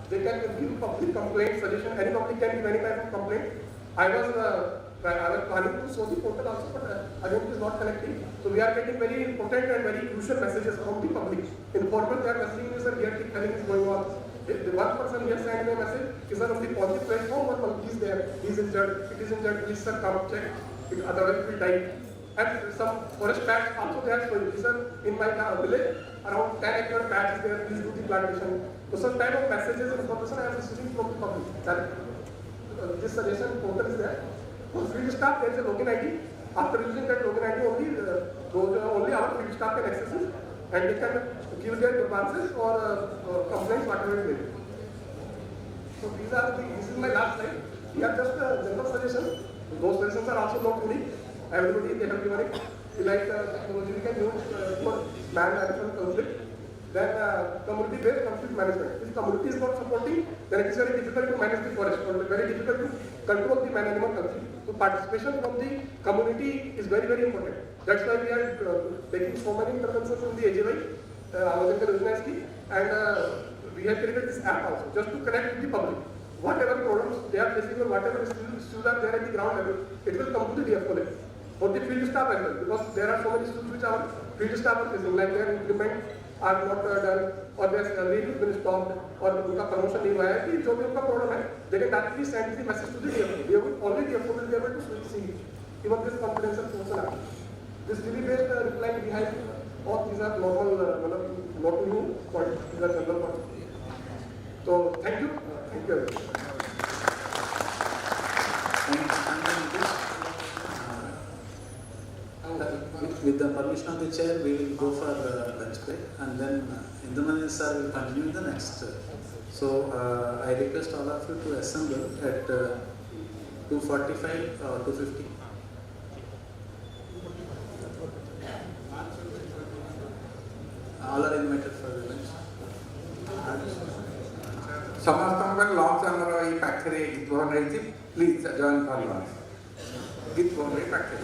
They can give public complaint suggestion. Any public can give any type of complaint. I was planning to show the portal also, but again it is not connecting. So we are getting very important and very crucial messages from the public. Informal they are messaging me, sir, here telling is going on. If the one person here sent me a message, is on the positive platform, one monkey is there, he is injured, it is injured, please sir come check, otherwise it will die. And some forest patch also they are showing, sir, in my village, around 10 acre patch is there, please do the plantation. So some type of messages and information I am receiving from the public. That this suggestion portal is there. For field staff, there is a login ID. After using that login ID, only our field staff can access it, and they can give their grievances or complaints, whatever it may be. So this is my last slide. We are just a general suggestion. Those suggestions are also not unique. Everybody they have given it. Like technology we can use for man-elephant conflict. Then community-based conflict management. If community is not supporting, then it is very difficult to manage the forest, or very difficult to control the man-animal conflict. So participation from the community is very, very important. That's why we are taking so many interventions in the AGY, and we have created this app also, just to connect with the public. Whatever problems they are facing or whatever issues are there at the ground level, it will come to the DFO level. For the field staff as well, because there are so many issues which our field staff are facing, like their increment are not done, or their salary has been stopped, or उनका promotion नहीं हुआ है, कि जो भी उनका problem है, they can directly send the message to the DFO. Only DFO will be able to see even this confidential social app. This DB-based reply behind all these are normal, not new points, these are general points. So thank you. With the permission of the chair, we will go for lunch break, and then Indumani sir will continue the next. So I request all of you to assemble at 2:45 or 2:50. All are invited for the lunch. ସମସ୍ତଙ୍କର launch ଆମର ଏଇ ପାଖରେ ଗୀତ ଭବନ ରହିଛି, please join for launch. ଗୀତ ଭବନ ଏଇ ପାଖରେ।